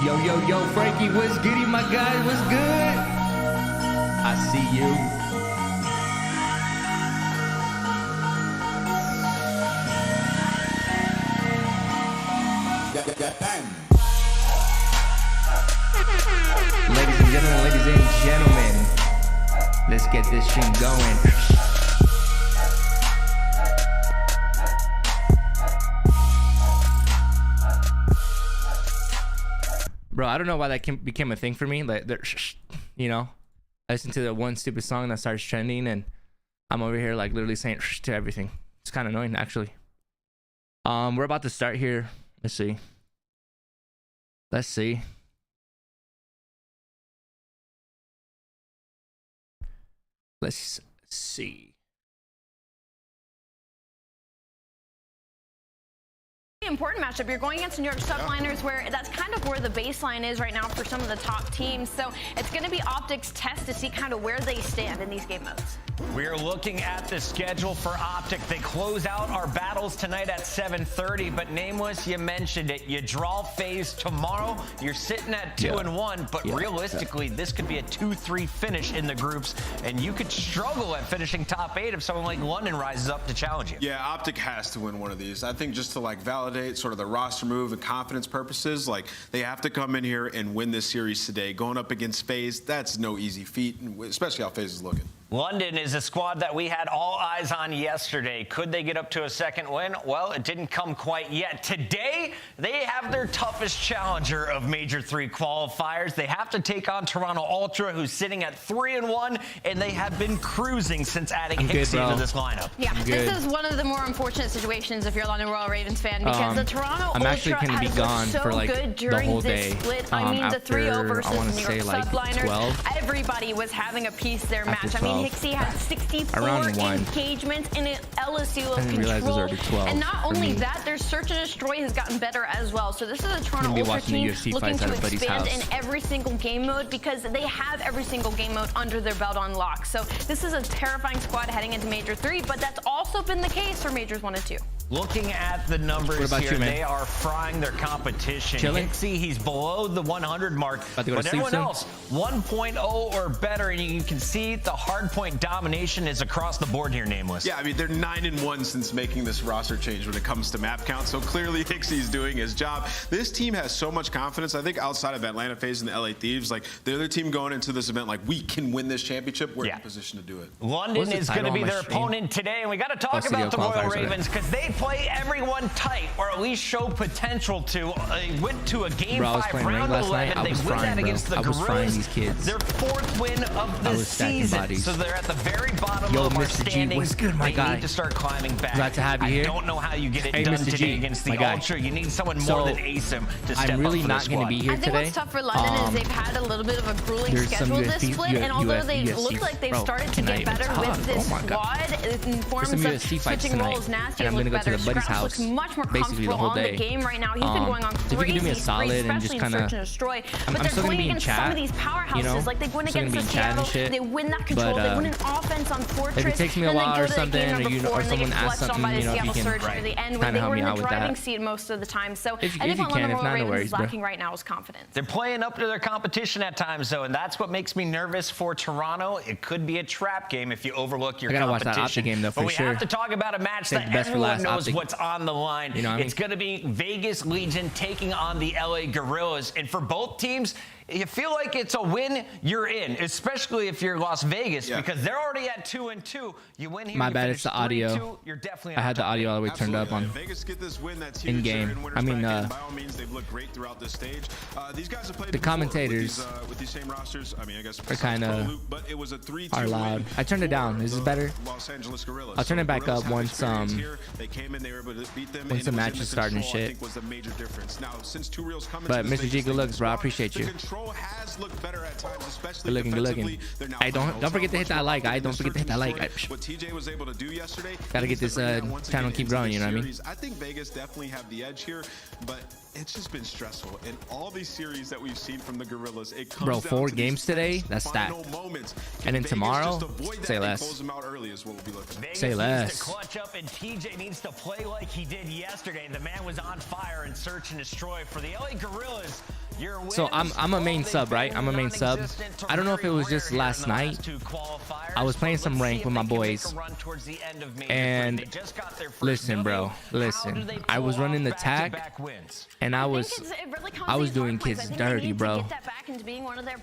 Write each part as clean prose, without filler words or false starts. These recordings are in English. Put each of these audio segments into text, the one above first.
Yo, yo, yo, Frankie, what's goody, my guy? What's good? I see you. Ladies and gentlemen, let's get this stream going. Bro, I don't know why that became a thing for me. Like, you know, I listen to the one stupid song that starts trending, and I'm over here like literally saying to everything. It's kind of annoying, actually. We're about to start here. Let's see. Let's see. Let's see. Important matchup. You're going against New York subliners, where that's kind of where the baseline is right now for some of the top teams. So it's going to be Optic's test to see kind of where they stand in these game modes. We're looking at the schedule for Optic. They close out our battles tonight at 7:30, but Nameless, you mentioned it. You draw phase tomorrow. You're sitting at 2-1, but realistically, this could be a 2-3 finish in the groups, and you could struggle at finishing top 8 if someone like London rises up to challenge you. Yeah, Optic has to win one of these. I think just to like validate sort of the roster move and confidence purposes, like they have to come in here and win this series today. Going up against FaZe, that's no easy feat, especially how FaZe is looking. London is a squad that we had all eyes on yesterday. Could they get up to a second win? Well, it didn't come quite yet. Today, they have their toughest challenger of Major 3 qualifiers. They have to take on Toronto Ultra, who's sitting at 3-1, and they have been cruising since adding Hixie to this lineup. Yeah, this is one of the more unfortunate situations if you're a London Royal Ravens fan, because the Toronto Ultra has looked so good during this split. I mean, the 3-0 versus New York subliners. Everybody was having a piece of their match. I mean, Hixie had 64 engagements in an LSU of control. And not only that, their search and destroy has gotten better as well. So this is a Toronto Ultra team looking to expand in every single game mode, because they have every single game mode under their belt on lock. So this is a terrifying squad heading into Major 3, but that's also been the case for Majors 1 and 2. Looking at the numbers here, they are frying their competition. Hixie, he's below the 100 mark, but everyone else 1.0 or better, and you can see the hardpoint domination is across the board here, Nameless. Yeah, I mean, they're 9-1 since making this roster change when it comes to map count, so clearly Hixie's doing his job. This team has so much confidence. I think outside of Atlanta FaZe and the LA Thieves, like the other team going into this event, like we can win this championship, we're in a position to do it. London is going to be their opponent today, and we got to talk about the Royal Ravens, because they play everyone tight, or at least show potential to. They went to a game 5 round 11. They win that against the Gorillas. Their 4th win of the season. So they're at the very bottom of our standings. What's good, my guy? They need to start climbing back. Glad to have you here. I don't know how you get it done today against the Ultra. You need someone more than ASIM to step up. I'm really not going to be here today. I think what's tough for London is they've had a little bit of a grueling schedule this split, and although they look like they've started to get better with this squad, in forms of switching roles, Nasty look better. Scratch looks much more comfortable on the game right now. He's been going on crazy streaks, especially in search and destroy. But they're going against some of these powerhouses, like they win against the Seattle, they win that control, they win an offense on Fortress, if it takes me a while or something, or someone asks something, you know, if you can kind of help me out with that. Seat most of the time. So if I think you can, if not, no worries, is lacking right now is confidence. They're playing up to their competition at times, though, and that's what makes me nervous for Toronto. It could be a trap game if you overlook your competition. Watch that Optic game, though, for sure. But we have to talk about a match that everyone knows what's on the line. You know what I mean? It's going to be Vegas Legion taking on the LA Gorillas, and for both teams, you feel like it's a win, you're in, especially if you're Las Vegas, because they're already at 2-2. You win here. My bad, it's the audio. You're definitely I had the audio all the way turned up on Vegas get this win, that's in game. I mean, by all means, they've looked great throughout this stage. These guys have played the commentators with these same rosters. I mean, I guess are kind of are loud. I turned it down. Is this better? I'll turn it back up once the match is starting and shit. But Mr. G, good looks, bro. I appreciate you. Good looking. Hey, don't forget to hit that like. Don't forget to hit that like. What TJ was able to do yesterday. Gotta get this channel keep growing. You know what I mean? I think Vegas definitely have the edge here, but it's just been stressful in all these series that we've seen from the Gorillas. It comes bro, 4 to games today. That's stacked. And then tomorrow, say less. Say less. To clutch up, and TJ needs to play like he did yesterday. The man was on fire in search and destroy for the LA Guerrillas. So I'm a main sub, right? I'm a main sub. I don't know if it was just last night. I was playing some rank with my boys, and listen, bro, listen. I was running the tag, and I was doing kids dirty, bro.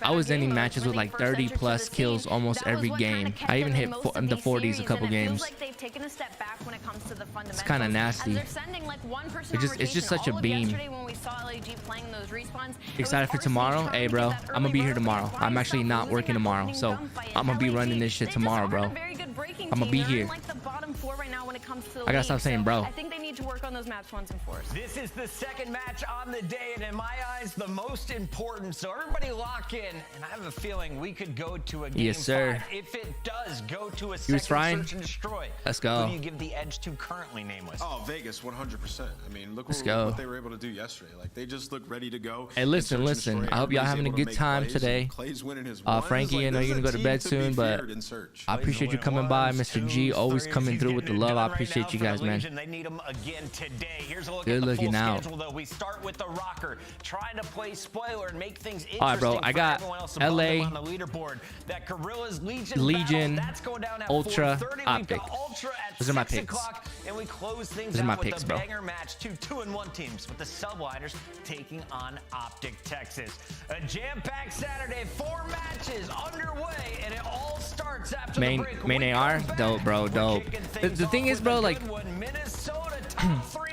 I was ending matches with like 30 plus kills almost every game. I even hit the 40s a couple games. It's kind of nasty. It's just such a beam. Excited for tomorrow? Hey, bro, I'm gonna be here tomorrow. I'm actually not working tomorrow, so I'm gonna be running this shit tomorrow, bro. I'm gonna be here. I gotta stop saying bro. I think they need to work on those maps 1s and 4s. This is the second match on the day, and in my eyes, the most important. So everybody lock in, and I have a feeling we could go to a game yes, sir. 5. If it does go to a second search and destroy, let's go. Who do you give the edge to currently, Nameless? Oh, Vegas, 100%. I mean, look what they were able to do yesterday. Like, they just look ready to go. Hey, listen. I hope y'all having a good time today. Frankie, I know you're gonna go to bed soon, but I appreciate you coming by. Mr. G always coming through with the love. I appreciate you guys, man. They need them again today. Here's a look good at the looking full out. schedule, though. We start with the rocker, trying to play spoiler and make things interesting. All right, bro. I got LA, on the leaderboard. That Guerrillas Legion, that's going down at Ultra, 4:30. Optic. Ultra at Those are my 6 picks. o'clock, and we close things Those are my out with picks, a bro. banger match. 2-2-1 teams with the Subliners taking on Optic Texas. A jam-packed Saturday, 4 matches underway, and it all starts after the break. Main AR, dope, bro, dope. The thing is, bro, like,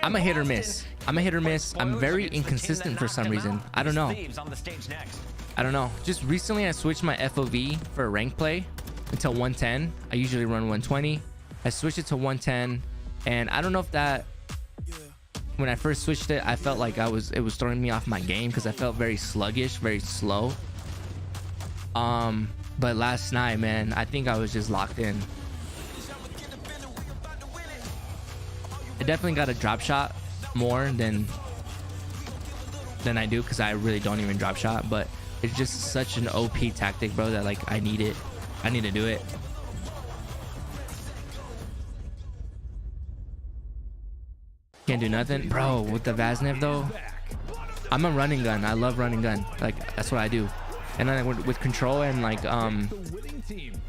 I'm a hit or miss. I'm very inconsistent for some reason. I don't know. Just recently I switched my FOV for rank play until 110. I usually run 120. I switched it to 110, and I don't know if that, when I first switched it, I felt like it was throwing me off my game because I felt very sluggish, very slow. But last night, man, I think I was just locked in. I definitely got a drop shot more than I do, because I really don't even drop shot, but it's just such an OP tactic, bro, that like I need it. I need to do it. Can't do nothing, bro. With the Vaznev though, I'm a running gun. I love running gun. Like, that's what I do. And then with control and like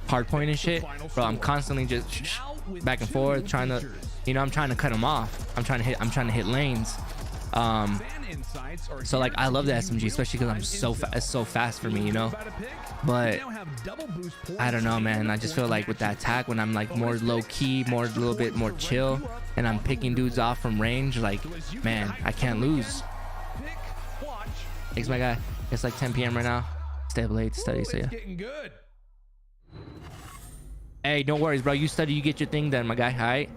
hardpoint and shit, bro, I'm constantly just back and forth trying to, I'm trying to cut them off. I'm trying to hit lanes. So like, I love the SMG, especially because I'm it's so fast for me, But I don't know, man. I just feel like with that attack, when I'm like more low key, a little bit more chill, and I'm picking dudes off from range, like, man, I can't lose. Thanks, my guy. It's like 10 p.m. right now. Stay up late to study, so yeah. Hey, no worries, bro. You study, you get your thing done, my guy. All right,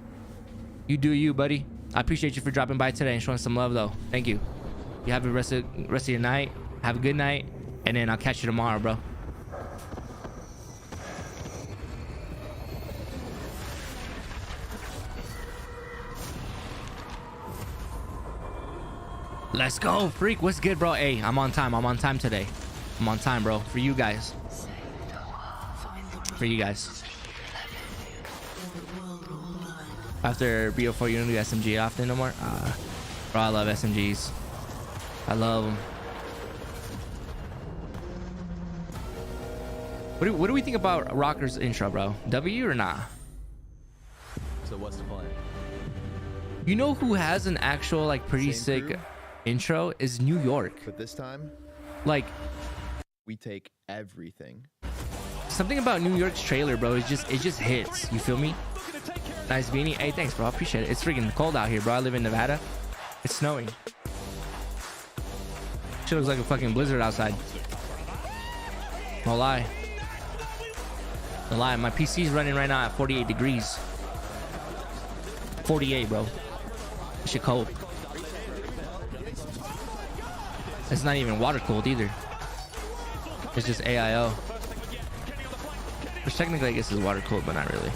you do you, buddy. I appreciate you for dropping by today and showing some love, though. Thank you. You have the rest of your night. Have a good night, and then I'll catch you tomorrow, bro. Let's go, freak. What's good, bro? Hey, I'm on time. I'm on time today. I'm on time, bro. For you guys. For you guys. After BO4, you don't do SMG often no more? Bro, I love SMGs. I love them. What do we think about Rocker's intro, bro? W or nah? So what's the plan? You know who has an actual, like, pretty sick crew? Intro is New York. But this time, like, we take everything. Something about New York's trailer, bro, it just hits. You feel me? Nice beanie. Hey, thanks, bro. I appreciate it. It's freaking cold out here, bro. I live in Nevada. It's snowing. Shit looks like a fucking blizzard outside. No lie. No lie. My PC's running right now at 48 degrees. 48, bro. Shit cold. It's not even water cooled either. It's just AIO. Which technically I guess is water cooled, but not really.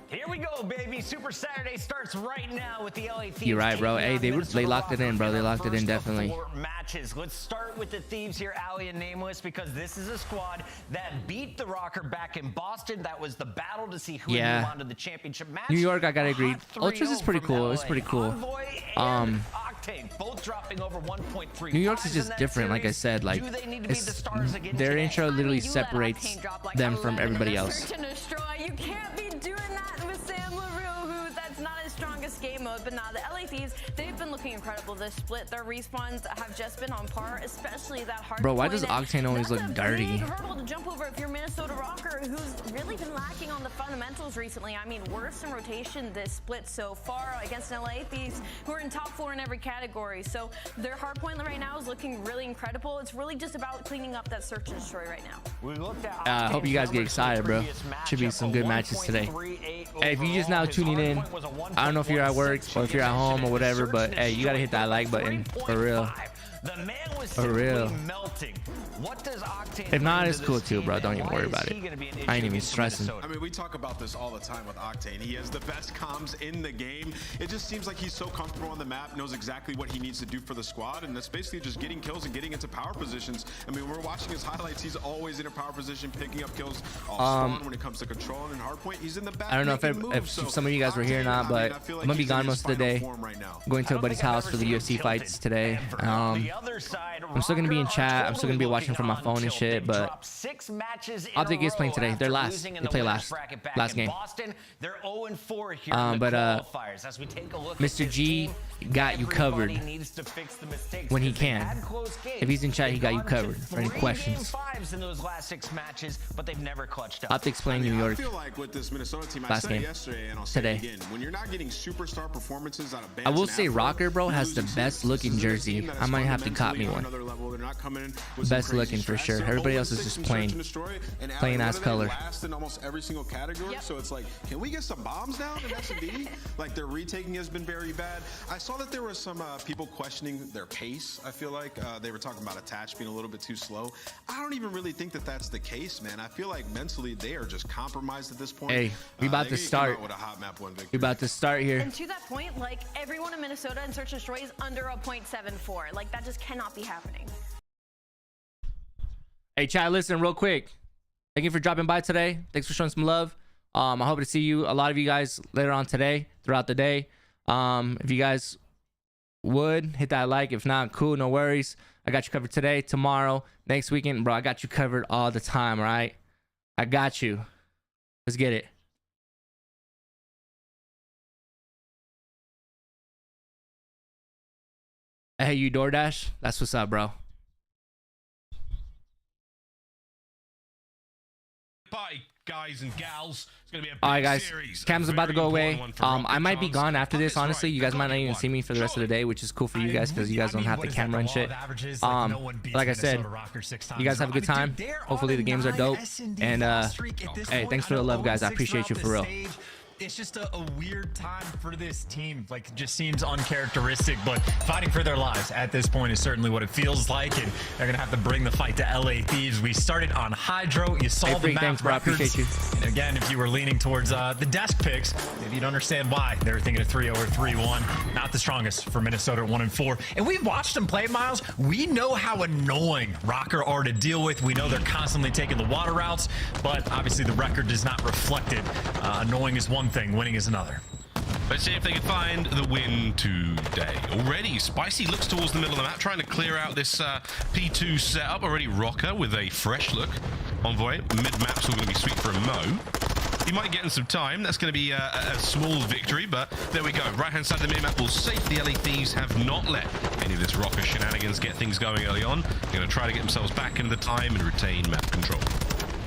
Here we go, baby. Super Saturday starts starts right now with the LA Thieves. You're right, bro. Hey, they locked it in, bro. They locked it in, definitely. Matches. Let's start with the Thieves here, Ali and Nameless, because this is a squad that beat the Rocker back in Boston. That was the battle to see who would move on to the championship match. New York, I gotta agree. Ultras is pretty cool. It's pretty cool. Both dropping over 1.3. New York's is just different, like I said. Like, their intro literally separates them from everybody else. You can't be doing that with Sam LaRue, who that's not his strongest game mode. But now the LA Thieves, they've been looking incredible this split. Their respawns have just been on par, especially that hard. Bro, why does Octane always look dirty? That's a big hurdle to jump over if you're Minnesota Rocker, who's really been lacking on the fundamentals recently. I mean, worst in rotation this split so far against LA Thieves, who are in top 4 in every category. So their hardpoint right now is looking really incredible. It's really just about cleaning up that search and destroy right now. I hope you guys get excited, bro. Should be some good matches today. Hey, if you just now tuning in, I don't know if you're at work or if you're at home or whatever, but hey, you gotta hit that like button for real. For real. If not, it's cool too, bro. Don't even worry about it. I ain't even stressing. I mean, we talk about this all the time with Octane. He has the best comms in the game. It just seems like he's so comfortable on the map, knows exactly what he needs to do for the squad, and that's basically just getting kills and getting into power positions. I mean, we're watching his highlights. He's always in a power position, picking up kills when it comes to controlling and hardpoint. He's in the back. I don't know if some of you guys were here or not, but I'm gonna be gone most of the day. Going to a buddy's house for the UFC fights today. I'm still gonna be in chat. I'm still gonna be watching from my phone and shit, but Optic is playing today. They're last. They play last game. But Mr. G got you covered when he can. If he's in chat, he got you covered for any questions. Optic's playing New York. I feel like with this Minnesota team, last game today. When you're not getting superstar performances out of I will say Rocker, bro, has the best looking jersey. I might have to cop me one. Best looking for sure. Everybody else is just plain ass color. Last in almost every single category. So it's like, can we get some bombs now in S&D? Like, their retaking has been very bad. I saw that there were some people questioning their pace. I feel like they were talking about attach being a little bit too slow. I don't even really think that that's the case, man. I feel like mentally they are just compromised at this point. Hey, we about to start. With a hot map 1 victory. We about to start here. And to that point, like, everyone in Minnesota in Search and Destroy is under a 0.74. Like, that just cannot be happening. Hey, chat, listen real quick. Thank you for dropping by today. Thanks for showing some love. I hope to see you, a lot of you guys, later on today, throughout the day. If you guys would hit that like. If not, cool, no worries. I got you covered today, tomorrow, next weekend, bro. I got you covered all the time. All right, I got you. Let's get it. Hey, you DoorDash? That's what's up, bro. Bye, guys and gals. It's gonna be a big all right, guys. series. Cam's about to go away. I might be gone after this. Honestly, you guys might not even see me for the rest of the day, which is cool for you guys because you guys don't have the camera and shit. Like I said, you guys have a good time. Hopefully the games are dope. And hey, thanks for the love, guys. I appreciate you for real. It's just a weird time for this team. Like, it just seems uncharacteristic, but fighting for their lives at this point is certainly what it feels like, and they're gonna have to bring the fight to LA Thieves. We started on Hydro. You saw the map thanks, bro. I appreciate you. And again, if you were leaning towards the desk picks, maybe you'd understand why. They were thinking of 3-0 or 3-1. Not the strongest for Minnesota at 1-4. And we've watched them play, Miles. We know how annoying Rocker are to deal with. We know they're constantly taking the water routes, but obviously the record does not reflect it. Annoying is one thing, winning is another. Let's see if they can find the win today. Already, Spicy looks towards the middle of the map, trying to clear out this P2 setup. Already Rocker with a fresh look. Envoy, mid-map's all going to be sweet for a Mo. He might get in some time. That's going to be a small victory, but there we go. Right-hand side of the mid-map will safe. The LA Thieves have not let any of this Rocker shenanigans get things going early on. They're going to try to get themselves back into the time and retain map control.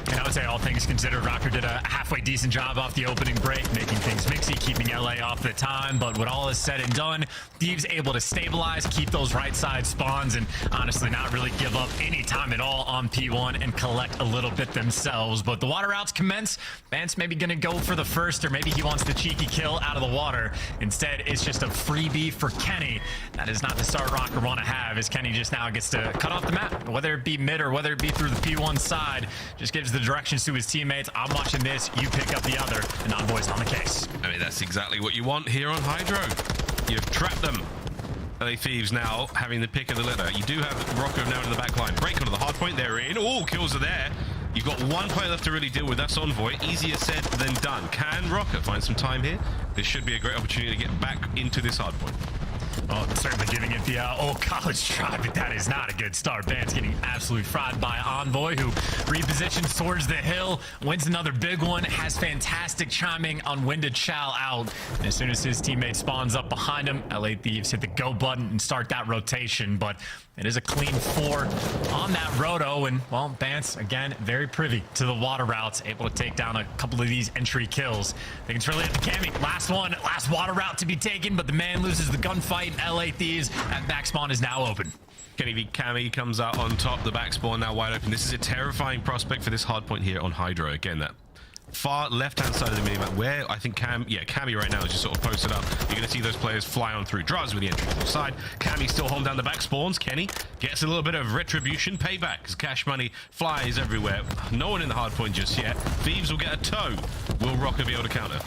And I would say all things considered, Rocker did a halfway decent job off the opening break, making things mixy, keeping LA off the time. But when all is said and done, Thieves able to stabilize, keep those right side spawns, and honestly not really give up any time at all on P1 and collect a little bit themselves. But the water routes commence. Vance maybe going to go for the first, or maybe he wants the cheeky kill out of the water. Instead, it's just a freebie for Kenny. That is not the start Rocker want to have, as Kenny just now gets to cut off the map, whether it be mid or whether it be through the P1 side. Just gives the directions to his teammates. I'm watching this. You pick up the other. And Envoy's on the case. I mean, that's exactly what you want here on Hydro. You've trapped them. LA Thieves now having the pick of the litter. You do have Rocco now in the back line. Break onto the hard point. They're in. Oh, kills are there. You've got one player left to really deal with. That's Envoy. Easier said than done. Can Rocco find some time here? This should be a great opportunity to get back into this hard point. Oh, certainly giving it the old college try, but that is not a good start. Band's getting absolutely fried by Envoy, who repositions towards the hill, wins another big one, has fantastic chiming on when to chow out. And as soon as his teammate spawns up behind him, LA Thieves hit the go button and start that rotation, but it is a clean 4 on that roto, and, well, Bance, again, very privy to the water routes, able to take down a couple of these entry kills. I think it's really at the Cammy. Last one, last water route to be taken, but the man loses the gunfight. LA Thieves, and back spawn is now open. Kenny v Cammy comes out on top. The back spawn now wide open. This is a terrifying prospect for this hard point here on Hydro. Again, that far left-hand side of the minimap where I think Cammy right now is just sort of posted up. You're going to see those players fly on through. Draws with the entry to the side. Cammy still holding down the back spawns. Kenny gets a little bit of retribution payback because cash money flies everywhere. No one in the hard point just yet. Thieves will get a toe. Will Rocker be able to counter?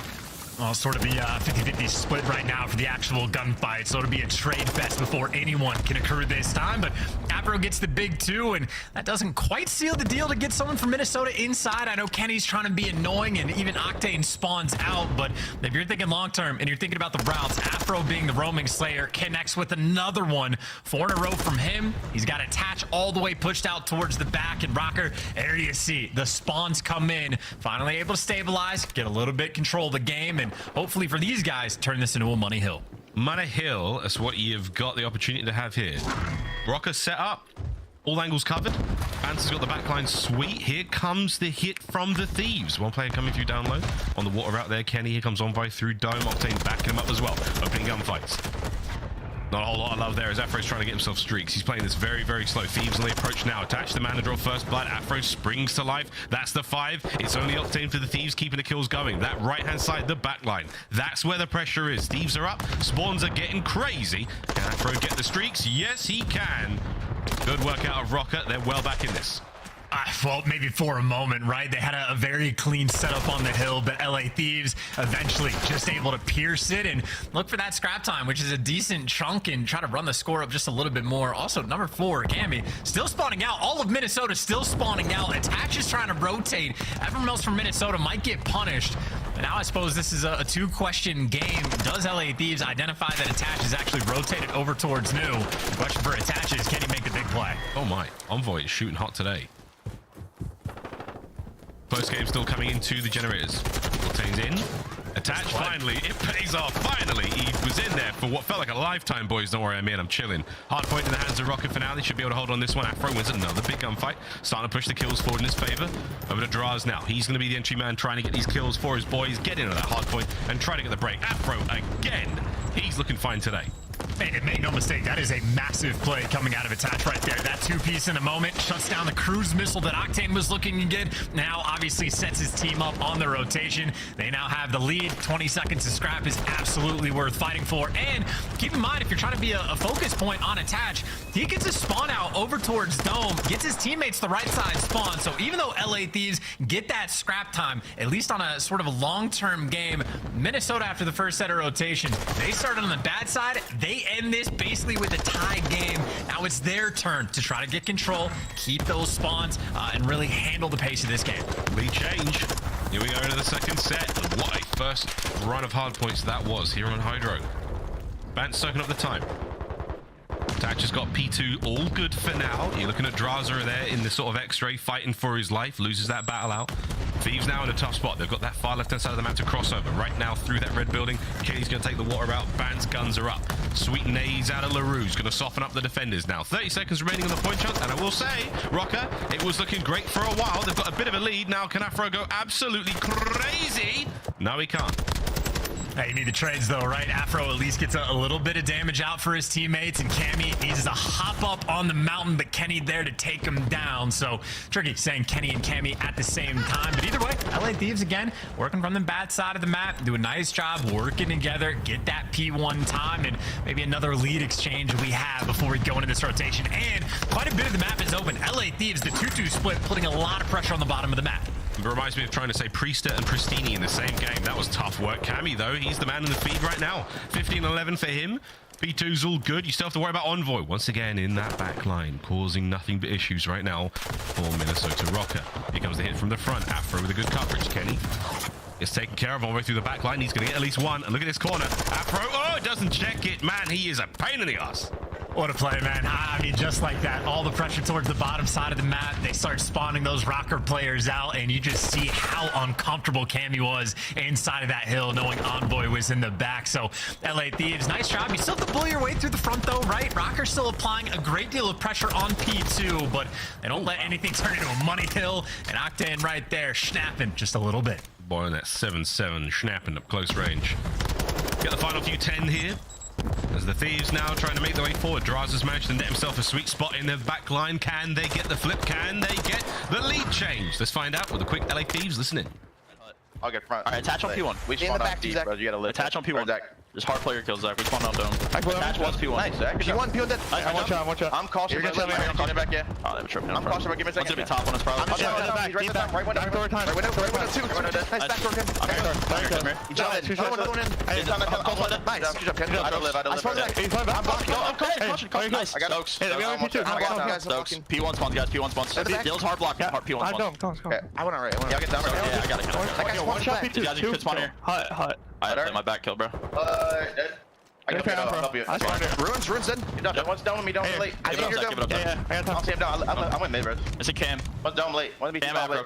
Well, sort of the 50-50 split right now for the actual gunfight. So it'll be a trade fest before anyone can occur this time. But Afro gets the big 2, and that doesn't quite seal the deal to get someone from Minnesota inside. I know Kenny's trying to be annoying, and even Octane spawns out. But if you're thinking long-term and you're thinking about the routes, Afro being the roaming slayer connects with another one. 4 in a row from him. He's got Attach all the way pushed out towards the back. And Rocker, there you see the spawns come in. Finally able to stabilize, get a little bit control of the game, and hopefully for these guys, turn this into a money hill. Money hill is what you've got the opportunity to have here. Rocker set up. All angles covered. Banter's got the backline sweet. Here comes the hit from the Thieves. One player coming through down low. On the water route there, Kenny. Here comes Envoy through Dome. Octane backing him up as well. Opening gunfights. Not a whole lot of love there as Afro's trying to get himself streaks. He's playing this very, very slow. Thieves on the approach now. Attach the mana draw first blood. Afro springs to life. That's the 5. It's only Octane for the Thieves keeping the kills going. That right-hand side, the back line. That's where the pressure is. Thieves are up. Spawns are getting crazy. Can Afro get the streaks? Yes, he can. Good work out of Rocker. They're well back in this. Well, maybe for a moment, right? They had a very clean setup on the hill, but LA Thieves eventually just able to pierce it and look for that scrap time, which is a decent chunk, and try to run the score up just a little bit more. Also, number 4, Cammy, still spawning out. All of Minnesota still spawning out. Attach is trying to rotate. Everyone else from Minnesota might get punished. But now I suppose this is a 2-question game. Does LA Thieves identify that Attach is actually rotated over towards New? The question for Attach is, can he make the big play? Oh my, Envoy is shooting hot today. Post game still coming into the generators. Octane's in. Attach, finally, it pays off. Finally, he was in there for what felt like a lifetime, boys. Don't worry, I'm in. I'm chilling. Hard point in the hands of Rocket for now. They should be able to hold on this one. Afro wins another big gunfight. Starting to push the kills forward in his favor. Over to Draws now. He's going to be the entry man trying to get these kills for his boys. Get into that hard point and try to get the break. Afro again. He's looking fine today. And make no mistake, that is a massive play coming out of Attach right there. That 2-piece in the moment shuts down the cruise missile that Octane was looking to get. Now obviously sets his team up on the rotation. They now have the lead. 20 seconds to scrap is absolutely worth fighting for. And keep in mind, if you're trying to be a focus point on Attach, he gets his spawn out over towards Dome, gets his teammates the right side spawn. So even though LA Thieves get that scrap time, at least on a sort of a long-term game, Minnesota after the first set of rotation, they started on the bad side. They end this basically with a tie game. Now it's their turn to try to get control, keep those spawns, and really handle the pace of this game. Lead change. Here we go into the second set. What a first run of hard points that was here on Hydro. Bant's soaking up the time. Attach has got P2 all good for now. You're looking at Draza there in the sort of X-ray fighting for his life. Loses that battle out. Thieves now in a tough spot. They've got that far left-hand side of the map to cross over. Right now through that red building. Kenny's going to take the water out. Band's guns are up. Sweet nades out of LaRue's going to soften up the defenders now. 30 seconds remaining on the point chunk. And I will say, Rocker, it was looking great for a while. They've got a bit of a lead. Now can Afro go absolutely crazy? No, he can't. Hey, you need the trades though, right? Afro at least gets a little bit of damage out for his teammates, and Cammy needs to hop up on the mountain, but Kenny there to take him down. So tricky saying Kenny and Cammy at the same time. But either way, LA Thieves again, working from the bad side of the map, do a nice job working together, get that P1 time, and maybe another lead exchange we have before we go into this rotation. And quite a bit of the map is open. LA Thieves, the 2-2 split, putting a lot of pressure on the bottom of the map. It reminds me of trying to say Priester and Pristini in the same game. That was tough work. Cammy, though, he's the man in the feed right now. 15-11 for him. P2's all good. You still have to worry about Envoy once again in that back line, causing nothing but issues right now for Minnesota Rocker. Here comes the hit from the front. Afro with a good coverage. Kenny is taken care of all the way through the back line. He's going to get at least one. And look at this corner. Afro, oh, doesn't check it. Man, he is a pain in the ass. What a play, man. I mean, just like that, all the pressure towards the bottom side of the map. They start spawning those Rocker players out, and you just see how uncomfortable Cammy was inside of that hill, knowing Envoy was in the back. So, LA Thieves, nice job. You still have to bully your way through the front, though, right? Rocker's still applying a great deal of pressure on P2, but they don't let anything turn into a money hill. And Octane right there, snapping just a little bit. Boy, on that 7-7, snapping up close range. Get the final few 10 here. As the Thieves now trying to make their way forward. Draz has managed to net himself a sweet spot in the back line. Can they get the flip? Can they get the lead change? Let's find out with a quick LA Thieves. Listen in. I'll get front. All right, attach on P1. We spawn off deep, bro. You gotta live. Attach on P1. Zach. Just hard player kills, Zach. We spawn out dome. Attach one's P1. Nice, Zach. P1 dead. Watch out. I'm cautious. I'm cautious back, yeah. Oh, they were tripping. I'm cautious. Give me a second. One's gonna be top on us, probably. He's right there. Right window. Right window. Two. Nice back door, Ken. He jumped in. Another one in. Nice. Good job, Ken. I don't live. I'm blocking. Nice. I got Stokes. Hey, I got Stokes. P1 spawns, guys. P1 spawns. Dill's hard block. P1 spawns. I went alright. Yeah, I get down right. Yeah, I got it. That guy's one shot. These guys could spawn here. Hut. I had my back kill, bro. Dead. I can help you. Ruins dead. One's down with me, down late. I think you're down. Yeah, I got I'll see him down. I went mid, bro. It's a cam. One's down late. Cam Afro.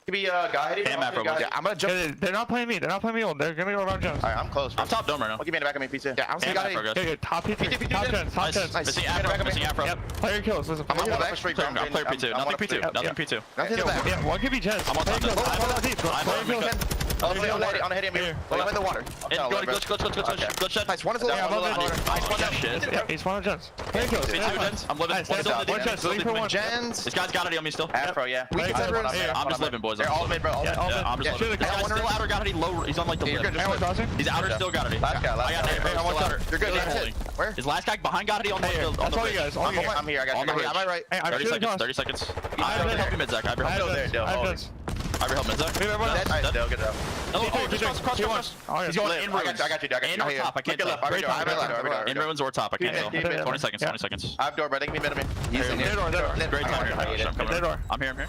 Could be Guy. Cam Afro. Yeah, I'm gonna jump. They're not playing me. They're gonna go around Jones. Alright, I'm close. I'm top dome right now. I'll give me in the back of me, pizza. Yeah, I'm Cam Afro, guys. Okay, top P2. Top Jones. Nice. Missing Afro. Yep. Player kills. Listen. I'm on the back street. I'm player P2. Nothing P2. Nothing P2. Nothing in the back. Yeah, one could be Jens. I'm on top. On the head of me. I'm in the water. Glitch. Nice. One is a little Shit. Yeah, he's one of Jens. Player kills. I'm living. One Jens. 3 for 1. Jens. This guy's got it on me still. Afro, yeah. I'm just living, boys. They're all mid, bro. I'm just living. This guy's still outer, got it low. He's on like the lip. He's outer, still got it. Last guy. You're good. Where? His last guy behind got it on the field. That's all you guys. I'm here. I got you. Am I right? Hey, I'm 30 seconds. I help you mid, Zach. I help mid, Zach. He's going in ruins. I got you. In or top. I can't tell. In ruins or top. I can't tell. 20 seconds. I have door, bro. They can be mid of me. He's in here. Great time. I'm here.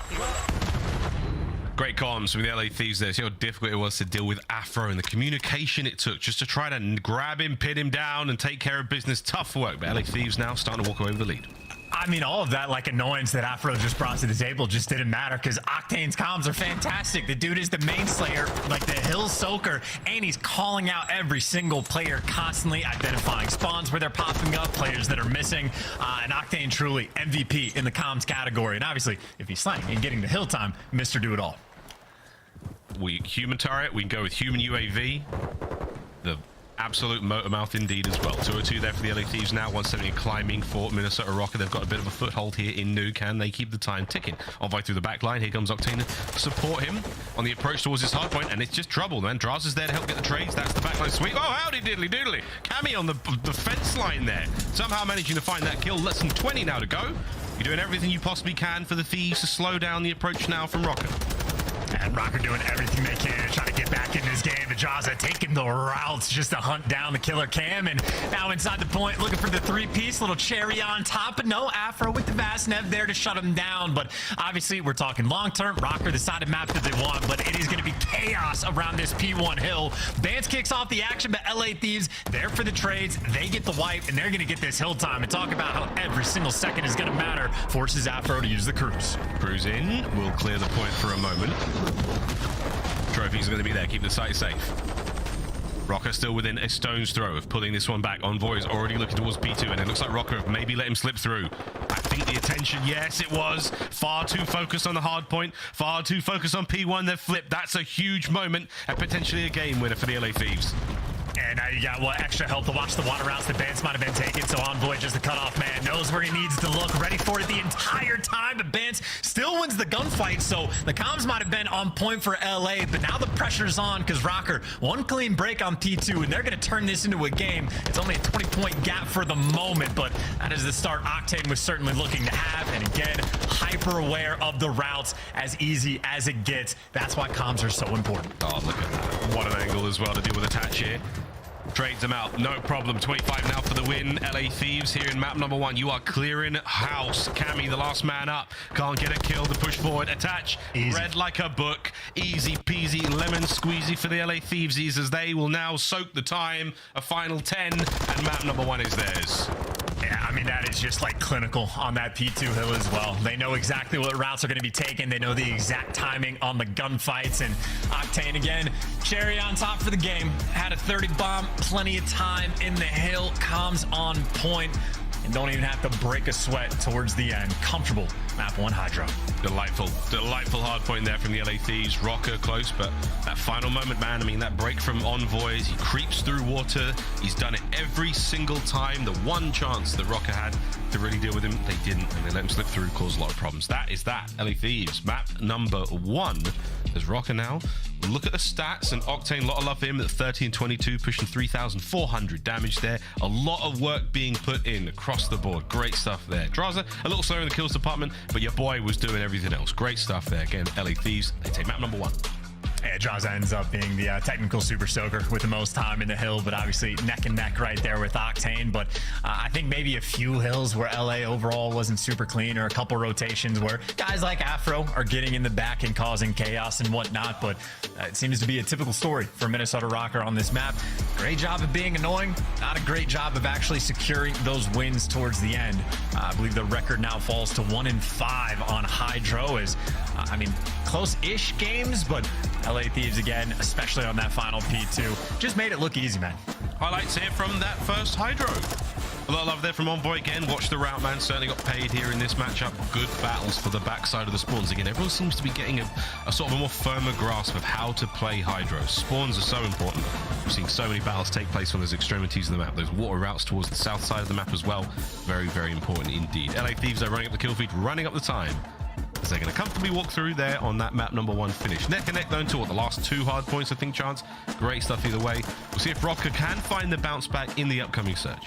Great comms from the LA Thieves there. See how difficult it was to deal with Afro and the communication it took just to try to grab him, pin him down, and take care of business. Tough work, but LA Thieves now starting to walk away with the lead. I mean, all of that like annoyance that Afro just brought to the table just didn't matter because Octane's comms are fantastic. The dude is the main slayer, like the hill soaker, and he's calling out every single player, constantly identifying spawns where they're popping up, players that are missing, and Octane truly MVP in the comms category. And obviously, if he's slaying and getting the hill time, Mr. Do It All. We human turret, we can go with human UAV. The absolute motor mouth indeed as well. 202 there for the LA Thieves now. 170 climbing for Minnesota Rocker. They've got a bit of a foothold here in Nu. Can they keep the time ticking? On way through the back line. Here comes Octane to support him on the approach towards his hard point, and it's just trouble, man. Draz is there to help get the trades. That's the back line sweep. Oh, howdy diddly doodly. Cammy on the fence line there. Somehow managing to find that kill. Less than 20 now to go. You're doing everything you possibly can for the Thieves to slow down the approach now from Rocker. And Rocker doing everything they can to try to get back in this game. The Jaza taking the routes just to hunt down the killer Cam. And now inside the point, looking for the 3-piece, little cherry on top. But no Afro with the Vast Nev there to shut him down. But obviously, we're talking long-term. Rocker, the side of map that they want. But it is going to be chaos around this P1 hill. Bance kicks off the action, but LA Thieves, there for the trades. They get the wipe, and they're going to get this hill time. And talk about how every single second is going to matter. Forces Afro to use the cruise. Cruise in. We'll clear the point for a moment. Trophies are going to be there. Keep the site safe. Rocker still within a stone's throw of pulling this one back. Envoy is already looking towards P2, and it looks like Rocker maybe let him slip through. I think think the attention, yes, it was. Far too focused on the hard point. Far too focused on P1. They've flipped. That's a huge moment and potentially a game winner for the LA Thieves. And now you got what extra help to watch the water routes that Bance might have been taking. So Envoy, just the cutoff man, knows where he needs to look, ready for it the entire time. But Bance still wins the gunfight. So the comms might have been on point for LA, but now the pressure's on because Rocker, one clean break on P2, and they're going to turn this into a game. It's only a 20-point gap for the moment, but that is the start Octane was certainly looking to have. And again, hyper aware of the routes, as easy as it gets. That's why comms are so important. Oh, look at that. What an angle as well to deal with attach here. Trades them out, no problem. 25 now for the win. LA Thieves here in map number 1. You are clearing house. Cammy, the last man up. Can't get a kill to push forward. Attach, easy. Read like a book. Easy peasy, lemon squeezy for the LA Thievesies as they will now soak the time. A final 10, and map number 1 is theirs. Yeah, I mean, that is just like clinical on that P2 hill as well. They know exactly what routes are going to be taken. They know the exact timing on the gunfights. And Octane, again, cherry on top for the game. Had a 30 bomb, plenty of time in the hill. Comms on point. And don't even have to break a sweat towards the end. Comfortable. Map 1 Hydro. Delightful hard point there from the LA Thieves. Rocker close, but that final moment, man, I mean, that break from Envoy, he creeps through water. He's done it every single time. The one chance that Rocker had to really deal with him, they didn't, and they let him slip through, caused a lot of problems. That is that, LA Thieves. Map number 1. There's Rocker now. Look at the stats, and Octane, a lot of love for him at 13-22, pushing 3,400 damage there. A lot of work being put in across the board. Great stuff there. Draza, a little slower in the kills department, but your boy was doing everything else. Great stuff there. Again, LA Thieves, they take map number 1. Yeah, Draza ends up being the technical super soaker with the most time in the hill, but obviously neck and neck right there with Octane. But I think maybe a few hills where LA overall wasn't super clean, or a couple rotations where guys like Afro are getting in the back and causing chaos and whatnot. But it seems to be a typical story for Minnesota Rocker on this map. Great job of being annoying, not a great job of actually securing those wins towards the end. I believe the record now falls to 1-5 on Hydro. As I mean, close-ish games, but LA Thieves again, especially on that final P2, just made it look easy, man. Highlights here from that first Hydro. A lot of love there from Envoy again. Watch the route, man. Certainly got paid here in this matchup. Good battles for the backside of the spawns. Again, everyone seems to be getting a sort of a more firmer grasp of how to play Hydro. Spawns are so important. We've seen so many battles take place on those extremities of the map. Those water routes towards the south side of the map as well. Very, very important indeed. LA Thieves are running up the kill feed, running up the time. As they're going to comfortably walk through there on that map number 1 finish. Neck and neck though until the last 2 hard points, I think, Chance. Great stuff either way. We'll see if Rocker can find the bounce back in the upcoming search.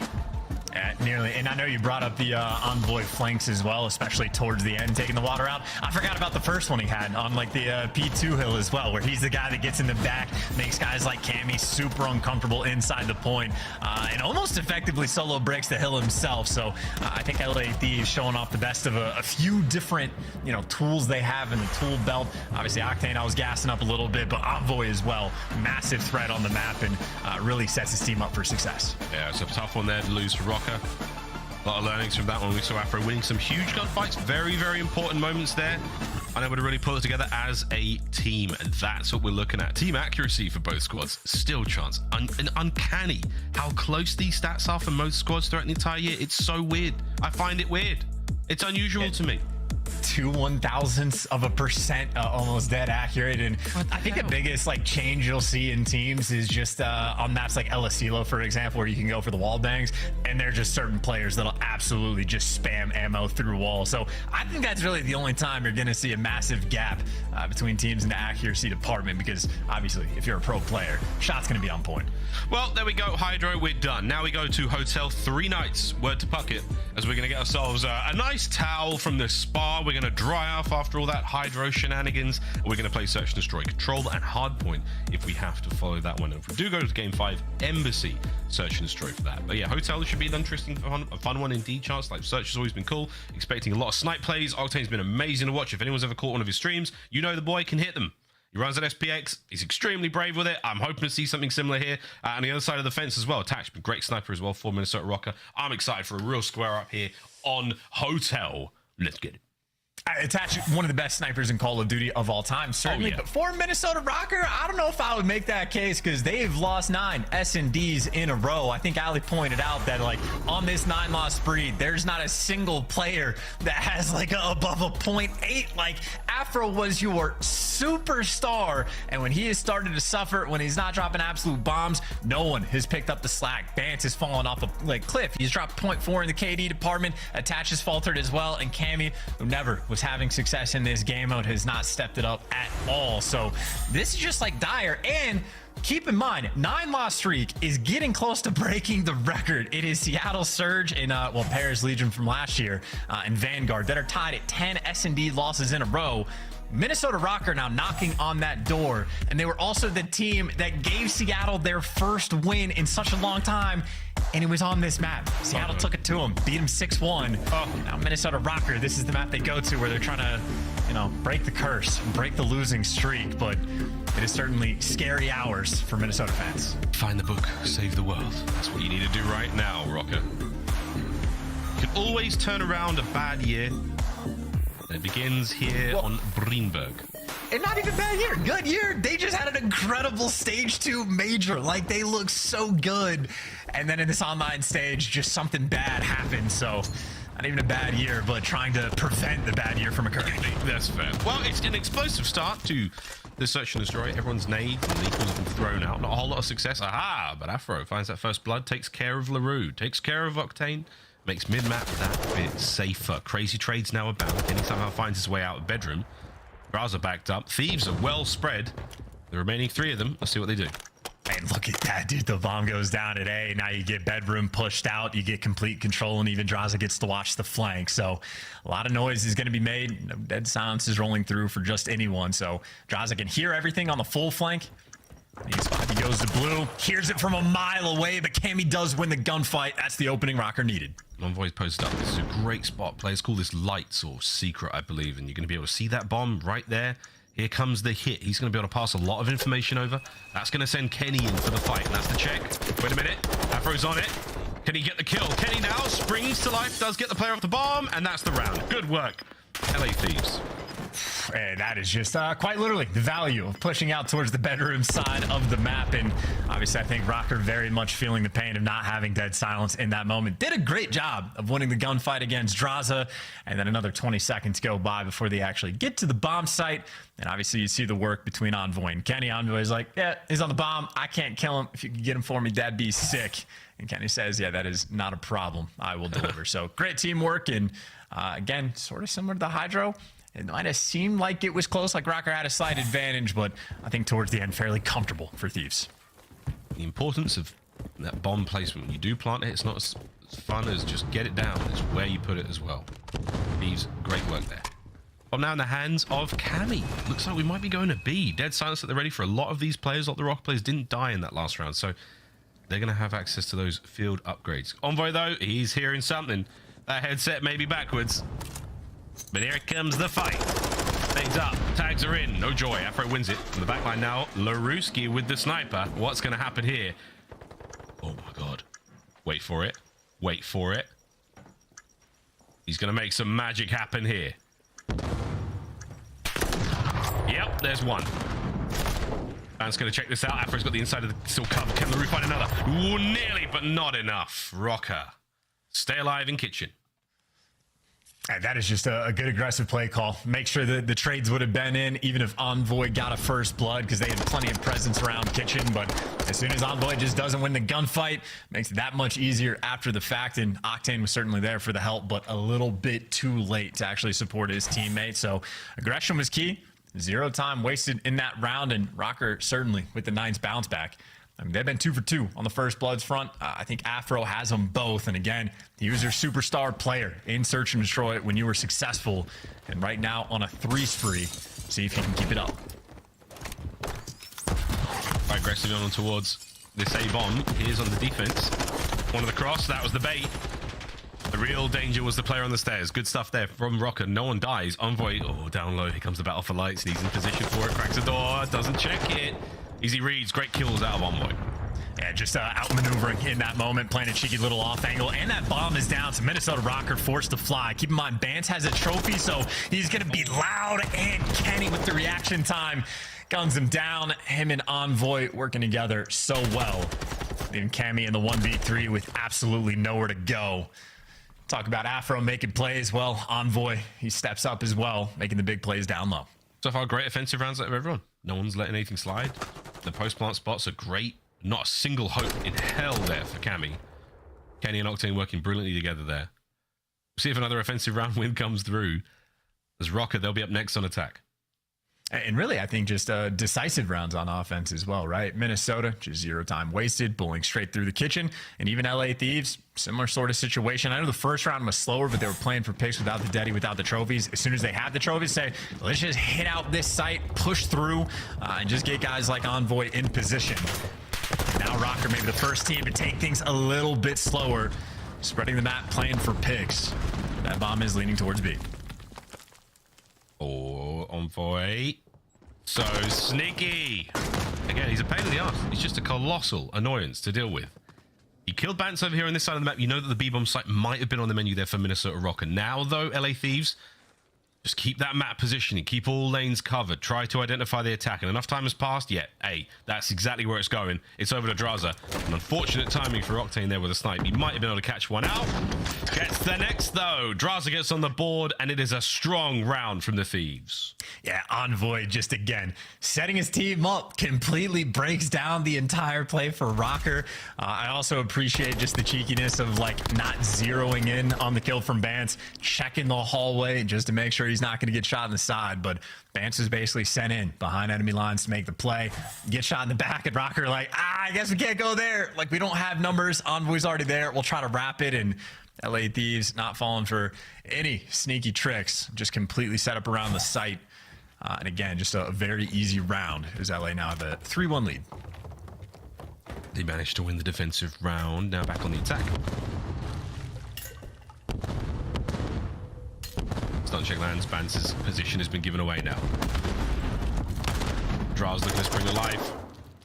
Nearly. And I know you brought up the Envoy flanks as well, especially towards the end, taking the water out. I forgot about the first one he had on like the P2 hill as well, where he's the guy that gets in the back, makes guys like Cammy super uncomfortable inside the point, and almost effectively solo breaks the hill himself. So I think LA Thieves showing off the best of a few different, you know, tools they have in the tool belt. Obviously Octane, I was gassing up a little bit, but Envoy as well, massive threat on the map, and really sets his team up for success. Yeah, it's a tough one there to lose for Rocker. A lot of learnings from that one. We saw Afro winning some huge gunfights. Very, very important moments there. Unable to really pull it together as a team. And that's what we're looking at. Team accuracy for both squads. Still, Chance. Uncanny how close these stats are for most squads throughout the entire year. It's so weird. I find it weird. It's unusual to me. 0.02% almost dead accurate. And I think the biggest like change you'll see in teams is just on maps like El Asilo, for example, where you can go for the wall bangs, and they're just certain players that'll absolutely just spam ammo through walls. So I think that's really the only time you're going to see a massive gap between teams in the accuracy department, because obviously if you're a pro player, shot's going to be on point. Well, there we go. Hydro, we're done. Now we go to Hotel 3 Nights. Word to Puckett, as we're going to get ourselves a nice towel from the spa. We're going to dry off after all that Hydro shenanigans. We're going to play Search and Destroy, Control, and Hardpoint if we have to follow that one. And if we do go to Game 5, Embassy, Search and Destroy for that. But yeah, Hotel should be an interesting, a fun one indeed, Chance. Like, Search has always been cool. Expecting a lot of snipe plays. Octane's been amazing to watch. If anyone's ever caught one of his streams, you know the boy can hit them. He runs an SPX. He's extremely brave with it. I'm hoping to see something similar here on the other side of the fence as well. Attached, but great sniper as well for Minnesota Rocker. I'm excited for a real square up here on Hotel. Let's get it. Attach one of the best snipers in Call of Duty of all time, certainly. But for Minnesota Rocker, I don't know if I would make that case because they've lost 9 S&Ds in a row. I think Ali pointed out that, like, on this 9-loss spree, there's not a single player that has like above a 0.8. Like, Afro was your superstar, and when he has started to suffer, when he's not dropping absolute bombs, no one has picked up the slack. Bance has fallen off a cliff. He's dropped 0.4 in the KD department. Attach has faltered as well, and Cammy, who never was having success in this game mode, has not stepped it up at all. So this is just like dire. And keep in mind, 9-loss streak is getting close to breaking the record. It is Seattle Surge and Paris Legion from last year and Vanguard that are tied at 10 S&D losses in a row. Minnesota Rocker now knocking on that door, and they were also the team that gave Seattle their first win in such a long time, and it was on this map. Seattle took it to them, beat them 6-1. Now Minnesota Rocker, this is the map they go to where they're trying to, you know, break the curse, break the losing streak, but it is certainly scary hours for Minnesota fans. Find the book, save the world. That's what you need to do right now, Rocker. You can always turn around a bad year. It begins here on Breenberg. And not even bad year, good year. They just had an incredible stage 2 major. Like, they look so good. And then in this online stage, just something bad happened. So not even a bad year, but trying to prevent the bad year from occurring. That's fair. Well, it's an explosive start to the search and destroy. Everyone's nades and lethals have been thrown out. Not a whole lot of success. Aha! But Afro finds that first blood, takes care of LaRue, takes care of Octane. Makes mid-map that bit safer. Crazy trades now about. Kenny somehow finds his way out of bedroom. Bras are backed up. Thieves are well spread. The remaining 3 of them. Let's see what they do. And look at that, dude. The bomb goes down at A. Now you get bedroom pushed out. You get complete control, and even Draza gets to watch the flank. So a lot of noise is going to be made. No dead silence is rolling through for just anyone. So Draza can hear everything on the full flank. He goes to blue. Hears it from a mile away, but Cammy does win the gunfight. That's the opening Rocker needed. Envoy's posted up. This is a great spot. Players call this lights or secret, I believe. And you're going to be able to see that bomb right there. Here comes the hit. He's going to be able to pass a lot of information over. That's going to send Kenny in for the fight. And that's the check. Wait a minute. Afro's on it. Can he get the kill? Kenny now springs to life, does get the player off the bomb, and that's the round. Good work, LA Thieves. And that is just quite literally the value of pushing out towards the bedroom side of the map. And obviously, I think Rocker very much feeling the pain of not having dead silence in that moment. Did a great job of winning the gunfight against Draza. And then another 20 seconds go by before they actually get to the bomb site. And obviously, you see the work between Envoy and Kenny. Envoy is like, yeah, he's on the bomb. I can't kill him. If you can get him for me, that'd be sick. And Kenny says, yeah, that is not a problem. I will deliver. So great teamwork. And again, sort of similar to the Hydro. It might have seemed like it was close, like Rocker had a slight advantage, but I think towards the end, fairly comfortable for Thieves. The importance of that bomb placement. When you do plant it, it's not as fun as just get it down. It's where you put it as well. Thieves, great work there. Well, now in the hands of Cammy. Looks like we might be going to B. Dead silence at the ready for a lot of these players. A lot of the Rock players didn't die in that last round, so they're going to have access to those field upgrades. Envoy, though, he's hearing something. That headset may be backwards. But here comes the fight. Things up. Tags are in. No joy. Afro wins it. From the backline now, Laruski with the sniper. What's going to happen here? Oh, my God. Wait for it. Wait for it. He's going to make some magic happen here. Yep, there's one. Man's going to check this out. Afro's got the inside of the still cover. Can LaRue find another? Ooh, nearly, but not enough. Rocker. Stay alive in kitchen. And that is just a good aggressive play call. Make sure that the trades would have been in, even if Envoy got a first blood, because they had plenty of presence around kitchen. But as soon as Envoy just doesn't win the gunfight, makes it that much easier after the fact. And Octane was certainly there for the help, but a little bit too late to actually support his teammate. So aggression was key. 0 time wasted in that round, and Rocker certainly with the 9's bounce back. I mean, they've been 2 for 2 on the first Bloods front. I think Afro has them both. And again, he was your superstar player in Search and Destroy when you were successful. And right now on a 3 spree, see if he can keep it up. Right, aggressively on towards this A-bomb. Here's on the defense. One of the cross, that was the bait. The real danger was the player on the stairs. Good stuff there from Rocker. No one dies. Envoy, oh, down low. Here comes the battle for lights. And he's in position for it. Cracks the door, doesn't check it. Easy reads, great kills out of Envoy. Yeah, just outmaneuvering in that moment, playing a cheeky little off angle, and that bomb is down. So Minnesota Rocker forced to fly. Keep in mind, Bance has a trophy, so he's going to be loud, and Kenny with the reaction time guns him down. Him and Envoy working together so well. Leaving Cammy in the 1v3 with absolutely nowhere to go. Talk about Afro making plays. Well, Envoy, he steps up as well, making the big plays down low. So far, great offensive rounds out of everyone. No one's letting anything slide. The post-plant spots are great. Not a single hope in hell there for Cammy. Kenny and Octane working brilliantly together there. We'll see if another offensive round win comes through. As Rocker, they'll be up next on attack. And really, I think just decisive rounds on offense as well, right? Minnesota, just 0 time wasted, bullying straight through the kitchen. And even LA Thieves, similar sort of situation. I know the first round was slower, but they were playing for picks without the Deddy, without the trophies. As soon as they had the trophies, say, let's just hit out this site, push through, and just get guys like Envoy in position. Now Rocker maybe the first team to take things a little bit slower, spreading the map, playing for picks. That bomb is leaning towards B. Oh, Envoy. So sneaky. Again, he's a pain in the ass. He's just a colossal annoyance to deal with. He killed Bance over here on this side of the map. You know that the B-bomb site might have been on the menu there for Minnesota Rocker. Now, though, LA Thieves, just keep that map positioning. Keep all lanes covered. Try to identify the attack. And enough time has passed. Yeah, hey, that's exactly where it's going. It's over to Draza. An unfortunate timing for Octane there with a snipe. He might have been able to catch one out. Gets the next, though. Draza gets on the board, and it is a strong round from the Thieves. Yeah, Envoy just, again, setting his team up, completely breaks down the entire play for Rocker. I also appreciate just the cheekiness of, like, not zeroing in on the kill from Bance, checking the hallway just to make sure he's not going to get shot in the side. But Bance is basically sent in behind enemy lines to make the play. Get shot in the back, and Rocker like, I guess we can't go there. Like, we don't have numbers. Envoy's already there. We'll try to wrap it, and LA Thieves not falling for any sneaky tricks. Just completely set up around the site. And again, just a very easy round as LA now have a 3-1 lead. They managed to win the defensive round. Now back on the attack. Stun check lands. Bance's position has been given away now. Draws looking to spring to life.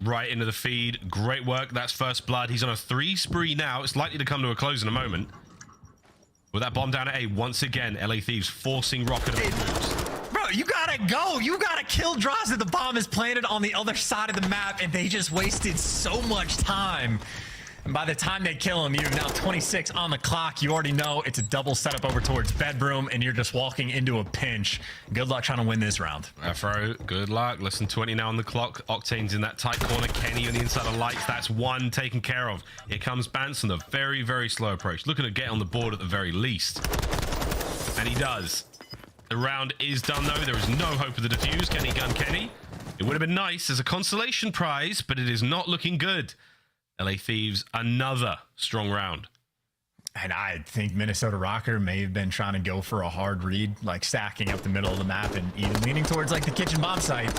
Right into the feed. Great work. That's first blood. He's on a 3 spree now. It's likely to come to a close in a moment. With that bomb down at A, once again, LA Thieves forcing Rocket to make moves. Bro, you gotta go. You gotta kill Draza. The bomb is planted on the other side of the map, and they just wasted so much time. And by the time they kill him, you have now 26 on the clock. You already know it's a double setup over towards bedroom, and you're just walking into a pinch. Good luck trying to win this round. Afro, good luck. Less than 20 now on the clock. Octane's in that tight corner. Kenny on the inside of lights. That's one taken care of. Here comes Bance on the very, very slow approach. Looking to get on the board at the very least. And he does. The round is done, though. There is no hope of the defuse. Kenny gun Kenny. It would have been nice as a consolation prize, but it is not looking good. LA Thieves, another strong round. And I think Minnesota Rocker may have been trying to go for a hard read, like stacking up the middle of the map and even leaning towards like the kitchen bomb site.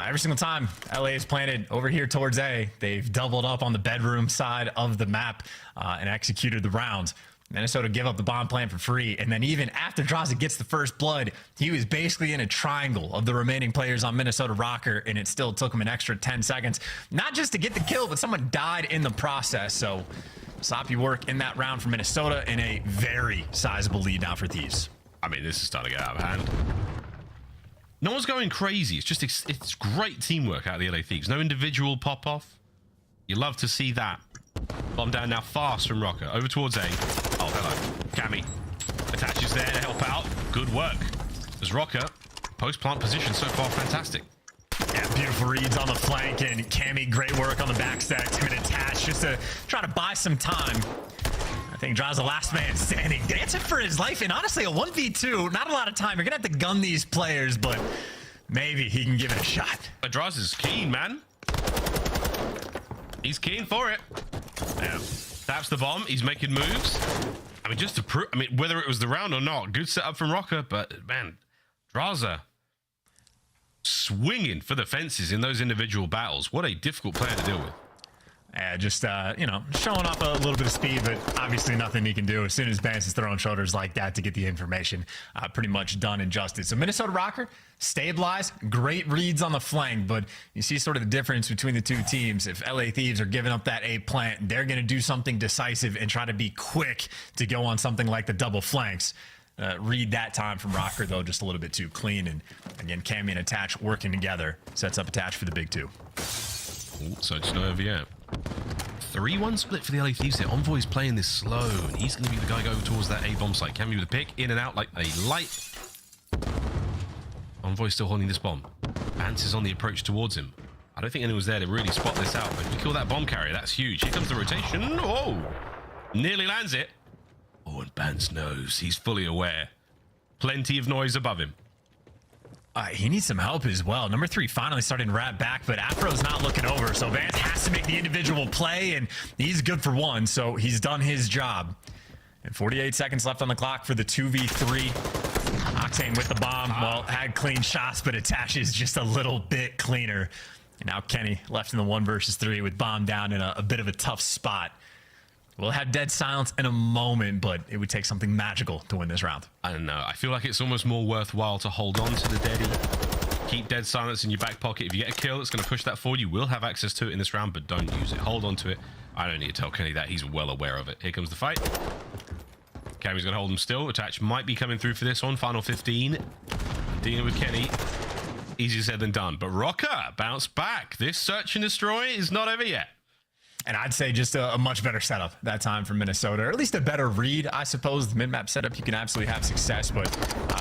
Every single time LA is planted over here towards A, they've doubled up on the bedroom side of the map and executed the round. Minnesota give up the bomb plant for free, and then even after Draza gets the first blood, he was basically in a triangle of the remaining players on Minnesota Rocker, and it still took him an extra 10 seconds. Not just to get the kill, but someone died in the process, so sloppy work in that round for Minnesota, and a very sizable lead now for Thieves. I mean, this is starting to get out of hand. No one's going crazy. It's just, it's great teamwork out of the LA Thieves. No individual pop-off. You love to see that. Bomb down now fast from Rocker. Over towards A. Oh, hello. Cammy attaches there to help out. Good work. As Rocker, post-plant position so far, fantastic. Yeah, beautiful reads on the flank, and Cammy, great work on the backstack. Timid attach just to try to buy some time. I think Draws the last man standing, dancing for his life, and honestly, a 1v2, not a lot of time. You're gonna have to gun these players, but maybe he can give it a shot. Draws is keen, man. He's keen for it. Yeah. Taps the bomb. He's making moves. I mean, just to prove, I mean, whether it was the round or not, good setup from Rocker, but man, Draza swinging for the fences in those individual battles. What a difficult player to deal with. Just, you know, showing off a little bit of speed, but obviously nothing he can do. As soon as Bance is throwing shoulders like that to get the information, pretty much done and dusted. So Minnesota Rocker, stabilized, great reads on the flank, but you see sort of the difference between the two teams. If LA Thieves are giving up that A plant, they're going to do something decisive and try to be quick to go on something like the double flanks. Read that time from Rocker, though, just a little bit too clean. And again, Cammy and Attach working together sets up Attach for the big two. Ooh, so it's no over yet. 3-1 split for the LA Thieves here. Envoy's playing this slow, and he's going to be the guy going towards that A bomb site. Cammy with a pick, in and out like a light. Envoy's still holding this bomb. Bance is on the approach towards him. I don't think anyone's there to really spot this out, but if we kill that bomb carrier, that's huge. Here comes the rotation. Oh! Nearly lands it. Oh, and Bance knows. He's fully aware. Plenty of noise above him. He needs some help as well. Number 3 finally starting to wrap back, but Afro's not looking over, so Vance has to make the individual play, and he's good for 1, so he's done his job. And 48 seconds left on the clock for the 2v3. Octane with the bomb. Well, had clean shots, but attaches just a little bit cleaner. And now Kenny left in the 1 versus 3 with bomb down in a bit of a tough spot. We'll have dead silence in a moment, but it would take something magical to win this round. I don't know. I feel like it's almost more worthwhile to hold on to the deadie. Keep dead silence in your back pocket. If you get a kill, it's going to push that forward. You will have access to it in this round, but don't use it. Hold on to it. I don't need to tell Kenny that. He's well aware of it. Here comes the fight. Cammy's going to hold him still. Attach might be coming through for this one. Final 15. Dealing with Kenny. Easier said than done. But Rocker bounced back. This search and destroy is not over yet. And I'd say just a much better setup that time for Minnesota, or at least a better read, I suppose. The mid-map setup, you can absolutely have success, but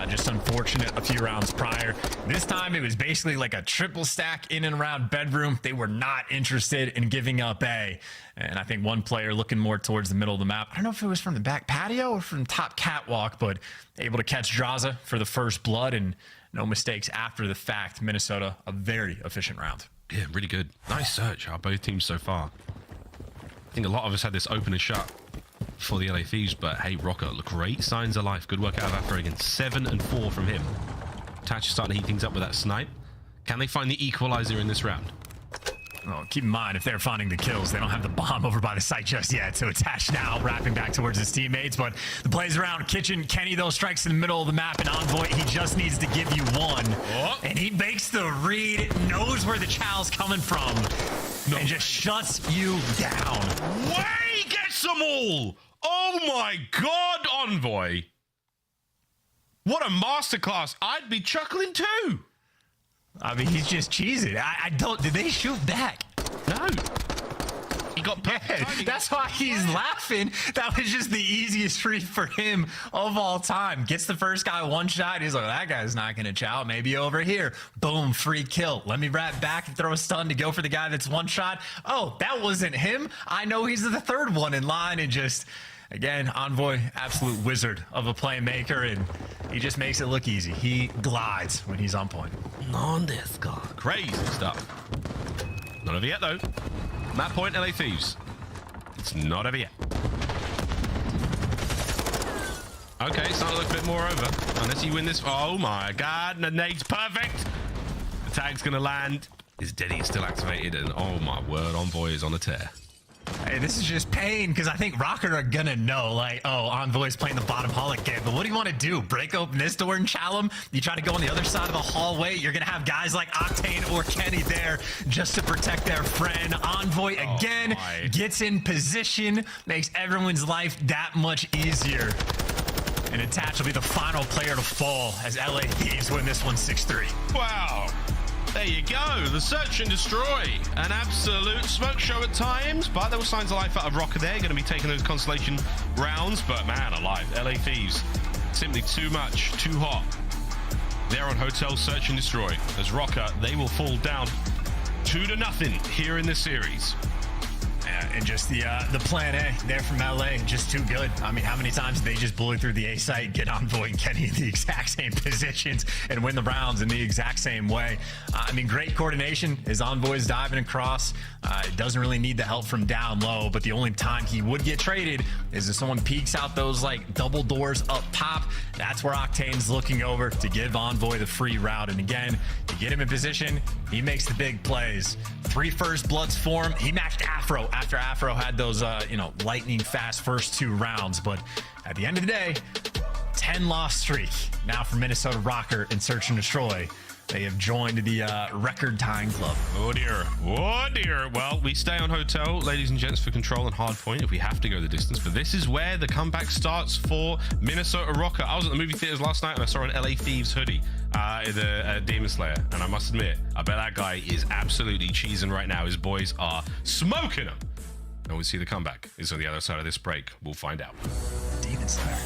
just unfortunate a few rounds prior. This time, it was basically like a triple stack in and around bedroom. They were not interested in giving up A. And I think one player looking more towards the middle of the map. I don't know if it was from the back patio or from top catwalk, but able to catch Draza for the first blood and no mistakes after the fact. Minnesota, a very efficient round. Yeah, really good. Nice search by both teams so far. I think a lot of us had this open and shut for the LA Thieves, but hey, Rocker, great signs of life. Good work out of Afro again. 7 and 4 from him. Attach is starting to heat things up with that snipe. Can they find the equalizer in this round? Well, keep in mind, if they're finding the kills, they don't have the bomb over by the site just yet. So Attach now wrapping back towards his teammates, but the plays around Kitchen. Kenny, though, strikes in the middle of the map, and Envoy, he just needs to give you 1. Oh. And he makes the read, knows where the chow's coming from, and just shuts you down. Way gets them all! Oh my God, Envoy! What a masterclass! I'd be chuckling too. I mean, he's just cheesing. I don't. Did they shoot back? No. He got yeah, that's why he's laughing. That was just the easiest read for him of all time. Gets the first guy 1 shot. He's like, that guy's not going to chow. Maybe over here. Boom, free kill. Let me wrap back and throw a stun to go for the guy that's 1 shot. Oh, that wasn't him. I know he's the 3rd one in line, and just... Again, Envoy, absolute wizard of a playmaker, and he just makes it look easy. He glides when he's on point. On this guy. Crazy stuff. Not over yet, though. Map point, LA Thieves. It's not over yet. Okay, it's starting to look a bit more over. Unless you win this. Oh my God, the nade's perfect. The tag's going to land. His Deddy is still activated, and oh my word, Envoy is on a tear. Hey, this is just pain, because I think Rocker are gonna know, like, oh, Envoy's playing the bottom hall again, but what do you want to do? Break open this door and chow him? You try to go on the other side of the hallway, you're gonna have guys like Octane or Kenny there just to protect their friend. Envoy again gets in position, makes everyone's life that much easier. And Attach will be the final player to fall as LA Thieves win this one 6-3. Wow. There you go, the search and destroy. An absolute smoke show at times, but there were signs of life out of Rocker there. Going to be taking those consolation rounds, but man alive, LA Thieves, simply too much, too hot. They're on Hotel Search and Destroy. As Rocker, they will fall down 2-0 here in this series. And just the plan A there from LA, just too good. I mean, how many times did they just bully through the A site, get Envoy and Kenny in the exact same positions and win the rounds in the exact same way? I mean, great coordination as Envoy's diving across. It doesn't really need the help from down low, but the only time he would get traded is if someone peeks out those like double doors up top. That's where Octane's looking over to give Envoy the free route. And again, to get him in position, he makes the big plays. 3 first bloods form. He matched Afro after Afro had those, you know, lightning fast first 2 rounds. But at the end of the day, 10-loss streak now for Minnesota Rocker in Search and Destroy. They have joined the record-tying club. Oh dear. Oh dear. Well, we stay on hotel, ladies and gents, for control and hardpoint if we have to go the distance. But this is where the comeback starts for Minnesota Rocker. I was at the movie theaters last night and I saw an LA Thieves hoodie, the Demon Slayer. And I must admit, I bet that guy is absolutely cheesing right now. His boys are smoking him. And we'll see the comeback is on the other side of this break. We'll find out. Demon Slayer.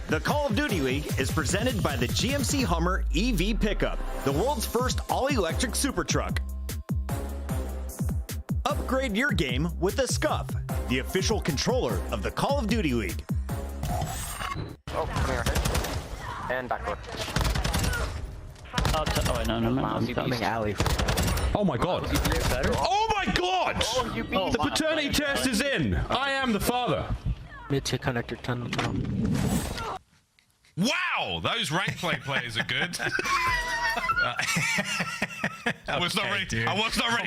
The Call of Duty League is presented by the GMC Hummer EV Pickup, the world's first all-electric super truck. Upgrade your game with the Scuff, the official controller of the Call of Duty League. Oh, come here. And backward. Oh, wait, no, I'm coming alley. Oh my god. Oh my god! The paternity test is in. I am the father. Mid to connector tunnel. Wow, those rank play players are good. I was not ready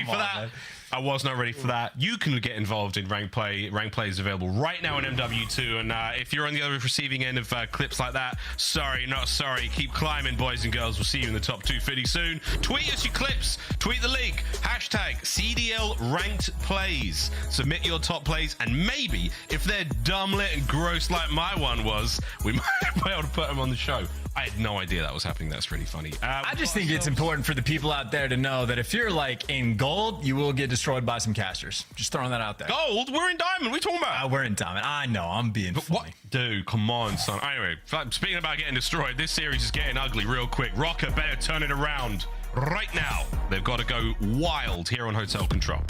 for that. Man. I was not ready for that. You can get involved in rank play. Rank play is available right now in MW2. And if you're on the other receiving end of clips like that, sorry, not sorry. Keep climbing, boys and girls. We'll see you in the top 250 soon. Tweet us your clips. Tweet the league. Hashtag CDL ranked plays. Submit your top plays. And maybe, if they're dumb lit and gross like my one was, we might be able to put them on the show. I had no idea that was happening. That's really funny. I just think it's important for the people out there to know that if you're like in gold, you will get destroyed by some casters. Just throwing that out there. Gold? We're in diamond. What are you talking about? We're in diamond. I know. I'm being funny. What? Dude, come on, son. Anyway, speaking about getting destroyed, this series is getting ugly real quick. Rocker better turn it around right now. They've got to go wild here on Hotel Control.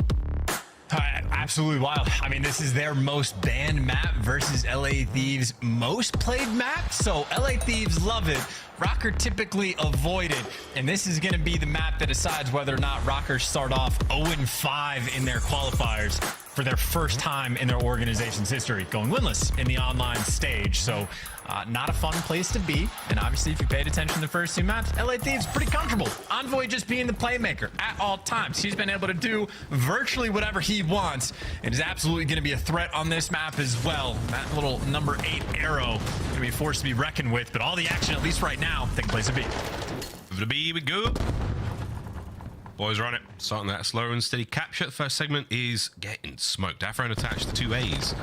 Absolutely wild. I mean, this is their most banned map versus LA Thieves' most played map. So LA Thieves love it. Rocker typically avoid it. And this is going to be the map that decides whether or not Rockers start off 0-5 in their qualifiers for their first time in their organization's history, going winless in the online stage. So not a fun place to be. And obviously, if you paid attention to the first two maps, LA Thieves pretty comfortable. Envoy just being the playmaker at all times. He's been able to do virtually whatever he wants. And is absolutely going to be a threat on this map as well. That little number 8 arrow going to be a force to be reckoned with. But all the action, at least right now, taking place at B. Over to B we go. Boys are on it. Starting that slow and steady capture. The first segment is getting smoked. Afro attached to 2 A's.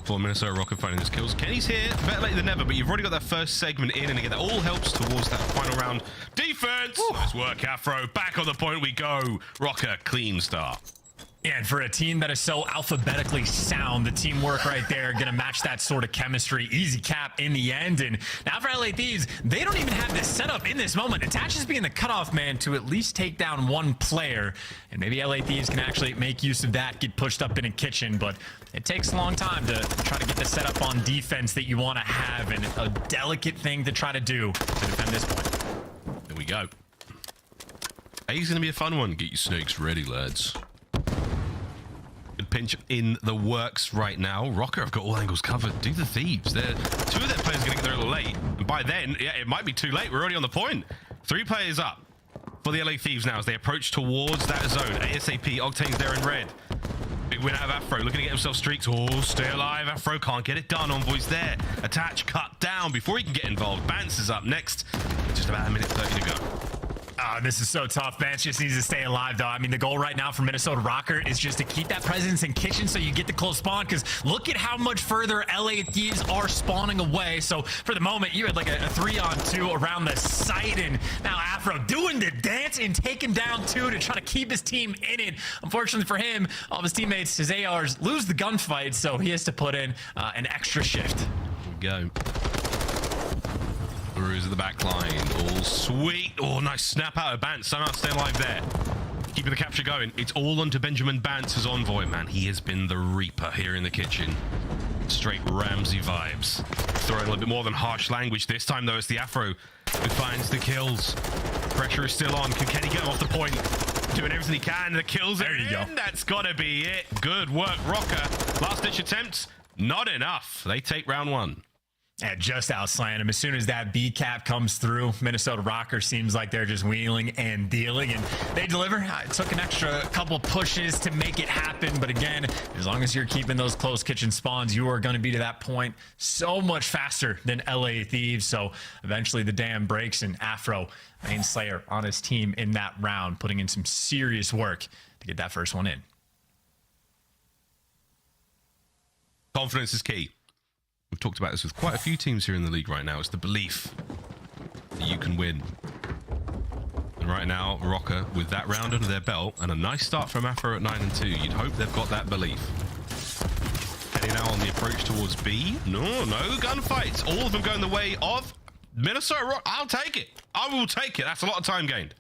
For Minnesota Rocket finding his kills. Kenny's here, better late than never, but you've already got that first segment in, and again, that all helps towards that final round. Defense! Woo. Nice work, Afro. Back on the point we go. Rocker, clean start. Yeah, and for a team that is so alphabetically sound, the teamwork right there going to match that sort of chemistry. Easy cap in the end. And now for LA Thieves, they don't even have this setup in this moment. Attach is being the cutoff man to at least take down one player. And maybe LA Thieves can actually make use of that, get pushed up in a kitchen. But it takes a long time to try to get the setup on defense that you want to have. And a delicate thing to try to do to defend this point. There we go. A's going to be a fun one. Get your snakes ready, lads. Good pinch in the works right now. Rocker have got all angles covered. Do the Thieves. Two of their players are going to get there a little late. And by then, yeah, it might be too late. We're already on the point. 3 players up for the LA Thieves now as they approach towards that zone. ASAP, Octane's there in red. Big win out of Afro, looking to get himself streaks. Oh, stay alive. Afro can't get it done. Envoy's there. Attach, cut down before he can get involved. Bance is up next. Just about 1:30 to go. This is so tough. Vance just needs to stay alive, though. I mean, the goal right now for Minnesota Rocker is just to keep that presence in kitchen so you get the close spawn, because look at how much further LA Thieves are spawning away. So for the moment, you had like a 3-on-2 around the site, and now Afro doing the dance and taking down 2 to try to keep his team in it. Unfortunately for him, all of his teammates, his ARs, lose the gunfight, so he has to put in an extra shift. Here we go. Bruise at the back line. All sweet. Oh, nice snap out of Bance. Somehow staying alive there. Keeping the capture going. It's all onto Benjamin Bance's Envoy. Man, he has been the Reaper here in the kitchen. Straight Ramsey vibes. Throwing a little bit more than harsh language. This time, though, it's the Afro who finds the kills. Pressure is still on. Can Kenny get him off the point? Doing everything he can. The kills are in. That's got to be it. Good work, Rocker. Last-ditch attempt. Not enough. They take round 1. Yeah, just outslant him. As soon as that B cap comes through, Minnesota Rocker seems like they're just wheeling and dealing, and they deliver. It took an extra couple pushes to make it happen, but again, as long as you're keeping those close kitchen spawns, you are going to be to that point so much faster than LA Thieves. So eventually the dam breaks, and Afro, main slayer on his team in that round, putting in some serious work to get that first one in. Confidence is key. We've talked about this with quite a few teams here in the league right now. It's the belief that you can win. And right now, Rocker, with that round under their belt and a nice start from Afro at 9-2, you'd hope they've got that belief. Ready now on the approach towards B. No gunfights. All of them going the way of Minnesota Rock. I'll take it. I will take it. That's a lot of time gained.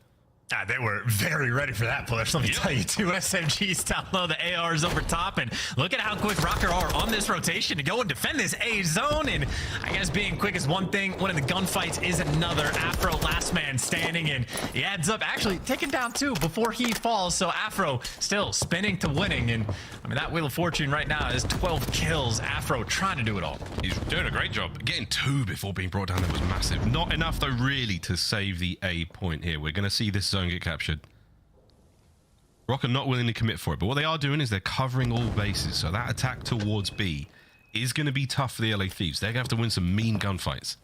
They were very ready for that push. Let me tell you, 2 SMGs down low, the ARs over top, and look at how quick Rocker are on this rotation to go and defend this A zone. And I guess being quick is one thing, one of the gunfights is another. Afro last man standing, and he adds up actually taking down 2 before he falls. So Afro still spinning to winning, and I mean that Wheel of Fortune right now is 12 kills. Afro trying to do it all. He's doing a great job. Getting 2 before being brought down there was massive. Not enough though really to save the A point here. We're going to see this zone get captured. Rock are not willing to commit for it, but what they are doing is they're covering all bases, so that attack towards B is going to be tough for the LA Thieves. They're going to have to win some mean gunfights.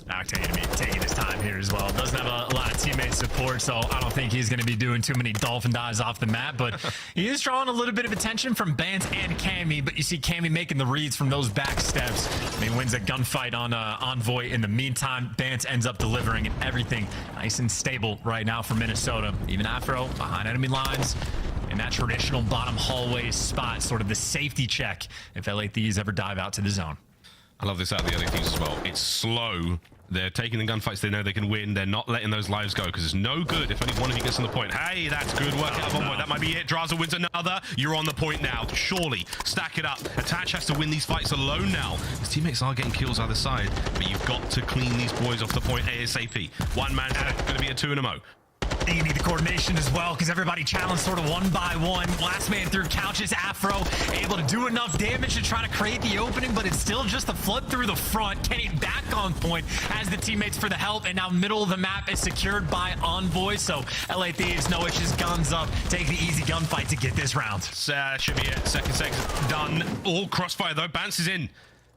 Octane going to be taking his time here as well. Doesn't have a lot of teammate support, so I don't think he's going to be doing too many dolphin dives off the map, but he is drawing a little bit of attention from Bant and Cammy, but you see Cammy making the reads from those back steps. He wins a gunfight on Envoy. In the meantime, Bant ends up delivering, and everything nice and stable right now for Minnesota. Even Afro behind enemy lines in that traditional bottom hallway spot, sort of the safety check if LA Thieves ever dive out to the zone. I love this out of the LA Thieves as well. It's slow. They're taking the gunfights they know they can win. They're not letting those lives go because it's no good if only one of you gets on the point. Hey, that's good work out of Envoy. That might be it. Draza wins another. You're on the point now. Surely. Stack it up. Attach has to win these fights alone now. His teammates are getting kills either side, but you've got to clean these boys off the point ASAP. One man's going to be a 2 in a mo. You need the coordination as well because everybody challenged sort of one by one. Last man through couches. Afro able to do enough damage to try to create the opening, but it's still just a flood through the front. Kenny back on point as the teammates for the help, and now middle of the map is secured by Envoy. So LA Thieves, no issues, guns up, take the easy gunfight to get this round. Should be it. Second done. All crossfire though. Bounce is in.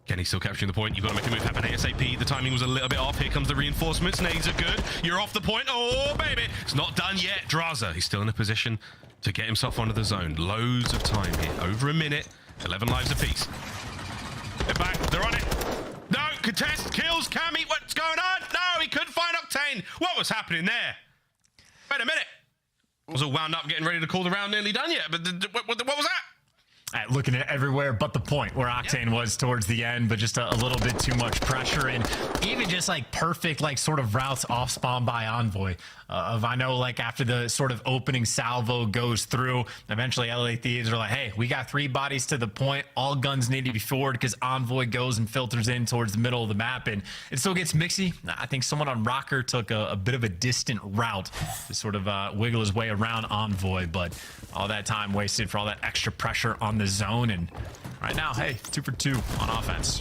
Kenny still capturing the point. You've got to make a move happen ASAP. The timing was a little bit off. Here comes the reinforcements. Nades are good. You're off the point. Oh, baby. It's not done yet. Draza, he's still in a position to get himself onto the zone. Loads of time here. Over a minute. 11 lives apiece. They're back. They're on it. No, contest. Kills. Cammy. What's going on? No, he couldn't find Octane. What was happening there? Wait a minute. I was all wound up getting ready to call the round nearly done yet. But what was that? Looking at everywhere but the point where Octane was towards the end, but just a little bit too much pressure, and even just like perfect like sort of routes off spawn by Envoy. I know like after the sort of opening salvo goes through, eventually LA Thieves are like, hey, we got 3 bodies to the point, all guns need to be forward because Envoy goes and filters in towards the middle of the map, and it still gets mixy. I think someone on Rocker took a bit of a distant route to sort of wiggle his way around Envoy, but all that time wasted for all that extra pressure on the zone, and right now, hey, 2 for 2 on offense.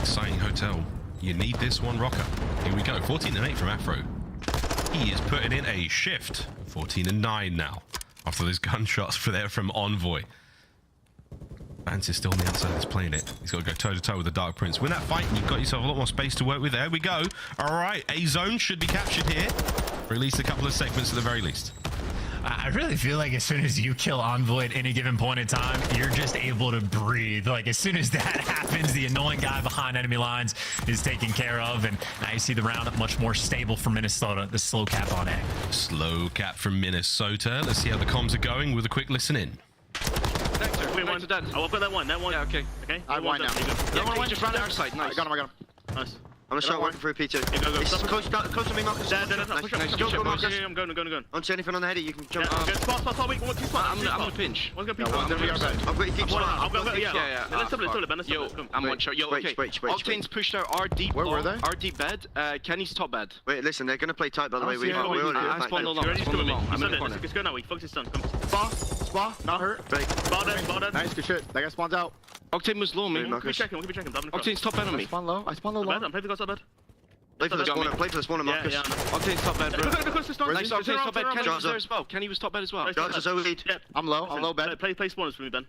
Exciting hotel. You need this one, Rocker. Here we go. 14-8 from Afro. He is putting in a shift. 14-9 now. After those gunshots from Envoy. Vance is still on the outside. He's playing it. He's got to go toe-to-toe with the Dark Prince. Win that fight, and you've got yourself a lot more space to work with. There we go. All right. A zone should be captured here. For at least a couple of segments at the very least. I really feel like as soon as you kill Envoy at any given point in time, you're just able to breathe. Like as soon as that happens, the annoying guy behind enemy lines is taken care of, and now you see the round much more stable for Minnesota. The slow cap on A. Slow cap from Minnesota. Let's see how the comms are going with a quick listen in. Wait, one's dead. Oh, I'll put that one. That one. Yeah, okay. Okay. I have one now. Yeah, one just ran out our side. Nice. I got him. Nice. I'm gonna start working through P2. Yeah, go. It's close to me, Marcus. Go, Marcus. I'm going. Don't see anything on the heady, you can jump. Spot, wait, 2 spots. I'm gonna pinch. One's gonna be I've got your deep shot. I've got yeah. Let's double it, Ben. Yo, I'm one shot. Yo, okay. Octane's pushed out our deep. Where were they? Our deep bed. Kenny's top bed. Wait, listen, they're gonna play tight, by the way. I spawned along. I'm in the corner. Let's go now. We focus this done. Come. Spa, not hurt. Ball dead. Nice, good shit. That guy spawns out. Octane was low, man. We'll keep checking. Octane's top bed on me. I spawn low long. I'm playing the bed. Play for this one, Marcus. Octane's top bed, bro. Nice, Octane's top bed. Kenny was there as well. Kenny was top bed as well. John's a lead. I'm low bed. Play spawners for me, Ben.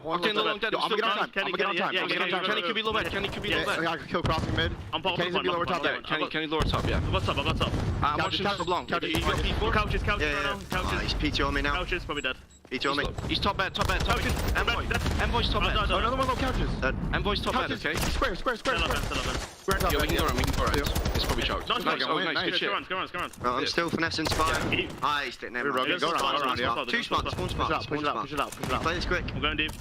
Octane low long dead. I'm gonna get on time. Kenny could be low bed. Kenny could be low bed. I can kill crossing mid. Kenny's gonna be lower top. Kenny lower top, yeah. I got top. I'm watching top long. You got P4? Couches right now. Couches. He's PT on me now. Couches, probably dead. PT on me. He's top bed. Envoy's top bed. Another one low couches. Envoy's top bed, okay? Square. Still up, Ben. We can go around. It's probably choked. Nice, good shit. Go on. I'm still finessing spine. Nice, never mind. Two spots, one spot. Push it up. Play this quick. I'm going deep.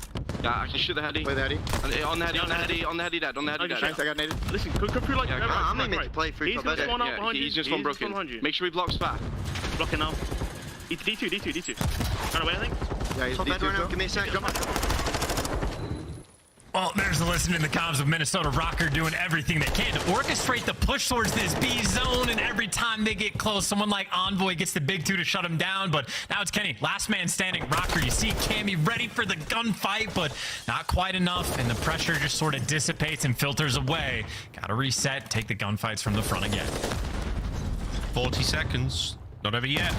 Yeah, I can shoot the heady. Play the heady. On the heady dad. Nice, I got naded. Listen, go through like... I'm not meant to play through top head. He's just one broken. Make sure he blocks back. Blocking now. D2. Run away, I think. Yeah, he's D2 right now. Give me a sec. Well, there's the listen in the comms of Minnesota Rocker doing everything they can to orchestrate the push towards this B zone, and every time they get close, someone like Envoy gets the big two to shut him down, but now it's Kenny, last man standing. Rocker, you see Cammy ready for the gunfight, but not quite enough, and the pressure just sort of dissipates and filters away. Gotta reset, take the gunfights from the front again. 40 seconds, not over yet.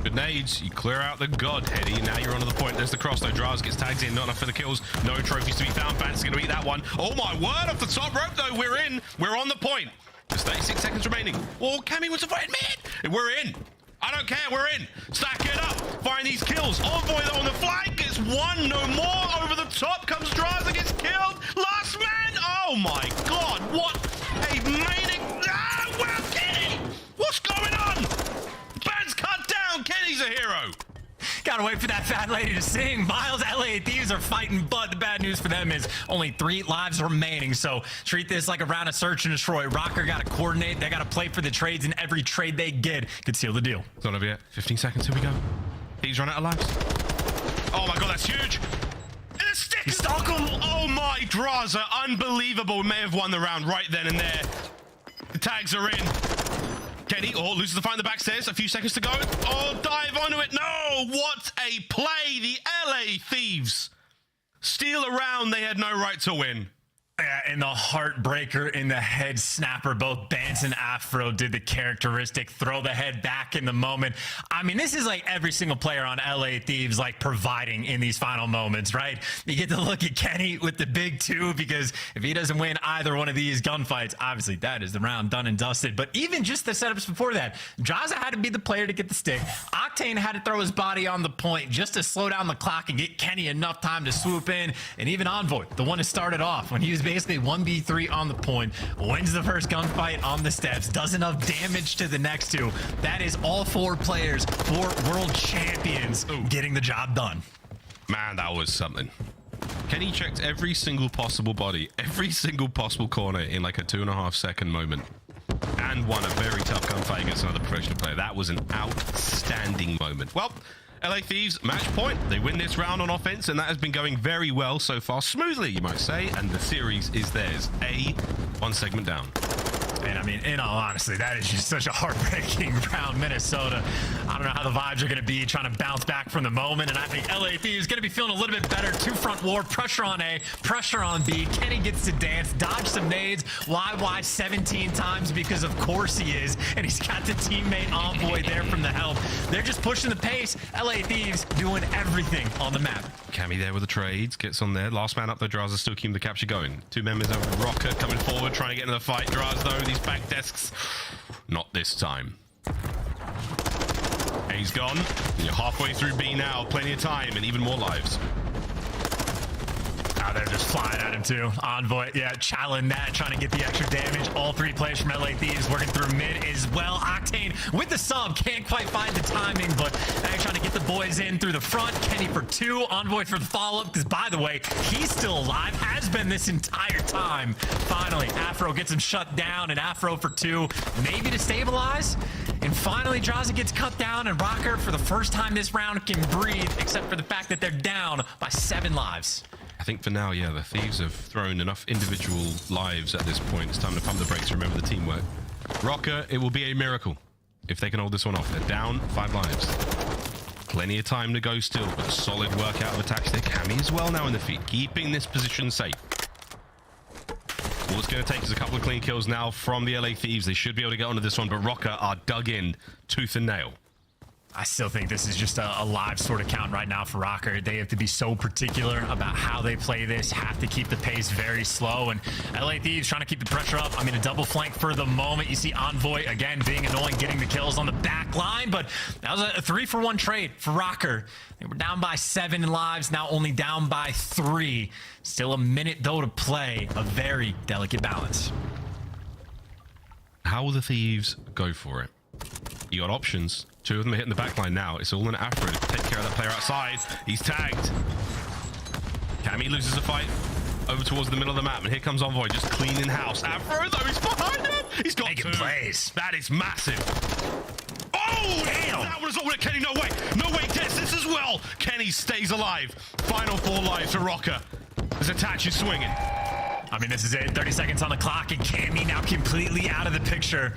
Good nades, you clear out the god heady. Now you're onto the point. There's the cross though. Draz gets tagged in, not enough for the kills. No trophies to be found. Banter's gonna beat that one. Oh my word, off the top rope though. We're in. We're on the point. There's 36 seconds remaining. Oh, Cammy wants to fight mid. We're in. I don't care, we're in. Stack it up. Find these kills. Envoy though on the flank. Gets one, no more. Over the top comes Draz and gets killed. Last man. Oh my god, what a manic. Ah, wow, Kenny. What's going on? Ban's cut down. Kenny's a hero. Gotta wait for that fat lady to sing. Miles, LA Thieves are fighting, but the bad news for them is only 3 lives remaining. So treat this like a round of search and destroy. Rocker gotta coordinate. They gotta play for the trades, and every trade they get could seal the deal. It's not over yet. 15 seconds. Here we go. Thieves run out of lives. Oh my god, that's huge. And a stick. Stockholm. Oh my, Draza. Unbelievable. We may have won the round right then and there. The tags are in. Kenny, loses the fight in the back stairs. A few seconds to go. Dive onto it. No, what a play. The LA Thieves steal around. They had no right to win. Yeah, and the heartbreaker in the head snapper. Both Bance and Afro did the characteristic throw the head back in the moment. I mean, this is like every single player on LA Thieves like providing in these final moments, right? You get to look at Kenny with the big two, because if he doesn't win either one of these gunfights, obviously that is the round done and dusted. But even just the setups before that, Jaza had to be the player to get the stick. Octane had to throw his body on the point just to slow down the clock and get Kenny enough time to swoop in. And even Envoy, the one who started off when he was basically 1v3 on the point, wins the first gunfight on the steps, does enough damage to the next two. That is all 4 players, 4 world champions getting the job done. Man, that was something. Kenny checked every single possible body, every single possible corner in like a 2.5 second moment, and won a very tough gunfight against another professional player. That was an outstanding moment. Well, LA Thieves match point. They win this round on offense, and that has been going very well so far. Smoothly, you might say, and the series is theirs. 1 segment down. And I mean, in all honesty, that is just such a heartbreaking round. Minnesota, I don't know how the vibes are going to be trying to bounce back from the moment. And I think LA Thieves is going to be feeling a little bit better. 2-front war, pressure on A, pressure on B. Kenny gets to dance, dodge some nades. YY 17 times, because of course he is. And he's got the teammate Envoy there from the help. They're just pushing the pace. LA Thieves doing everything on the map. Cammy there with the trades, gets on there. Last man up though, Draz is still keeping the capture going. 2 members of Rocker coming forward, trying to get into the fight. Draz though, these back desks, not this time. A's gone. And you're halfway through B now, plenty of time and even more lives. Oh, they're just flying at him too. Envoy, yeah, challenge that, trying to get the extra damage. All 3 players from LA Thieves working through mid as well. Octane with the sub, can't quite find the timing, but now trying to get the boys in through the front. Kenny for 2, Envoy for the follow-up, because by the way, he's still alive, has been this entire time. Finally, Afro gets him shut down, and Afro for 2, maybe to stabilize. And finally, Draza gets cut down, and Rocker, for the first time this round, can breathe, except for the fact that they're down by 7 lives. I think for now, yeah, the Thieves have thrown enough individual lives at this point. It's time to pump the brakes, remember the teamwork. Rocker, it will be a miracle if they can hold this one off. They're down 5 lives. Plenty of time to go still, but a solid work out of attack stick. Cammy as well now in the feet, keeping this position safe. All it's going to take is a couple of clean kills now from the LA Thieves. They should be able to get onto this one, but Rocker are dug in tooth and nail. I still think this is just a live sort of count right now for Rocker. They have to be so particular about how they play this, have to keep the pace very slow, and LA Thieves trying to keep the pressure up. I mean, a double flank for the moment. You see Envoy, again, being annoying, getting the kills on the back line, but that was a 3-for-1 trade for Rocker. They were down by 7 lives, now only down by 3. Still a minute, though, to play. A very delicate balance. How will the Thieves go for it? You got options. 2 of them are hitting the back line now. It's all in Afro to take care of that player outside. He's tagged. Cammy loses the fight over towards the middle of the map, and here comes Envoy just cleaning house. Afro, though, he's behind him. He's got Making 2 plays. That is massive. Oh, damn! That was all. Kenny, no way. No way, gets this as well. Kenny stays alive. Final 4 lives for Rocker. His attach is swinging. I mean, this is it. 30 seconds on the clock, and Cammy now completely out of the picture.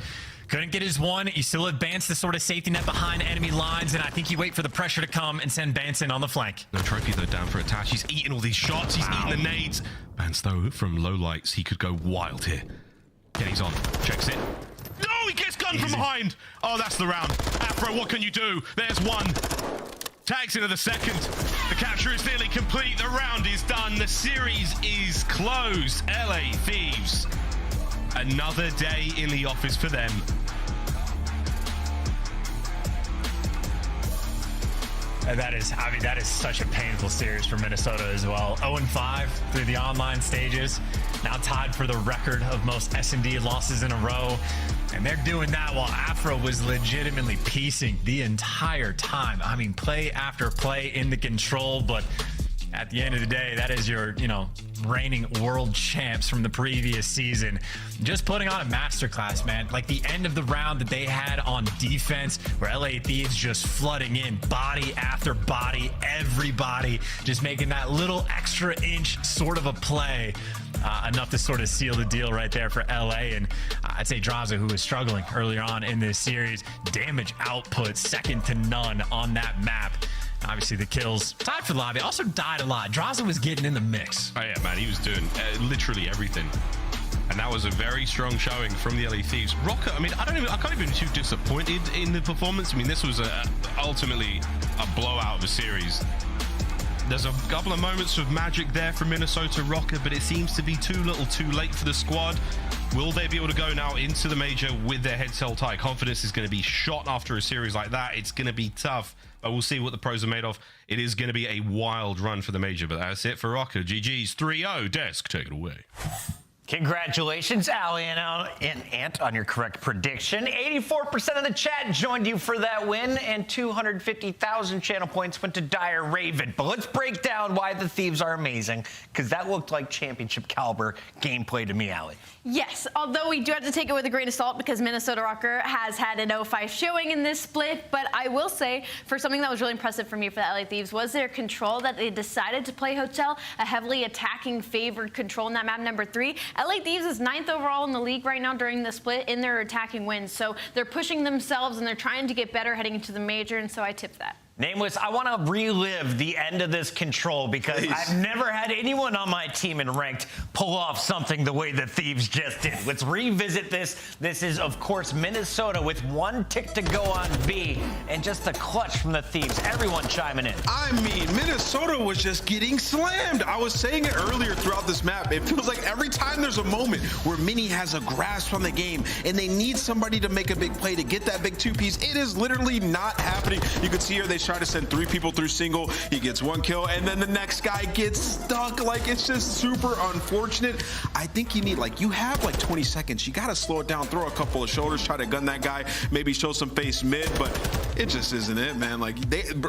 Couldn't get his one. You still advance the sort of safety net behind enemy lines, and I think you wait for the pressure to come and send Bance in on the flank. No trophy, though, down for attach. He's eating all these shots. He's eating the nades. Bance, though, from low lights, he could go wild here. Kenny's on. Checks it. No, he gets gunned from behind. Oh, that's the round. Afro, what can you do? There's one. Tags into the second. The capture is nearly complete. The round is done. The series is closed. LA Thieves. Another day in the office for them. And that is such a painful series for Minnesota as well. 0-5 through the online stages. Now tied for the record of most S&D losses in a row. And they're doing that while Afro was legitimately piecing the entire time. I mean, play after play in the control, but at the end of the day, that is your, reigning world champs from the previous season. Just putting on a masterclass, man. Like the end of the round that they had on defense, where LA Thieves just flooding in body after body, everybody just making that little extra inch sort of a play. Enough to sort of seal the deal right there for LA. And I'd say Draza, who was struggling earlier on in this series, damage output second to none on that map. Obviously, the kills tied for the lobby. Also died a lot. Draza was getting in the mix. Oh, yeah, man. He was doing literally everything. And that was a very strong showing from the LA Thieves. Rocker, I mean, I can't even be too disappointed in the performance. I mean, this was ultimately a blowout of a series. There's a couple of moments of magic there from Minnesota Rocker, but it seems to be too little too late for the squad. Will they be able to go now into the major with their heads held high? Confidence is going to be shot after a series like that. It's going to be tough, but we'll see what the pros are made of. It is going to be a wild run for the major, but that's it for Rocker. GG's 3-0. Desk, take it away. Congratulations, Ali and Ant, on your correct prediction. 84% of the chat joined you for that win, and 250,000 channel points went to Dire Raven. But let's break down why the Thieves are amazing, because that looked like championship caliber gameplay to me, Ali. Yes, although we do have to take it with a grain of salt because Minnesota Rocker has had an 0-5 showing in this split. But I will say, for something that was really impressive for me for the LA Thieves was their control, that they decided to play Hotel, a heavily attacking favored control in that map number 3. LA Thieves is 9th overall in the league right now during the split in their attacking wins. So they're pushing themselves and they're trying to get better heading into the major, and so I tip that. Nameless, I want to relive the end of this control because Please. I've never had anyone on my team in ranked pull off something the way the Thieves just did. Let's revisit this. This is, of course, Minnesota with 1 tick to go on B, and just a clutch from the Thieves. Everyone chiming in. I mean, Minnesota was just getting slammed. I was saying it earlier throughout this map. It feels like every time there's a moment where Mini has a grasp on the game and they need somebody to make a big play to get that big 2-piece, it is literally not happening. You can see here they try to send 3 people through single. He gets 1 kill, and then the next guy gets stuck. Like, it's just super unfortunate. I think you need, you have 20 seconds. You got to slow it down, throw a couple of shoulders, try to gun that guy, maybe show some face mid, but it just isn't it, man.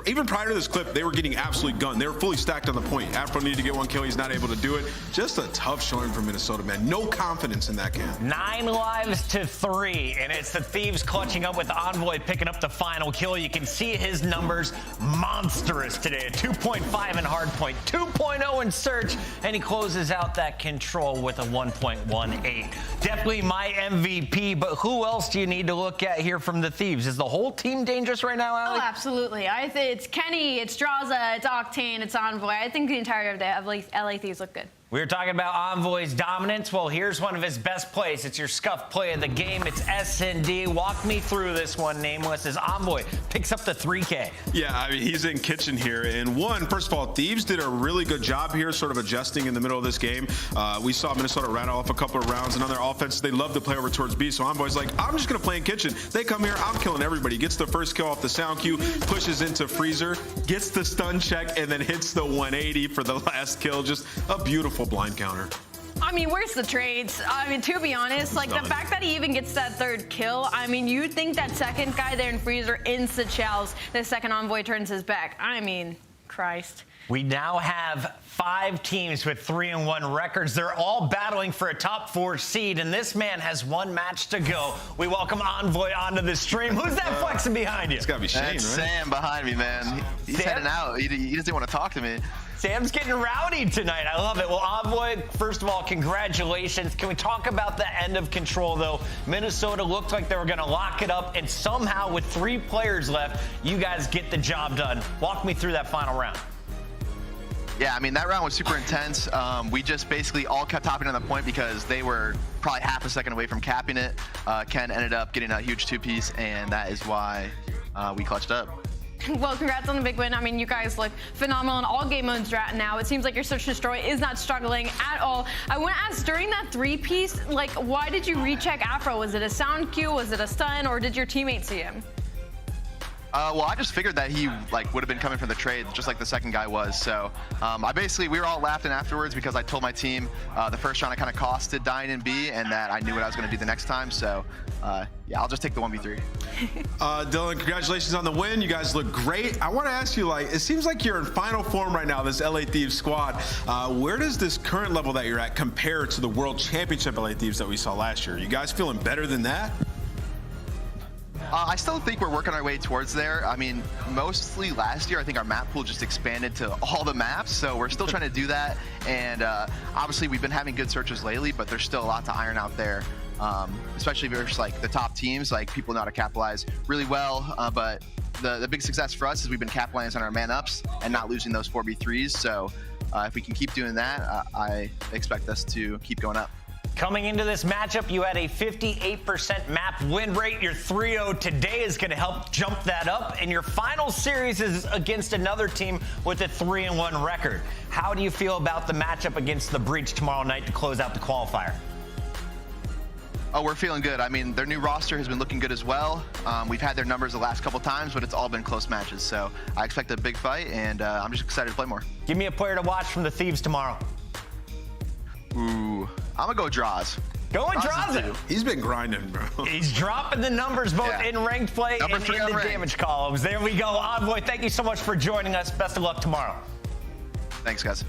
Even prior to this clip, they were getting absolutely gunned. They were fully stacked on the point. Afro needed to get 1 kill. He's not able to do it. Just a tough showing for Minnesota, man. No confidence in that camp. 9 lives to 3, and it's the Thieves clutching up with Envoy picking up the final kill. You can see his numbers monstrous today. A 2.5 in hardpoint, 2.0 in search, and he closes out that control with a 1.18. Definitely my MVP, but who else do you need to look at here from the Thieves? Is the whole team dangerous right now, Ali? Oh, absolutely. I think it's Kenny, it's Draza, it's Octane, it's Envoy. I think the entire day of LA Thieves look good. We were talking about Envoy's dominance. Well, here's one of his best plays. It's your scuff play of the game. It's S&D. Walk me through this one, Nameless, as Envoy picks up the 3K. Yeah, I mean, he's in kitchen here. And first of all, Thieves did a really good job here sort of adjusting in the middle of this game. We saw Minnesota rattle off a couple of rounds, and on their offense, they love to play over towards B. So Envoy's like, I'm just going to play in kitchen. They come here, I'm killing everybody. Gets the first kill off the sound cue, pushes into Freezer, gets the stun check, and then hits the 180 for the last kill. Just a beautiful blind counter. I mean, where's the trades? I mean, to be honest, like the fact that he even gets that third kill, I mean, you think that second guy there in Freezer insta-chows the second Envoy turns his back. I mean, Christ. We now have 5 teams with 3-1 records. They're all battling for a top 4 seed, and this man has 1 match to go. We welcome Envoy onto the stream. Who's that flexing behind you? It's got to be Shane, right? Sam behind me, man. He's heading out. He doesn't want to talk to me. Sam's getting rowdy tonight. I love it. Well, Envoy, first of all, congratulations. Can we talk about the end of control, though? Minnesota looked like they were going to lock it up, and somehow with 3 players left, you guys get the job done. Walk me through that final round. Yeah, I mean, that round was super intense. We just basically all kept hopping on the point because they were probably half a second away from capping it. Ken ended up getting a huge 2-piece, and that is why we clutched up. Well, congrats on the big win. I mean, you guys look phenomenal in all game modes right now. It seems like your Search and Destroy is not struggling at all. I want to ask, during that 3-piece, like, why did you recheck Afro? Was it a sound cue? Was it a stun? Or did your teammate see him? Well, I just figured that he would have been coming from the trade, just like the second guy was. So we were all laughing afterwards because I told my team the first round I kind of costed dying in B, and that I knew what I was going to do the next time. So yeah, I'll just take the 1v3. Dylan, congratulations on the win. You guys look great. I want to ask you, it seems like you're in final form right now, this LA Thieves squad. Where does this current level that you're at compare to the World Championship LA Thieves that we saw last year? You guys feeling better than that? I still think we're working our way towards there. I mean, mostly last year, I think our map pool just expanded to all the maps, so we're still trying to do that. And obviously, we've been having good searches lately, but there's still a lot to iron out there, especially versus the top teams. People know how to capitalize really well, but the big success for us is we've been capitalizing on our man-ups and not losing those 4v3s. So if we can keep doing that, I expect us to keep going up. Coming into this matchup, you had a 58% map win rate. Your 3-0 today is going to help jump that up. And your final series is against another team with a 3-1 record. How do you feel about the matchup against the Breach tomorrow night to close out the qualifier? Oh, we're feeling good. I mean, their new roster has been looking good as well. We've had their numbers the last couple times, but it's all been close matches. So I expect a big fight, and I'm just excited to play more. Give me a player to watch from the Thieves tomorrow. Ooh, I'm gonna go Draws. Going Draws. He's been grinding, bro. He's dropping the numbers both in ranked play and in the damage columns. There we go. Envoy, thank you so much for joining us. Best of luck tomorrow. Thanks, guys.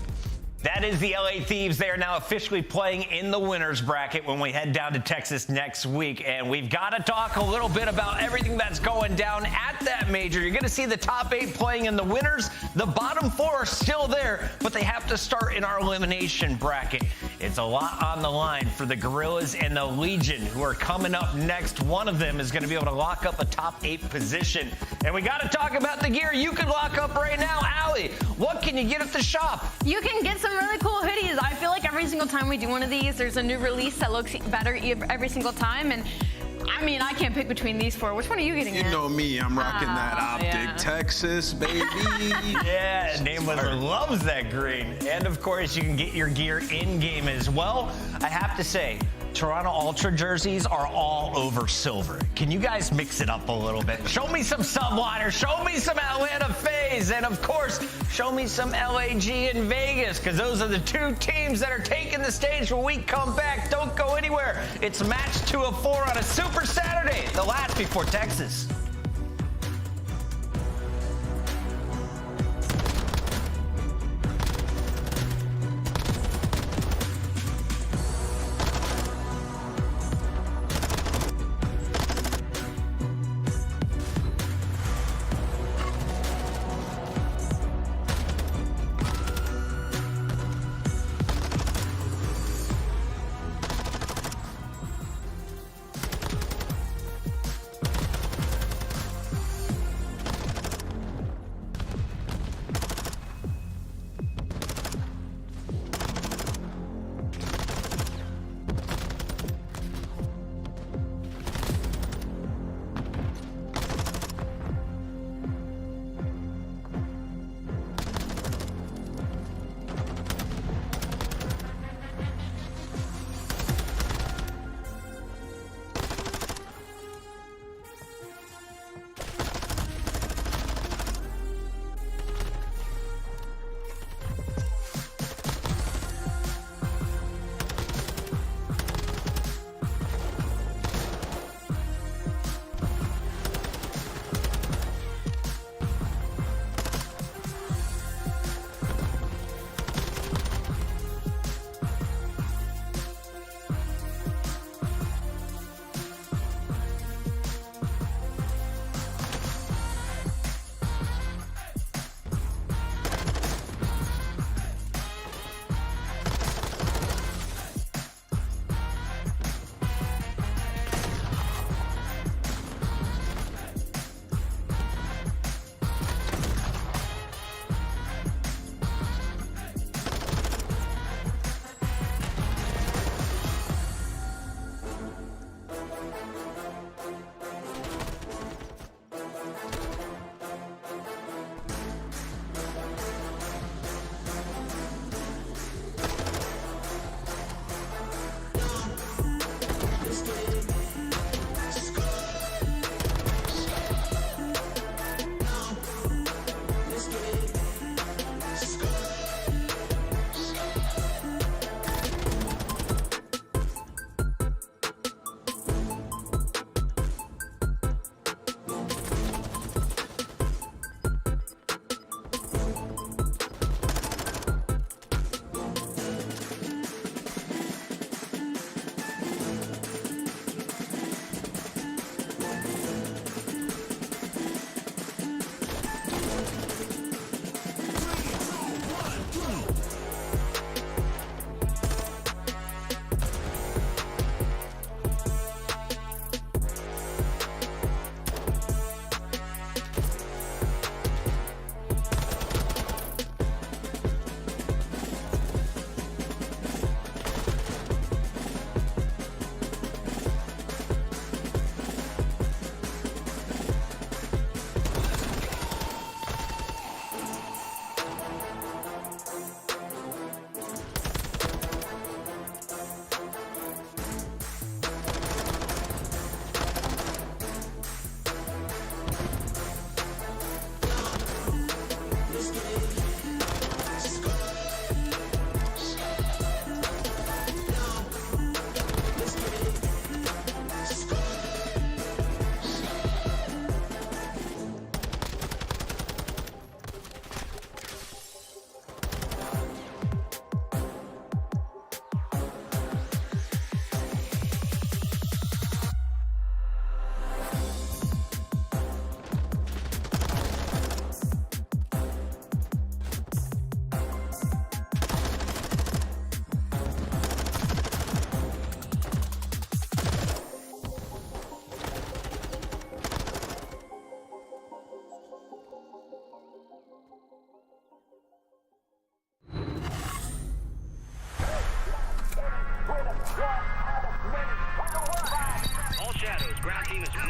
That is the LA Thieves. They are now officially playing in the winners bracket when we head down to Texas next week. And we've got to talk a little bit about everything that's going down at that major. You're going to see the top 8 playing in the winners. The bottom 4 are still there, but they have to start in our elimination bracket. It's a lot on the line for the Gorillas and the Legion, who are coming up next. One of them is going to be able to lock up a top 8 position. And we got to talk about the gear you can lock up right now. Allie, what can you get at the shop? You can get some really cool hoodies. I feel like every single time we do one of these, there's a new release that looks better every single time. And I mean, I can't pick between these 4. Which one are you getting? You know me. I'm rocking that Optic Texas, baby. Yeah, Nameless loves that green. And of course, you can get your gear in-game as well. I have to say, Toronto Ultra jerseys are all over silver. Can you guys mix it up a little bit? Show me some Subliner, show me some Atlanta FaZe, and of course, show me some LAG in Vegas, because those are the 2 teams that are taking the stage when we come back. Don't go anywhere. It's match 2 of 4 on a Super Saturday, the last before Texas.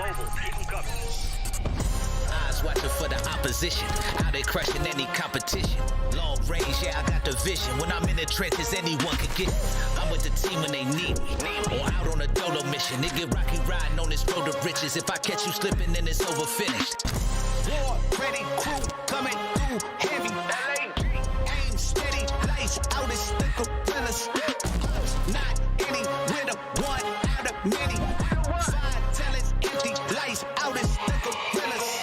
Eyes watching for the opposition, how they crushing any competition. Long range, yeah, I got the vision. When I'm in the trenches, anyone can get me. I'm with the team when they need me. Or out on a dolo mission. Nigga rocky riding on this road to riches. If I catch you slipping, then it's over finished. War, ready, crew, coming through heavy. Aim steady, lights out as the gorillas. Not any winner, one out of many. Fine talents, empty, lights out as the gorillas.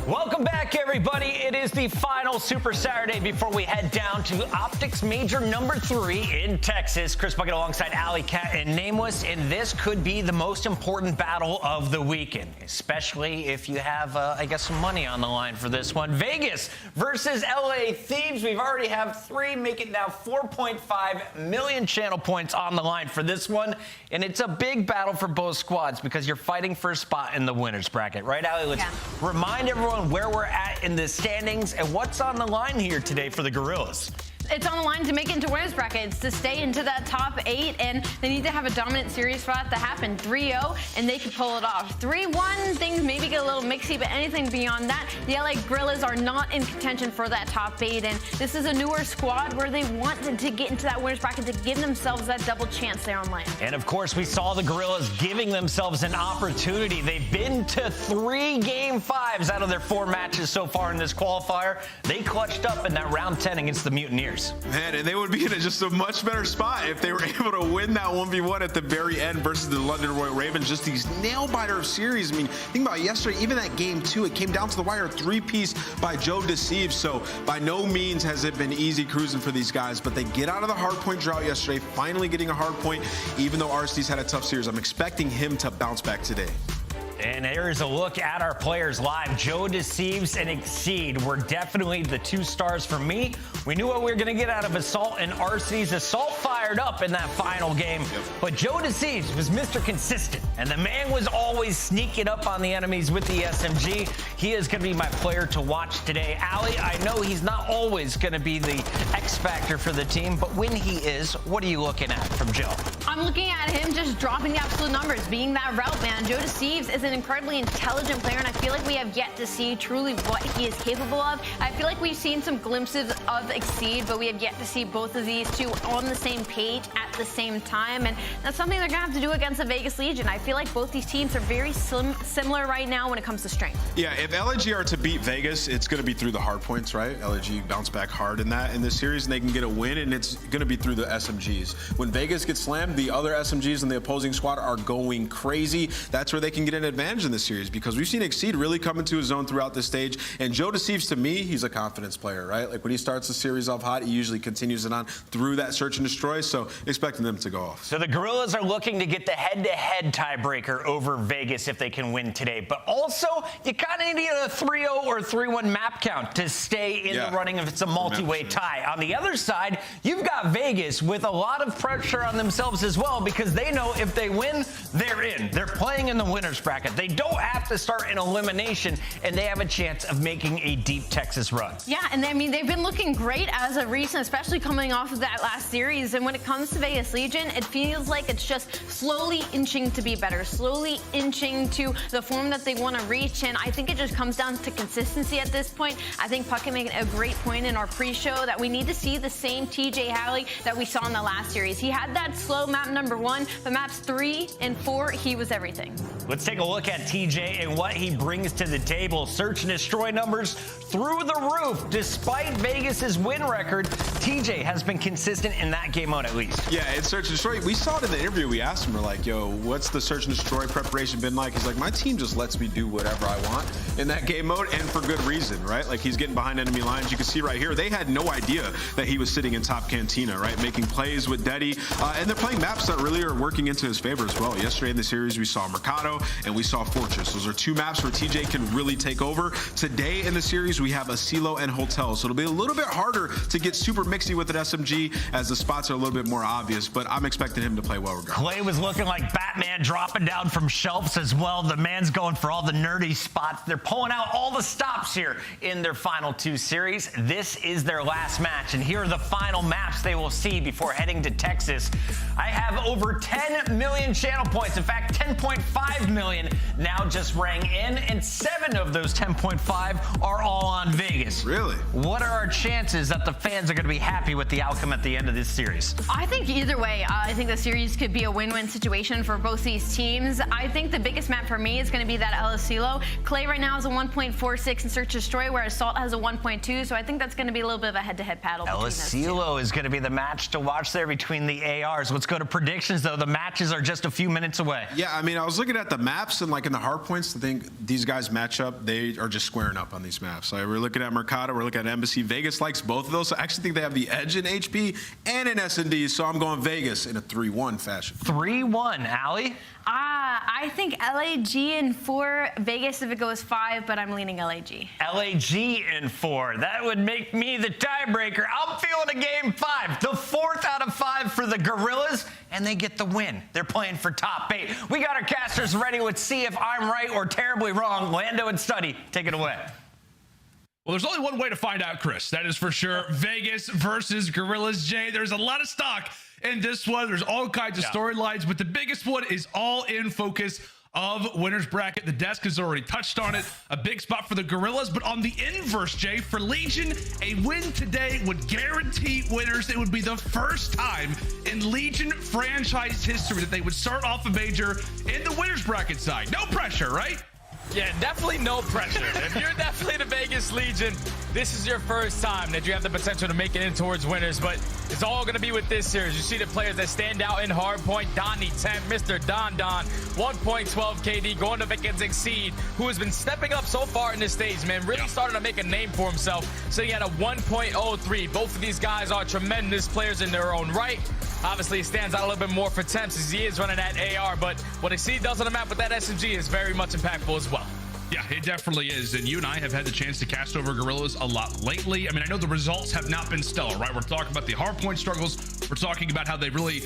Welcome back, everybody. It is the final Super Saturday before we head down to Optic's Major number 3 in Texas. Chris Bucket alongside Alley Cat and Nameless, and this could be the most important battle of the weekend, especially if you have, I guess, some money on the line for this one. Vegas versus LA Thieves. We've already have 3, make it now 4.5 million channel points on the line for this one, and it's a big battle for both squads because you're fighting for a spot in the winner's bracket, right, Alley? Let's remind everyone where we're at in the standings and what's on the line here today for the Gorillas. It's on the line to make it into winners brackets, to stay into that top 8, and they need to have a dominant series for that to happen. 3-0, and they could pull it off. 3-1, things maybe get a little mixy, but anything beyond that, the LA Gorillas are not in contention for that top 8, and this is a newer squad where they want to get into that winners bracket to give themselves that double chance there on land. And of course, we saw the Gorillas giving themselves an opportunity. They've been to 3 Game 5s out of their 4 matches so far in this qualifier. They clutched up in that round 10 against the Mutineers. Man, and they would be in just a much better spot if they were able to win that 1v1 at the very end versus the London Royal Ravens. Just these nail-biter of series. I mean, think about yesterday, even that game 2, it came down to the wire, 3-piece by Joe Deceives. So by no means has it been easy cruising for these guys, but they get out of the hardpoint drought yesterday, finally getting a hardpoint, even though RC's had a tough series. I'm expecting him to bounce back today. And here's a look at our players live. Joe Deceives and Exceed were definitely the 2 stars for me. We knew what we were going to get out of Assault and RC's. Assault fired up in that final game, but Joe Deceives was Mr. Consistent, and the man was always sneaking up on the enemies with the SMG. He is going to be my player to watch today. Allie, I know he's not always going to be the X factor for the team, but when he is, what are you looking at from Joe? I'm looking at him just dropping the absolute numbers, being that route man. Joe Deceives is an incredibly intelligent player, and I feel like we have yet to see truly what he is capable of. I feel like we've seen some glimpses of Exceed, but we have yet to see both of these two on the same page at the same time, and that's something they're gonna have to do against the Vegas Legion. I feel like both these teams are very similar right now when it comes to strength. Yeah, if LAG are to beat Vegas, it's going to be through the hard points, right? LAG bounce back hard in this series, and they can get a win, and it's going to be through the SMGs. When Vegas gets slammed, the other SMGs in the opposing squad are going crazy. That's where they can get an advantage in this series, because we've seen Exceed really come into his zone throughout this stage, and Joe Deceives, to me, he's a confidence player, right? Like when he starts the series off hot, he usually continues it on through that search and destroy, so expecting them to go off. So the Gorillas are looking to get the head-to-head tiebreaker over Vegas if they can win today, but also you kind of need a 3-0 or 3-1 map count to stay in the running if it's a multi-way tie. On the other side, you've got Vegas with a lot of pressure on themselves as well, because they know if they win, they're in. They're playing in the winner's bracket. They don't have to start an elimination, and they have a chance of making a deep Texas run. Yeah, and I mean, they've been looking great as of recent, especially coming off of that last series. And when it comes to Vegas Legion, it feels like it's just slowly inching to be better, slowly inching to the form that they want to reach. And I think it just comes down to consistency at this point. I think Puckett made a great point in our pre-show that we need to see the same TJ Halley that we saw in the last series. He had that slow map number 1, but maps 3 and 4, he was everything. Let's take a look at TJ and what he brings to the table. Search and destroy numbers through the roof. Despite Vegas's win record, TJ has been consistent in that game mode at least. Yeah, it's search and destroy. We saw it in the interview. We asked him, we're like, yo, what's the search and destroy preparation been like? He's like, my team just lets me do whatever I want in that game mode, and for good reason, right? Like, he's getting behind enemy lines. You can see right here, they had no idea that he was sitting in top cantina, right? Making plays with Deddy, and they're playing maps that really are working into his favor as well. Yesterday in the series, we saw Mercado, and we saw Fortress. Those are two maps where TJ can really take over. Today in the series, we have Asilo and Hotel, so it'll be a little bit harder to get super mixy with an SMG as the spots are a little bit more obvious, but I'm expecting him to play well regardless. Clay was looking like Batman dropping down from shelves as well. The man's going for all the nerdy spots. They're pulling out all the stops here in their final two series. This is their last match, and here are the final maps they will see before heading to Texas. I have over 10 million channel points. In fact, 10.5 million now just rang in, and 7 of those 10.5 are all on Vegas. Really? What are our chances that the fans are going to be happy with the outcome at the end of this series? I think either way, I think the series could be a win-win situation for both these teams. I think the biggest map for me is going to be that El Asilo. Clay right now has a 1.46 in Search and Destroy, whereas Salt has a 1.2, so I think that's going to be a little bit of a head-to-head battle. El Asilo is going to be the match to watch there between the ARs. Let's go to predictions, though. The matches are just a few minutes away. Yeah, I mean, I was looking at the maps, and like in the hard points, I think these guys match up. They are just squaring up on these maps. Like, we're looking at Mercado, we're looking at Embassy. Vegas likes both of those, so I actually think they have the edge in HP and in S&D, so I'm going Vegas in a 3-1 fashion. 3-1, Allie? I think LAG in 4, Vegas if it goes 5, but I'm leaning LAG. LAG in 4. That would make me the tiebreaker. I'm feeling a game 5. The 4th out of 5 for the Gorillas, and they get the win. They're playing for top 8. We got our casters ready. Let's see if I'm right or terribly wrong. Lando and Study, take it away. Well, there's only one way to find out, Chris. That is for sure. Vegas versus Gorillas. Jay, there's a lot of stock in this one. There's all kinds of storylines, but the biggest one is all in focus of winner's bracket. The desk has already touched on it. A big spot for the Gorillas, but on the inverse, Jay, for Legion, a win today would guarantee winners. It would be the first time in Legion franchise history that they would start off a major in the winner's bracket side. No pressure, right? Yeah, definitely no pressure. If you're definitely the Vegas Legion, this is your first time that you have the potential to make it in towards winners, but it's all going to be with this series. You see the players that stand out in hardpoint. Donnie 10, Mr. Don, 1.12 KD, going to against Exceed, who has been stepping up so far in this stage, man. Really starting to make a name for himself, sitting at a 1.03. Both of these guys are tremendous players in their own right. Obviously, it stands out a little bit more for Temps as he is running that AR, but what Exceed does on the map with that SMG is very much impactful as well. Yeah, it definitely is. And you and I have had the chance to cast over Gorillas a lot lately. I mean, I know the results have not been stellar, right? We're talking about the hardpoint struggles. We're talking about how they've really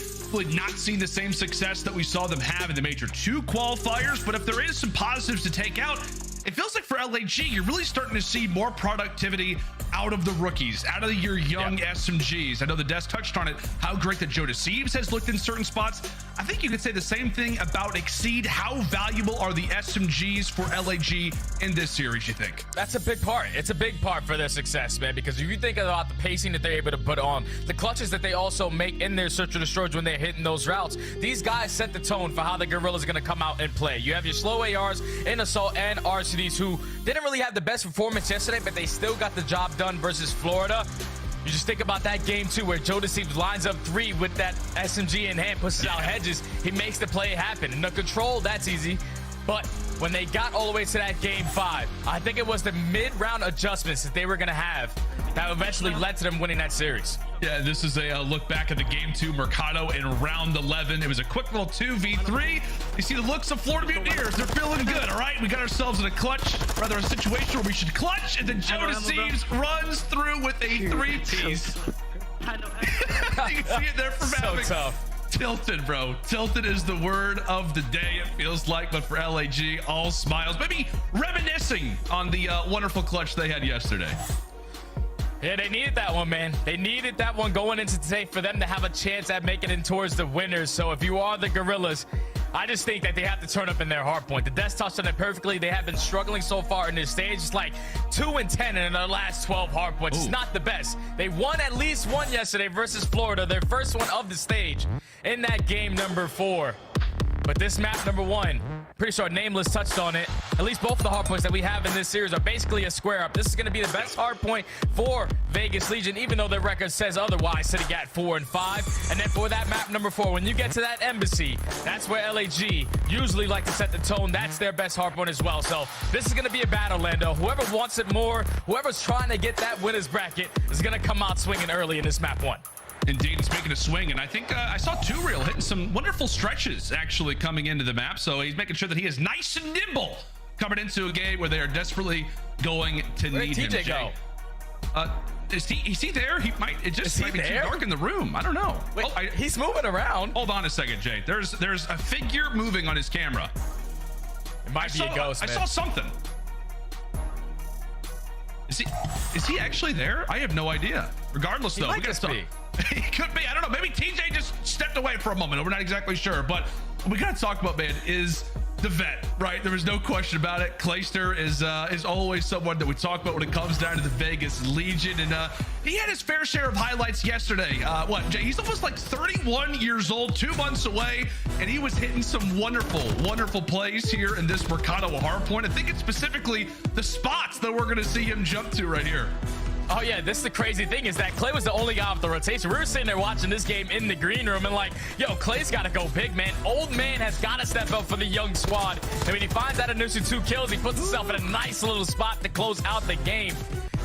not seen the same success that we saw them have in the Major 2 qualifiers. But if there is some positives to take out, it feels like for LAG, you're really starting to see more productivity out of the rookies, out of your young SMGs. I know the desk touched on it, how great that Joe Deceives has looked in certain spots. I think you could say the same thing about Exceed. How valuable are the SMGs for LAG in this series, you think? That's a big part. It's a big part for their success, man, because if you think about the pacing that they're able to put on, the clutches that they also make in their Search and Destroys when they're hitting those routes, these guys set the tone for how the Gorillas are going to come out and play. You have your slow ARs in Assault and RCDs who didn't really have the best performance yesterday, but they still got the job done versus Florida. You just think about that game too, where Joe Deceives lines up 3 with that SMG in hand, pushes out hedges. He makes the play happen. And the control, that's easy. But when they got all the way to that game 5, I think it was the mid-round adjustments that they were going to have that eventually led to them winning that series. Yeah, this is a look back at the game 2 Mercado in round 11. It was a quick little 2v3. You see the looks of Florida Mutineers. They're feeling good, all right? We got ourselves in a clutch, rather a situation where we should clutch, and then Joe Deceives runs through with a 3-piece. You can see it there from Maverick. So tough. Tilted, bro. Tilted is the word of the day, it feels like, but for LAG, all smiles. Maybe reminiscing on the wonderful clutch they had yesterday. Yeah, they needed that one, man. They needed that one going into today for them to have a chance at making it towards the winners. So if you are the Gorillas, I just think that they have to turn up in their hardpoint. The desk touched on it perfectly. They have been struggling so far in this stage. It's like 2-10 in their last 12 hardpoints. It's not the best. They won at least one yesterday versus Florida, their first one of the stage in that game number 4. But this map number 1, pretty sure Nameless touched on it. At least both of the hardpoints that we have in this series are basically a square up. This is going to be the best hardpoint for Vegas Legion, even though their record says otherwise, sitting at 4 and 5. And then for that map number 4, when you get to that Embassy, that's where LAG usually like to set the tone. That's their best hardpoint as well. So this is going to be a battle, Lando. Whoever wants it more, whoever's trying to get that winner's bracket is going to come out swinging early in this map 1. Indeed, it's making a swing, and I think I saw 2Real hitting some wonderful stretches actually coming into the map, so he's making sure that he is nice and nimble coming into a game where they are desperately going to need him. TJ go? Is he there? He might. It just might be too dark in the room. I don't know. Wait, he's moving around. Hold on a second, Jay. There's a figure moving on his camera. It might be a ghost. I saw something. Is he actually there? I have no idea. Regardless, though, we got to be. He could be. I don't know. Maybe TJ just stepped away for a moment. We're not exactly sure, but what we got to talk about, man, is the vet, right? There is no question about it. Clayster is always someone that we talk about when it comes down to the Vegas Legion, and he had his fair share of highlights yesterday. Jay? He's almost like 31 years old, 2 months away, and he was hitting some wonderful plays here in this Mercado hardpoint. I think it's specifically the spots that we're going to see him jump to right here. Oh yeah, this is the crazy thing is that Clay was the only guy off the rotation. We were sitting there watching this game in the green room and like, yo, Clay's got to go big, man. Old man has got to step up for the young squad. And when he finds that initial 2 kills, he puts himself in a nice little spot to close out the game.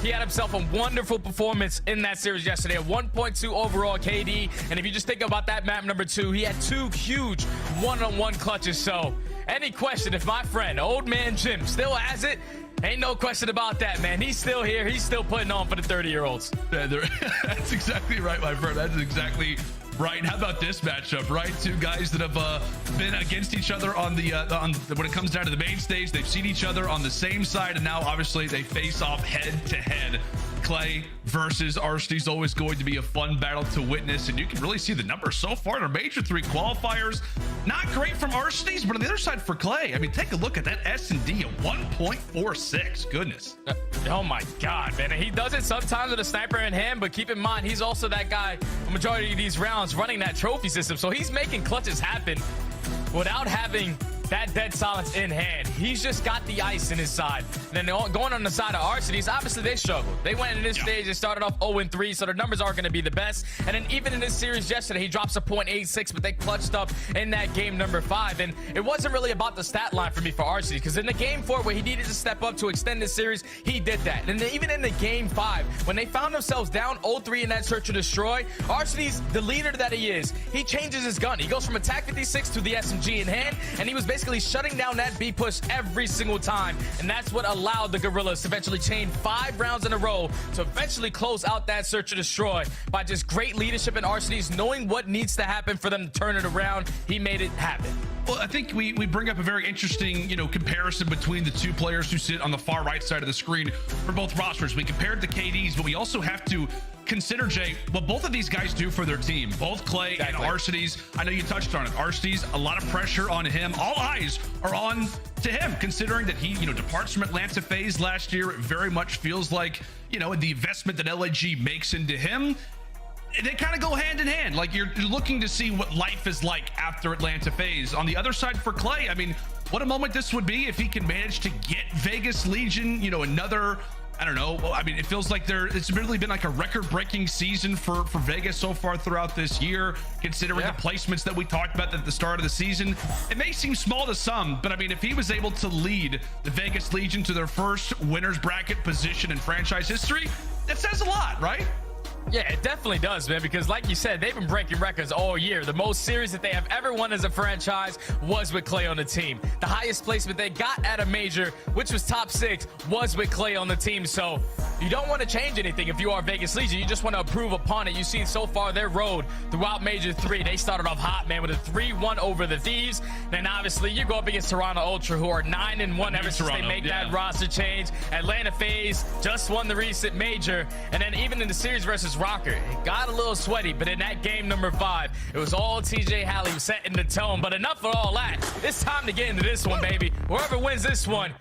He had himself a wonderful performance in that series yesterday, a 1.2 overall KD. And if you just think about that map number 2, he had 2 huge one-on-one clutches. So any question, if my friend, old man Jim, still has it, ain't no question about that, man. He's still here. He's still putting on for the 30-year-olds. Yeah, that's exactly right, my friend. That's exactly right. How about this matchup, right? 2 guys that have been against each other on when it comes down to the main stage. They've seen each other on the same side, and now obviously they face off head-to-head. Clay versus Arsity is always going to be a fun battle to witness, and you can really see the numbers so far in our major 3 qualifiers. Not great from Arsity's, but on the other side for Clay, I mean, take a look at that S&D of 1.46. Goodness. Oh my God, man. And he does it sometimes with a sniper in hand, but keep in mind, he's also that guy, the majority of these rounds, running that trophy system. So he's making clutches happen without having that dead silence in hand. He's just got the ice in his side. And then going on the side of Arsity's, obviously they struggled. They went in this stage, they started off 0-3, so their numbers aren't going to be the best. And then even in this series yesterday, he drops a .86, but they clutched up in that game number 5. And it wasn't really about the stat line for me for Arsity, because in the game 4 where he needed to step up to extend this series, he did that. And then even in the game 5, when they found themselves down 0-3 in that search and destroy, Arsity's the leader that he is. He changes his gun. He goes from attack 56 to the SMG in hand, and he was basically shutting down that B push every single time. And that's what allowed the Gorillas to eventually chain 5 rounds in a row to eventually close out that search and destroy by just great leadership in Arsity's, knowing what needs to happen for them to turn it around. He made it happen. Well, I think we bring up a very interesting, comparison between the 2 players who sit on the far right side of the screen for both rosters. We compared the KDs, but we also have to consider, Jay, what both of these guys do for their team. Both Clay and Arsity's. I know you touched on it. Arsity's, a lot of pressure on him. All eyes are on to him, considering that he, departs from Atlanta FaZe last year. It very much feels like, the investment that LAG makes into him, they kind of go hand in hand. Like you're looking to see what life is like after Atlanta FaZe. On the other side for Clay, I mean, what a moment this would be if he can manage to get Vegas Legion, another, I don't know. I mean, it feels like it's really been like a record-breaking season for Vegas so far throughout this year, considering the placements that we talked about at the start of the season. It may seem small to some, but I mean, if he was able to lead the Vegas Legion to their first winner's bracket position in franchise history, that says a lot, right? Yeah, it definitely does, man, because like you said, they've been breaking records all year. The most series that they have ever won as a franchise was with Clay on the team. The highest placement they got at a major, which was top 6, was with Clay on the team. So you don't want to change anything if you are Vegas Legion. You just want to improve upon it. You see so far their road throughout Major 3. They started off hot, man, with a 3-1 over the Thieves. Then obviously you go up against Toronto Ultra, who are 9-1 ever since they made that roster change. Atlanta FaZe just won the recent major. And then even in the series versus Rocker, it got a little sweaty, but in that game number 5, it was all TJ Halley setting the tone. But enough of all that. It's time to get into this one, baby. Whoever wins this one,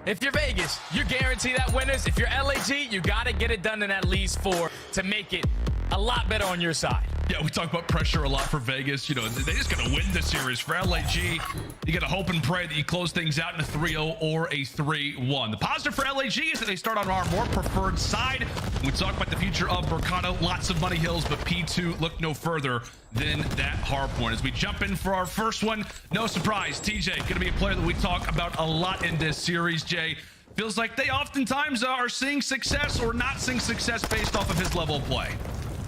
if you're Vegas, you guarantee that winners. If you're LAG, you got to get it done in at least 4 to make it a lot better on your side. Yeah, we talk about pressure a lot for Vegas. They just got to win the series. For LAG, you got to hope and pray that you close things out in a 3-0 or a 3-1. The positive for LAG is that they start on our more preferred side. We talk about the future of Mercado, lots of money hills, but P2 look no further than that hard point. As we jump in for our first one, no surprise, TJ going to be a player that we talk about a lot in this series, Jay. Feels like they oftentimes are seeing success or not seeing success based off of his level of play.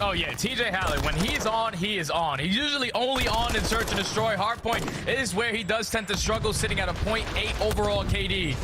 Oh yeah, TJ Halley, when he's on, he is on. He's usually only on in search and destroy. Hardpoint is where he does tend to struggle, sitting at a 0.8 overall KD.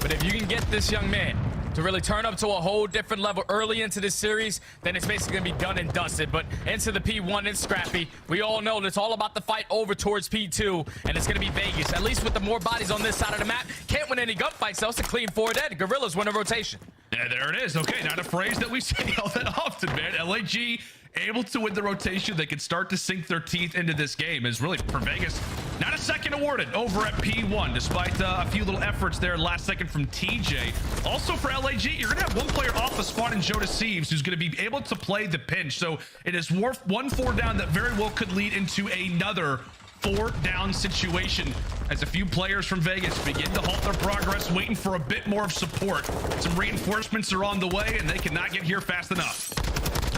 But if you can get this young man to really turn up to a whole different level early into this series, then it's basically gonna be done and dusted. But into the P1, it's scrappy. We all know that it's all about the fight over towards P2, and it's gonna be Vegas. At least with the more bodies on this side of the map, can't win any gunfights, so it's a clean 4 dead. Gorillas win a rotation. Yeah, there it is. Okay, not a phrase that we say all that often, man. LAG able to win the rotation. They can start to sink their teeth into this game. Is really, for Vegas, not a second awarded over at P1, despite a few little efforts there last second from TJ. Also for LAG, you're gonna have one player off the spot in Joe Deceives, who's gonna be able to play the pinch. So it is 1-4 down that very well could lead into another 4 down situation as a few players from Vegas begin to halt their progress, waiting for a bit more of support. Some reinforcements are on the way, and they cannot get here fast enough.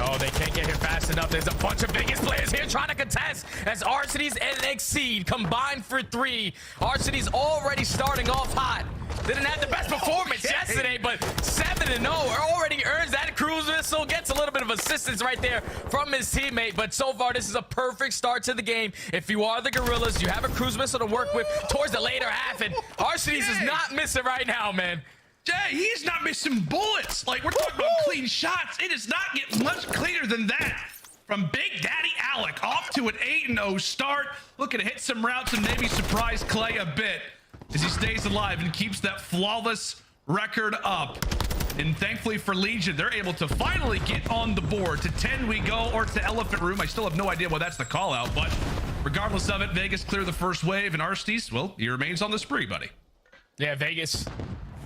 Oh, they can't get here fast enough. There's a bunch of Vegas players here trying to contest as Arcitys and Exceed combined for 3. Arcitys already starting off hot. Didn't have the best performance yesterday, but 7-0 already earns that cruise missile. Gets a little bit of assistance right there from his teammate, but so far this is a perfect start to the game. If you are the Gorillas, you have a cruise missile to work with towards the later half, and Arcitys is not missing right now, man. Jay, he's not missing bullets. Like, we're talking about clean shots. It does not get much cleaner than that. From Big Daddy Alec off to an 8-0 start. Looking to hit some routes and maybe surprise Clay a bit as he stays alive and keeps that flawless record up. And thankfully for Legion, they're able to finally get on the board. To 10 we go, or to Elephant Room. I still have no idea why that's the call out, but regardless of it, Vegas clear the first wave, and Arcitys, well, he remains on the spree, buddy. Yeah, Vegas,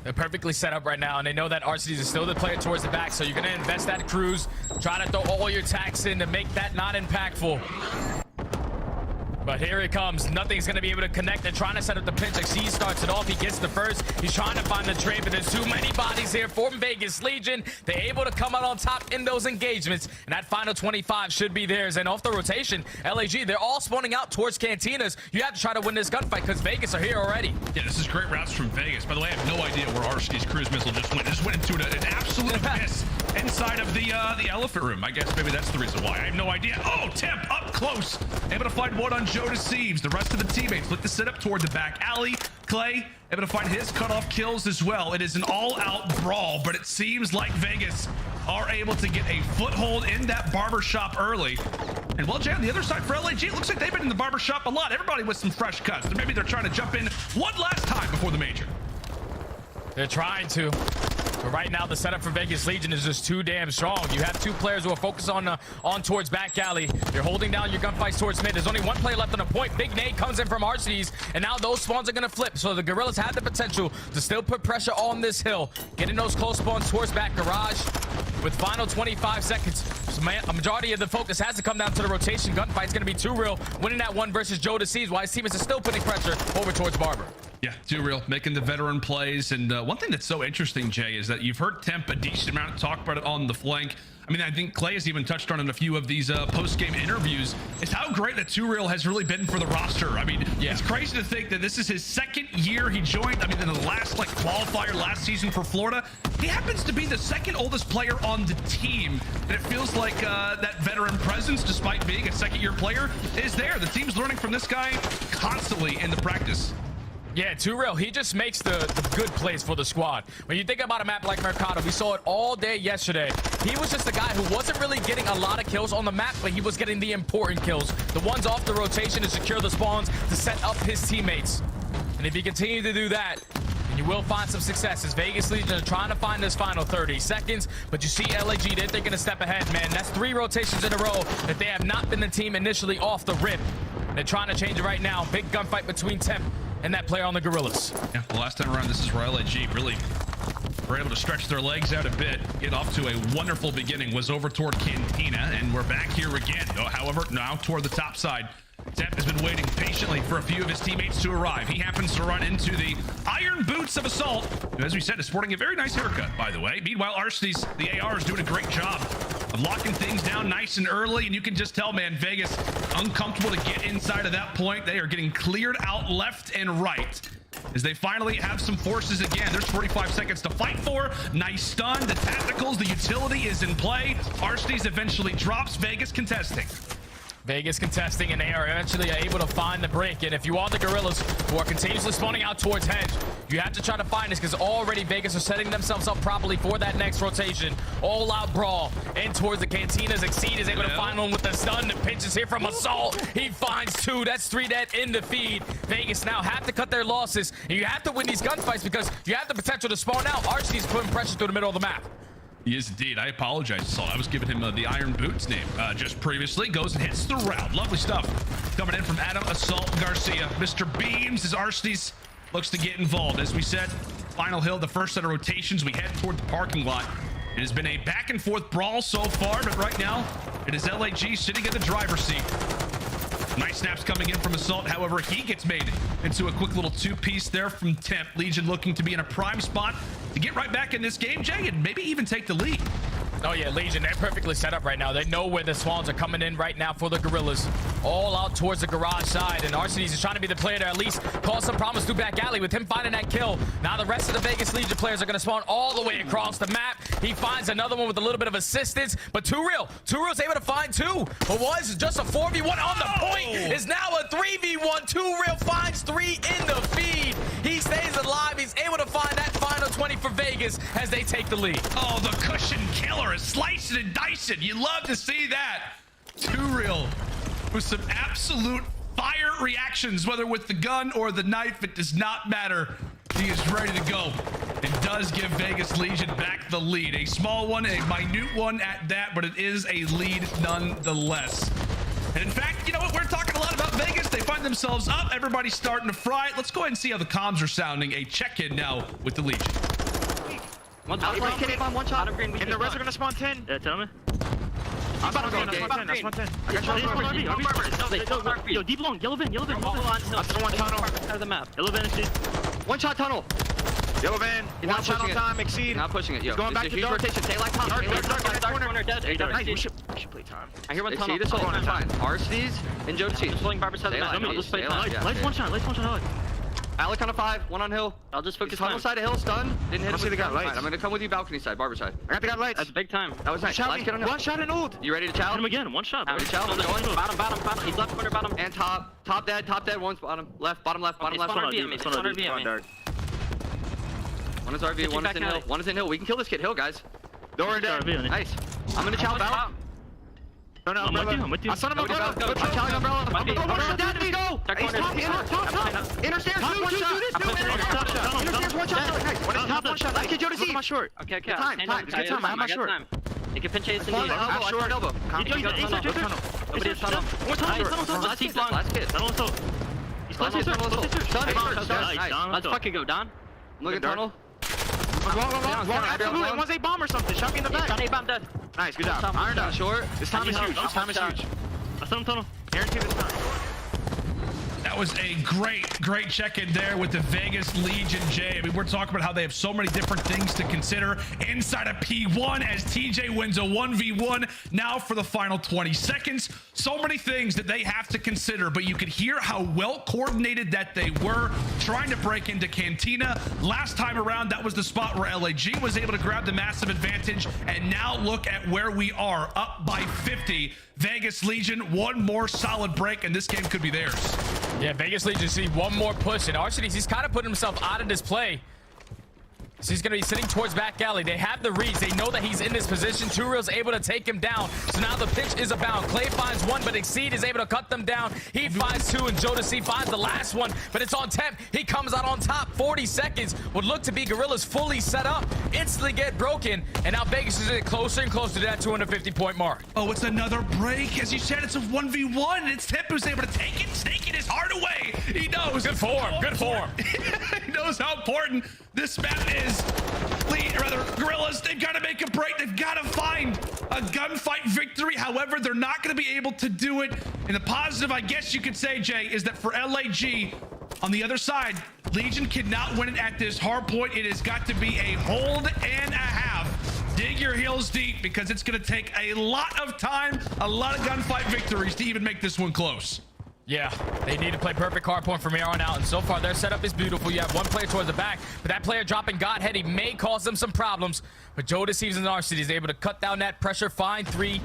they're perfectly set up right now, and they know that Arcitys is still the player towards the back, so you're going to invest that cruise, try to throw all your tax in to make that not impactful. But here it comes. Nothing's going to be able to connect. They're trying to set up the pinch. Exceed starts it off. He gets the first. He's trying to find the trade, but there's too many bodies here for Vegas. Legion, they're able to come out on top in those engagements, and that final 25 should be theirs. And off the rotation, LAG, they're all spawning out towards cantinas. You have to try to win this gunfight because Vegas are here already. Yeah, this is great routes from Vegas. By the way, I have no idea where Arcitys' cruise missile just went. It just went into an absolute abyss inside of the Elephant Room. I guess maybe that's the reason why. I have no idea. Oh, Temp up close. Able to find one on Joe Deceives. The rest of the teammates look to set up toward the back alley. Clay able to find his cutoff kills as well. It is an all-out brawl, but it seems like Vegas are able to get a foothold in that barbershop early. And well, Jay, on the other side for LAG, it looks like they've been in the barbershop a lot. Everybody with some fresh cuts. Maybe they're trying to jump in one last time before the major. They're trying to. But right now, the setup for Vegas Legion is just too damn strong. You have 2 players who are focused on towards back alley. You're holding down your gunfights towards mid. There's only 1 player left on a point. Big nade comes in from Arcitys, and now those spawns are going to flip. So the Gorillas have the potential to still put pressure on this hill. Getting those close spawns towards back garage. With final 25 seconds, a majority of the focus has to come down to the rotation. Gunfight's going to be too real. Winning that one versus Joe Deceives, while his teammates are still putting pressure over towards Barber. Yeah, too real, making the veteran plays. And one thing that's so interesting, Jay, is that you've heard Temp a decent amount talk about it on the flank. I mean, I think Clay has even touched on in a few of these post-game interviews, is how great that 2Real has really been for the roster. I mean, It's crazy to think that this is his 2nd year he joined. I mean, in the last qualifier last season for Florida, he happens to be the 2nd oldest player on the team. And it feels like that veteran presence, despite being a 2nd-year player, is there. The team's learning from this guy constantly in the practice. Yeah, 2Real, he just makes the good plays for the squad. When you think about a map like Mercado, we saw it all day yesterday. He was just a guy who wasn't really getting a lot of kills on the map, but he was getting the important kills. The ones off the rotation to secure the spawns, to set up his teammates. And if you continue to do that, then you will find some success. As Vegas Legion are trying to find this final 30 seconds, but you see LAG, they're taking a step ahead, man. That's 3 rotations in a row that they have not been the team initially off the rip. They're trying to change it right now. Big gunfight between Temp and that player on the Gorillas. Yeah, the last time around, this is where LAG really were able to stretch their legs out a bit, get off to a wonderful beginning, was over toward Cantina, and we're back here again. However, now toward the top side. Temp has been waiting patiently for a few of his teammates to arrive. He happens to run into the iron boots of Assault, who, as we said, is sporting a very nice haircut, by the way. Meanwhile, Arcitys, the AR, is doing a great job of locking things down nice and early, and you can just tell, man, Vegas uncomfortable to get inside of that point. They are getting cleared out left and right. as they finally have some forces again. There's 45 seconds to fight for. Nice stun. The tacticals, the utility is in play. Arsenes eventually drops. Vegas contesting. Vegas contesting, and they are eventually able to find the break. And if you are the Gorillas who are continuously spawning out towards Hedge, you have to try to find this, because already Vegas are setting themselves up properly for that next rotation. All out brawl in towards the cantinas. Exceed is able to find one with the stun. The pinch is here from Assault. He finds 2. That's 3 dead in the feed. Vegas now have to cut their losses, and you have to win these gunfights because you have the potential to spawn out. Arsenes putting pressure through the middle of the map. He is indeed. I apologize, Saul. I was giving him the Iron Boots name just previously. Goes and hits the round. Lovely stuff. Coming in from Adam Assault Garcia. Mr. Beams as Arsenes looks to get involved. As we said, final hill, the first set of rotations. We head toward the parking lot. It has been a back and forth brawl so far, but right now it is LAG sitting in the driver's seat. Nice snaps coming in from Assault. However, he gets made into a quick little 2-piece there from Temp. Legion looking to be in a prime spot to get right back in this game, Jay, and maybe even take the lead. Oh yeah, Legion, they're perfectly set up right now. They know where the Swans are coming in right now for the Gorillas. All out towards the garage side, and Arsenes is trying to be the player to at least cause some problems through back alley with him finding that kill. Now the rest of the Vegas Legion players are going to spawn all the way across the map. He finds another one with a little bit of assistance, but Too Real's able to find 2. What was just a 4v1 on the point is now a 3v1. Too Real finds 3 in the feed. He stays alive. He's able to find that final 20 for Vegas as they take the lead. Oh, the cushion killer is slicing and dicing. You love to see that. Too Real with some absolute fire reactions, whether with the gun or the knife, it does not matter. He is ready to go. It does give Vegas Legion back the lead. A small one, a minute one at that, but it is a lead nonetheless. And in fact, you know what? We're talking a lot about Vegas. They find themselves up. Everybody's starting to fry. Let's go ahead and see how the comms are sounding. A check-in now with the Legion. One shot. One shot. And the rest are going to spawn 10. Yeah, tell me. I'm about to go game. That's 110. I got Yo, deep long. Yellow van. I'm throwing one tunnel. Out of the map. Yellow van, Exceed. One shot tunnel. Yellow van. One shot on time. Exceed. Not pushing it. Yo, going back to dark rotation. Stay like top. Dark corner dead. Nice. We should play time. I hear one tunnel. This whole time. Arsenes and Joe T. Just pulling Barber's side of the map. I'll just play time. Lights one shot. Alec on a 5, 1 on hill. I'll just focus tunnel side of hill, stun. Didn't hit him. See the guy lights. I'm gonna come with you balcony side, Barber side. I got the guy lights. That's big time. That was nice. One shot and ult. You ready to chow? Hit him again. One shot. Ready to chow? Bottom. He's left corner, bottom. And top dead. One's bottom left. Bottom left. One is RV. One is RV. One is in hill. One is in hill. We can kill this kid. Hill, guys. Door dead. Nice. I'm gonna chow battle. No, I'm with you. I saw him umbrella. I'm challenging umbrella. I'm going to dead. Let's go. He's top. Inner stairs. One shot. Inner stairs. One shot. Nice. One is top. One shot. Let's get Joe to see. Short. Okay. Time. It's good time. I'm not short. You can pinch Ace and I'm short. Elbow. Nobody has tunnel. One tunnel. Let's keep long. Last kid. Tunnel also. He's close. Let's fucking go, Don. Look at tunnel. Absolutely. One's a bomb or something. Shot me in the back. A bomb dead. Nice. Good job. Iron down. Short. This time is huge. I saw him tunnel. Guarantee this time. That was a great check-in there with the Vegas Legion, Jay. I mean, we're talking about how they have so many different things to consider inside of P1 as TJ wins a 1v1 now for the final 20 seconds. So many things that they have to consider, but you could hear how well coordinated that they were trying to break into Cantina. Last time around, that was the spot where LAG was able to grab the massive advantage, and now look at where we are, up by 50. Vegas Legion, one more solid break, and this game could be theirs. Yeah, Vegas Legion see one more push, and Arsenes, he's kind of putting himself out of this play. So he's going to be sitting towards back alley. They have the reads. They know that he's in this position. Too Real's able to take him down. So now the pitch is abound. Clay finds one, but Exceed is able to cut them down. He finds 2, and Jodeci finds the last one, but it's on Temp. He comes out on top. 40 seconds. Would look to be Gorillas fully set up. Instantly get broken, and now Vegas is getting closer and closer to that 250-point mark. Oh, it's another break. As you said, it's a 1v1, and it's Temp who's able to take it, snaking his heart away. He knows. Good form. Good form. He knows how important this map is. Gorillas, they've got to make a break. They've got to find a gunfight victory. However, they're not going to be able to do it. And the positive, I guess you could say, Jay, is that for LAG, on the other side, Legion cannot win it at this hard point. It has got to be a hold and a half. Dig your heels deep, because it's going to take a lot of time, a lot of gunfight victories to even make this one close. Yeah, they need to play perfect hardpoint from here on out, and so far their setup is beautiful. You have one player towards the back, but that player dropping Godhead, he may cause them some problems. But Joe Deceives and Narcity is able to cut down that pressure, find 3,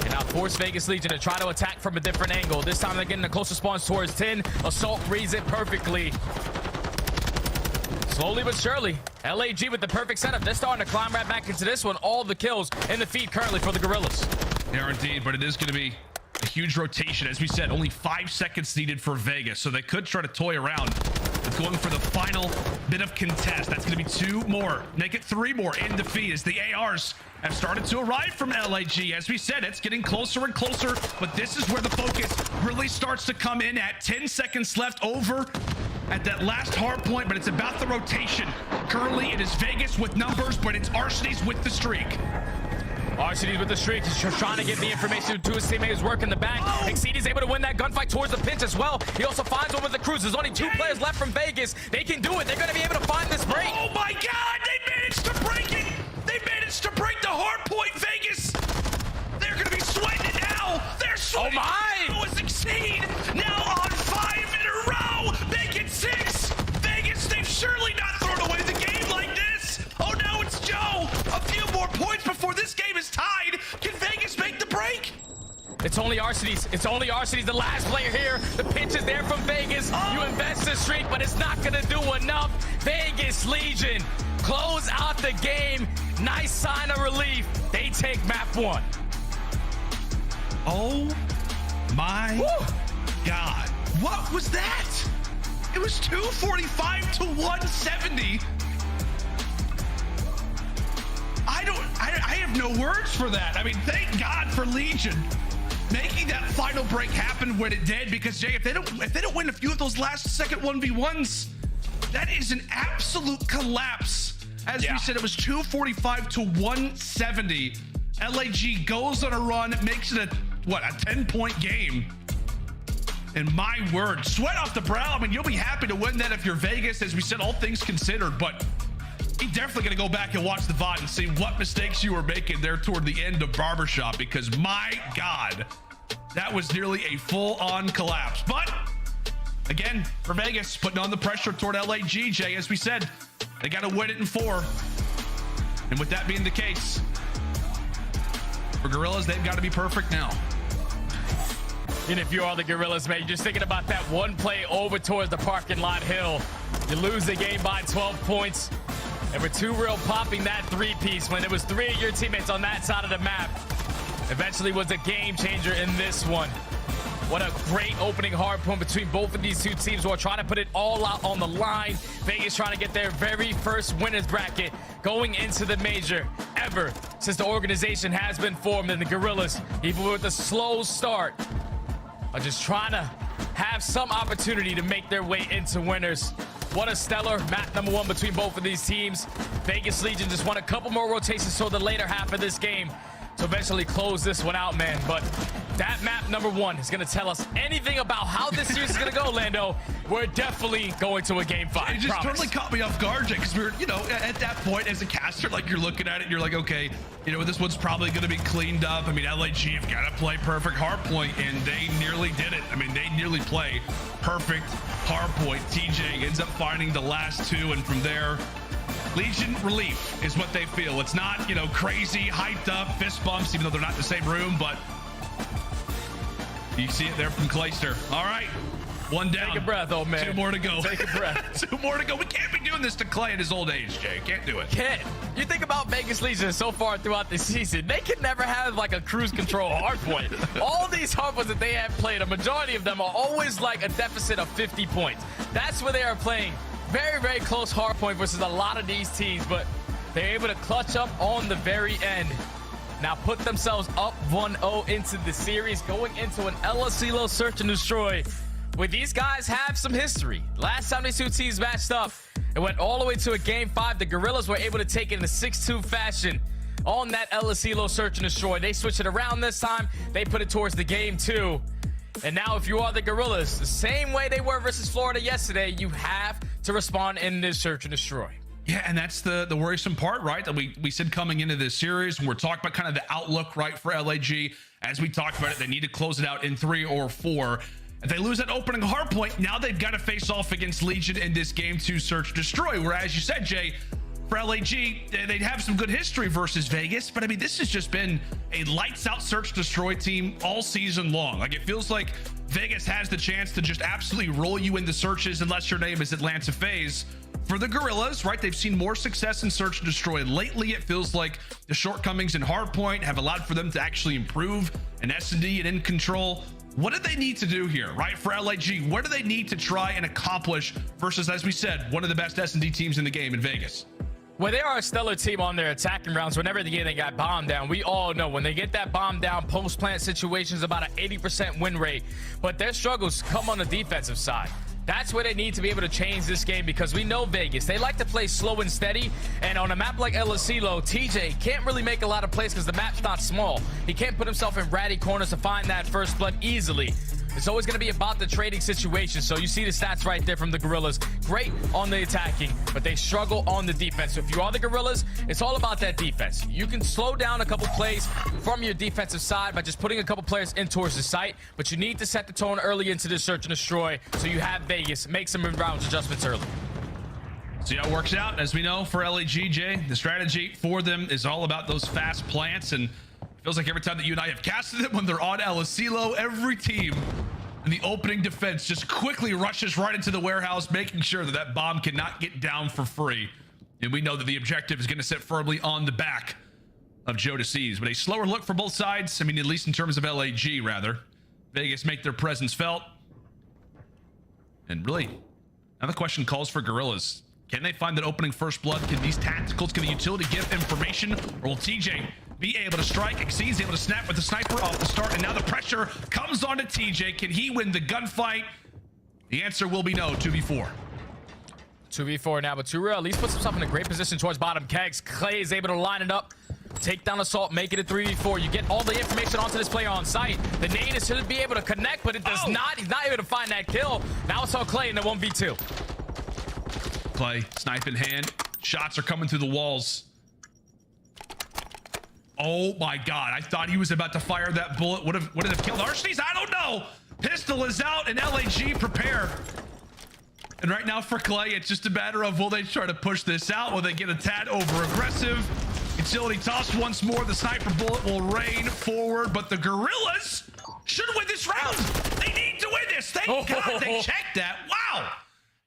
and now force Vegas Legion to try to attack from a different angle. This time they're getting the closer spawns towards 10. Assault reads it perfectly. Slowly but surely, LAG with the perfect setup. They're starting to climb right back into this one. All the kills in the feed currently for the Gorillas. They are indeed, but it is going to be a huge rotation. As we said, only 5 seconds needed for Vegas, so they could try to toy around with going for the final bit of contest. That's going to be 2 more. Make it 3 more in defeat as the ARs have started to arrive from LAG. As we said, it's getting closer and closer, but this is where the focus really starts to come in at 10 seconds left over at that last hard point, but it's about the rotation. Currently, it is Vegas with numbers, but it's Arsenes with the streak. Arsenes with the streak. He's just trying to get the information to his teammates work in the back. Exceedy's able to win that gunfight towards the pinch as well. He also finds one with the cruise. There's only 2 players left from Vegas. They can do it. They're going to be able to find this break. Oh my God! They managed to break it! They managed to break the hard point, Vegas! They're going to be sweating it now! They're sweating it now as Exceed now on 5 in a row! Make it 6! Vegas, they've surely not thrown away the game like this! Oh no, it's Joe! A few more points before this game is tied! Can Vegas make the break? It's only Arsenes. It's only Arsenes, the last player here. The pitch is there from Vegas. You invest the streak, but it's not going to do enough. Vegas Legion close out the game. Nice sign of relief. They take map 1. Oh my God. What was that? It was 245 to 170. I have no words for that. I mean, thank God for Legion making that final break happen when it did, because Jay, if they don't win a few of those last second 1v1s, that is an absolute collapse. As we said, it was 245 to 170. LAG goes on a run, makes it a 10-point game. And my word, sweat off the brow. I mean, you'll be happy to win that if you're Vegas, as we said, all things considered, but you're definitely going to go back and watch the VOD and see what mistakes you were making there toward the end of Barbershop, because my God, that was nearly a full-on collapse. But again, for Vegas, putting on the pressure toward LAG, Jay, as we said, they got to win it in 4. And with that being the case, for Gorillas, they've got to be perfect now. And if you are the Gorillas, man, you're just thinking about that one play over towards the parking lot hill. You lose the game by 12 points. And with 2 real popping that 3-piece when it was 3 of your teammates on that side of the map. Eventually was a game changer in this one. What a great opening hard point between both of these 2 teams who are trying to put it all out on the line. Vegas trying to get their very first winners bracket going into the major ever since the organization has been formed. And the Gorillas, even with a slow start, are just trying to have some opportunity to make their way into winners. What a stellar map number 1 between both of these teams. Vegas Legion just won a couple more rotations toward the later half of this game to eventually close this one out, man. But that map number 1 is going to tell us anything about how this series is going to go, Lando. We're definitely going to a game 5. It just totally caught me off guard, Jay, because we were, at that point as a caster, like, you're looking at it, you're like, okay, this one's probably going to be cleaned up. I mean, LAG have got to play perfect hardpoint, and they nearly did it. I mean, they nearly play perfect hardpoint. TJ ends up finding the last 2, and from there, Legion relief is what they feel. It's not, crazy, hyped up, fist bumps, even though they're not in the same room, but you see it there from Clayster. All right, 1 down. Take a breath, old man. 2 more to go. Take a breath. 2 more to go. We can't be doing this to Clay at his old age, Jay. Can't do it. Can't. You think about Vegas Legion so far throughout the season, they can never have like a cruise control hardpoint. All these hardpoints that they have played, a majority of them are always like a deficit of 50 points. That's where they are playing very, very close hardpoint versus a lot of these teams, but they're able to clutch up on the very end. Now put themselves up 1-0 into the series, going into an LSCLO search and destroy, where these guys have some history. Last time these 2 teams matched up, it went all the way to a game 5. The Gorillas were able to take it in a 6-2 fashion on that LSCLO search and destroy. They switched it around this time. They put it towards the game 2. And now if you are the Gorillas, the same way they were versus Florida yesterday, you have to respond in this search and destroy. Yeah, and that's the worrisome part, right? That we said coming into this series, and we're talking about kind of the outlook, right, for LAG. As we talked about it, they need to close it out in 3 or 4. If they lose that opening hardpoint, now they've got to face off against Legion in this game to search destroy. Whereas you said, Jay, for LAG, they'd have some good history versus Vegas, but I mean, this has just been a lights out search destroy team all season long. Like, it feels like Vegas has the chance to just absolutely roll you into searches unless your name is Atlanta FaZe. For the Gorillas, right, they've seen more success in search and destroy lately. It feels like the shortcomings in hardpoint have allowed for them to actually improve in S&D and in control. What do they need to do here, right? For LAG, what do they need to try and accomplish versus, as we said, one of the best S&D teams in the game in Vegas? Well, they are a stellar team on their attacking rounds. Whenever they got bombed down, we all know when they get that bomb down, post-plant situations, about an 80% win rate. But their struggles come on the defensive side. That's where they need to be able to change this game, because we know Vegas, they like to play slow and steady. And on a map like NYSL, TJ can't really make a lot of plays because the map's not small. He can't put himself in ratty corners to find that first blood easily. It's always going to be about the trading situation. So you see the stats right there from the Gorillas. Great on the attacking, but they struggle on the defense. So if you are the Gorillas, it's all about that defense. You can slow down a couple plays from your defensive side by just putting a couple players in towards the site, but you need to set the tone early into the search and destroy so you have Vegas make some rounds adjustments early. See how it works out. As we know, for LAG, Jay, the strategy for them is all about those fast plants, and feels like every time that you and I have casted it, when they're on NYSL, every team in the opening defense just quickly rushes right into the warehouse, making sure that that bomb cannot get down for free. And we know that the objective is going to sit firmly on the back of Joe DeCease. But a slower look for both sides. I mean, at least in terms of LAG, rather. Vegas make their presence felt. And really, now the question calls for Gorillas. Can they find that opening first blood? Can these tacticals, can the utility give information? Or will TJ be able to strike? Exceed's able to snap with the sniper off the start, and now the pressure comes on to TJ. Can he win the gunfight? The answer will be no. 2v4. 2v4 now, but Turo at least puts himself in a great position towards bottom kegs. Clay is able to line it up, take down Assault, make it a 3v4. You get all the information onto this player on site. The nade is to be able to connect, but it does not. He's not able to find that kill. Now it's all Clay in the 1v2. Clay, snipe in hand. Shots are coming through the walls. Oh my God, I thought he was about to fire that bullet. Would it have killed Arsenes? I don't know. Pistol is out and LAG prepare. And right now for Clay, it's just a matter of, will they try to push this out? Will they get a tad over aggressive? Utility tossed once more. The sniper bullet will rain forward, but the Gorillas should win this round. They need to win this. Thank God they checked that. Wow.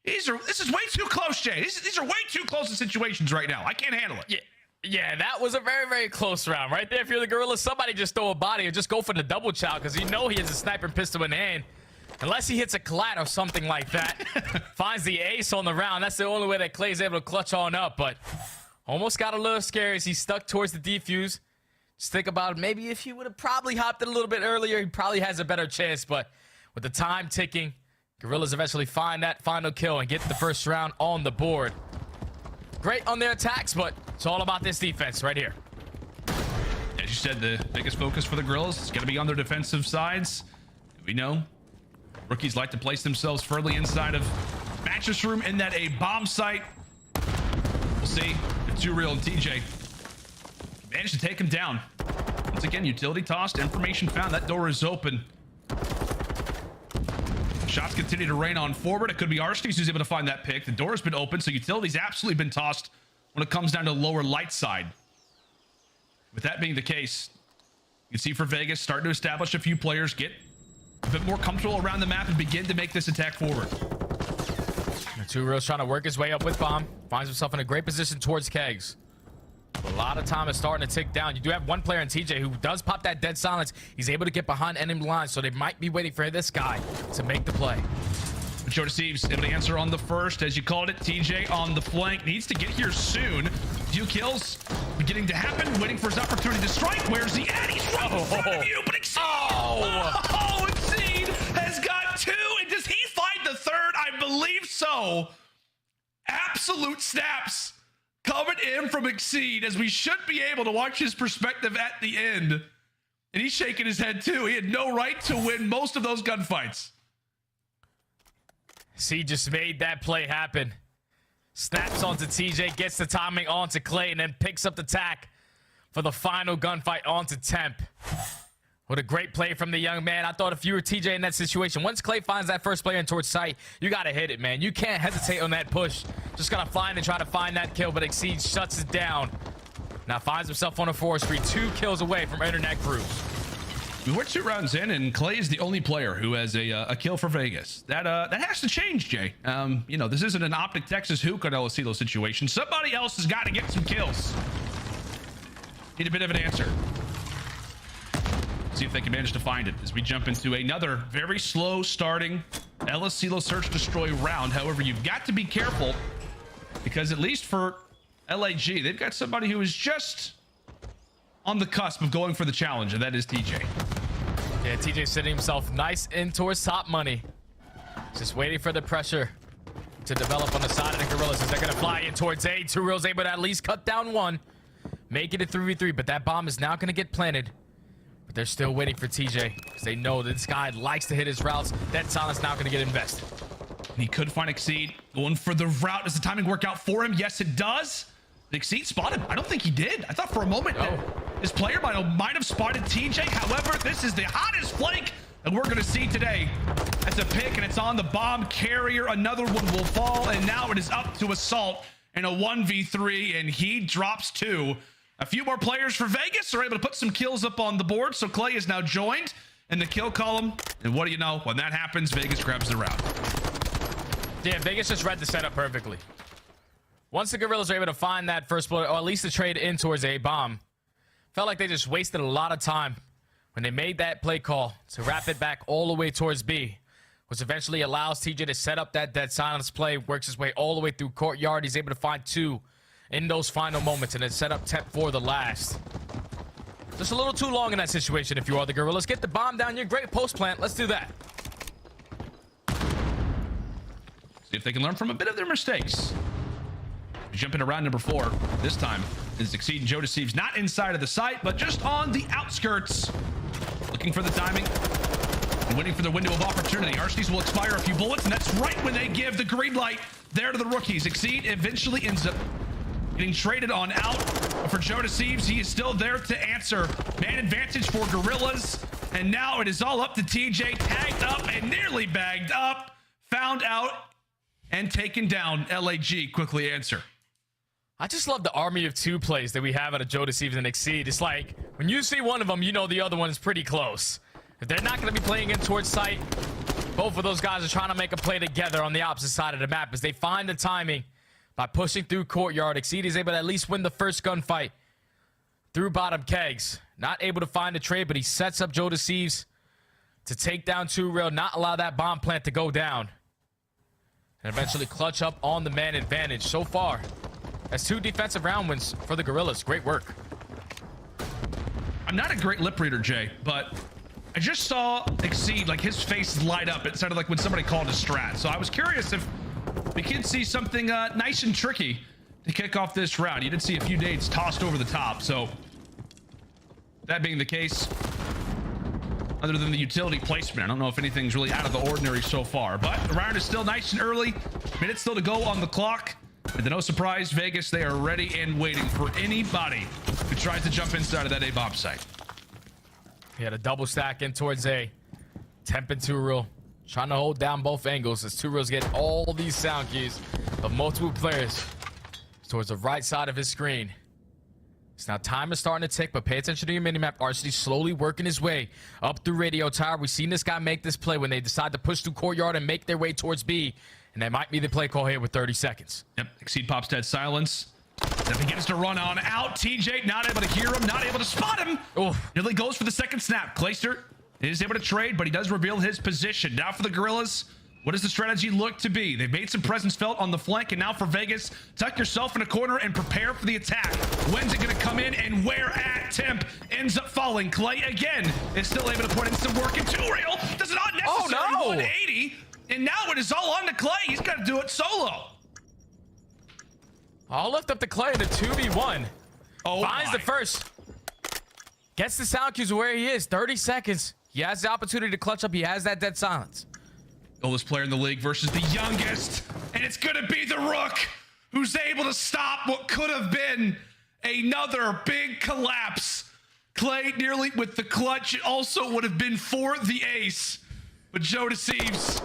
This is way too close, Jay. These are way too close in situations right now. I can't handle it. Yeah, that was a very, very close round. Right there, if you're the Gorilla, somebody just throw a body or just go for the double chow, because you know he has a sniper and pistol in hand. Unless he hits a collat or something like that. Finds the ace on the round. That's the only way that Clay's able to clutch on up, but almost got a little scary as he stuck towards the defuse. Just think about it. Maybe if he would have probably hopped it a little bit earlier, he probably has a better chance, but with the time ticking, Gorillas eventually find that final kill and get the first round on the board. Great on their attacks, but it's all about this defense right here. As you said, the biggest focus for the Gorillas is going to be on their defensive sides. We know rookies like to place themselves firmly inside of mattress room and that a bomb site. We'll see if Too Real and TJ managed to take him down. Once again, utility tossed, information found. That door is open. Shots continue to rain on forward. It could be Arsenes who's able to find that pick. The door has been open, so utility's absolutely been tossed when it comes down to the lower light side. With that being the case, you can see for Vegas starting to establish a few players, get a bit more comfortable around the map and begin to make this attack forward. Too Real's trying to work his way up with bomb. Finds himself in a great position towards kegs. A lot of time is starting to tick down. You do have one player in TJ who does pop that dead silence. He's able to get behind enemy lines, so they might be waiting for this guy to make the play. Joe DeCease able to answer on the first, as you called it. TJ on the flank needs to get here soon. Few kills beginning to happen, waiting for his opportunity to strike. Where's he at? He's right in front of you, but Exceed! Exceed has got two, and does he find the third? I believe so. Absolute snaps coming in from Exceed, as we should be able to watch his perspective at the end. And he's shaking his head too. He had no right to win most of those gunfights. C just made that play happen. Snaps onto TJ, gets the timing onto Clay, and then picks up the tack for the final gunfight onto Temp. What a great play from the young man. I thought if you were TJ in that situation, once Clay finds that first player in towards sight, you got to hit it, man. You can't hesitate on that push. Just got to find and try to find that kill, but Exceed shuts it down. Now finds himself on a forestry, 2 kills away from Internet Crew. We're 2 rounds in, and Clay is the only player who has a kill for Vegas. That has to change, Jay. You know, this isn't an Optic Texas Hook or NYSL situation. Somebody else has got to get some kills. Need a bit of an answer. See if they can manage to find it as we jump into another very slow starting NYSL search destroy round. However, you've got to be careful because at least for LAG, they've got somebody who is just on the cusp of going for the challenge, and that is TJ. Yeah, TJ sitting himself nice in towards top money. Just waiting for the pressure to develop on the side of the Gorillas as they're going to fly in towards A. 2Real's able to at least cut down 1. Make it a 3v3, but that bomb is now going to get planted. But they're still waiting for TJ because they know that this guy likes to hit his routes. That silence now going to get invested. He could find Exceed going for the route. Does the timing work out for him? Yes, it does. Did Exceed spot him? I don't think he did. I thought for a moment that his player might have spotted TJ. However, this is the hottest flank that we're going to see today. That's a pick, and it's on the bomb carrier. Another one will fall, and now it is up to Assault in a 1v3, and he drops 2. A few more players for Vegas are able to put some kills up on the board, so Clay is now joined in the kill column. And what do you know? When that happens, Vegas grabs the round. Yeah, Vegas just read the setup perfectly. Once the Gorillas are able to find that first bullet, or at least the trade in towards A bomb, felt like they just wasted a lot of time when they made that play call to wrap it back all the way towards B, which eventually allows TJ to set up that dead silence play, works his way all the way through courtyard. He's able to find 2 in those final moments and then set up temp for the last. Just a little too long in that situation if you are the Gorillas. Get the bomb down. You're great post plant. Let's do that. See if they can learn from a bit of their mistakes. We jump into round number 4. This time is Exceed and Joe Deceives not inside of the site, but just on the outskirts. Looking for the timing and waiting for the window of opportunity. RCs will expire a few bullets, and that's right when they give the green light there to the rookies. Exceed eventually ends up getting traded on out. But for Joe Deceives, he is still there to answer. Man advantage for Gorillas. And now it is all up to TJ. Tagged up and nearly bagged up. Found out and taken down. LAG quickly answer. I just love the army of 2 plays that we have out of Joe Deceives and Exceed. It's like when you see one of them, you know the other one is pretty close. If they're not going to be playing in towards sight, both of those guys are trying to make a play together on the opposite side of the map as they find the timing by pushing through courtyard. Exceed is able to at least win the first gunfight through bottom kegs. Not able to find a trade, but he sets up Joe Deceives to take down 2Real, not allow that bomb plant to go down, and eventually clutch up on the man advantage. So far, that's 2 defensive round wins for the Gorillas. Great work. I'm not a great lip reader, Jay, but I just saw Exceed, like his face light up. It sounded like when somebody called a strat. So I was curious if we could see something nice and tricky to kick off this round. You did see a few nades tossed over the top. So that being the case, other than the utility placement, I don't know if anything's really out of the ordinary so far. But the round is still nice and early. Minutes still to go on the clock. And to no surprise, Vegas, they are ready and waiting for anybody who tries to jump inside of that A-bomb site. He had a double stack in towards A. Temp and 2Real trying to hold down both angles as 2Real's getting all these sound cues of multiple players towards the right side of his screen. It's now time is starting to tick, but pay attention to your minimap. RCD slowly working his way up through radio tower. We've seen this guy make this play when they decide to push through courtyard and make their way towards B. And that might be the play call here with 30 seconds. Yep, Exceed pops dead silence. Then begins to run on out. TJ not able to hear him, not able to spot him. Oh, nearly goes for the second snap. Clayster is able to trade, but he does reveal his position. Now for the Gorillas, what does the strategy look to be? They've made some presence felt on the flank, and now for Vegas, tuck yourself in a corner and prepare for the attack. When's it going to come in and where at? Temp ends up falling. Clay again is still able to put in some work. And 2Real does not necessarily 180. And now it is all on to Clay. He's got to do it solo. I'll lift up the Clay in the 2v1. Finds the first. Gets the sound cues where he is. 30 seconds. He has the opportunity to clutch up. He has that dead silence. Oldest player in the league versus the youngest. And it's going to be the Rook who's able to stop what could have been another big collapse Clay nearly with the clutch. It also would have been for the ace. But Joe Deceives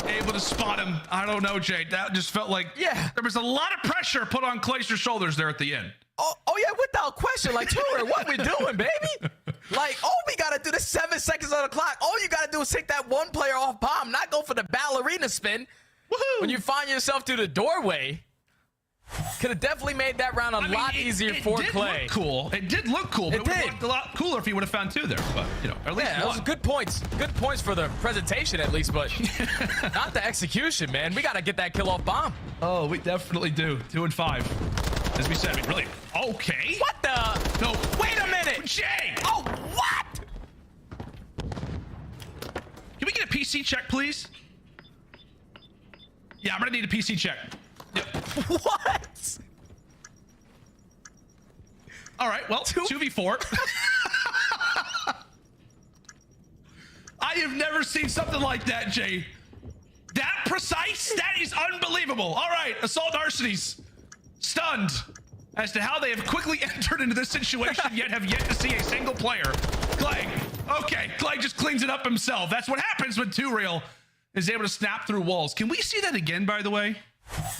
able to spot him. I don't know, Jay. That just felt like there was a lot of pressure put on Clay's shoulders there at the end. Oh yeah, without question. Like, Ture, what we doing, baby? Like, all we got to do, this 7 seconds on the clock. All you got to do is take that one player off bomb, not go for the ballerina spin. Woohoo! When you find yourself through the doorway, could have definitely made that round a lot easier for Clay. Look cool. It did look cool, but it would have looked a lot cooler if he would have found 2 there. But, you know, at least those are good points. Good points for the presentation, at least, but not the execution, man. We got to get that kill off bomb. Oh, we definitely do. 2 and 5. As we said, I mean, really. Okay. What the? No. Wait a minute. Jay. Oh, what? Can we get a PC check, please? Yeah, I'm going to need a PC check. Yep. What? All right, well, 2v4. I have never seen something like that, Jay. That precise? That is unbelievable. All right, Assault Arseny's stunned as to how they have quickly entered into this situation, yet have yet to see a single player. Clay. Okay, Clay just cleans it up himself. That's what happens when 2Real is able to snap through walls. Can we see that again, by the way?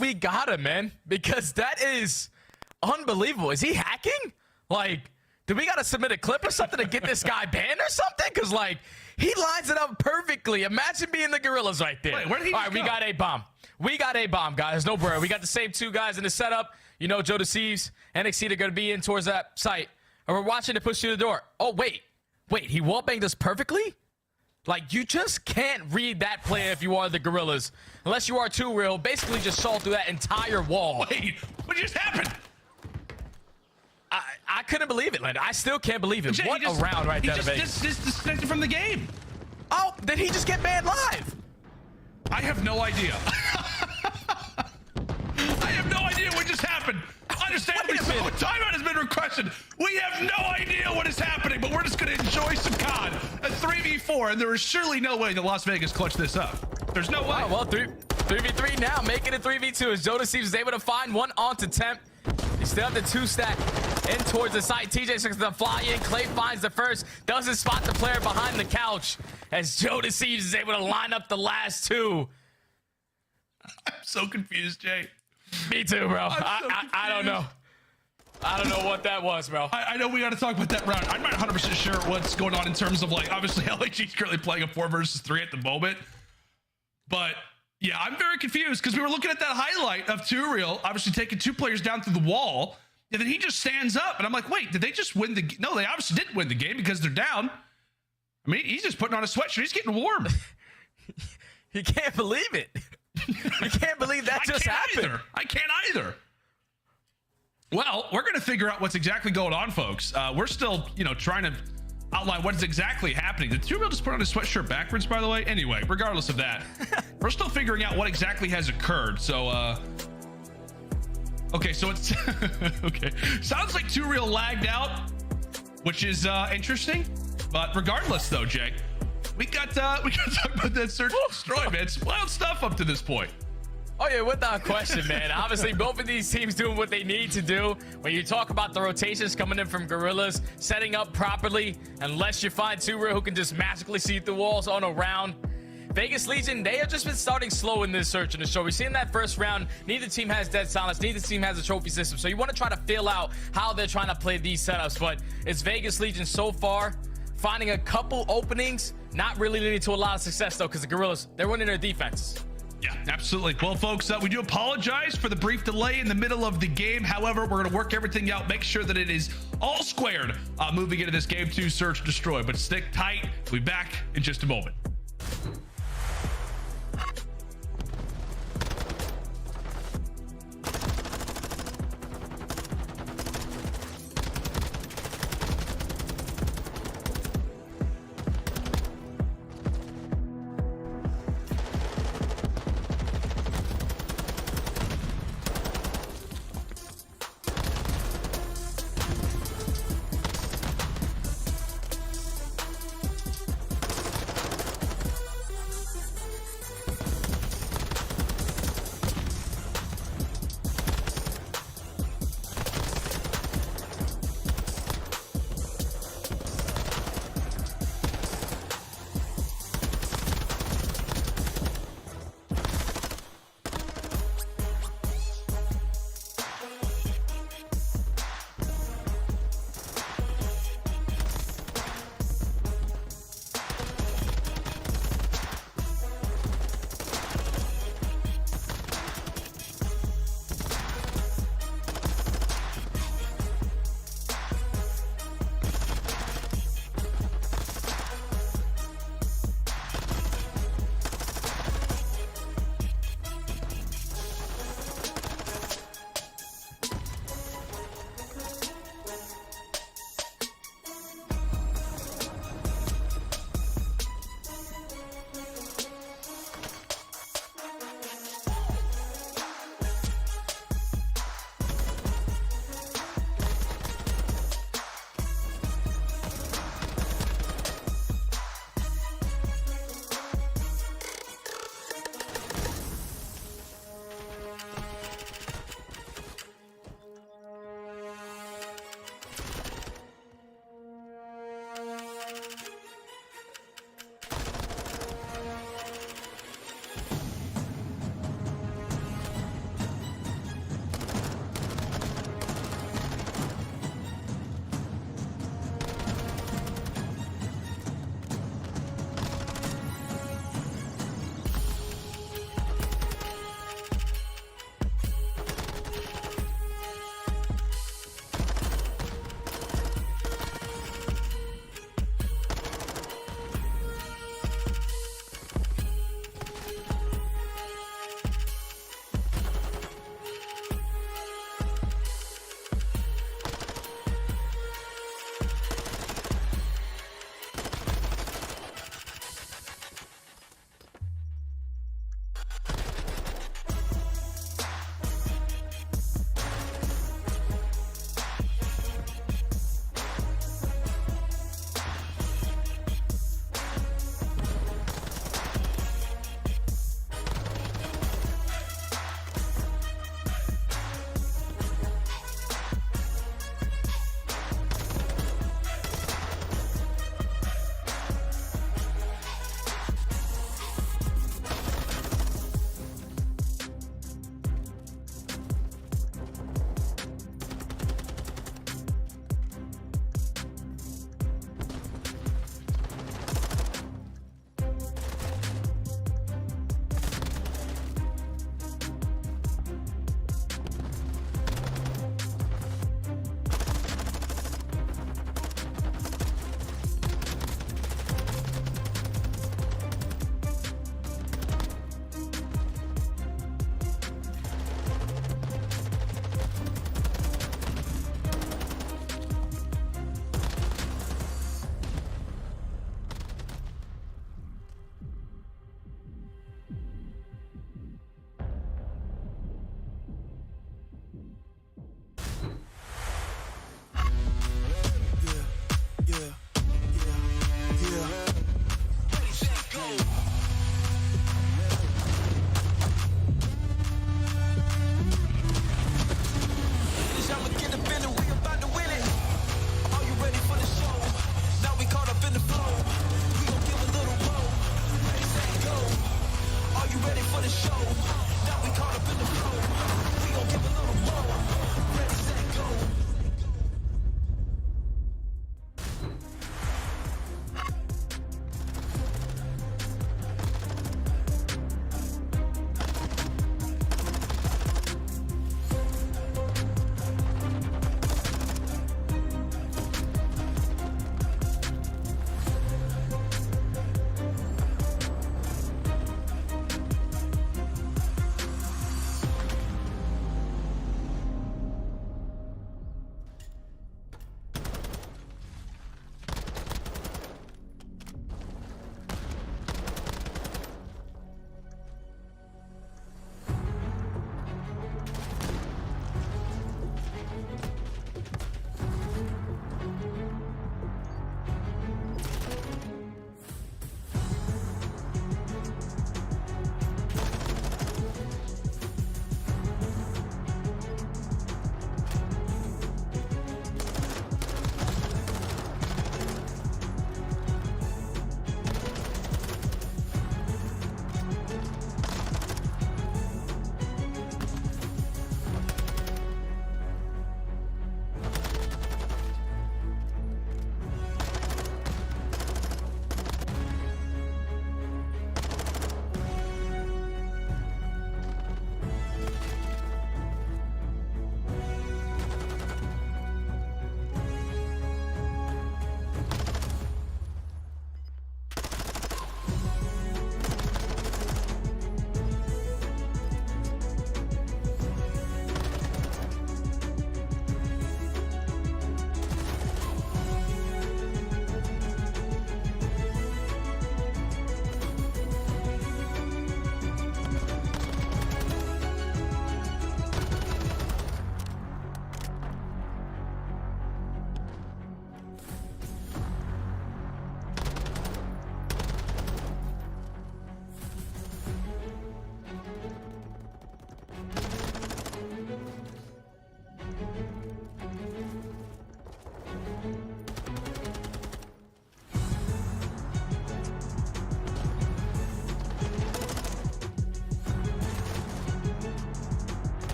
We got him, man, because that is unbelievable. Is he hacking? Like, do we got to submit a clip or something to get this guy banned or something? Because, like, he lines it up perfectly. Imagine being the Gorillas right there. Wait, where did he All right, go? we got a bomb. We got a bomb, guys. No brainer. We got the same 2 guys in the setup. You know, Joe Deceives, NXT, they're going to be in towards that site. And we're watching it push through the door. Oh, wait. Wait, he wall-banged us perfectly? Like, you just can't read that play if you are the Gorillas. Unless you are 2Real, basically just saw through that entire wall. Wait, what just happened? I couldn't believe it, Landon. I still can't believe it. Jay, what a round right there. He just disconnected from the game. Oh, did he just get banned live? I have no idea. I have no idea what just happened. Understandably so. Timeout has been requested. We have no idea what is happening, but we're just going to enjoy some COD. A 3v4, and there is surely no way that Las Vegas clutched this up. There's no way. Oh, well, 3v3 now, making it 3v2 as Joe Deceives is able to find one onto temp. He still have the 2-stack in towards the site. TJ Six to fly in. Clay finds the first. Doesn't spot the player behind the couch as Joe Deceives is able to line up the last 2. I'm so confused, Jay. Me too, bro. I don't know. I don't know what that was, bro. I know we got to talk about that round. I'm not 100% sure what's going on in terms of, like, obviously LAG is currently playing a 4 versus 3 at the moment. But yeah, I'm very confused because we were looking at that highlight of 2Real, obviously taking 2 players down through the wall. And then he just stands up. And I'm like, wait, did they just win the game? No, they obviously didn't win the game because they're down. I mean, he's just putting on a sweatshirt. He's getting warm. He can't believe it. You can't believe that just happened. I can't either. Well, we're going to figure out what's exactly going on, folks. We're still, you know, trying to outline what is exactly happening. Did 2Real just put on his sweatshirt backwards, by the way? Anyway, regardless of that, we're still figuring out what exactly has occurred. So, okay, so it's okay. Sounds like 2Real lagged out, which is interesting. But regardless, though, Jay, we got to talk about that search and destroy, man. It's wild stuff up to this point. Oh, yeah, without question, man. Obviously, both of these teams doing what they need to do. When you talk about the rotations coming in from Gorillas, setting up properly, unless you find 2Real who can just magically see through walls on a round. Vegas Legion, they have just been starting slow in this search and destroy. We see in that first round, neither team has dead silence, neither team has a trophy system. So you want to try to feel out how they're trying to play these setups. But it's Vegas Legion so far, finding a couple openings, not really leading to a lot of success, though, because the Gorillas, they're winning their defenses. Yeah, absolutely. Well, folks, we do apologize for the brief delay in the middle of the game. However, we're going to work everything out, make sure that it is all squared moving into this game 2 search destroy. But stick tight. We'll be back in just a moment.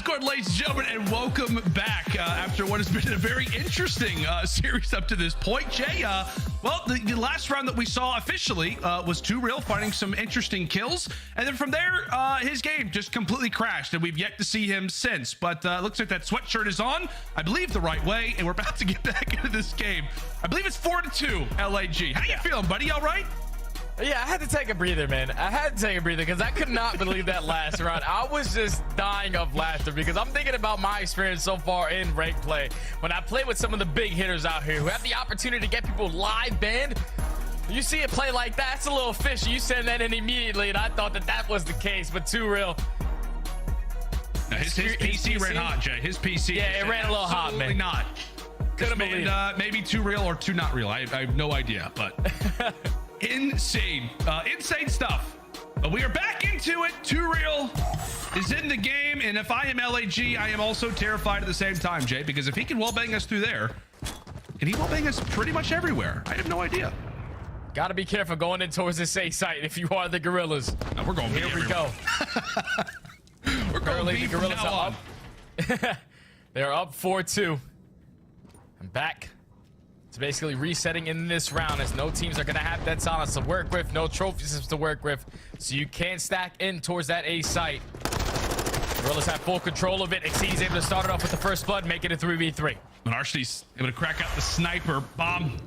Discord, ladies and gentlemen, and welcome back after what has been a very interesting series up to this point. Jay, well, the last round that we saw officially was 2Real finding some interesting kills, and then from there, his game just completely crashed, and we've yet to see him since. But looks like that sweatshirt is on, I believe, the right way, and we're about to get back into this game. I believe it's 4-2 LAG. How you feeling, buddy? All right? Yeah, I had to take a breather, man. I had to take a breather because I could not believe that last round. I was just dying of laughter because I'm thinking about my experience so far in ranked play. When I play with some of the big hitters out here who have the opportunity to get people live banned, you see a play like that, it's a little fishy. You send that in immediately, and I thought that that was the case, but 2Real. Now, his PC ran hot, Jay. His PC. Yeah, it ran a little hot, man. Not. Could have been maybe 2Real or 2 not real. I have no idea, but... insane stuff. But we are back into it. 2Real is in the game, and if I am LAG, I am also terrified at the same time, Jay, because if he can wallbang us through there, can he wallbang us pretty much everywhere? I have no idea. Gotta be careful going in towards this A site if you are the Gorillas. No, we're going here. We go. We're going the Gorillas are up. They're up 4-2. I'm back. It's basically resetting in this round as no teams are going to have dead silence to work with, no trophy systems to work with, so you can't stack in towards that A site. Gorillas have full control of it. Exceed's able to start it off with the first blood, make it a 3v3. And Archie's able to crack out the sniper bomb.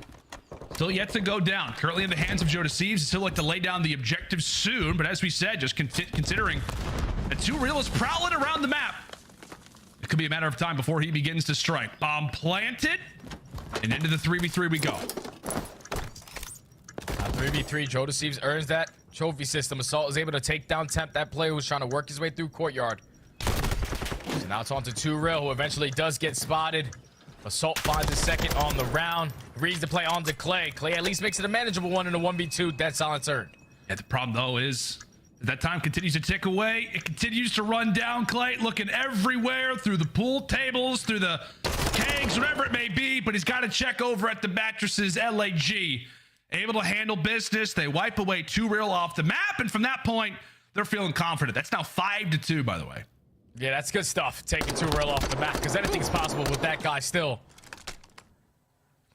Still yet to go down. Currently in the hands of Joe Deceives. Still like to lay down the objective soon, but as we said, just considering that 2Real is prowling around the map, it could be a matter of time before he begins to strike. Bomb planted. And into the 3v3 we go. 3v3, Joe Deceives earns that trophy system. Assault is able to take down Temp, that player who's trying to work his way through courtyard. So now it's on to 2Real, who eventually does get spotted. Assault finds his second on the round. Reads the play onto Clay. Clay at least makes it a manageable one in a 1v2. Dead silence earned. Yeah, the problem though is that time continues to tick away. It continues to run down. Clay looking everywhere, through the pool tables, through the kegs, whatever it may be, but he's got to check over at the mattresses. LAG able to handle business. They wipe away 2Real off the map, and from that point, they're feeling confident. That's now 5-2, by the way. Yeah, that's good stuff, taking 2Real off the map, because anything's possible with that guy still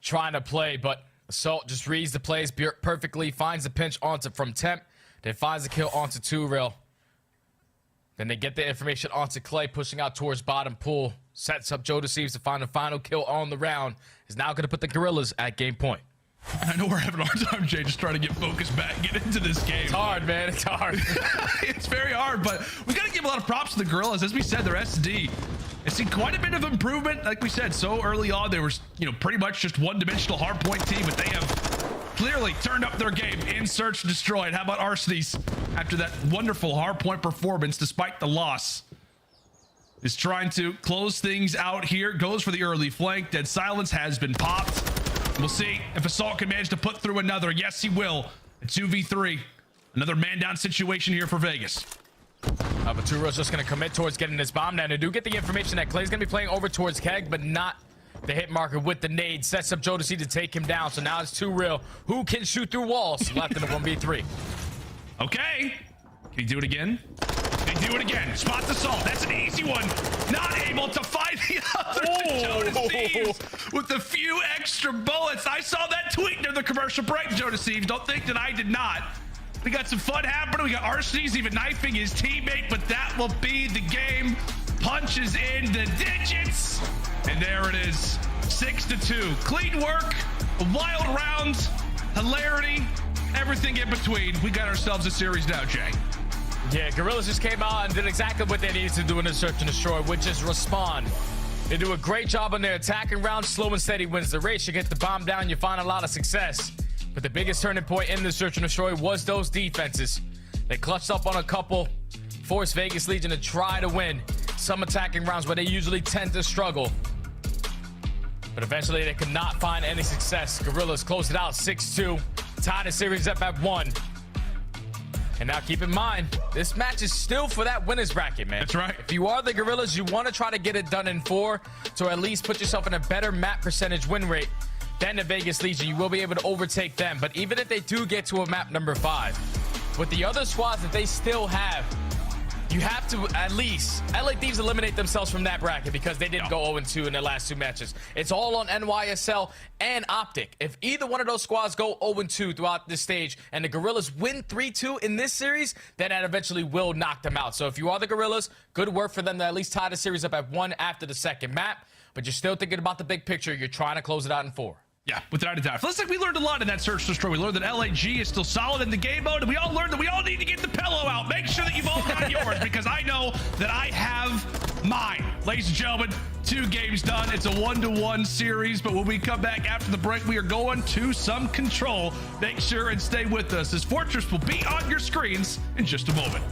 trying to play, but Assault just reads the plays perfectly, finds the pinch onto from Temp, then finds the kill onto 2Real. Then they get the information onto Clay, pushing out towards bottom pool. Sets up Joe Deceives to find the final kill on the round. Is now going to put the Gorillas at game point. I know we're having a hard time, Jay, just trying to get focused back, get into this game. It's hard, man. It's hard. It's very hard, but we got to give a lot of props to the Gorillas. As we said, their SD has seen quite a bit of improvement. Like we said, so early on, they were, pretty much just one-dimensional hardpoint team, but they have clearly turned up their game in Search and Destroy. And how about Arsenes after that wonderful hardpoint performance, despite the loss? Is trying to close things out here. Goes for the early flank. Dead silence has been popped. We'll see if Assault can manage to put through another. Yes, he will. A 2v3. Another man-down situation here for Vegas. But 2Real's just going to commit towards getting this bomb down. They do get the information that Clay's going to be playing over towards Keg, but not the hit marker with the nade. Sets up Joe to take him down. So now it's 2Real, who can shoot through walls. Left in a 1v3. Okay. Can he do it again? They do it again. Spots Assault. That's an easy one. Not able to find the other. Joe Deceives with a few extra bullets. I saw that tweet near the commercial break, Joe Deceives. Don't think that I did not. We got some fun happening. We got Arsenes even knifing his teammate, but that will be the game. Punches in the digits. And there it is. 6-2. Clean work. A wild round. Hilarity. Everything in between. We got ourselves a series now, Jay. Yeah, Gorillas just came out and did exactly what they needed to do in the Search and Destroy, which is respond. They do a great job on their attacking round. Slow and steady wins the race. You get the bomb down, you find a lot of success. But the biggest turning point in the Search and Destroy was those defenses. They clutched up on a couple, forced Vegas Legion to try to win some attacking rounds where they usually tend to struggle. But eventually they could not find any success. Gorillas closed it out 6-2, tied the series up at 1. And now keep in mind, this match is still for that winner's bracket, man. That's right. If you are the Gorillas, you want to try to get it done in 4 to at least put yourself in a better map percentage win rate than the Vegas Legion. You will be able to overtake them. But even if they do get to a map number 5, with the other squads that they still have, you have to at least LA Thieves eliminate themselves from that bracket because they didn't go 0-2 in their last 2 matches. It's all on NYSL and Optic. If either one of those squads go 0-2 throughout this stage and the Gorillas win 3-2 in this series, then that eventually will knock them out. So if you are the Gorillas, good work for them to at least tie the series up at 1 after the second map. But you're still thinking about the big picture. You're trying to close it out in 4. Yeah, without a doubt. Feels like we learned a lot in that search destroy. We learned that LAG is still solid in the game mode, and we all learned that we all need to get the pillow out. Make sure that you've all got yours, because I know that I have mine. Ladies and gentlemen, 2 games done. It's a 1-1 series, but when we come back after the break, we are going to some control. Make sure and stay with us, as Fortress will be on your screens in just a moment.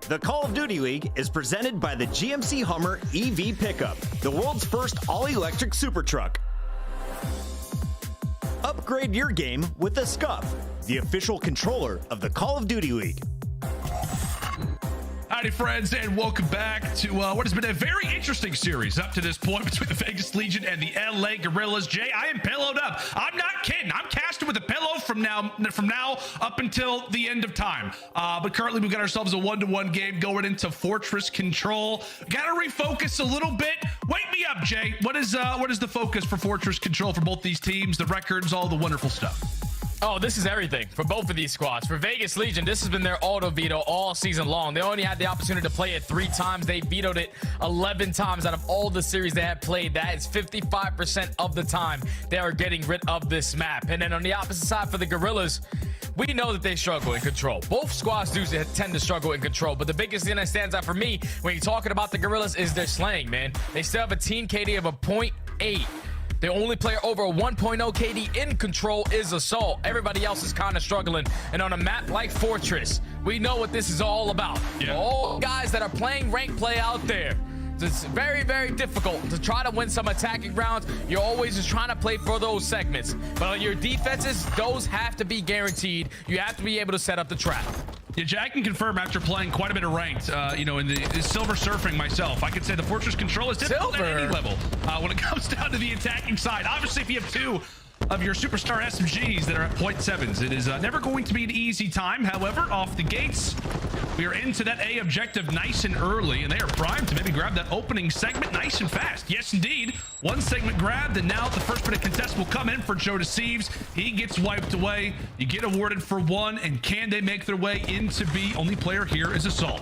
The Call of Duty League is presented by the GMC Hummer EV Pickup, the world's first all-electric super truck. Upgrade your game with the Scuff, the official controller of the Call of Duty League. Howdy, friends, and welcome back to what has been a very interesting series up to this point between the Vegas Legion and the LA Guerrillas. Jay, I am pillowed up. I'm not kidding. I'm casted with a pillow from now up until the end of time. But currently, we've got ourselves a 1-to-1 game going into Fortress Control. Got to refocus a little bit. Wake me up, Jay. What is the focus for Fortress Control for both these teams? The records, all the wonderful stuff. Oh, this is everything for both of these squads. For Vegas Legion, this has been their auto veto all season long. They only had the opportunity to play it 3 times. They vetoed it 11 times out of all the series they had played. That is 55% of the time they are getting rid of this map. And then on the opposite side for the Guerrillas, we know that they struggle in control. Both squads do tend to struggle in control, but the biggest thing that stands out for me when you're talking about the Guerrillas is their slaying, man. They still have a team KD of a 0.8. The only player over a 1.0 KD in control is Assault. Everybody else is kind of struggling. And on a map like Fortress, we know what this is all about. Yeah. All guys that are playing rank play out there. It's very, very difficult to try to win some attacking rounds. You're always just trying to play for those segments. But on your defenses, those have to be guaranteed. You have to be able to set up the trap. Yeah, Jack can confirm after playing quite a bit of ranked, in the silver surfing myself, I could say the Fortress Control is difficult at any level when it comes down to the attacking side. Obviously, if you have 2 of your superstar SMGs that are at 0.7s, it is never going to be an easy time. However, off the gates, we are into that A objective nice and early, and they are primed to maybe grab that opening segment nice and fast. Yes, indeed. 1 segment grabbed, and now the first bit of contest will come in for Joe Deceives. He gets wiped away. You get awarded for 1, and can they make their way into B? Only player here is Assault.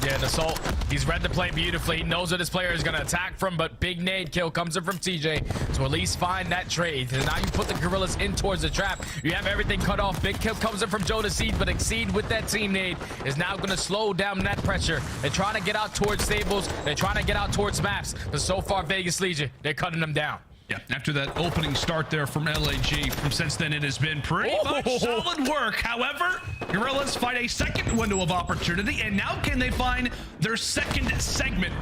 Yeah, and Assault, he's read the play beautifully. He knows what his player is going to attack from, but big nade kill comes in from TJ to at least find that trade. And now you put the Guerrillas in towards the trap. You have everything cut off. Big kill comes in from Joe Deceives, but Exceed with that team nade is now going to slow down that pressure. They're trying to get out towards stables. They're trying to get out towards maps. But so far, Vegas Legion, they're cutting them down. Yeah, after that opening start there from LAG, from since then it has been pretty much solid work. However, Guerrillas find a second window of opportunity, and now can they find their second segment?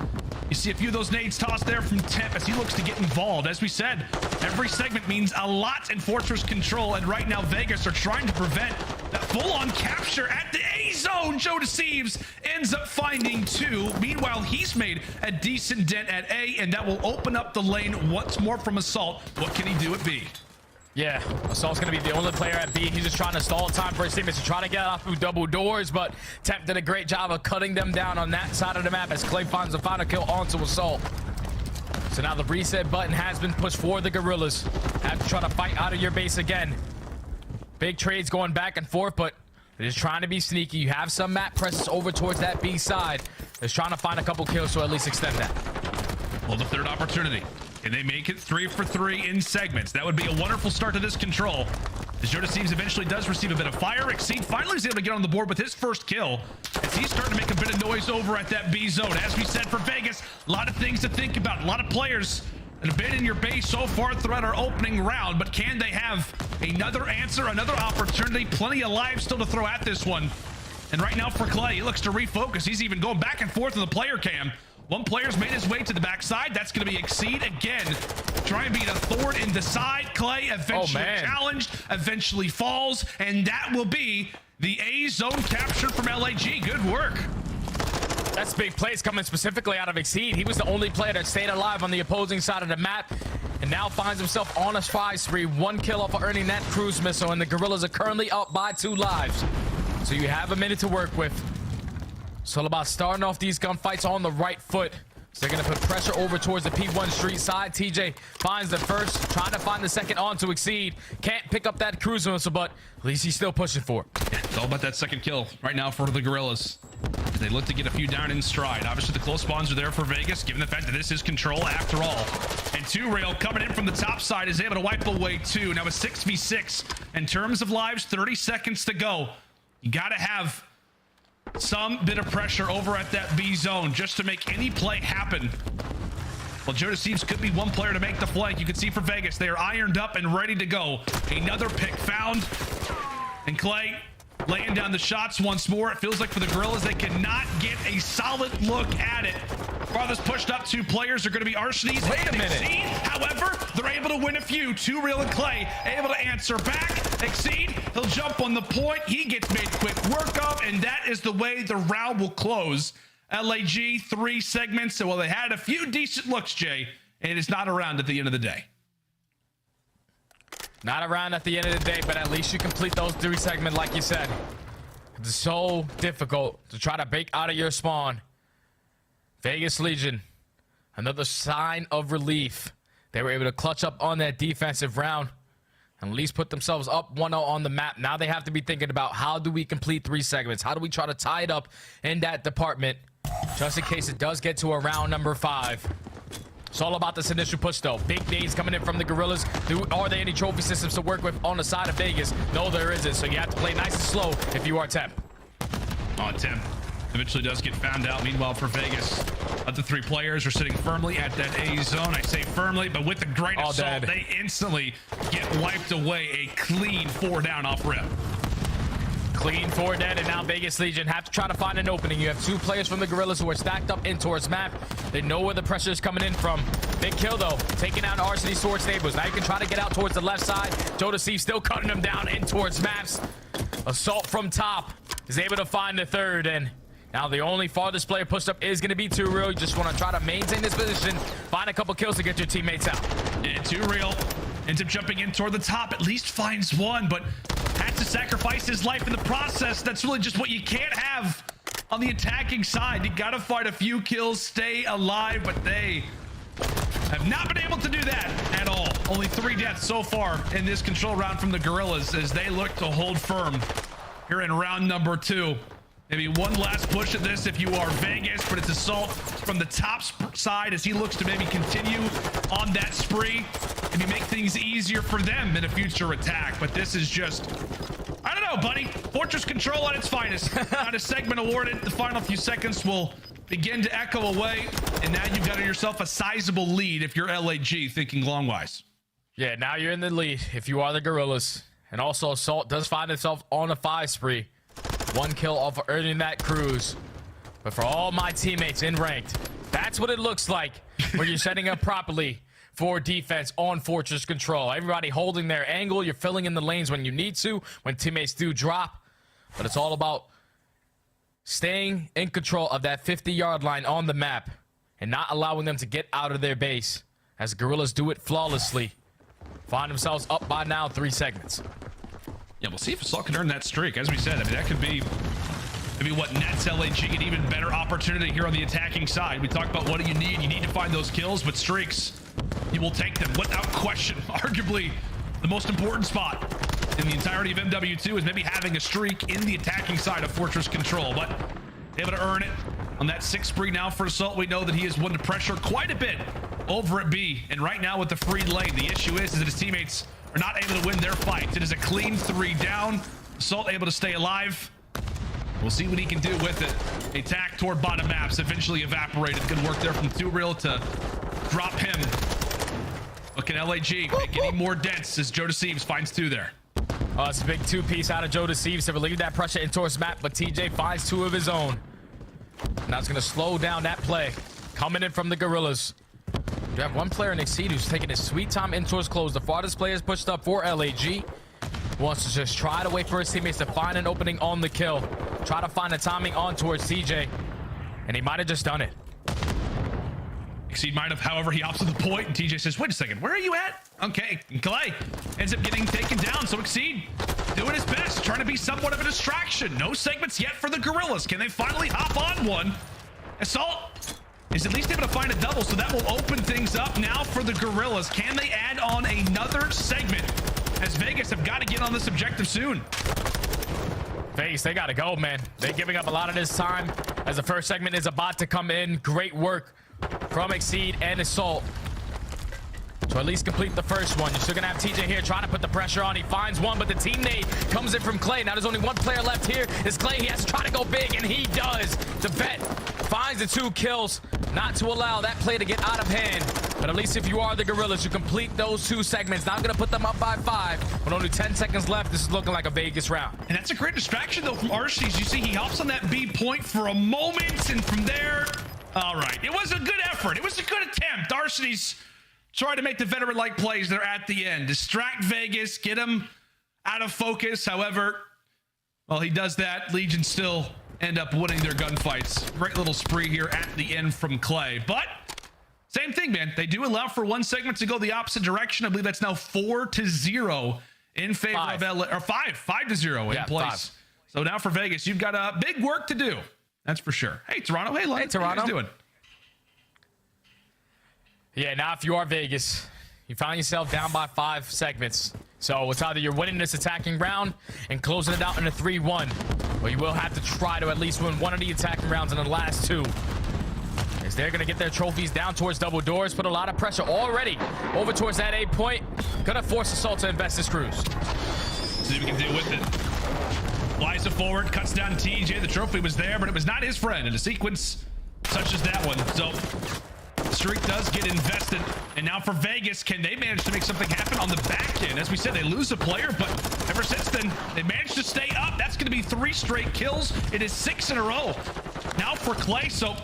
You see a few of those nades tossed there from Temp as he looks to get involved. As we said, every segment means a lot in Fortress Control, and right now Vegas are trying to prevent that full-on capture at the A zone. Joe Deceives ends up finding 2. Meanwhile, he's made a decent dent at A, and that will open up the lane once more from Assault. What can he do at B? Yeah, Assault's going to be the only player at B. He's just trying to stall time for his teammates to try to get out through double doors, but Temp did a great job of cutting them down on that side of the map as Clay finds the final kill onto Assault. So now the reset button has been pushed for the Guerrillas. Have to try to fight out of your base again. Big trades going back and forth, but they're just trying to be sneaky. You have some map presses over towards that B side. They're trying to find a couple kills to at least extend that. Well, the third opportunity. Can they make it 3 for 3 in segments? That would be a wonderful start to this control. As Joe Deceives eventually does receive a bit of fire. Exceed finally is able to get on the board with his first kill, as he's starting to make a bit of noise over at that B zone. As we said, for Vegas, a lot of things to think about. A lot of players that have been in your base so far throughout our opening round, but can they have another answer, another opportunity? Plenty of lives still to throw at this one. And right now for Clay, he looks to refocus. He's even going back and forth with the player cam. One player's made his way to the backside. That's going to be Exceed again. Trying to beat a thorn in the side. Clay eventually challenged, eventually falls, and that will be the A zone capture from LAG. Good work. That's big plays coming specifically out of Exceed. He was the only player that stayed alive on the opposing side of the map, and now finds himself on a 5 spree. 1 kill off of earning that cruise missile, and the Guerrillas are currently up by 2 lives. So you have a minute to work with. It's all about starting off these gunfights on the right foot. So they're going to put pressure over towards the P1 street side. TJ finds the first, trying to find the second on to Exceed. Can't pick up that cruise missile, but at least he's still pushing for it. Yeah, it's all about that second kill right now for the Guerrillas. They look to get a few down in stride. Obviously, the close spawns are there for Vegas, given the fact that this is control after all. And 2-Rail coming in from the top side is able to wipe away 2. Now a 6v6. In terms of lives, 30 seconds to go. You got to have some bit of pressure over at that B zone just to make any play happen. Well, Joe Deceives could be one player to make the flank. You can see for Vegas, they are ironed up and ready to go. Another pick found. And Clay laying down the shots once more. It feels like for the Guerrillas, they cannot get a solid look at it. Farthest pushed up 2 players are going to be Arsenes. Wait a minute. Exceed. However, they're able to win a few. 2 Real and Clay able to answer back. Exceed. He'll jump on the point. He gets made quick work of, and that is the way the round will close. LAG 3 segments. So while they had a few decent looks, Jay, and it's not around at the end of the day. Not around at the end of the day, but at least you complete those 3 segments, like you said. It's so difficult to try to bake out of your spawn. Vegas Legion, another sign of relief. They were able to clutch up on that defensive round and at least put themselves up 1-0 on the map. Now they have to be thinking about, how do we complete 3 segments? How do we try to tie it up in that department, just in case it does get to a round number 5? It's all about this initial push, though. Big days coming in from the Gorillas. Are there any trophy systems to work with on the side of Vegas? No, there isn't. So you have to play nice and slow if you are Temp. Oh, Temp eventually does get found out. Meanwhile, for Vegas, the 3 players are sitting firmly at that A zone. I say firmly, but with the great assault, they instantly get wiped away. A clean 4 down off rip. Clean 4 dead, and now Vegas Legion have to try to find an opening. You have 2 players from the Gorillas who are stacked up in towards map. They know where the pressure is coming in from. Big kill, though, taking out Arsenal towards Stables. Now you can try to get out towards the left side. Jodeci still cutting them down in towards maps. Assault from top is able to find the 3rd, and now the only farthest player pushed up is going to be 2 Real. You just want to try to maintain this position, find a couple kills to get your teammates out. And 2 Real ends up jumping in toward the top, at least finds 1, but has to sacrifice his life in the process. That's really just what you can't have on the attacking side. You got to fight a few kills, stay alive, but they have not been able to do that at all. Only 3 deaths so far in this control round from the Gorillas as they look to hold firm here in round number 2. Maybe one last push at this if you are Vegas, but it's Assault from the top side as he looks to maybe continue on that spree. Maybe make things easier for them in a future attack. But this is just, I don't know, buddy. Fortress Control at its finest. Not a segment awarded. The final few seconds will begin to echo away. And now you've got yourself a sizable lead if you're LAG thinking long-wise. Yeah, now you're in the lead if you are the Gorillas. And also Assault does find itself on a 5 spree. 1 kill off of earning that cruise. But for all my teammates in ranked, that's what it looks like when you're setting up properly for defense on Fortress Control. Everybody holding their angle. You're filling in the lanes when you need to, when teammates do drop. But it's all about staying in control of that 50-yard line on the map and not allowing them to get out of their base, as Gorillas do it flawlessly. Find themselves up by now 3 segments. Yeah, we'll see if Assault can earn that streak. As we said, I mean, that could be maybe what nets LAG an even better opportunity here on the attacking side. We talked about what do you need. You need to find those kills, but streaks, you will take them without question. Arguably, the most important spot in the entirety of MW2 is maybe having a streak in the attacking side of Fortress Control, but able to earn it on that 6th spree now for Assault. We know that he has won to pressure quite a bit over at B, and right now with the free lane, the issue is that his teammates are not able to win their fights. It is a clean 3 down. Assault able to stay alive. We'll see what he can do with it. Attack toward bottom maps eventually evaporated. Good work there from 2 Real to drop him. But can LAG make any more dents as Joe Deceives finds 2 there? Oh, it's a big 2-piece out of Joe Deceives to relieve that pressure in towards map, but TJ finds 2 of his own. Now it's going to slow down that play. Coming in from the Gorillas. You have 1 player in Exceed who's taking his sweet time in towards close. The farthest player is pushed up for LAG. Wants to just try to wait for his teammates to find an opening on the kill. Try to find a timing on towards TJ. And he might have just done it. Exceed might have, however, he opts to the point, and TJ says, wait a second, where are you at? Okay, and Clay ends up getting taken down, so Exceed doing his best, trying to be somewhat of a distraction. No segments yet for the Gorillas. Can they finally hop on one? Assault is at least able to find a double, so that will open things up now for the Gorillas. Can they add on another segment, as Vegas have got to get on this objective soon? Vegas, they got to go, man. They're giving up a lot of this time as the first segment is about to come in. Great work from Exceed and Assault to at least complete the first one. You're still gonna have TJ here trying to put the pressure on. He finds 1, but the teammate comes in from Clay. Now there's only 1 player left here. It's Clay. He has to try to go big, and he does. The vet finds the 2 kills, not to allow that play to get out of hand. But at least if you are the Gorillas, you complete those 2 segments. Now I'm gonna put them up by 5. With only 10 seconds left, this is looking like a Vegas round. And that's a great distraction though from Arsenes. You see he hops on that B point for a moment, and from there All right. It was a good effort. It was a good attempt. Darcy's trying to make the veteran-like plays there at the end. Distract Vegas, get him out of focus. However, well, he does that. Legion still end up winning their gunfights. Great little spree here at the end from Clay. But same thing, man. They do allow for one segment to go the opposite direction. I believe that's now 4-0 in favor of LA, or 5-0 in place. 5. So now for Vegas, you've got big work to do. That's for sure. Hey, Toronto. Hey, London. Hey, Toronto. How you guys doing? Yeah, now if you are Vegas, you find yourself down by 5 segments. So it's either you're winning this attacking round and closing it out in a 3-1, or you will have to try to at least win one of the attacking rounds in the last 2. As they're going to get their trophies down towards double doors, put a lot of pressure already over towards that 8 point. Going to force Assault to invest this cruise. See if we can deal with it. Flies it forward, cuts down TJ. The trophy was there, but it was not his friend in a sequence such as that one. So the streak does get invested. And now for Vegas, can they manage to make something happen on the back end? As we said, they lose a player, but ever since then, they managed to stay up. That's going to be 3 straight kills. It is 6 in a row. Now for Clay, so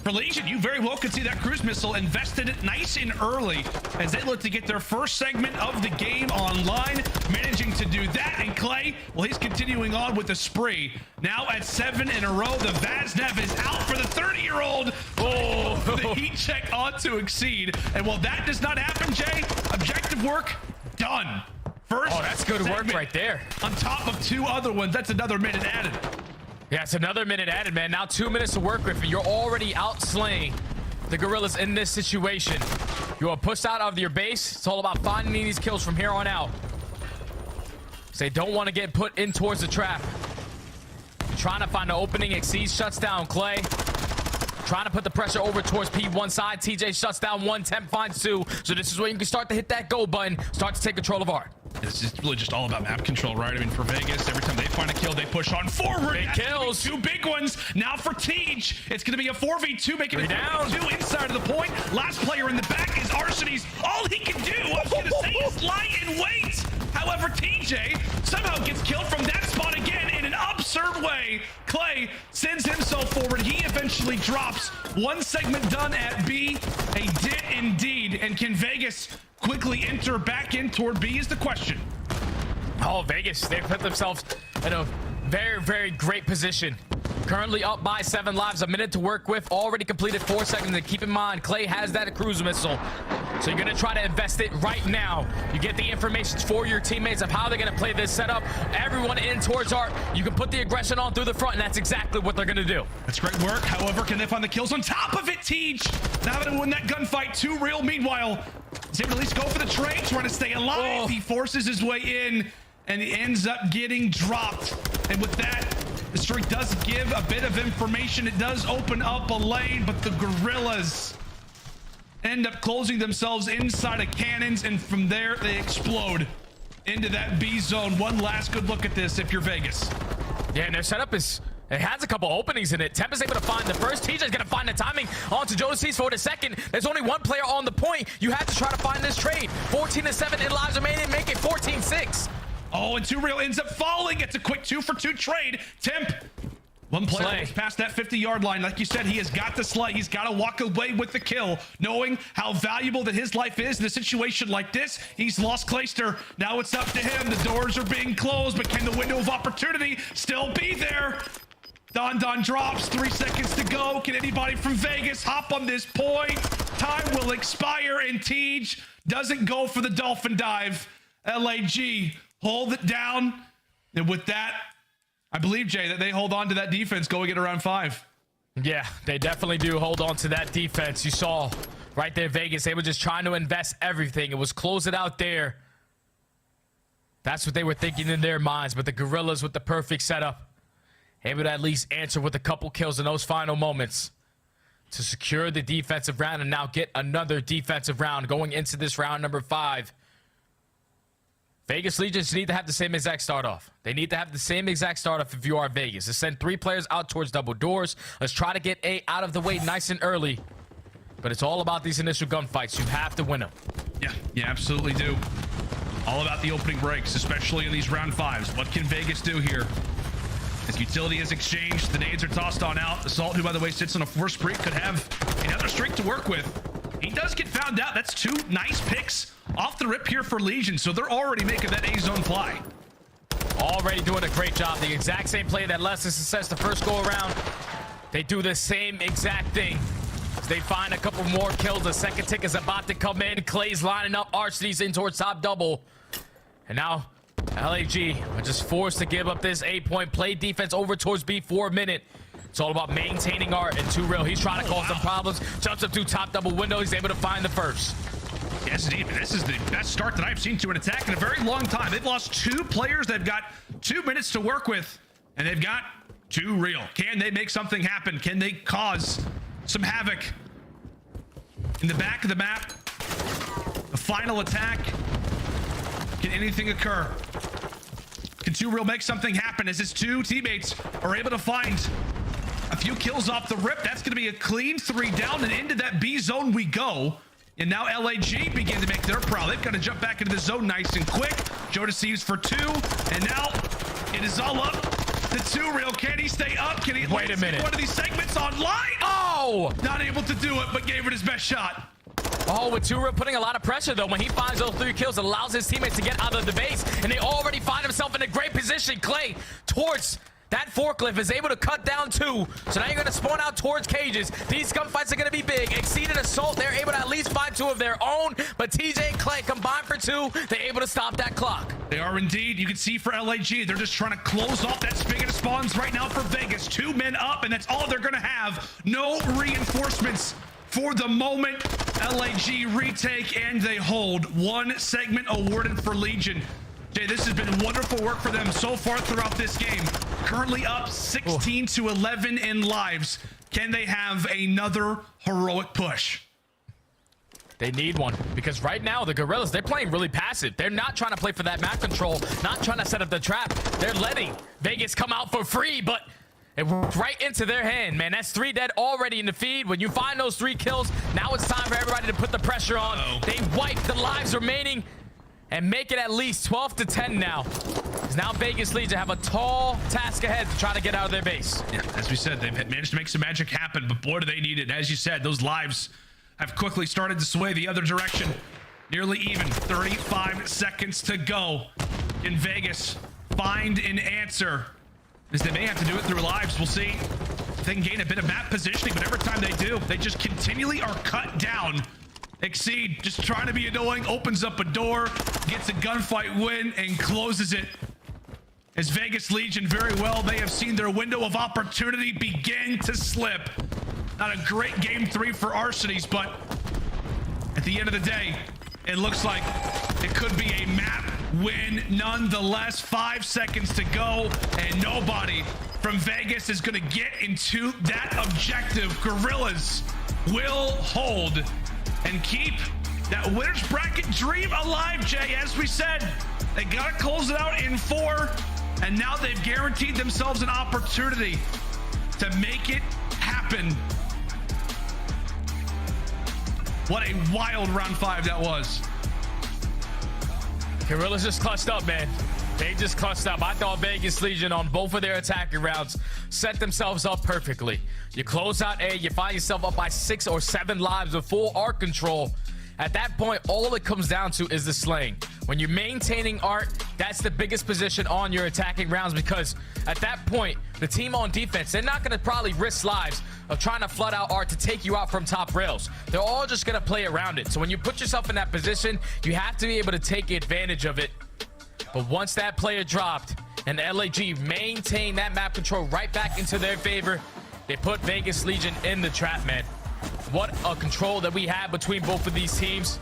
for Legion, you very well could see that cruise missile invested it nice and early as they look to get their first segment of the game online, managing to do that. And Clay, well, he's continuing on with the spree. Now at 7 in a row, the Vaznev is out for the 30-year-old. Oh, the heat check ought to exceed. And while that does not happen, Jay, objective work done. First, oh, that's good work right there. On top of 2 other ones, that's another minute added. Yeah, it's another minute added, man. Now 2 minutes to work with, and you're already outslaying the Gorillas in this situation. You are pushed out of your base. It's all about finding these kills from here on out. So they don't want to get put in towards the trap. Trying to find the opening. Exceed shuts down Clay. Trying to put the pressure over towards P1 side. TJ shuts down 1. Temp finds 2. So this is where you can start to hit that go button. Start to take control of art. It's just really just all about map control, right? I mean, for Vegas, every time they find a kill, they push on forward. Big kills. 2 big ones. Now for Tej, it's going to be a 4v2, making it down 2 inside of the point. Last player in the back is Arsenies. All he can do, I was going to say, is lie in wait. However, TJ somehow gets killed from that spot again in an absurd way. Clay sends himself forward. He eventually drops. 1 segment done at B. They did indeed. And can Vegas quickly enter back in toward B is the question. Oh, Vegas, they put themselves in a very, very great position. Currently up by 7 lives, a minute to work with, already completed 4 seconds. And keep in mind, Clay has that cruise missile. So you're going to try to invest it right now. You get the information for your teammates of how they're going to play this setup. Everyone in towards art. You can put the aggression on through the front, and that's exactly what they're going to do. That's great work. However, can they find the kills on top of it, Tej? Now that they win that gunfight, 2 real. Meanwhile, he's able to at least go for the trade, trying to stay alive. Oh. He forces his way in, and he ends up getting dropped. And with that, the streak does give a bit of information. It does open up a lane, but the Gorillas end up closing themselves inside of cannons, and from there they explode into that B zone. One last good look at this if you're Vegas. Yeah, and their setup is, it has a couple openings in it. Temp is able to find the first. TJ's going to find the timing onto Jodeci's for the second. There's only 1 player on the point. You have to try to find this trade. 14-7 in lives remaining, make it 14-6. Oh, and 2 real ends up falling. It's a quick 2-for-2 trade. Temp, 1 player goes past that 50-yard line. Like you said, he has got the slay. He's got to walk away with the kill, knowing how valuable that his life is in a situation like this. He's lost Clayster. Now it's up to him. The doors are being closed, but can the window of opportunity still be there? Don drops. 3 seconds to go. Can anybody from Vegas hop on this point? Time will expire, and Tej doesn't go for the dolphin dive. LAG hold it down, and with that, I believe, Jay, that they hold on to that defense going into round 5. Yeah, they definitely do hold on to that defense. You saw right there, Vegas, they were just trying to invest everything. It was close it out there. That's what they were thinking in their minds, but the Gorillas with the perfect setup, able to at least answer with a couple kills in those final moments to secure the defensive round and now get another defensive round going into this round number 5. Vegas Legions need to have the same exact start off. They need to have the same exact start off if you are Vegas. To send 3 players out towards double doors. Let's try to get A out of the way nice and early. But it's all about these initial gunfights. You have to win them. Yeah, you absolutely do. All about the opening breaks, especially in these round 5s. What can Vegas do here? As utility is exchanged, the nades are tossed on out. Assault, who by the way sits on a 4 streak, could have another streak to work with. He does get found out. That's 2 nice picks off the rip here for Legion, so they're already making that A zone fly. Already doing a great job. The exact same play that led to success the first go around. They do the same exact thing. They find a couple more kills. The second tick is about to come in. Clay's lining up Arsenes in towards top double. And now LAG are just forced to give up this 8-point play defense over towards B for a minute. It's all about maintaining art and 2Real. He's trying to cause some problems. Jumps up through top double window. He's able to find the first. Yes, indeed. This is the best start that I've seen to an attack in a very long time. They've lost 2 players. They've got 2 minutes to work with, and they've got 2Real. Can they make something happen? Can they cause some havoc in the back of the map? The final attack. Can anything occur? Can 2Real make something happen as his 2 teammates are able to find a few kills off the rip? That's going to be a clean 3 down, and into that B zone we go. And now LAG begin to make their prowl. They've got to jump back into the zone nice and quick. Joe deceives for 2, and now it is all up to 2Real. Can he stay up? Can he wait a minute? One of these segments online? Oh! Not able to do it, but gave it his best shot. Oh, with 2Real putting a lot of pressure, though. When he finds those 3 kills, it allows his teammates to get out of the base, and they already find himself in a great position. Clay towards that forklift is able to cut down 2. So now you're going to spawn out towards cages. These gunfights are going to be big. Exceeded assault. They're able to at least find 2 of their own. But TJ and Clay combined for 2. They're able to stop that clock. They are indeed. You can see for LAG, they're just trying to close off that spigot of spawns right now for Vegas. 2 men up, and that's all they're going to have. No reinforcements for the moment. LAG retake, and they hold. 1 segment awarded for Legion. Jay, this has been wonderful work for them so far throughout this game. Currently up 16 to 11 in lives. Can they have another heroic push? They need one, because right now the Gorillas, they're playing really passive. They're not trying to play for that map control, not trying to set up the trap. They're letting Vegas come out for free, but it worked right into their hand, man. That's 3 dead already in the feed. When you find those 3 kills, now it's time for everybody to put the pressure on. They wipe the lives remaining and make it at least 12 to 10 now. Because now Vegas Legion have a tall task ahead to try to get out of their base. Yeah, as we said, they've managed to make some magic happen, but boy, do they need it. As you said, those lives have quickly started to sway the other direction. Nearly even. 35 seconds to go. Can Vegas find an answer? As they may have to do it through lives. We'll see if they can gain a bit of map positioning, but every time they do, they just continually are cut down. Exceed, just trying to be annoying, opens up a door, gets a gunfight win, and closes it. As Vegas Legion, very well, they have seen their window of opportunity begin to slip. Not a great game 3 for Arsenes, but at the end of the day, it looks like it could be a map win nonetheless. 5 seconds to go, and nobody from Vegas is going to get into that objective. Gorillas will hold and keep that winner's bracket dream alive, Jay. As we said, they got to close it out in 4, and now they've guaranteed themselves an opportunity to make it happen. What a wild round 5 that was. Gorillas just clutched up, man. They just clutched up. I thought Vegas Legion on both of their attacking rounds set themselves up perfectly. You close out A, you find yourself up by 6 or 7 lives with full art control. At that point, all it comes down to is the slaying. When you're maintaining art, that's the biggest position on your attacking rounds, because at that point, the team on defense, they're not going to probably risk lives of trying to flood out art to take you out from top rails. They're all just going to play around it. So when you put yourself in that position, you have to be able to take advantage of it. But once that player dropped and the LAG maintained that map control right back into their favor, they put Vegas Legion in the trap, man. What a control that we have between both of these teams.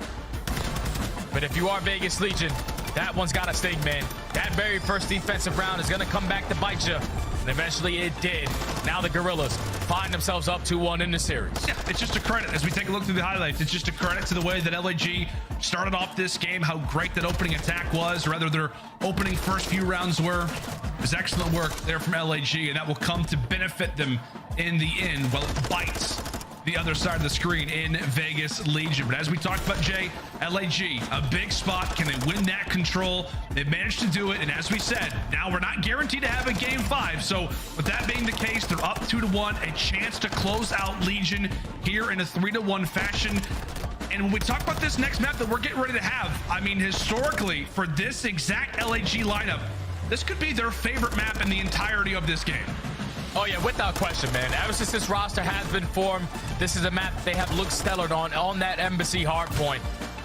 But if you are Vegas Legion, that one's got to sting, man. That very first defensive round is going to come back to bite you. And eventually it did. Now the Gorillas find themselves up 2-1 in the series. Yeah, it's just a credit. As we take a look through the highlights, it's just a credit to the way that LAG started off this game, how great that opening attack was, or rather their opening first few rounds were. It was excellent work there from LAG, and that will come to benefit them in the end. Well, it bites the other side of the screen in Vegas Legion. But as we talked about, Jay, LAG, a big spot. Can they win that control? They've managed to do it. And as we said, now we're not guaranteed to have a game 5. So with that being the case, they're up 2-1, a chance to close out Legion here in a 3-1 fashion. And when we talk about this next map that we're getting ready to have, I mean, historically, for this exact LAG lineup, this could be their favorite map in the entirety of this game. Oh yeah, without question, man. Ever since this roster has been formed, this is a map they have looked stellar on that Embassy hardpoint.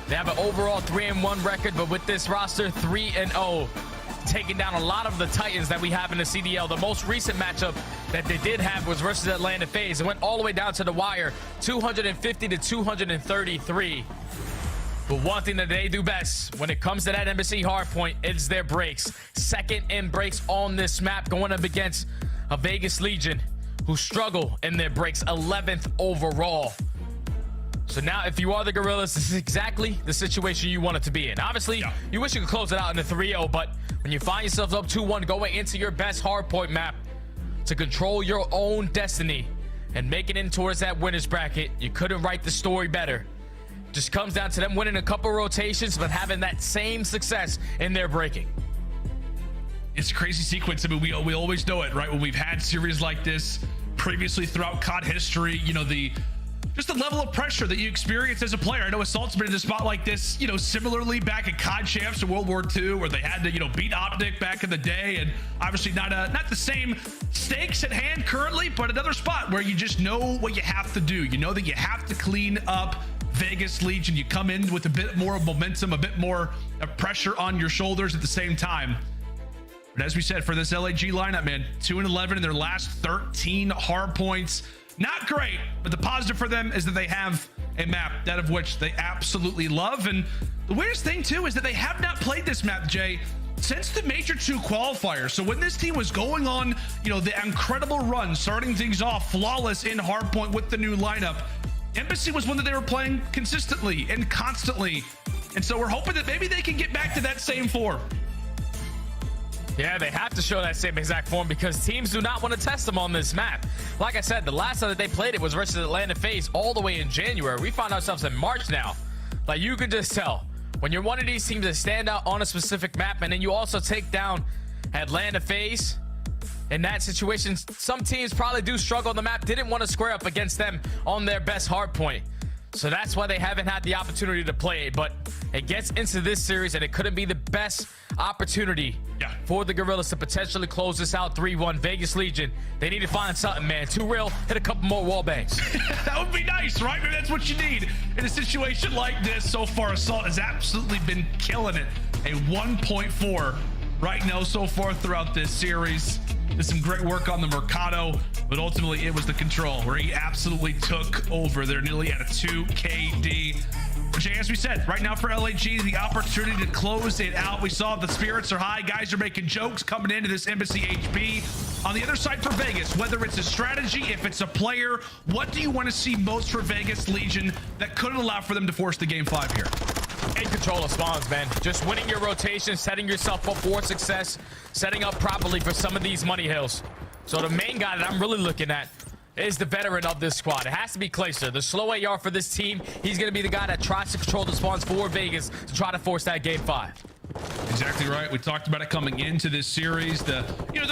They have an overall 3-1 record, but with this roster, 3-0, taking down a lot of the Titans that we have in the CDL. The most recent matchup that they did have was versus Atlanta FaZe. It went all the way down to the wire, 250 to 233. But one thing that they do best when it comes to that Embassy hardpoint is their breaks. Second in breaks on this map, going up against a Vegas Legion who struggle in their breaks, 11th overall. So now if you are the Gorillas, this is exactly the situation you want it to be in. Obviously, you wish you could close it out in the 3-0, but when you find yourself up 2-1 going into your best hardpoint map to control your own destiny and make it in towards that winner's bracket, you couldn't write the story better. Just comes down to them winning a couple rotations, but having that same success in their breaking. It's a crazy sequence. I mean, we always know it, right? When we've had series like this previously throughout COD history, you know, just the level of pressure that you experience as a player. I know Assault's been in a spot like this, you know, similarly back at COD Champs in World War II, where they had to, you know, beat Optic back in the day, and obviously not the same stakes at hand currently, but another spot where you just know what you have to do. You know that you have to clean up Vegas Legion. You come in with a bit more of momentum, a bit more of pressure on your shoulders at the same time. But as we said, for this LAG lineup, man, 2-11 in their last 13 hard points. Not great, but the positive for them is that they have a map, that of which they absolutely love. And the weirdest thing, too, is that they have not played this map, Jay, since the Major 2 qualifier. So when this team was going on, you know, the incredible run, starting things off flawless in hardpoint with the new lineup, Embassy was one that they were playing consistently and constantly. And so we're hoping that maybe they can get back to that same form. Yeah, they have to show that same exact form because teams do not want to test them on this map. Like I said, the last time that they played it was versus Atlanta FaZe all the way in January. We find ourselves in March now. Like, you can just tell when you're one of these teams that stand out on a specific map, and then you also take down Atlanta FaZe. In that situation, some teams probably do struggle on the map, didn't want to square up against them on their best hard point. So that's why they haven't had the opportunity to play it. But it gets into this series, and it couldn't be the best opportunity for the Gorillas to potentially close this out 3-1. Vegas Legion, they need to find something, man. Too real, hit a couple more wall bangs. That would be nice, right? Maybe that's what you need in a situation like this. So far, Assault has absolutely been killing it. A 1.4 right now so far throughout this series. Did some great work on the Mercado, but ultimately it was the control where he absolutely took over. They're nearly at a 2 KD. But as we said, right now for LAG, the opportunity to close it out. We saw the spirits are high. Guys are making jokes coming into this Embassy HB. On the other side for Vegas, whether it's a strategy, if it's a player, what do you want to see most for Vegas Legion that could allow for them to force the game 5 here? And control of spawns, man. Just winning your rotation, setting yourself up for success, setting up properly for some of these money hills. So the main guy that I'm really looking at is the veteran of this squad. It has to be Clayster, the slow AR for this team. He's going to be the guy that tries to control the spawns for Vegas to try to force that game 5. Exactly right. We talked about it coming into this series. The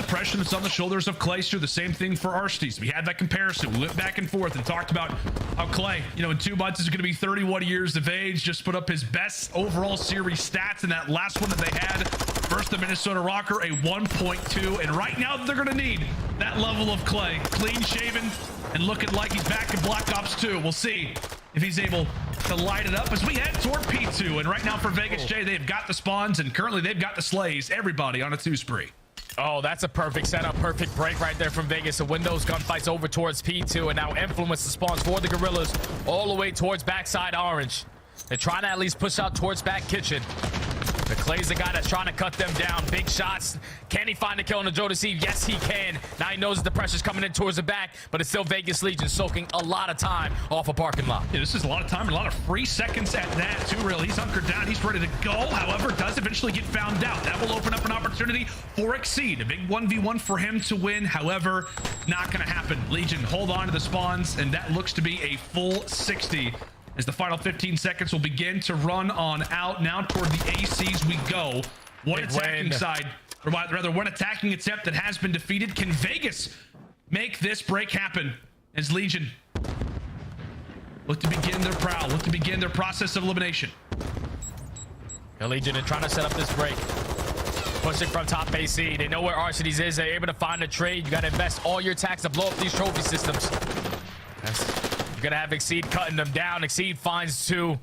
pressure that's on the shoulders of Clayster. The same thing for Arstes. We had that comparison. We went back and forth and talked about how Clay, in 2 months is going to be 31 years of age. Just put up his best overall series stats in that last one that they had. First, the Minnesota Rocker, a 1.2. And right now they're going to need that level of Clay. Clean shaven and looking like he's back in Black Ops 2. We'll see if he's able to light it up as we head toward P2. And right now for Vegas, Jay, they've got the spawns, and currently they've got the slays. Everybody on a 2 spree. Oh, that's a perfect setup, perfect break right there from Vegas. The Windows gunfights over towards P2 and now influence the spawns for the Gorillas all the way towards backside orange. They're trying to at least push out towards back kitchen. The Clay's the guy that's trying to cut them down. Big shots. Can he find the kill on the Jodeci? Yes, he can. Now he knows that the pressure's coming in towards the back, but it's still Vegas Legion soaking a lot of time off a parking lot. Yeah, this is a lot of time and a lot of free seconds at that, too, really. He's hunkered down. He's ready to go. However, does eventually get found out. That will open up an opportunity for Exceed. A big 1v1 for him to win. However, not going to happen. Legion hold on to the spawns, and that looks to be a full 60. As the final 15 seconds will begin to run on out. Now toward the ACs we go. One attacking side, or rather one attacking attempt that has been defeated. Can Vegas make this break happen as Legion look to begin their prowl, look to begin their process of elimination? The Legion are trying to set up this break. Pushing from top AC. They know where Arcades is. They're able to find a trade. You got to invest all your attacks to blow up these trophy systems. You're going to have Exceed cutting them down. Exceed finds 2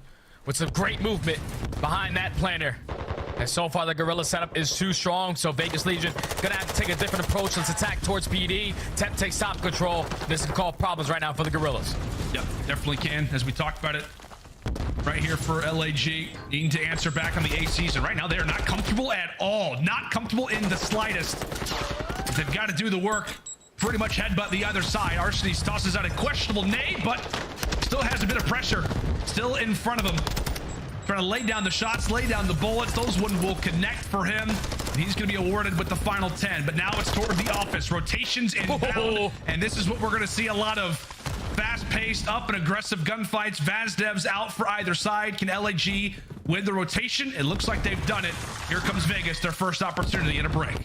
with some great movement behind that planner. And so far, the Gorilla setup is too strong, so Vegas Legion going to have to take a different approach. Let's attack towards PD. Temp takes top control. This can cause problems right now for the Gorillas. Yep, definitely can, as we talked about it. Right here for LAG, needing to answer back on the ACs, and right now they are not comfortable at all. Not comfortable in the slightest. They've got to do the work. Pretty much headbutt the other side. Arcades tosses out a questionable nade, but still has a bit of pressure. Still in front of him. Trying to lay down the shots, lay down the bullets. Those ones will connect for him. He's going to be awarded with the final 10, but now it's toward the office. Rotations inbound, and this is what we're going to see a lot of. Fast-paced, up and aggressive gunfights. Vazdev's out for either side. Can LAG win the rotation? It looks like they've done it. Here comes Vegas, their first opportunity in a break.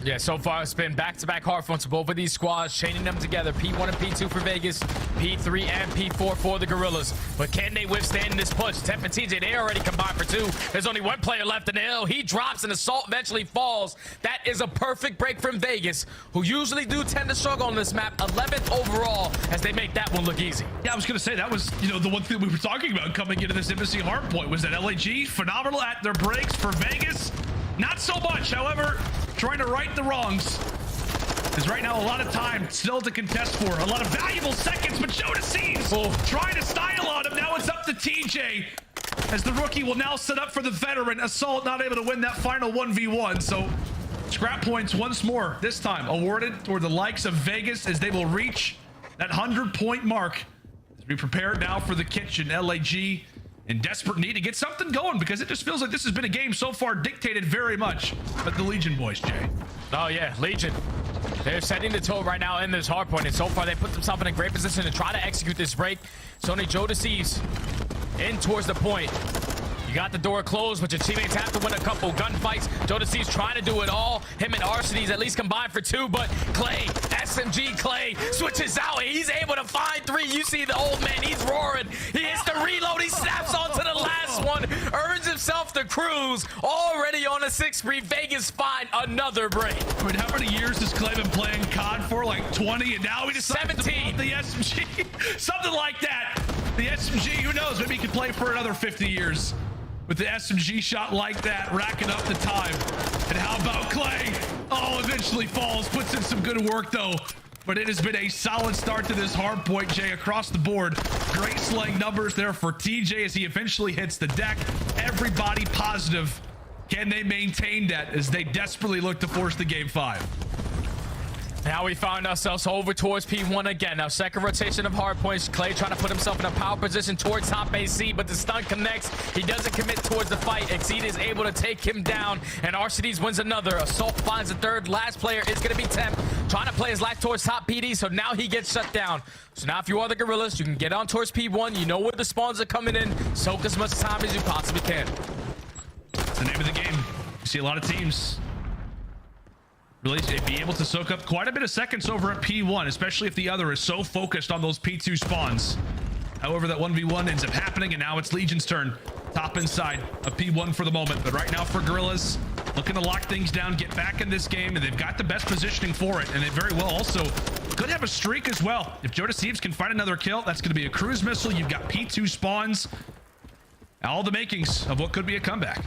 Yeah, so far it's been back-to-back hardpoints for both of these squads, chaining them together. P1 and P2 for Vegas, P3 and P4 for the Gorillas. But can they withstand this push? Temp and TJ, they already combined for 2. There's only one player left in the hill. He drops and Assault eventually falls. That is a perfect break from Vegas, who usually do tend to struggle on this map. 11th overall as they make that one look easy. Yeah, I was going to say, that was, you know, the one thing we were talking about coming into this Embassy hardpoint was that LAG, phenomenal at their breaks. For Vegas, not so much. However, trying to right the wrongs. There's right now a lot of time still to contest for. A lot of valuable seconds, but Jodeci's trying to style on him. Now it's up to TJ, as the rookie will now set up for the veteran. Assault not able to win that final 1v1. So scrap points once more, this time awarded toward the likes of Vegas, as they will reach that 100-point mark. As we prepare now for the kitchen, LAG in desperate need to get something going, because it just feels like this has been a game so far dictated very much by the Legion boys, Jay. Oh yeah, Legion. They're setting the toe right now in this hardpoint, and so far they put themselves in a great position to try to execute this break. It's only Jodeci's in towards the point. You got the door closed, but your teammates have to win a couple gunfights. Jodeci's trying to do it all. Him and Arcades at least combined for 2, but Clay, SMG Clay, switches out. He's able to find 3. You see the old man, he's roaring. He hits the reload. He snaps onto the last one, earns himself the cruise. Already on a 6-free. Vegas find another break. I mean, how many years has Clay been playing COD for? Like 20, and now he decided 17. To the SMG. Something like that. The SMG, who knows? Maybe he could play for another 50 years. With the SMG shot like that, racking up the time. And how about Clay? Oh, eventually falls, puts in some good work though. But it has been a solid start to this hard point, Jay, across the board. Great slaying numbers there for TJ as he eventually hits the deck. Everybody positive. Can they maintain that as they desperately look to force the game 5? Now we found ourselves over towards P1 again. Now second rotation of hard points. Clay trying to put himself in a power position towards top AC, but the stun connects. He doesn't commit towards the fight. Exceed is able to take him down, and Arcades wins another. Assault finds the third. Last player is going to be Temp, trying to play his life towards top PD, so now he gets shut down. So now if you are the Gorillas, you can get on towards P1. You know where the spawns are coming in. Soak as much time as you possibly can. It's the name of the game. You see a lot of teams really be able to soak up quite a bit of seconds over at P1, especially if the other is so focused on those P2 spawns. However, that 1v1 ends up happening, and now it's Legion's turn. Top inside of P1 for the moment, but right now for Gorillas, looking to lock things down, get back in this game, and they've got the best positioning for it, and they very well also could have a streak as well. If Jodeci can find another kill, that's going to be a cruise missile. You've got P2 spawns, all the makings of what could be a comeback.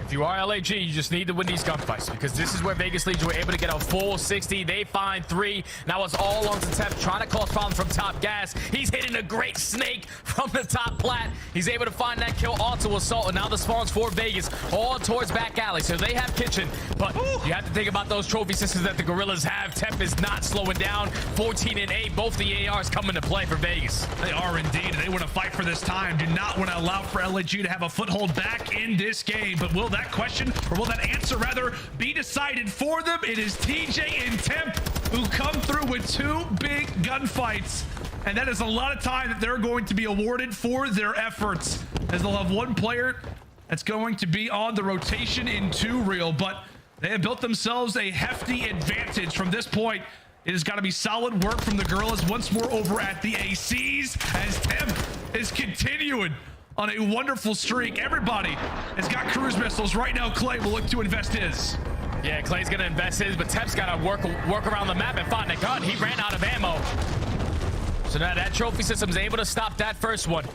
If you are LAG, you just need to win these gunfights because this is where Vegas Legion were able to get a full 60. They find 3. Now it's all on to Tep trying to cause problems from top gas. He's hitting a great snake from the top plat. He's able to find that kill onto Assault, and now the spawns for Vegas all towards back alley. So they have kitchen, but you have to think about those trophy systems that the Gorillas have. Tep is not slowing down. 14 and 8. Both the ARs come into play for Vegas. They are indeed. They want to fight for this time. Do not want to allow for LAG to have a foothold back in this game. But will that question, or will that answer rather, be decided for them? It is TJ and Temp who come through with 2 big gunfights. And that is a lot of time that they're going to be awarded for their efforts, as they'll have 1 player that's going to be on the rotation in 2 real. But they have built themselves a hefty advantage from this point. It has got to be solid work from the Gorillas once more over at the ACs, as Temp is continuing on a wonderful streak. Everybody has got cruise missiles. Right now, Clay will look to invest his. Yeah, Clay's going to invest his, but Temp's got to work around the map and find a gun. He ran out of ammo. So now that trophy system is able to stop that first one.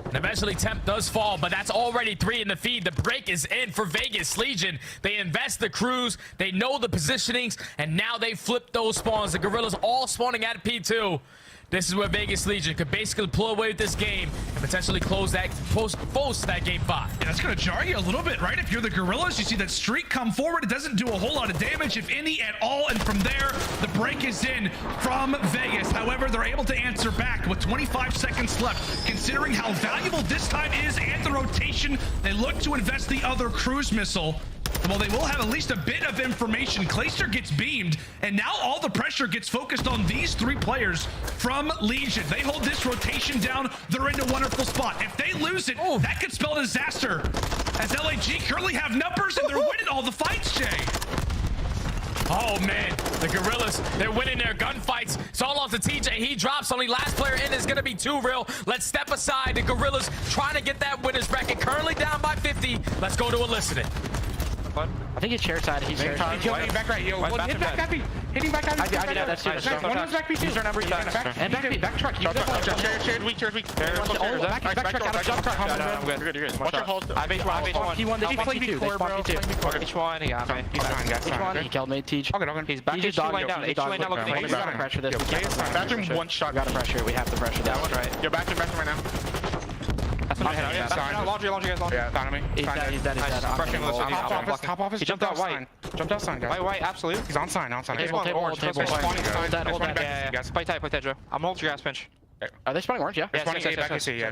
And eventually Temp does fall, but that's already 3 in the feed. The break is in for Vegas Legion. They invest the cruise, they know the positionings, and now they flip those spawns. The Gorillas all spawning at P2. This is where Vegas Legion could basically pull away with this game and potentially close that post that game 5. Yeah, that's going to jar you a little bit, right? If you're the Gorillas, you see that streak come forward. It doesn't do a whole lot of damage, if any at all. And from there, the break is in from Vegas. However, they're able to answer back with 25 seconds left. Considering how valuable this time is and the rotation, they look to invest the other cruise missile. Well, they will have at least a bit of information. Clayster gets beamed, and now all the pressure gets focused on these 3 players from Legion. They hold this rotation down. They're in a wonderful spot. If they lose it, that could spell disaster, as LAG currently have numbers and they're winning all the fights, Jay. Oh, man. The Gorillas, they're winning their gunfights. It's all on to TJ. He drops. Only last player in is going to be 2 real. Let's step aside. The Gorillas trying to get that winner's bracket. Currently down by 50. Let's go to elicit it. I think he's chair side. He's chair side. Back right, yo. Hit back at me. Hitting back at me. That's it. One was back me too. Use our number. And back truck. Shared weak. Back truck out of jump truck. I'm good. You're good. Watch your hold. I base one. P1. They spawn P2. They spawn P2. H1. He got me. H1. He killed me. Teach. Okay. He's back. He's dog down. We gotta pressure this. Bathroom 1 shot. We gotta pressure. We have to pressure that one. Right. Yo, bathroom right now. Laundry, guys. Yeah, down me. He's dead. Top office. He jumped out white. Jumped out sign, guys. White, absolutely. He's on sign. Orange. Play tight, Joe. I'm holding your gas pinch. Are they spawning orange? Yeah. They're spawning A, back AC, yeah.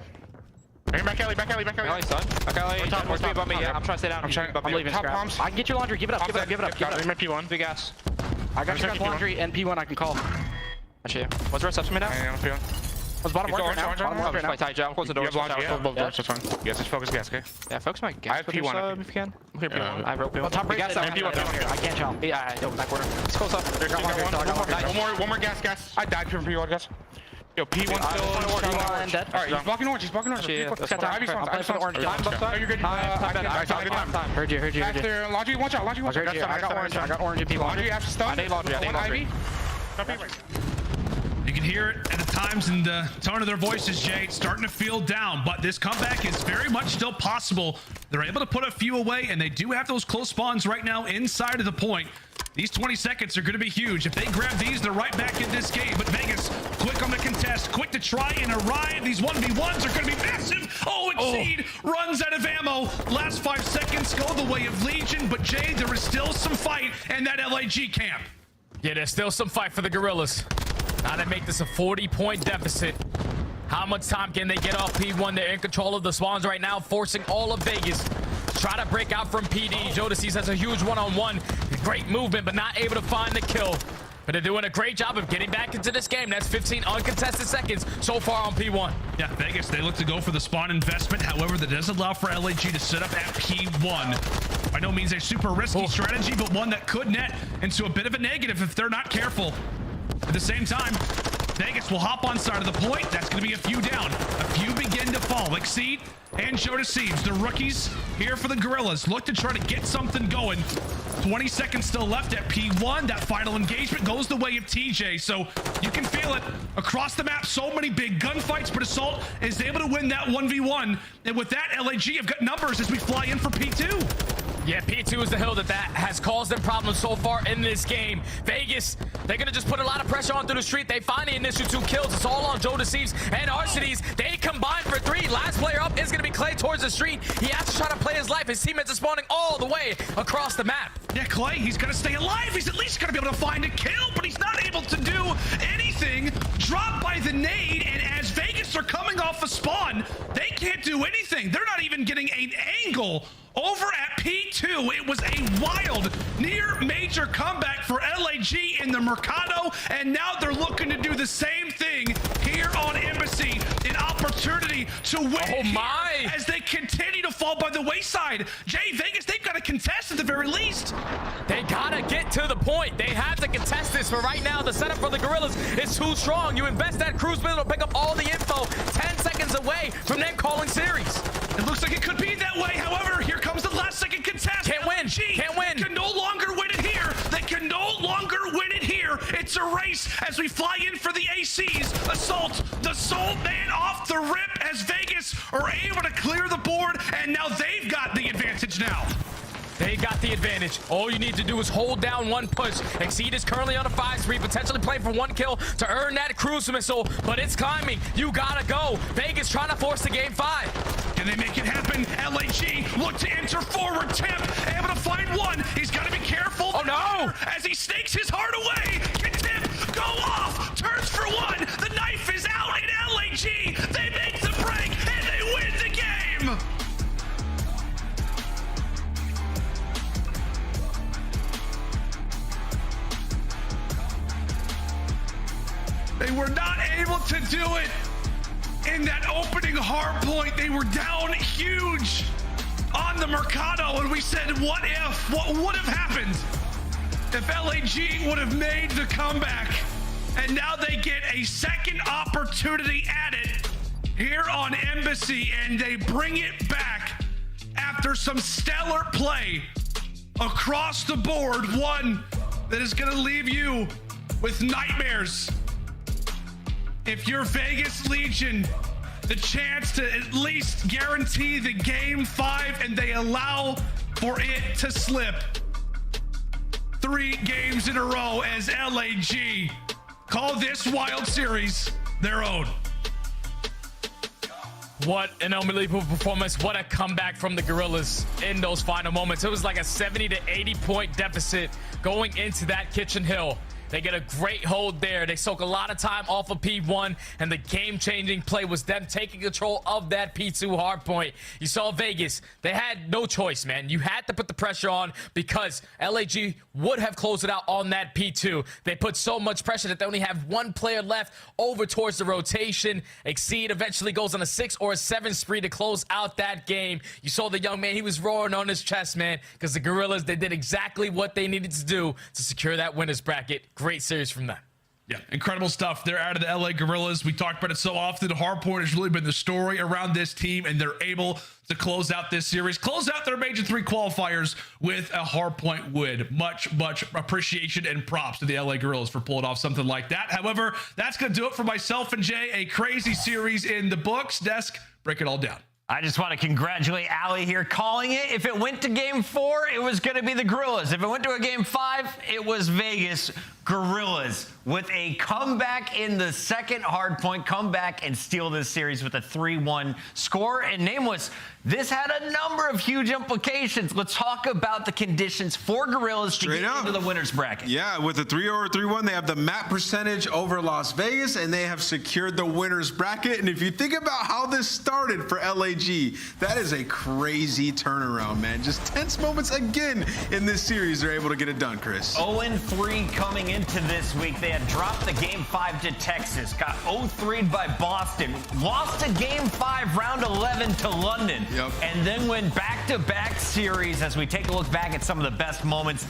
Back alley. Alley, son. Back alley. Top above me. Yeah, I'm trying to stay down. I'm leaving. I can get your laundry. Give it up. P1. Big ass. I got your laundry and P1 I can call. Actually, what's the reception now? What's bottom right now? Play tight, Joe. Close the door. That's fine. Yes, just focus gas, okay? Yeah, focus my gas. I have P1 if you can. I'm here, P1. I have P1. Top gas. I can't jump. Yeah, back corner. It's close up. One more gas. I died from P1 gas. Yo, P1 still dead. Alright, he's blocking orange. I'm for the orange. Oh, you're good. Time. Heard you. Laundry, watch out. I got orange and P1. Laundry after stun. I need laundry. You can hear it at the times in the tone of their voices, Jay. It's starting to feel down, but this comeback is very much still possible. They're able to put a few away, and they do have those close spawns right now inside of the point. These 20 seconds are going to be huge. If they grab these, they're right back in this game. But Vegas, quick on the contest, quick to try and arrive. These 1v1s are going to be massive. Exceed runs out of ammo. Last 5 seconds go the way of Legion, but Jay, there is still some fight in that LAG camp. Yeah, there's still some fight for the Gorillas. Now they make this a 40-point deficit. How much time can they get off P1? They're in control of the spawns right now, forcing all of Vegas to try to break out from PD. Jodeci has a huge one-on-one. Great movement, but not able to find the kill. But they're doing a great job of getting back into this game. That's 15 uncontested seconds so far on P1. Yeah, Vegas, they look to go for the spawn investment. However, that does allow for LAG to sit up at P1. By no means a super risky strategy, but one that could net into a bit of a negative if they're not careful. At the same time, Vegas will hop on side of the point. That's going to be a few down. A few begin to fall. Exceed and Jodeci, the rookies here for the Gorillas, look to try to get something going. 20 seconds still left at P1. That final engagement goes the way of TJ. So you can feel it across the map. So many big gunfights, but Assault is able to win that 1v1. And with that, LAG have got numbers as we fly in for P2. Yeah, P2 is the hill that has caused them problems so far in this game. Vegas, they're going to just put a lot of pressure on through the street. They find the initial 2 kills. It's all on Joe Deceives and Arcades. They combine for 3. Last player up is going to be Clay towards the street. He has to try to play his life. His teammates are spawning all the way across the map. Yeah, Clay, he's going to stay alive. He's at least going to be able to find a kill, but he's not able to do anything. Dropped by the nade, and as Vegas are coming off a spawn, they can't do anything. They're not even getting an angle over at P2. It was a wild, near major comeback for LAG in the Mercado, and now they're looking to do the same thing here on Embassy. An opportunity to win as they continue to fall by the wayside. Jay, Vegas, they've got to contest at the very least. They gotta get to the point. They have to contest this, but right now the setup for the Gorillas is too strong. You invest that cruise missile to pick up all the info 10 seconds away from them calling series. It looks like it could be that way. However, here comes the last second contest. Can't win. Can't win. They can no longer win it here. They can no longer win it here. It's a race as we fly in for the ACs. Assault, the Soul Man off the rip as Vegas are able to clear the board, and now they've got the advantage now. They got the advantage. All you need to do is hold down 1 push. Exceed is currently on a 5-3, potentially playing for 1 kill to earn that cruise missile, but it's climbing. You gotta go. Vegas trying to force the game 5. Can they make it happen? LAG look to enter forward. Temp able to find 1. He's got to be careful. Oh no! As he stakes his heart away. Can Temp go off? Turns for 1. The knife is out in LAG. They make the break and they win the game. They were not able to do it in that opening hard point. They were down huge on the Mercado, and we said, what if? What would have happened if LAG would have made the comeback? And now they get a second opportunity at it here on Embassy, and they bring it back after some stellar play across the board. One that is going to leave you with nightmares. If you're Vegas Legion, the chance to at least guarantee the game 5, and they allow for it to slip. 3 games in a row as LAG call this wild series their own. What an unbelievable performance. What a comeback from the Gorillas in those final moments. It was like a 70 to 80 point deficit going into that Kitchen Hill. They get a great hold there. They soak a lot of time off of P1, and the game-changing play was them taking control of that P2 hardpoint. You saw Vegas. They had no choice, man. You had to put the pressure on because LAG would have closed it out on that P2. They put so much pressure that they only have 1 player left over towards the rotation. Exceed eventually goes on a 6 or a 7 spree to close out that game. You saw the young man. He was roaring on his chest, man, because the Gorillas, they did exactly what they needed to do to secure that winner's bracket. Great series from them. Yeah, incredible stuff. They're out of the LA Gorillas. We talk about it so often. Hardpoint has really been the story around this team, and they're able to close out this series, close out their Major 3 qualifiers with a hardpoint win. Much appreciation and props to the LA Gorillas for pulling off something like that. However, that's going to do it for myself and Jay. A crazy series in the books. Desk, break it all down. I just want to congratulate Ali here calling it. If it went to game 4, it was going to be the Gorillas. If it went to a game 5, it was Vegas Gorillas with a comeback in the second hardpoint, come back and steal this series with a 3-1 score. And Nameless, this had a number of huge implications. Let's talk about the conditions for Gorillas to get into the winner's bracket. Yeah, with the 3-0 or 3-1, they have the map percentage over Las Vegas, and they have secured the winner's bracket. And if you think about how this started for LAG, that is a crazy turnaround, man. Just tense moments again in this series. They're able to get it done, Chris. 0-3 coming into this week. They had dropped the game 5 to Texas, got 0-3'd by Boston, lost a game 5 round 11 to London, and then went back-to-back series. As we take a look back at some of the best moments,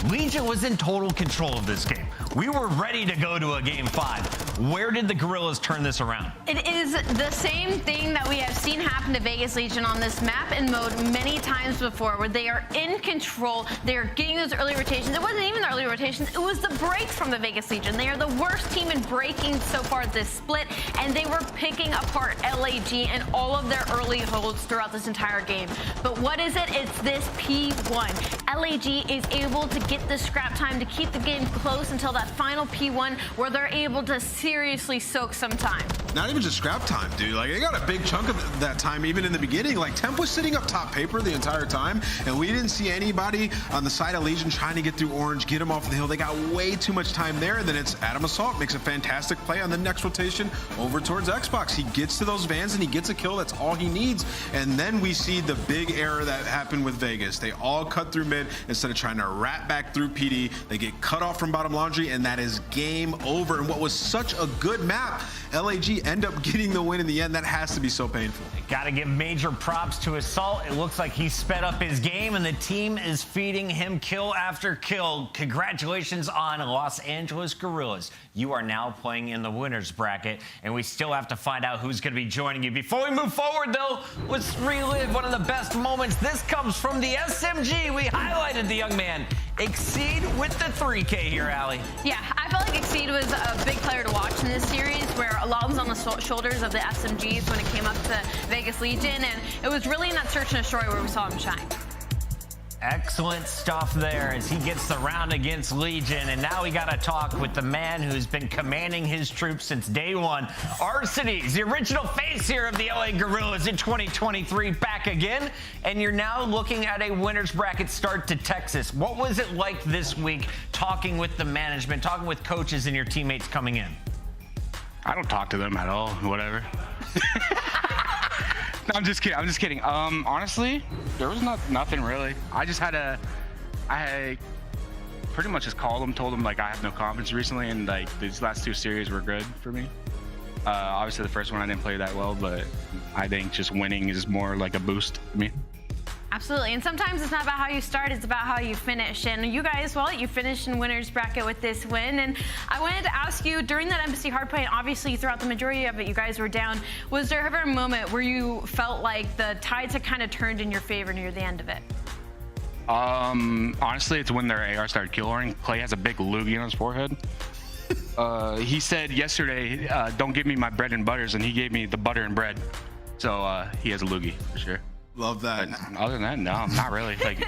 Legion was in total control of this game. We were ready to go to a game 5. Where did the Gorillas turn this around? It is the same thing that we have seen happen to Vegas Legion on this map and mode many times before, where they are in control. They are getting those early rotations. It wasn't even the early rotations. It was the breaks from the Vegas Legion. They are the worst team in breaking so far this split, and they were picking apart LAG and all of their early holds throughout this entire game. But what is it? It's this P1. LAG is able to get the scrap time to keep the game close until that final P1, where they're able to seriously soak some time. Not even just scrap time, dude. Like, they got a big chunk of that time even in the beginning. Like, Temp was sitting up top paper the entire time, and we didn't see anybody on the side of Legion trying to get through Orange, get him off the hill. They got way too much time there, and then it's Adam Assault makes a fantastic play on the next rotation over towards Xbox. He gets to those vans, and he gets a kill. That's all he needs. And then we see the big error that happened with Vegas. They all cut through mid instead of trying to rat back through PD. They get cut off from bottom laundry, and that is game over. And what was such a good map, LAG end up getting the win in the end. That has to be so painful. Got to give major props to Assault. It looks like he sped up his game, and the team is feeding him kill after kill. Congratulations on Los Angeles Gorillas. You are now playing in the winners bracket, and we still have to find out who's going to be joining you. Before we move forward, though, let's relive one of the best moments. This comes from the SMG. We highlighted the young man. Exceed with the 3K here, Allie. Yeah, I felt like Exceed was a big player to watch in this series, where a lot was on the shoulders of the SMGs when it came up to Vegas Legion, and it was really in that search and destroy where we saw him shine. Excellent stuff there as he gets the round against Legion. And now we got to talk with the man who's been commanding his troops since day one. Arcitys, the original face here of the LA Gorillas in 2023, back again. And you're now looking at a winner's bracket start to Texas. What was it like this week talking with the management, talking with coaches and your teammates coming in? I don't talk to them at all, whatever. No, I'm just kidding. Honestly, there was nothing really. I pretty much just called them, told them like I have no confidence recently, and like these last two series were good for me. Obviously the first one I didn't play that well, but I think just winning is more like a boost for me. Absolutely, and sometimes it's not about how you start, it's about how you finish. And you guys, well, you finished in winner's bracket with this win. And I wanted to ask you, during that Embassy hardpoint, obviously throughout the majority of it, you guys were down. Was there ever a moment where you felt like the tides had kind of turned in your favor near the end of it? Honestly, it's when their AR started killing. Clay has a big loogie on his forehead. He said yesterday, don't give me my bread and butters, and he gave me the butter and bread. So he has a loogie for sure. Love that. But other than that, no, not really. Like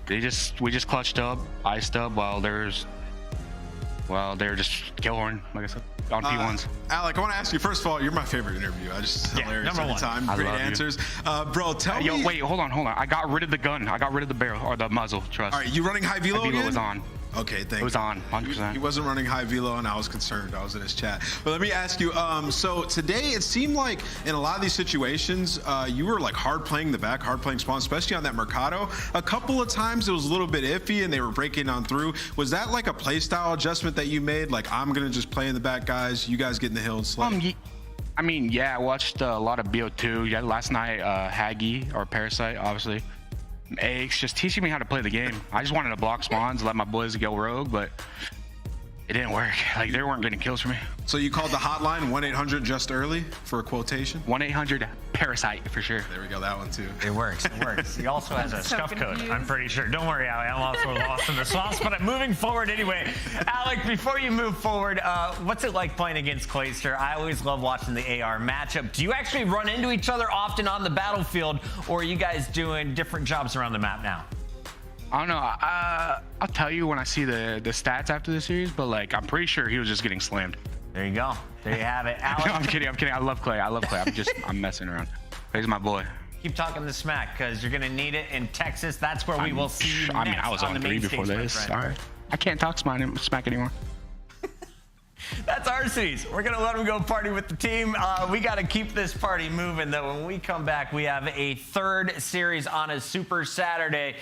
we just clutched up, iced up while they're just killhorn, like I said, on P1s. Alec, I want to ask you, first of all, you're my favorite interview. I just hilarious every time. Great answers. Bro, tell me. Yo, wait, hold on. I got rid of the gun. I got rid of the barrel or the muzzle. Trust. All right, you running high velo again? High velo was on. Okay, thank you. It was on, 100%. He wasn't running high velo, and I was concerned. I was in his chat. But let me ask you, so today it seemed like in a lot of these situations, you were like hard playing the back, hard playing spawn, especially on that Mercado. A couple of times it was a little bit iffy, and they were breaking on through. Was that like a play style adjustment that you made? Like, I'm going to just play in the back, guys. You guys get in the hill and slay. I mean, yeah, I watched a lot of BO2. Yeah, last night, Haggy, or Parasite, obviously. AX just teaching me how to play the game. I just wanted to block spawns, let my boys go rogue, but it didn't work. Like, they weren't getting kills for me. So you called the hotline 1-800 just early for a quotation? 1-800 Parasite for sure. There we go, that one too. It works. He also has a scuff code, I'm pretty sure. Don't worry, Alec, I'm also lost in the sauce, but I'm moving forward anyway. Alec, before you move forward, what's it like playing against Clayster? I always love watching the AR matchup. Do you actually run into each other often on the battlefield, or are you guys doing different jobs around the map now? I don't know. I'll tell you when I see the stats after the series, but like I'm pretty sure he was just getting slammed. There you go. There you have it. Alex. No, I'm kidding. I love Clay. I'm messing around. Clay's my boy. Keep talking the smack, because you're gonna need it in Texas. That's where we will see you next. I mean, I was on 3 before this. All right. I can't talk smack anymore. That's Arcitys. We're going to let him go party with the team. We got to keep this party moving, though. When we come back, we have a third series on a Super Saturday.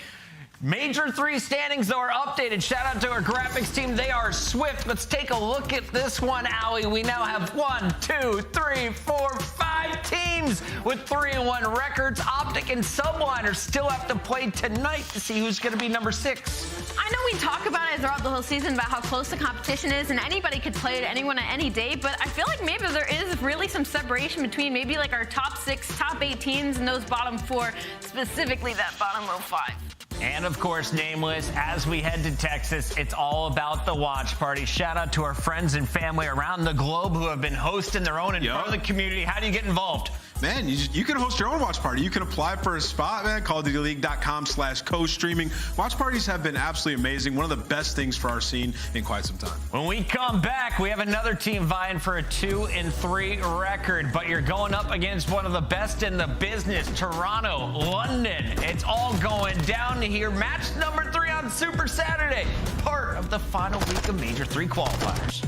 Major 3 standings, though, are updated. Shout out to our graphics team. They are swift. Let's take a look at this one, Allie. We now have 1, 2, 3, 4, 5 teams with 3-1 records. Optic and Subliners still have to play tonight to see who's going to be number 6. I know we talk about it throughout the whole season about how close the competition is, and anybody could play to anyone at any day, but I feel like maybe there is really some separation between maybe like our top 6, top 8 teams and those bottom 4, specifically that bottom row 5. And of course, Nameless, as we head to Texas, it's all about the watch party. Shout out to our friends and family around the globe who have been hosting their own in front of the community. How do you get involved? Man, you can host your own watch party. You can apply for a spot, man. CallOfDutyLeague.com/co-streaming. Watch parties have been absolutely amazing. One of the best things for our scene in quite some time. When we come back, we have another team vying for a 2-3 record, but you're going up against one of the best in the business, Toronto, London. It's all going down here. Match number 3 on Super Saturday, part of the final week of Major 3 qualifiers.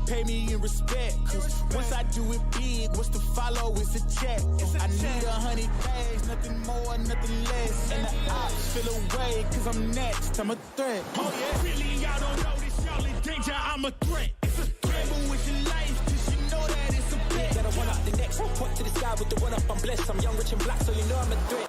pay me in respect. Cause once I do it big, what's to follow is a check. I need 100 days, nothing more, nothing less. And the ops feel away, cause I'm next, I'm a threat. Oh yeah, really, y'all don't know this, y'all in danger, I'm a threat. It's a gamble with your life, cause you know that it's a bet. Gotta one up the next, point to the sky with the one up, I'm blessed. I'm young, rich, and black, so you know I'm a threat.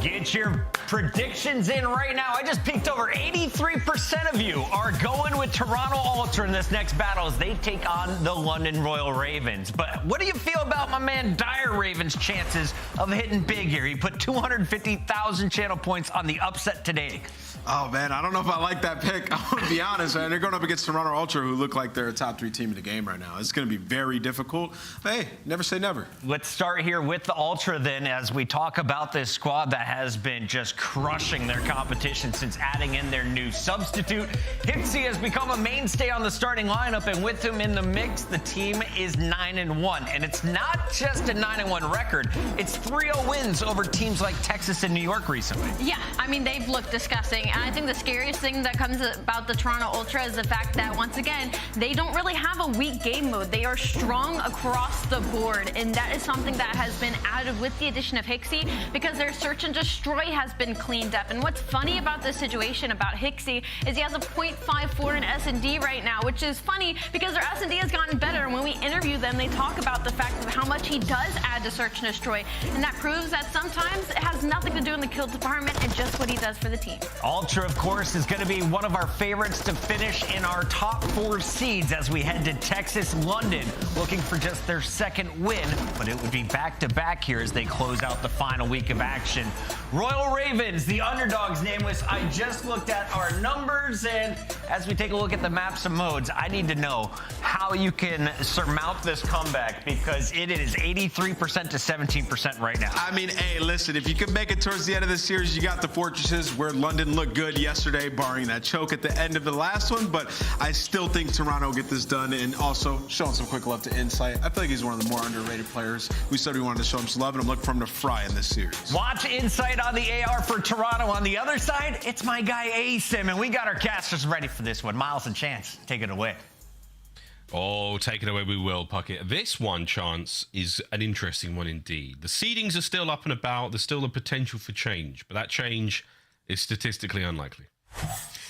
Get your predictions in right now. I just peeked over 83% of you are going with Toronto Ultra in this next battle as they take on the London Royal Ravens. But what do you feel about my man Dyer Ravens' chances of hitting big here? He put 250,000 channel points on the upset today. Oh, man, I don't know if I like that pick. I'm going to be honest, man. They're going up against Toronto Ultra, who look like they're a top 3 team in the game right now. It's going to be very difficult. Hey, never say never. Let's start here with the Ultra then as we talk about this squad that has been just crushing their competition since adding in their new substitute. Hixie has become a mainstay on the starting lineup, and with him in the mix, the team is 9-1. And it's not just a 9-1 record. It's 3-0 wins over teams like Texas and New York recently. Yeah, I mean, they've looked disgusting. And I think the scariest thing that comes about the Toronto Ultra is the fact that, once again, they don't really have a weak game mode. They are strong across the board, and that is something that has been added with the addition of Hixie because their search and destroy has been cleaned up. And what's funny about this situation about Hixie is he has a 0.54 in S&D right now, which is funny because their S&D has gotten better. And when we interview them, they talk about the fact of how much he does add to search and destroy. And that proves that sometimes it has nothing to do in the kill department and just what he does for the team. Ultra, of course, is going to be one of our favorites to finish in our top 4 seeds as we head to Texas, London, looking for just their second win. But it would be back-to-back here as they close out the final week of action. Royal Ravens, the underdogs, nameless. I just looked at our numbers, and as we take a look at the maps and modes, I need to know how you can surmount this comeback because it is 83% to 17% right now. I mean, hey, listen, if you can make it towards the end of the series, you got the fortresses where London looked good yesterday, barring that choke at the end of the last one, but I still think Toronto will get this done. And also showing some quick love to Insight. I feel like he's one of the more underrated players. We said we wanted to show him some love, and I'm looking for him to fry in this series. Watch Insight on the AR for Toronto. On the other side, it's my guy A-Sim, and we got our casters ready for this one. Miles and Chance, take it away. Oh, take it away we will, Puckett. This one, Chance, is an interesting one indeed. The seedings are still up and about. There's still a potential for change, but that change is statistically unlikely.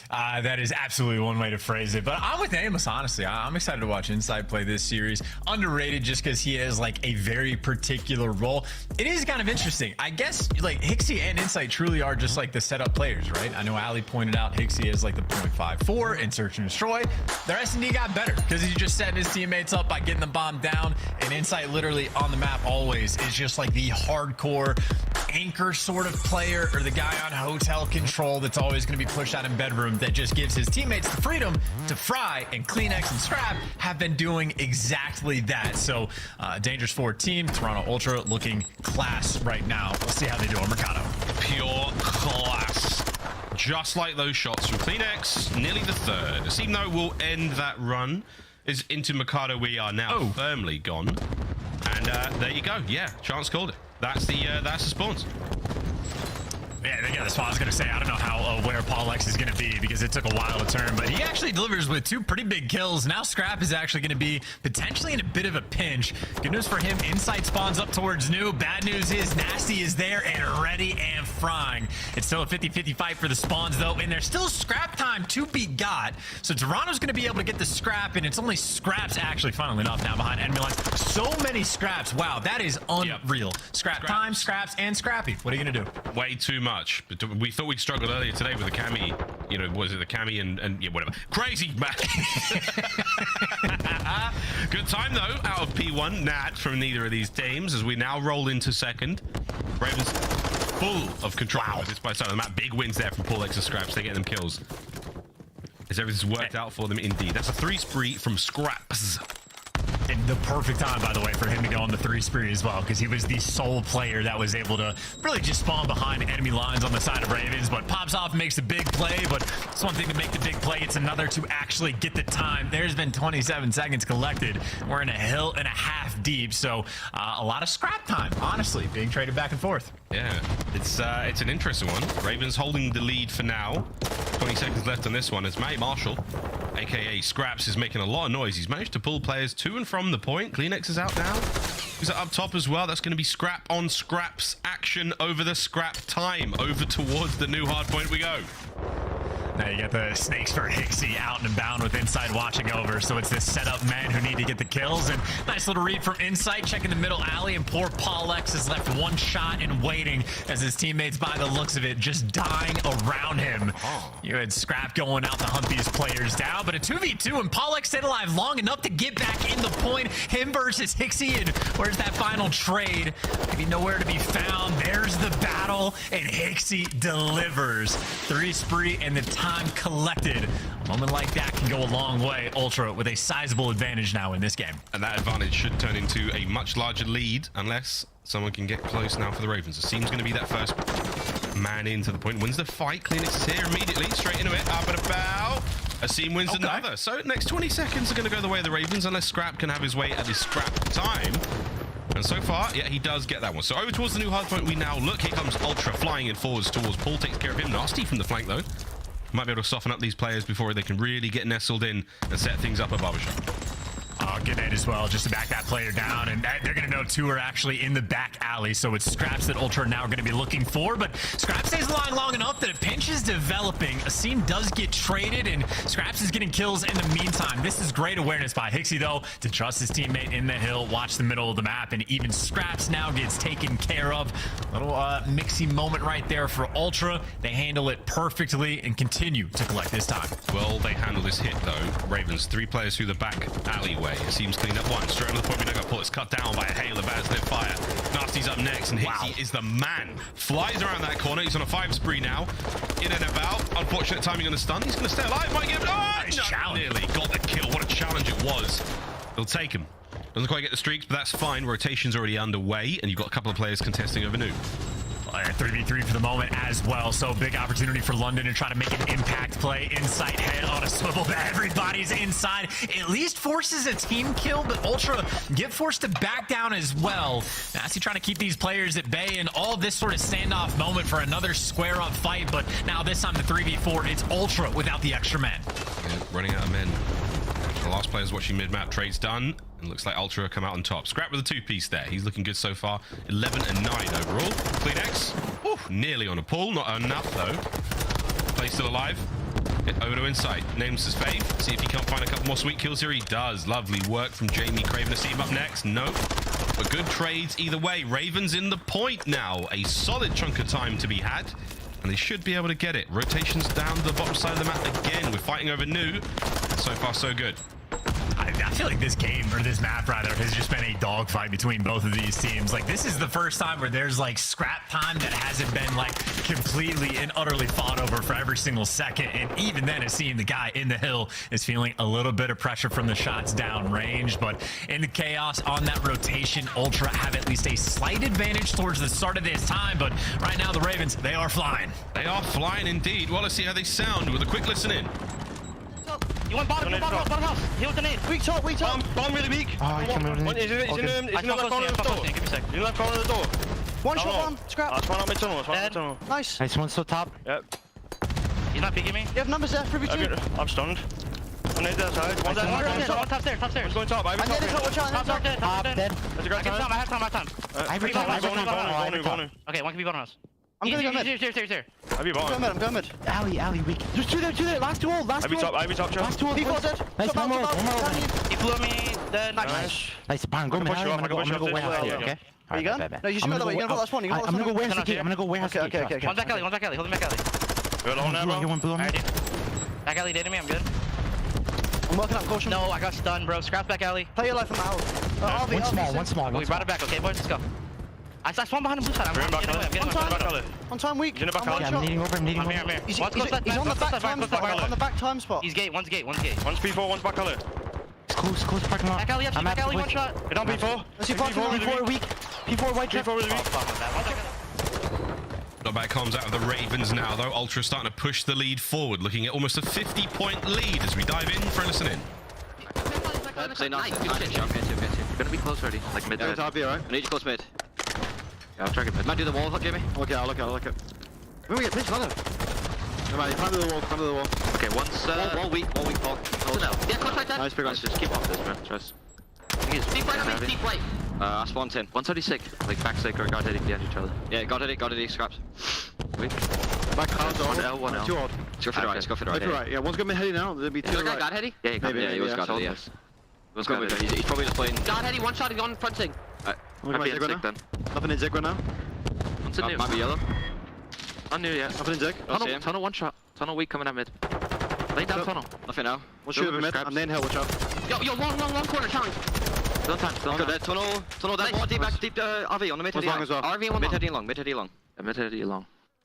That is absolutely one way to phrase it. But I'm with Amos, honestly. I'm excited to watch Insight play this series. Underrated just because he has like a very particular role. It is kind of interesting. I guess like Hixie and Insight truly are just like the setup players, right? I know Ali pointed out Hixie is like the 0.54 in search and destroy. Their S&D got better because he's just setting his teammates up by getting the bomb down. And Insight literally on the map always is just like the hardcore anchor sort of player, or the guy on hotel control that's always going to be pushed out in bedroom, that just gives his teammates the freedom to fry, and Kleenex and Scrap have been doing exactly that. So dangerous forward team, Toronto Ultra looking class right now. We'll see how they do on Mercado. Pure class. Just like those shots from Kleenex, nearly the third. A team though will end that run is into Mercado. We are now firmly gone. And there you go. Yeah, Chance called it. That's the spawns. Yeah, they got the spot. I was going to say, I don't know how aware Paul X is going to be because it took a while to turn, but he actually delivers with 2 pretty big kills. Now Scrap is actually going to be potentially in a bit of a pinch. Good news for him, Insight spawns up towards New. Bad news is Nasty is there and ready and frying. It's still a 50-50 fight for the spawns, though, and there's still scrap time to be got. So Toronto's going to be able to get the scrap, and it's only Scraps actually, funnily enough, now behind enemy lines. So many scraps. Wow, that is unreal. Scrap time, scraps, and Scrappy. What are you going to do? Way too much. But we thought we'd struggled earlier today with the Cami, you know, was it the Cami and yeah, whatever. Crazy man. Good time though out of P1 Nat from neither of these teams as we now roll into second. Ravens full of control. Wow. This by the side of the map. Big wins there from Paul X and Scraps. They get them kills. As everything's worked out for them indeed. That's a 3 spree from Scraps. And the perfect time, by the way, for him to go on the 3 spree as well, because he was the sole player that was able to really just spawn behind enemy lines on the side of Ravens. But pops off, makes a big play, but it's one thing to make the big play. It's another to actually get the time. There's been 27 seconds collected. We're in a hill and a half deep, so a lot of scrap time, honestly, being traded back and forth. Yeah, it's an interesting one. Ravens holding the lead for now. 20 seconds left on this one as Matty Marshall, aka Scraps, is making a lot of noise. He's managed to pull players to and from the point. Kleenex is out now. He's up top as well. That's going to be scrap on scraps action over the scrap time. Over towards the new hard point we go. Now you got the snakes for Hixie out and bound with inside watching over. So it's this setup men who need to get the kills. And nice little read from Insight, checking the middle alley. And poor Paulex is left one shot and waiting as his teammates, by the looks of it, just dying around him. You had Scrap going out to hunt these players down. But a 2v2 and Paulex stayed alive long enough to get back in the point. Him versus Hixie. And where's that final trade? Maybe nowhere to be found. There's the battle. And Hixie delivers. 3 spree and the time collected. A moment like that can go a long way. Ultra with a sizable advantage now in this game. And that advantage should turn into a much larger lead unless someone can get close now for the Ravens. Asim's going to be that first man into the point. Wins the fight. Kleenex is here immediately. Straight into it. Up and about. Asim wins another. So next 20 seconds are going to go the way of the Ravens unless Scrap can have his way at this scrap time. And so far, yeah, he does get that one. So over towards the new hard point we now look. Here comes Ultra flying in forwards towards Paul. Takes care of him. Nasty from the flank though. Might be able to soften up these players before they can really get nestled in and set things up at Barbershop. Oh, good night as well, just to back that player down. And they're going to know 2 are actually in the back alley. So it's Scraps that Ultra now are going to be looking for. But Scraps stays alive long enough that a pinch is developing. Asim does get traded, and Scraps is getting kills in the meantime. This is great awareness by Hixie, though, to trust his teammate in the hill, watch the middle of the map, and even Scraps now gets taken care of. Little mixy moment right there for Ultra. They handle it perfectly and continue to collect this time. Well, they handle this hit, though. Ravens, 3 players through the back alleyway. It seems clean up one. Straight on the point, we don't got pull. It's cut down by a hail of bad slip fire. Nasty's up next, and Hixie is the man. Flies around that corner. He's on a 5 spree now. In and about. Unfortunate timing on the stun. He's going to stay alive. Might give it. Oh, nice challenge. Nearly got the kill. What a challenge it was. He'll take him. Doesn't quite get the streaks, but that's fine. Rotation's already underway, and you've got a couple of players contesting over new. 3v3 for the moment as well. So big opportunity for London to try to make an impact play. Insight head on a swivel, but everybody's inside. At least forces a team kill, but Ultra get forced to back down as well. Nasty trying to keep these players at bay, and all of this sort of standoff moment for another square up fight. But now this time the 3v4, it's Ultra without the extra men. Yeah, running out of men. The last player's watching mid-map. Trade's done. And looks like Ultra come out on top. Scrap with a 2-piece there. He's looking good so far. 11 and 9 overall. Kleenex. Nearly on a pull. Not enough, though. Play still alive. Get over to Insight. Names his faith. See if he can't find a couple more sweet kills here. He does. Lovely work from Jamie. Craven to see him up next. Nope. But good trades either way. Ravens in the point now. A solid chunk of time to be had. And they should be able to get it. Rotations down the bottom side of the map again. We're fighting over new. So far, so good. I feel like this game, or this map rather, has just been a dogfight between both of these teams. Like, this is the first time where there's like scrap time that hasn't been like completely and utterly fought over for every single second. And even then, it's seeing the guy in the hill is feeling a little bit of pressure from the shots down range. But in the chaos on that rotation, Ultra have at least a slight advantage towards the start of this time. But right now, the Ravens, they are flying. They are flying indeed. Well, let's see how they sound with a quick listen in. You want bottom house. He was the nade. Weak top. Bomb really weak. Oh, he can move He's in the left corner of the door. Give me a sec. In the left corner of the door. One shot, one. Scrap. That's one on mid-tunnel. Nice. Nice, one's still top. Yep. He's not peeking me. You have numbers there, 3v2. I'm stunned. One nade there, side. One top stairs. One's going top. I'm dead. I have time. I have time. Okay, one can be bottom house. I'm gonna go mid. Here. I'm going mid. Alley, weak. There's two there. Last two. Ivy top. Last two. P4 dead. Nice, one more. He flew me. Nice. Nice, Baron, go mid. I'm gonna go warehouse, okay? Are you gone? No, you should go that way. You're gonna go last one. I'm gonna go warehouse gate. Okay. One's back alley. Holding back alley. Good on there, bro. Back alley dated me. I'm good. I'm working up caution. No, I got stunned, bro. Scrap back alley. Play your life from the house. One small. We brought it back. Okay, boys, let's go. I swung behind the blue side. I'm getting on time weak. He's in the back alley. I'm needing over. I'm here. He's on the back time spot. He's gate. One's gate. One's P4, one's back alley. Close parking lot. Back alley, back alley, one shot. Hit on P4. P4 weak. P4 white trap. P4 really weak. Not bad comms out of the Ravens now, though. Ultra starting to push the lead forward, looking at almost a 50-point lead as we dive in for a listen in. Say not. You're gonna be close already, like mid. Yeah, top here, right? I need you close mid. Yeah, I'll track it mid. Might do the wall hook, Jimmy. Okay, I'll look it. When we get pitched, another. Climb to the wall. Okay, one weak block. Yeah, contract that. Nice, big nice. Just keep off this, bro. Trust. Deep right. That's 110. 136. Like back sake or guard heading behind each other. Yeah, guard heading, scraps. Weak. Back house. 1L. Too odd. Let's go for the right. Yeah, one's got me heading now. There'll be two right. Guard heading? Yeah, he was guard heading, yes. He's probably just playing. Guard heading, one shot on front thing. Might be in Zig then. Nothing in Zig right now. Might be yellow. Not new yet. Nothing in Zig. Tunnel one shot. Tunnel weak coming out mid. Lay down tunnel. Nothing now. We'll shoot him mid. I'm laying hell, watch out. Yo, long corner, challenge. Don't time. Good there. Tunnel that more deep back, deep RV on the mid heading long. RV one mid heading long. Mid heading long.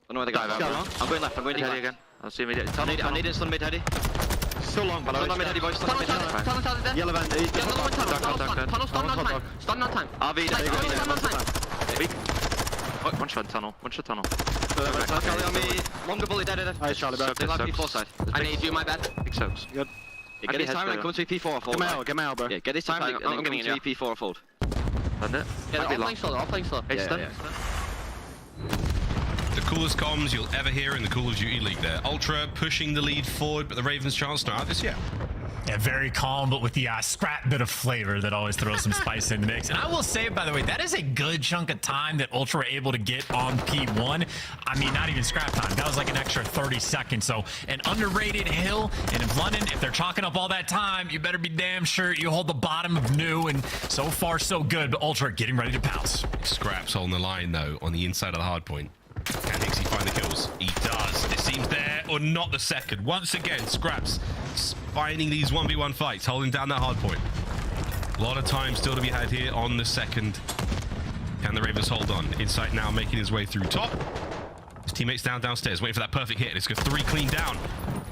Don't know where they go. I'm going left. I'm going deep again. I'll see mid. I need it on mid heady. So long, but I'm mid heady boys. Tunnel there. Yellow van. Another one tunnel. Stun on time. RV there. One shot tunnel. Charlie on me. Longer bullet dead. Alright, Charlie, back. They like P4 side. I need you, my bad. Big soaks. Good. Yeah, get this time and come to P4 or fold. Get my out, bro. Yeah, get this time and come to P4 or fold. Done it? Yeah, I'll playing slow. Yeah. The coolest comms you'll ever hear in the Call of Duty League there. Ultra pushing the lead forward, but the Ravens' chance not out this year. Yeah, very calm, but with the scrap bit of flavor that always throws some spice in the mix. And I will say, by the way, that is a good chunk of time that Ultra were able to get on P1. I mean, not even scrap time. That was like an extra 30 seconds. So an underrated hill. And in London, if they're chalking up all that time, you better be damn sure you hold the bottom of new. And so far, so good. But Ultra getting ready to pounce. Scraps holding the line, though, on the inside of the hard point. Can Hixie find the kills? He does. It seems there or not the second. Once again, Scraps finding these 1v1 fights, holding down that hard point. A lot of time still to be had here on the second. Can the Ravens hold on? Insight now making his way through top. His teammates downstairs, waiting for that perfect hit. It's got 3 clean down.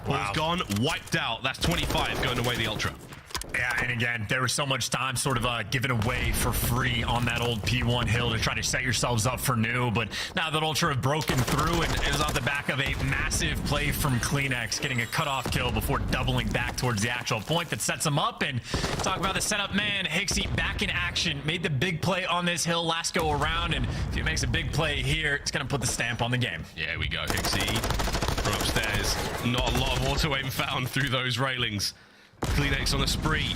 Ball's gone, wiped out. That's 25 going away the Ultra. Yeah, and again, there was so much time sort of given away for free on that old P1 hill to try to set yourselves up for new. But now that Ultra have broken through, and it was on the back of a massive play from Kleenex, getting a cutoff kill before doubling back towards the actual point that sets them up. And talk about the setup, man. Hixie back in action, made the big play on this hill last go around. And if he makes a big play here, it's going to put the stamp on the game. Yeah, we go. Hixie from upstairs. Not a lot of auto aim found through those railings. Kleenex on the spree,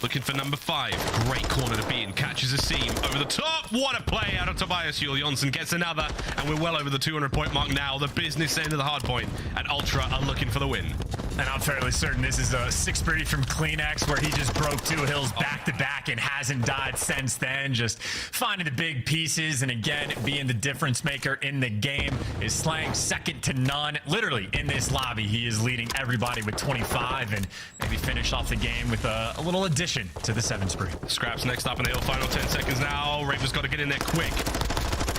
looking for number 5. Great corner to be in, catches a seam over the top. What a play out of Tobias Yul. Jonsson gets another, and we're well over the 200-point mark now. The business end of the hard point, and Ultra are looking for the win. And I'm fairly certain this is a 6-birdie from Kleenex, where he just broke 2 hills back-to-back and hasn't died since then. Just finding the big pieces, and again, being the difference maker in the game. Is Slang second to none. Literally, in this lobby, he is leading everybody with 25, and maybe finish off the game with a little addition to the 7 spree. Scraps next up in the hill. Final 10 seconds now. Ravens got to get in there quick.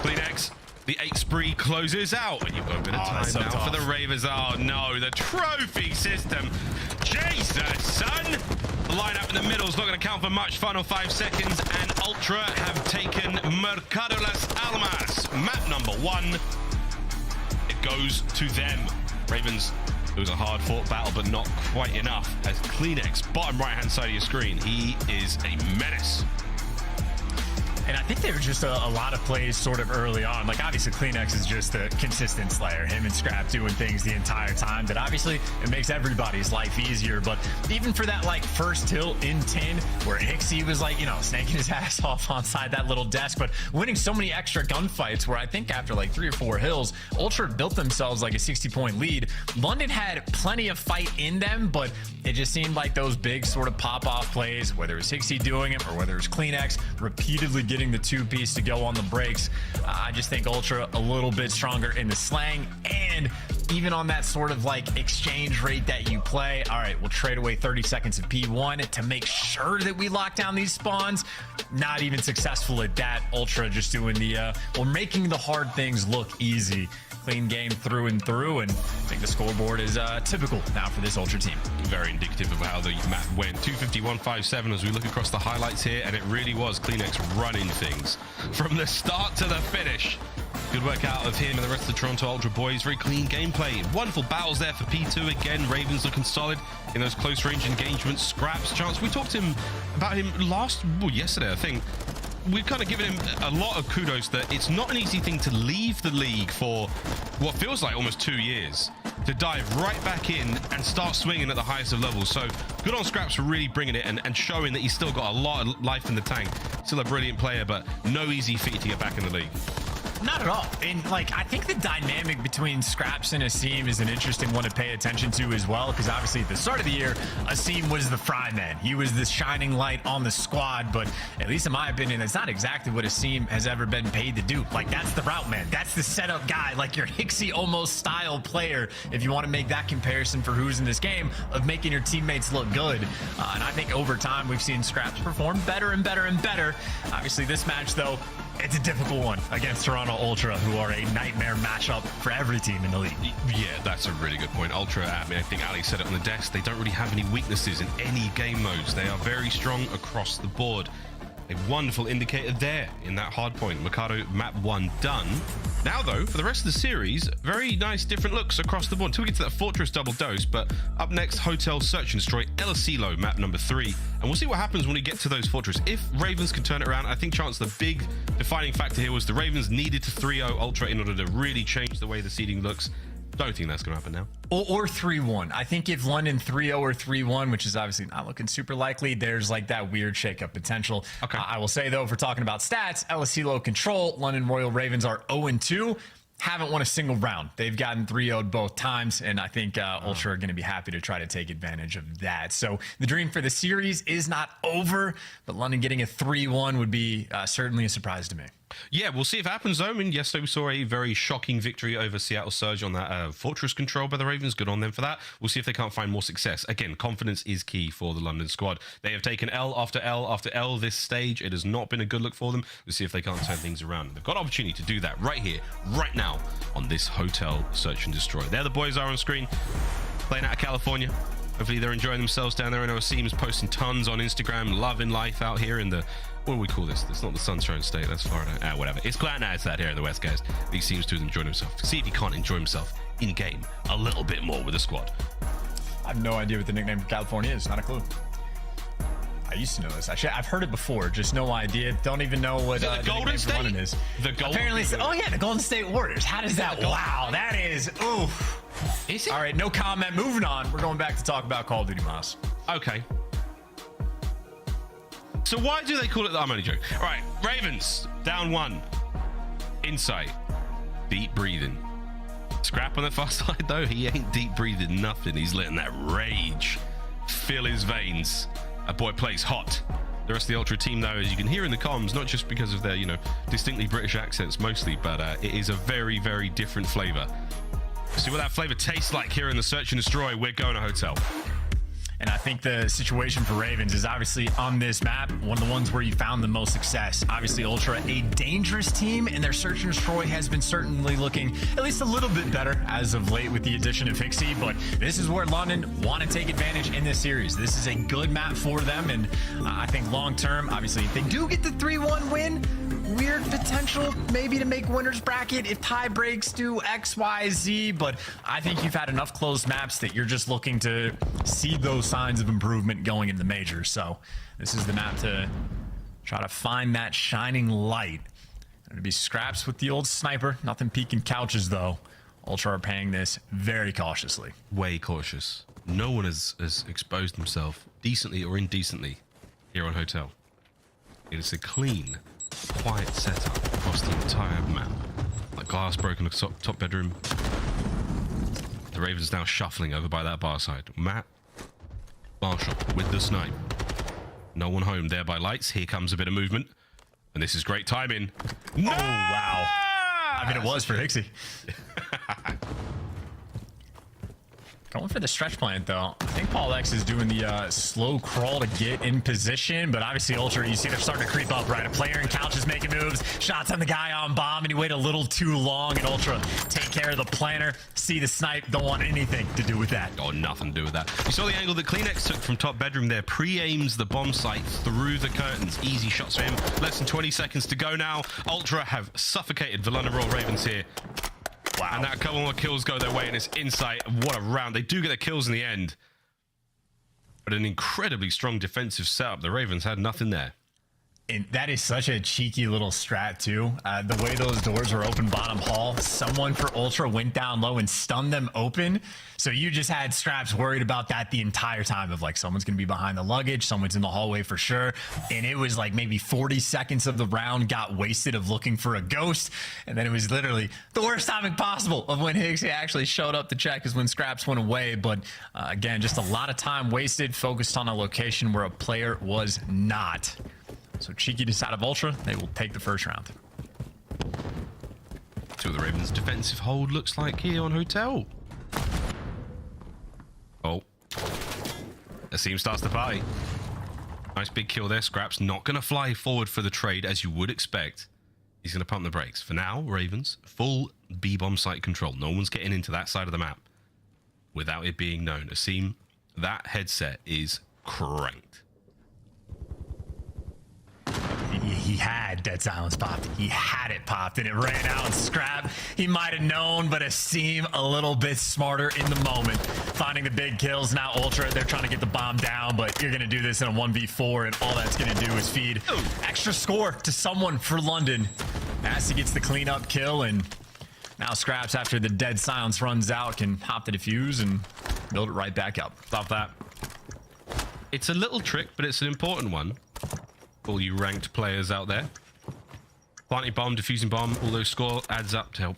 Kleenex. The 8 spree closes out, and you've got a bit of time now for the Ravens. Oh no, the trophy system. Jesus, son! The lineup in the middle is not going to count for much. Final 5 seconds, and Ultra have taken Mercado Las Almas. Map number 1. It goes to them. Ravens. It was a hard-fought battle, but not quite enough. As Kleenex, bottom right-hand side of your screen, he is a menace. And I think there were just a lot of plays sort of early on. Like, obviously, Kleenex is just a consistent slayer. Him and Scrap doing things the entire time. That obviously, it makes everybody's life easier. But even for that, like, first hill in 10, where Hixie was, like, you know, snaking his ass off onside that little desk, but winning so many extra gunfights, where I think after, like, 3 or 4 hills, Ultra built themselves, like, a 60-point lead. London had plenty of fight in them, but it just seemed like those big sort of pop-off plays, whether it was Hixie doing it or whether it was Kleenex repeatedly getting the 2-piece to go on the breaks. I just think Ultra a little bit stronger in the slang, and even on that sort of like exchange rate that you play. All right, we'll trade away 30 seconds of P1 to make sure that we lock down these spawns. Not even successful at that. Ultra just doing the well, making the hard things look easy. Clean game through and through, and I think the scoreboard is typical now for this Ultra team. Very indicative of how the map went. 251.57 as we look across the highlights here, and it really was Kleenex running things from the start to the finish. Good work out of him and the rest of the Toronto Ultra boys. Very clean gameplay. Wonderful battles there for P2. Again, Ravens looking solid in those close range engagements. Scraps, Chance. We talked to him about him yesterday, I think. We've kind of given him a lot of kudos that it's not an easy thing to leave the league for what feels like almost 2 years. to dive right back in and start swinging at the highest of levels. So good on Scraps for really bringing it and showing that he's still got a lot of life in the tank. Still a brilliant player, but no easy feat to get back in the league. Not at all. And like, I think the dynamic between Scraps and Asim is an interesting one to pay attention to as well, because obviously at the start of the year, Asim was the fry man. He was the shining light on the squad, but at least in my opinion, that's not exactly what Asim has ever been paid to do. Like, that's the route man. That's the setup guy, like your Hixie almost style player, if you want to make that comparison for who's in this game, of making your teammates look good. And I think over time, we've seen Scraps perform better and better and better. Obviously, this match, though, it's a difficult one against Toronto Ultra, who are a nightmare matchup for every team in the league. Yeah, that's a really good point. Ultra, I mean, I think Ali said it on the desk, they don't really have any weaknesses in any game modes. They are very strong across the board. A wonderful indicator there in that hard point. Mercado map 1 done. Now, though, for the rest of the series, very nice different looks across the board until we get to that Fortress double dose. But up next, Hotel Search and Destroy, LSilo map number 3. And we'll see what happens when we get to those Fortress. If Ravens can turn it around, I think Chance, the big defining factor here was the Ravens needed to 3-0 Ultra in order to really change the way the seeding looks. Don't think that's going to happen now. Or 3-1. I think if London 3-0 or 3-1, which is obviously not looking super likely, there's like that weird shakeup potential. Okay. I will say, though, if we're talking about stats, LSilo Control, London Royal Ravens are 0-2. Haven't won a single round. They've gotten 3-0'd both times, and I think Ultra are going to be happy to try to take advantage of that. So the dream for the series is not over, but London getting a 3-1 would be certainly a surprise to me. Yeah, we'll see if it happens, though. I mean, yesterday we saw a very shocking victory over Seattle Surge on that Fortress control by the Ravens. Good on them for that. We'll see if they can't find more success. Again, confidence is key for the London squad. They have taken L after L after L this stage. It has not been a good look for them. We'll see if they can't turn things around. They've got an opportunity to do that right here, right now, on this Hotel Search and Destroy. There the boys are on screen, playing out of California. Hopefully they're enjoying themselves down there. I know Asim's posting tons on Instagram, loving life out here in the... What do we call this? It's not the Sunshine State, that's Florida. Whatever. It's glad now it's out here in the West, guys. He seems to enjoy himself. See if he can't enjoy himself in-game a little bit more with the squad. I have no idea what the nickname for California is. Not a clue. I used to know this. Actually, I've heard it before. Just no idea. Don't even know what the Golden State is. The Golden Apparently, oh yeah, the Golden State Warriors. How does that? Wow, that is oof. Is it? All right, no comment. Moving on. We're going back to talk about Call of Duty Moss. Okay. So why do they call it that? I'm only joking. All right, Ravens, down 1. Insight. Deep breathing. Scrap on the far side, though. He ain't deep breathing nothing. He's letting that rage fill his veins. That boy plays hot. The rest of the Ultra team, though, as you can hear in the comms, not just because of their, distinctly British accents mostly, but it is a very, very different flavor. See what that flavor tastes like here in the Search and Destroy. We're going to Hotel. And I think the situation for Ravens is obviously on this map, one of the ones where you found the most success. Obviously, Ultra, a dangerous team, and their Search and Destroy has been certainly looking at least a little bit better as of late with the addition of Hixie. But this is where London want to take advantage in this series. This is a good map for them, and I think long-term, obviously, if they do get the 3-1 win, weird potential maybe to make winner's bracket if tie breaks do X, Y, Z. But I think you've had enough close maps that you're just looking to see those signs of improvement going in the majors. So this is the map to try to find that shining light. It'll be Scraps with the old sniper. Nothing peeking couches, though. Ultra are paying this very cautiously. Way cautious. No one has exposed himself decently or indecently here on Hotel. It is a clean, quiet setup across the entire map. Like glass broken top bedroom. The Ravens now shuffling over by that bar side. Matt Marshall with the snipe. No one home there by lights. Here comes a bit of movement. And this is great timing. No! Oh, wow. I mean, it was for Hixie. Going for the stretch plant, though. I think Paul X is doing the slow crawl to get in position, but obviously Ultra, you see they're starting to creep up, right? A player in couch is making moves, shots on the guy on bomb, and he waited a little too long, and Ultra take care of the planner, see the snipe, don't want anything to do with that. Oh, nothing to do with that. You saw the angle that Kleenex took from top bedroom there, pre-aims the bomb site through the curtains. Easy shots for him. Less than 20 seconds to go now. Ultra have suffocated the London Royal Ravens here. Wow. And that couple more kills go their way, and it's Insight. What a round. They do get their kills in the end. But an incredibly strong defensive setup. The Ravens had nothing there. And that is such a cheeky little strat too. The way those doors were open bottom hall, someone for Ultra went down low and stunned them open. So you just had Scraps worried about that the entire time of like, someone's going to be behind the luggage, someone's in the hallway for sure. And it was like maybe 40 seconds of the round got wasted of looking for a ghost. And then it was literally the worst timing possible of when Higgsy actually showed up to check is when Scraps went away. But again, just a lot of time wasted, focused on a location where a player was not. So cheeky to side of Ultra, they will take the first round. See what the Ravens' defensive hold looks like here on Hotel. Oh. Asim starts the party. Nice big kill there. Scraps not going to fly forward for the trade as you would expect. He's going to pump the brakes. For now, Ravens, full B-bomb site control. No one's getting into that side of the map without it being known. Asim, that headset is cranked. He had Dead Silence popped. He had it popped and it ran out. And Scrap, he might have known, but Asim a little bit smarter in the moment. Finding the big kills. Now Ultra, they're trying to get the bomb down, but you're going to do this in a 1v4, and all that's going to do is feed extra score to someone for London. Nasty gets the cleanup kill, and now Scraps, after the Dead Silence runs out, can hop the defuse and build it right back up. Love that. It's a little trick, but it's an important one. All you ranked players out there. Planting bomb, defusing bomb, all those score adds up to help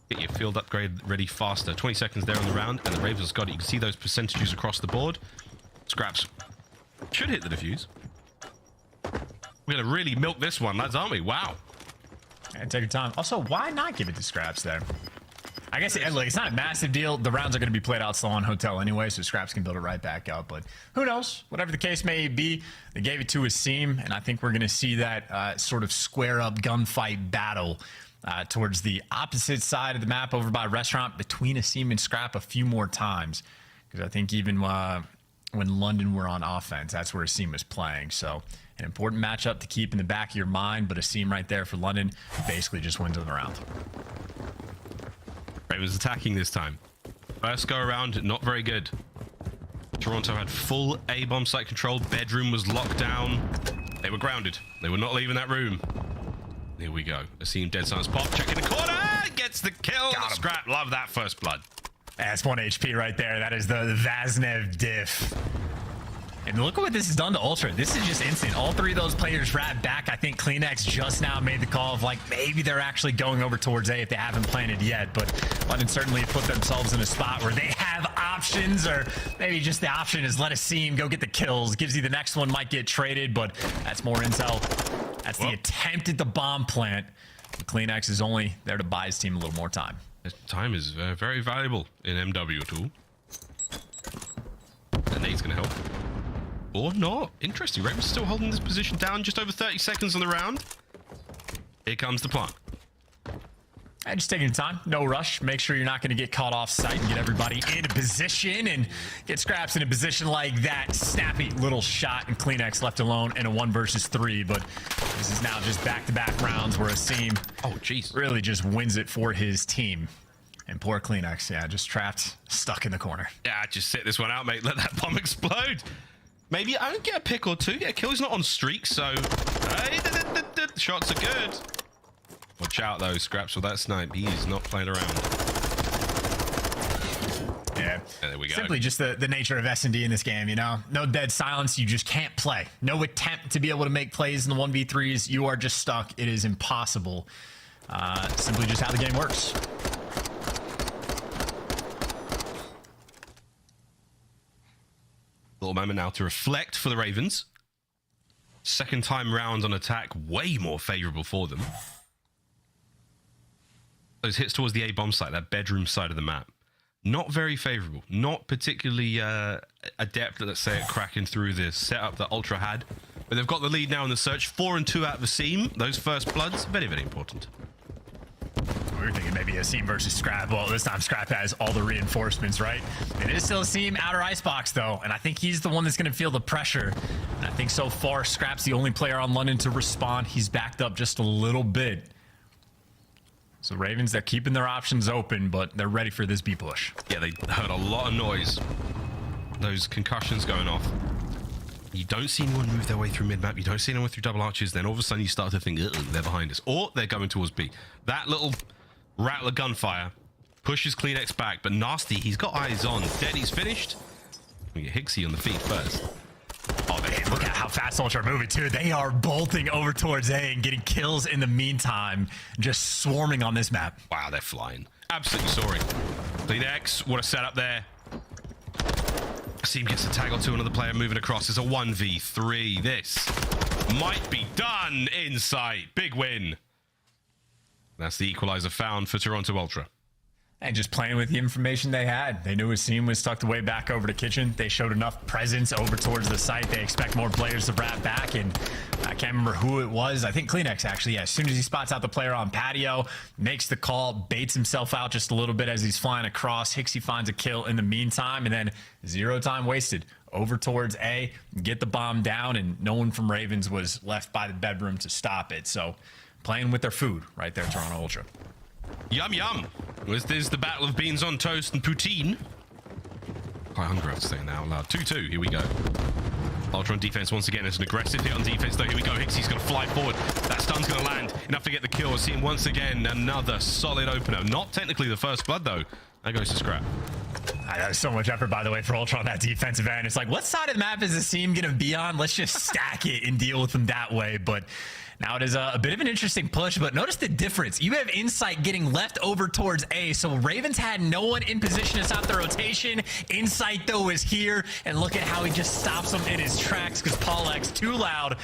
get your field upgrade ready faster. 20 seconds there on the round, and the Ravens got it. You can see those percentages across the board. Scraps should hit the defuse. We're going to really milk this one, lads, aren't we? Wow. And take your time. Also, why not give it to Scraps there? I guess like, it's not a massive deal. The rounds are going to be played out slow on Hotel anyway, so Scraps can build it right back up. But who knows? Whatever the case may be, they gave it to Asim, and I think we're going to see that sort of square-up gunfight battle towards the opposite side of the map over by Restaurant between Asim and Scrap a few more times. Because I think even when London were on offense, that's where Asim was playing. So an important matchup to keep in the back of your mind, but Asim right there for London basically just wins the round. Ravens attacking this time. First go around, not very good. Toronto had full A-bomb site control. Bedroom was locked down. They were grounded. They were not leaving that room. Here we go. Asim Dead Silence pop. Check in the corner. Gets the kill. Scrap. Love that first blood. That's 1 HP right there. That is the Vaznev diff. And look at what this has done to Ultra. This is just instant. All three of those players wrapped back. I think Kleenex just now made the call of like maybe they're actually going over towards A if they haven't planted yet. But London certainly put themselves in a spot where they have options, or maybe just the option is let Asim go get the kills. Gives you the next one might get traded, but that's more intel. That's the attempt at the bomb plant. The Kleenex is only there to buy his team a little more time. Time is very valuable in MW tool. And Nate's going to help. Or not. Interesting. Ravens still holding this position down. Just over 30 seconds on the round. Here comes the plant. And just taking your time. No rush. Make sure you're not going to get caught off site and get everybody in a position and get Scraps in a position like that. Snappy little shot, and Kleenex left alone in a 1 versus 3. But this is now just back-to-back rounds where Asim really just wins it for his team. And poor Kleenex, yeah, just trapped, stuck in the corner. Yeah, just sit this one out, mate. Let that bomb explode. Maybe I don't get a pick or two. Yeah, Kill's not on streak, so shots are good. Watch out, though, Scraps, with that snipe. He is not playing around. Yeah, there we go. Simply just the nature of S&D in this game, you know? No Dead Silence, you just can't play. No attempt to be able to make plays in the 1v3s. You are just stuck. It is impossible. Simply just how the game works. Little moment now to reflect for the Ravens. Second time round on attack, way more favorable for them. Those hits towards the A-bomb site, that bedroom side of the map, not very favorable. Not particularly adept, let's say, at cracking through the setup that Ultra had. But they've got the lead now in the search. 4 and 2 out of Asim. Those first bloods, very, very important. We were thinking maybe Asim versus Scrap. Well, this time Scrap has all the reinforcements, right? It is still Asim, outer icebox, though. And I think he's the one that's going to feel the pressure. And I think so far, Scrap's the only player on London to respond. He's backed up just a little bit. So Ravens, they're keeping their options open, but they're ready for this B push. Yeah, they heard a lot of noise. Those concussions going off. You don't see anyone move their way through mid-map. You don't see anyone through double arches. Then all of a sudden you start to think, they're behind us. Or they're going towards B. That little rattler gunfire pushes CleanX back. But Nasty, he's got eyes on. Deaddy's finished. We get Hixie on the feet first. Oh, man, look at how fast Ultra are moving, too. They are bolting over towards A and getting kills in the meantime. Just swarming on this map. Wow, they're flying. Absolutely soaring. CleanX, what a setup there. Seam gets a tag or two, another player moving across. It's a 1v3. This might be done in sight. Big win. That's the equalizer found for Toronto Ultra. And just playing with the information they had. They knew his team was tucked away back over to kitchen. They showed enough presence over towards the site. They expect more players to wrap back. And I can't remember who it was. I think CleanX, actually. Yeah, as soon as he spots out the player on patio, makes the call, baits himself out just a little bit as he's flying across. Hixie finds a kill in the meantime. And then 0 time wasted. Over towards A, get the bomb down. And no one from Ravens was left by the bedroom to stop it. So playing with their food right there, Toronto Ultra. Yum, yum. This is the battle of beans on toast and poutine. Quite hungry, I have to say now loud. 2-2, here we go. Ultra on defense once again. It's an aggressive hit on defense, though. Here we go. Hixie's going to fly forward. That stun's going to land. Enough to get the kill. See him once again. Another solid opener. Not technically the first blood, though. That goes to scrap. That was so much effort, by the way, for Ultra on that defensive end. It's like, what side of the map is the team going to be on? Let's just stack it and deal with them that way. But now it is a bit of an interesting push, but notice the difference. You have Insight getting left over towards A, so Ravens had no one in position to stop the rotation. Insight, though, is here, and look at how he just stops him in his tracks because Paul X too loud.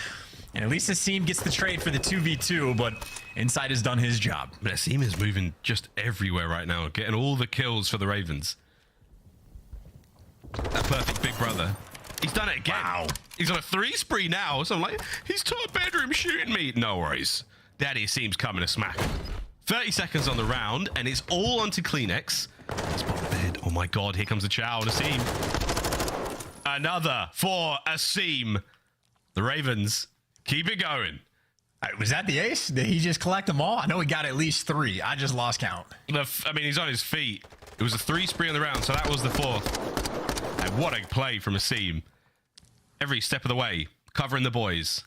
And at least Asim gets the trade for the 2v2, but Insight has done his job. But Asim is moving just everywhere right now, getting all the kills for the Ravens. That perfect big brother. He's done it again. Wow. He's on a 3 spree now. So I'm like, he's top bedroom shooting me. No worries. Daddy seems coming to smack. 30 seconds on the round, and it's all onto CleanX. Spot the bed. Oh my God, here comes a chow and Asim. Another for Asim. The Ravens keep it going. Was that the ace? Did he just collect them all? I know he got at least 3. I just lost count. I mean, he's on his feet. It was a 3 spree on the round, so that was the 4th. And what a play from Asim. Every step of the way, covering the boys.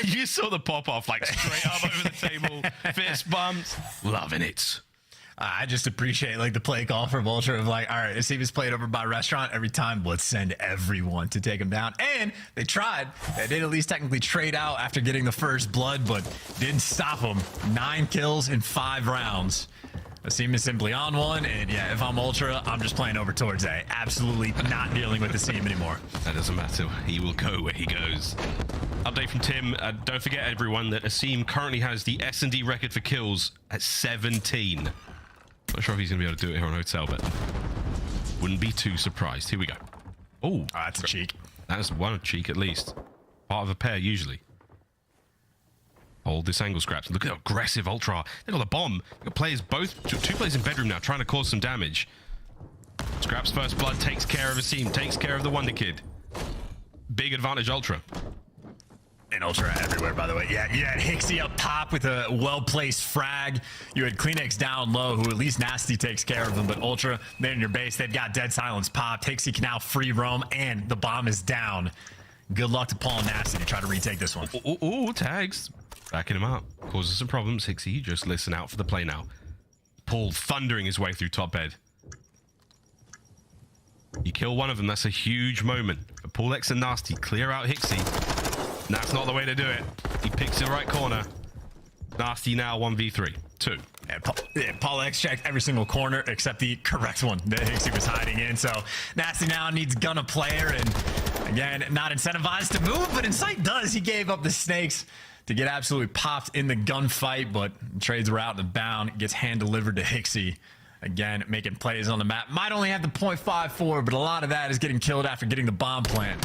You saw the pop-off, like, straight up over the table. Fist bumps. Loving it. I just appreciate, like, the play call from Ultra of, like, all right, Asim is played over by Restaurant every time. Let's send everyone to take him down. And they tried. They did at least technically trade out after getting the first blood, but didn't stop him. 9 kills in 5 rounds. Asim is simply on one, and yeah, if I'm Ultra, I'm just playing over towards A. Absolutely not dealing with Asim anymore. That doesn't matter. He will go where he goes. Update from Tim. Don't forget, everyone, that Asim currently has the S&D record for kills at 17. Not sure if he's going to be able to do it here on Hotel, but wouldn't be too surprised. Here we go. Oh, that's a cheek. That's one cheek at least. Part of a pair, usually. Hold this angle, Scraps. Look at how aggressive Ultra are. They got the bomb. You got players, two players in bedroom now, trying to cause some damage. Scraps first blood takes care of Asim, takes care of the Wonder Kid. Big advantage, Ultra. And Ultra everywhere, by the way. Yeah, you had Hixie up top with a well-placed frag. You had CleanX down low, who at least Nasty takes care of them. But Ultra, they're in your base. They've got Dead Silence popped. Hixie can now free roam, and the bomb is down. Good luck to Paul and Nasty to try to retake this one. Ooh, tags. Backing him up. Causes some problems. Hixie, just listen out for the play now. Paul thundering his way through top bed. You kill one of them, that's a huge moment. But Paul X and Nasty clear out Hixie. That's not the way to do it. He picks the right corner. Nasty now 1v3. 2. Paul X checked every single corner except the correct one that Hixie was hiding in. So Nasty now needs gun a player, and again, not incentivized to move, but Insight does. He gave up the snakes to get absolutely popped in the gunfight, but trades were out and bound. Gets hand delivered to Hixie. Again, making plays on the map. Might only have the .54, but a lot of that is getting killed after getting the bomb plant.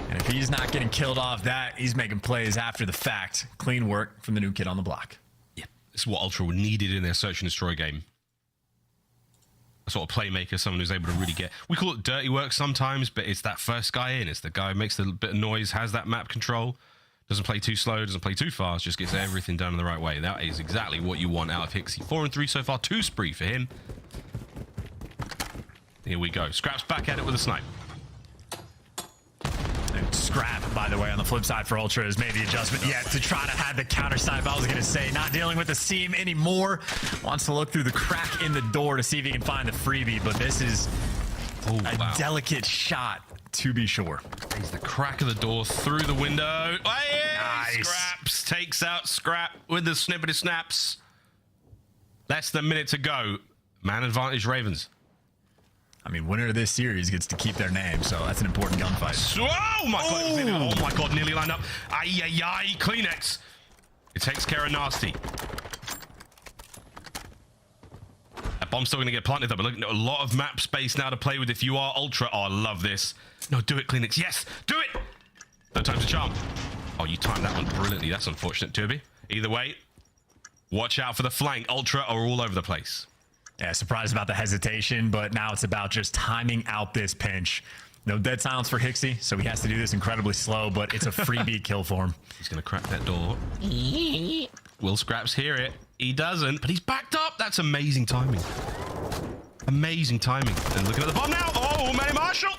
And if he's not getting killed off that, he's making plays after the fact. Clean work from the new kid on the block. Yeah, this is what Ultra needed in their search and destroy game. A sort of playmaker, someone who's able to really get... We call it dirty work sometimes, but it's that first guy in. It's the guy who makes a bit of noise, has that map control. Doesn't play too slow, doesn't play too fast, just gets everything done in the right way. That is exactly what you want out of Hixie. 4 and 3 so far, 2 spree for him. Here we go. Scraps back at it with a snipe. Scrap, by the way, on the flip side for Ultra has made the adjustment yet to try to have the counter snipe. I was going to say, not dealing with the seam anymore. Wants to look through the crack in the door to see if he can find the freebie, but this is a delicate shot, to be sure. He's the crack of the door through the window. Oh, yeah! Nice. Scraps takes out Scrap with the snippety snaps. Less than a minute to go. Man advantage Ravens. I mean, winner of this series gets to keep their name, so that's an important gunfight. Oh my god, nearly lined up. Ay, ay, ay, Kleenex. It takes care of Nasty. That bomb's still going to get planted, though, but look, a lot of map space now to play with if you are Ultra. Oh, I love this. No, do it, Kleenex. Yes, do it. Third time's a charm. Oh, you timed that one brilliantly. That's unfortunate, Turby. Either way, watch out for the flank. Ultra are all over the place. Yeah, surprised about the hesitation, but now it's about just timing out this pinch. No dead silence for Hixie, so he has to do this incredibly slow, but it's a freebie kill for him. He's going to crack that door. Will Scraps hear it? He doesn't, but he's backed up. That's amazing timing. Amazing timing. And looking at the bomb now. Oh, Manny Marshall.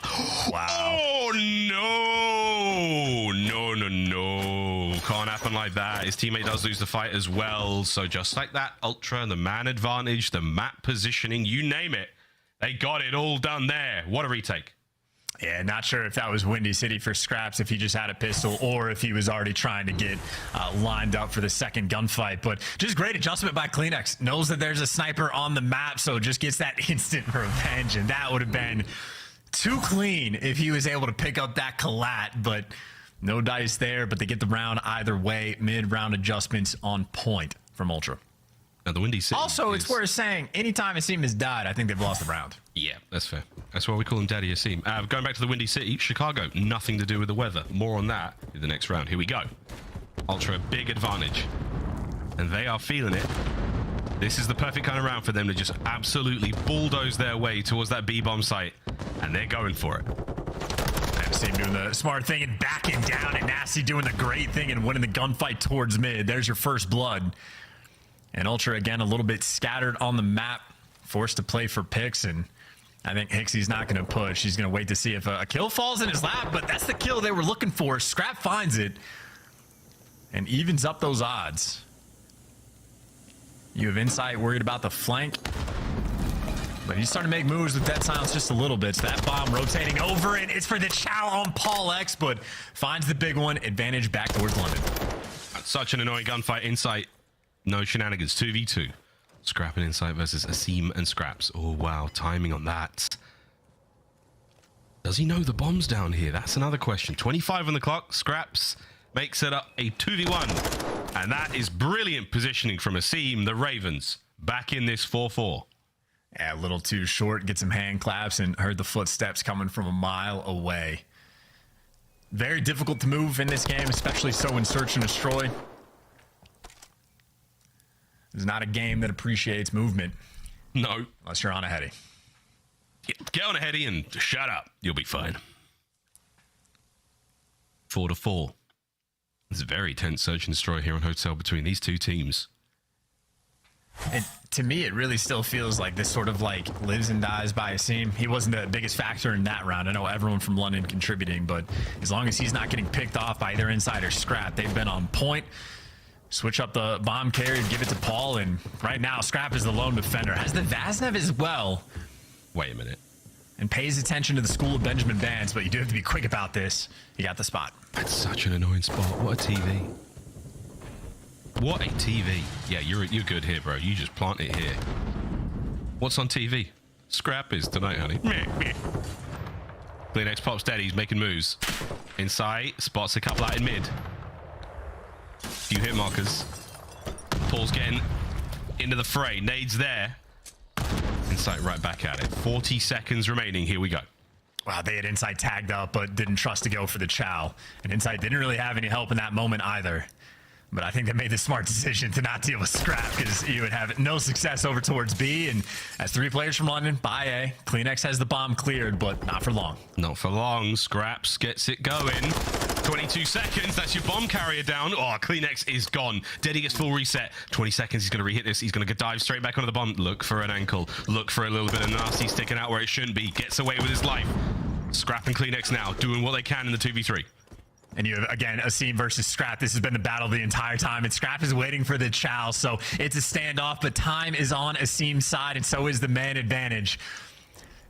Wow. Oh, no. No, no, no. Can't happen like that. His teammate does lose the fight as well. So just like that, Ultra, the man advantage, the map positioning, you name it. They got it all done there. What a retake. Yeah, not sure if that was Windy City for Scraps, if he just had a pistol, or if he was already trying to get lined up for the second gunfight. But just great adjustment by Kleenex. Knows that there's a sniper on the map, so just gets that instant revenge. And that would have been too clean if he was able to pick up that collat. But no dice there, but they get the round either way. Mid-round adjustments on point from Ultra. Now the Windy City also, it's worth saying, anytime Asim has died, I think they've lost the round. Yeah, that's fair. That's why we call him Daddy Asim. Going back to the Windy City, Chicago, nothing to do with the weather. More on that in the next round. Here we go. Ultra, a big advantage. And they are feeling it. This is the perfect kind of round for them to just absolutely bulldoze their way towards that B-bomb site. And they're going for it. Asim doing the smart thing and backing down, and Nasty doing the great thing and winning the gunfight towards mid. There's your first blood. And Ultra, again, a little bit scattered on the map, forced to play for picks, and I think Hixie's not going to push. He's going to wait to see if a kill falls in his lap, but that's the kill they were looking for. Scrap finds it and evens up those odds. You have Insight worried about the flank, but he's starting to make moves with dead silence just a little bit. So that bomb rotating over, and it's for the Chow on Paul X, but finds the big one. Advantage back towards London. That's such an annoying gunfight. Insight. No shenanigans. 2v2. Scrap and Insight versus Asim and Scraps. Oh, wow. Timing on that. Does he know the bomb's down here? That's another question. 25 on the clock. Scraps makes it up a 2v1. And that is brilliant positioning from Asim. The Ravens back in this 4-4. Yeah, a little too short. Get some hand claps and heard the footsteps coming from a mile away. Very difficult to move in this game, especially so in Search and Destroy. It's not a game that appreciates movement. No. Unless you're on a heady. Get on a heady and shut up. You'll be fine. 4-4. It's a very tense Search and Destroy here on Hotel between these two teams. And to me, it really still feels like this sort of like lives and dies by Asim. He wasn't the biggest factor in that round. I know everyone from London contributing, but as long as he's not getting picked off by either Inside or Scrap, they've been on point. Switch up the bomb carry and give it to Paul, and right now Scrap is the lone defender. Has the Vaznev as well. Wait a minute. And pays attention to the School of Benjamin Bands, but you do have to be quick about this. You got the spot. That's such an annoying spot. What a TV. What a TV. Yeah, you're good here, bro. You just plant it here. What's on TV? Scrap is tonight, honey. Kleenex pops dead. He's making moves. Inside, spots a couple out in mid. Few hit markers. Paul's getting into the fray. Nades there. Insight right back at it. 40 seconds remaining. Here we go. Wow, they had Insight tagged up, but didn't trust to go for the Chow. And Insight didn't really have any help in that moment either. But I think they made the smart decision to not deal with Scrap, because you would have no success over towards B. And as 3 players from London, by A, Kleenex has the bomb cleared, but not for long. Not for long. Scraps gets it going. 22 seconds. That's your bomb carrier down. Oh, Kleenex is gone. Deddy gets full reset. 20 seconds. He's going to rehit this. He's going to dive straight back onto the bomb. Look for an ankle. Look for a little bit of nasty sticking out where it shouldn't be. Gets away with his life. Scrap and Kleenex now doing what they can in the 2v3. And you have, again, Asim versus Scrap. This has been the battle the entire time, and Scrap is waiting for the chow, so it's a standoff, but time is on Asim's side, and so is the man advantage.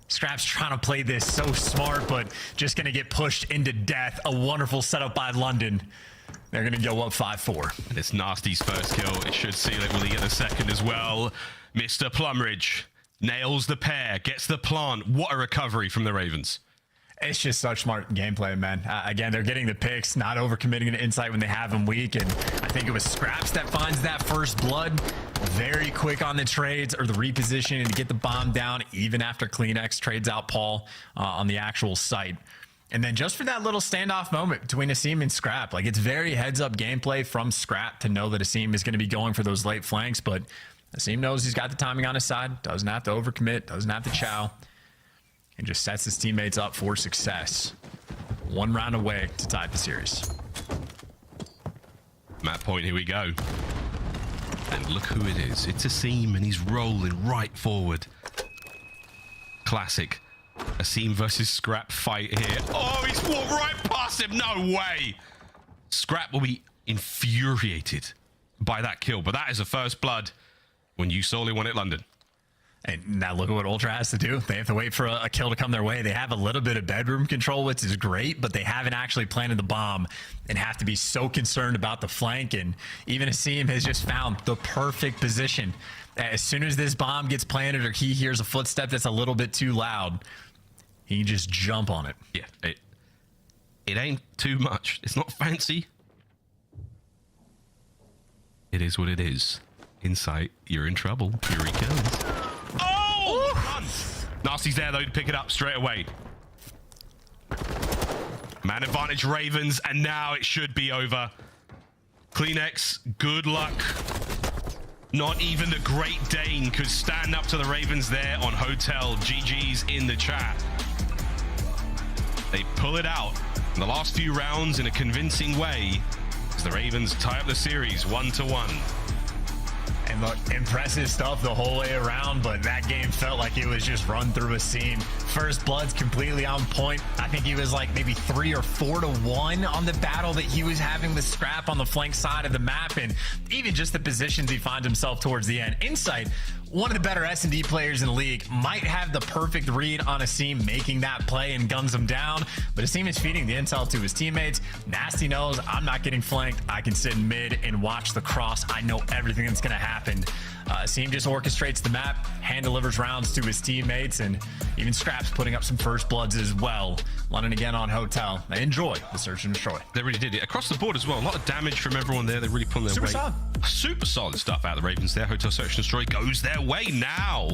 Scrap's trying to play this so smart, but just going to get pushed into death. A wonderful setup by London. They're going to go up 5-4. And it's Nasty's first kill. It should seal it. Will he get the second as well? Mr. Plumridge nails the pair, gets the plant. What a recovery from the Ravens. It's just such smart gameplay, man. Again, they're getting the picks, not overcommitting to Insight when they have him weak. And I think it was Scraps that finds that first blood. Very quick on the trades or the repositioning to get the bomb down, even after CleanX trades out Paul on the actual site. And then just for that little standoff moment between Asim and Scrap, like it's very heads-up gameplay from Scrap to know that Asim is going to be going for those late flanks. But Asim knows he's got the timing on his side, doesn't have to overcommit, doesn't have to chow. And just sets his teammates up for success. One round away to tie the series. Map point, here we go. And look who it is. It's Asim, and he's rolling right forward. Classic Asim versus Scrap fight here. Oh, he's walked right past him. No way. Scrap will be infuriated by that kill, but that is a first blood when you solely want it, London. And now look at what Ultra has to do. They have to wait for a kill to come their way. They have a little bit of bedroom control, which is great, but they haven't actually planted the bomb and have to be so concerned about the flank. And even Asim has just found the perfect position. As soon as this bomb gets planted or he hears a footstep that's a little bit too loud, he can just jump on it. Yeah, it ain't too much. It's not fancy. It is what it is. Insight, you're in trouble. Here he comes. Oh! Nasty's there, though, to pick it up straight away. Man advantage Ravens, and now it should be over. CleanX, good luck. Not even the Great Dane could stand up to the Ravens there on Hotel. GG's in the chat. They pull it out in the last few rounds in a convincing way as the Ravens tie up the series 1-1. And look, impressive stuff the whole way around, but that game felt like it was just run through a seam. First Blood's completely on point. I think he was like maybe 3 or 4 to 1 on the battle that he was having with Scrap on the flank side of the map, and even just the positions he finds himself towards the end. Insight, one of the better S&D players in the league, might have the perfect read on Asim making that play and guns him down, but Asim is feeding the intel to his teammates. Nasty knows I'm not getting flanked. I can sit in mid and watch the cross. I know everything that's going to happen. Asim just orchestrates the map, hand delivers rounds to his teammates, and even Scrap's putting up some first bloods as well. London again on Hotel. They enjoy the search and destroy. They really did it across the board as well. A lot of damage from everyone there. They're really pulling their weight. Super solid stuff out of the Ravens there. Hotel search and destroy goes their way now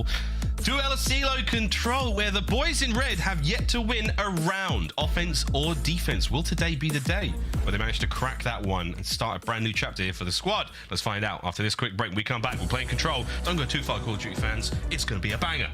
to El Asilo Control, where the boys in red have yet to win a round, offense or defense. Will today be the day where they manage to crack that one and start a brand new chapter here for the squad? Let's find out after this quick break. We come back, we're playing Control. Don't go too far, Call of Duty fans. It's going to be a banger.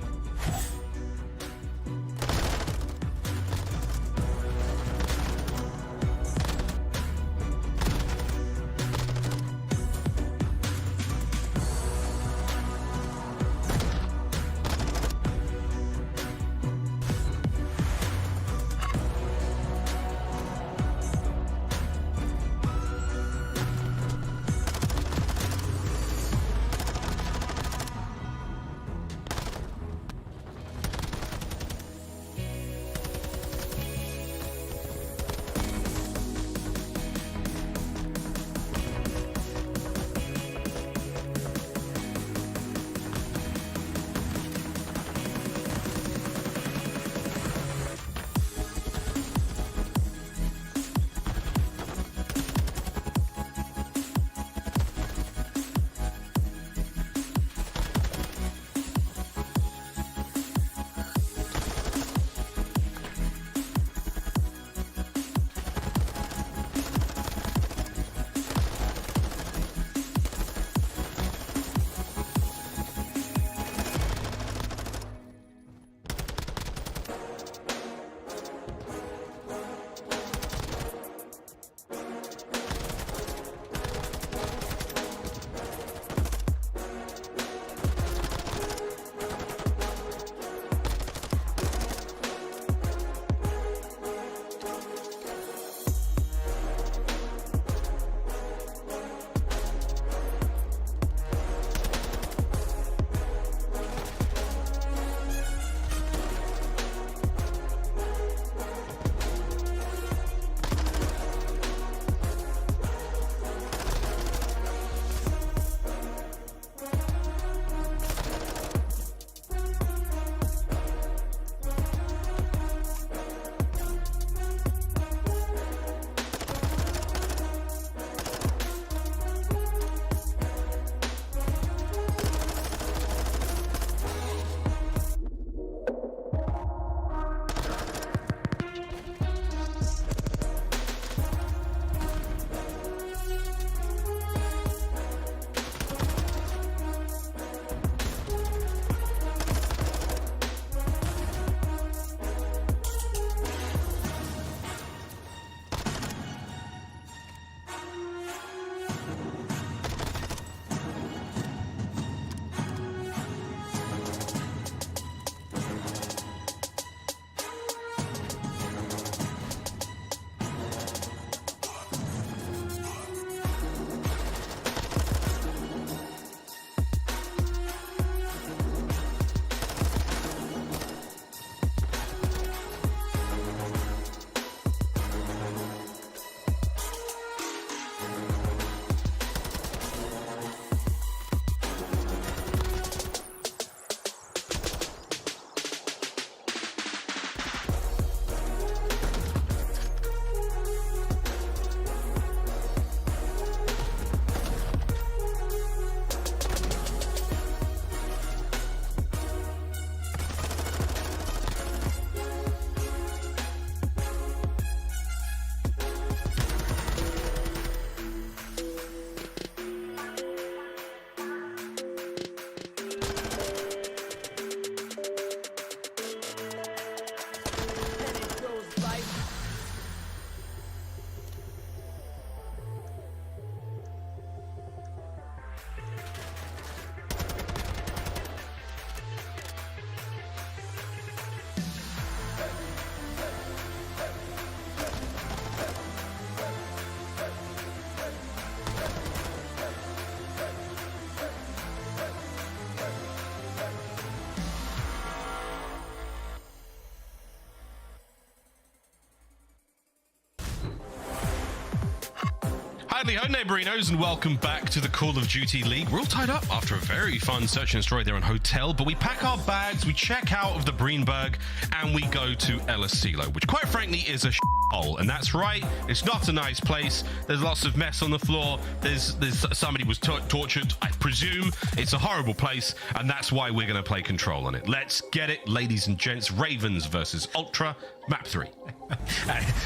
Sadly, ho neighborinos, and welcome back to the Call of Duty League. We're all tied up after a very fun search and destroy there in Hotel, but we pack our bags, we check out of the Breenberg, and we go to El Asilo, which quite frankly is a hole. And that's right, it's not a nice place. There's lots of mess on the floor. There's somebody was tortured, I presume. It's a horrible place, and that's why we're going to play Control on it. Let's get it, ladies and gents. Ravens versus Ultra, map 3.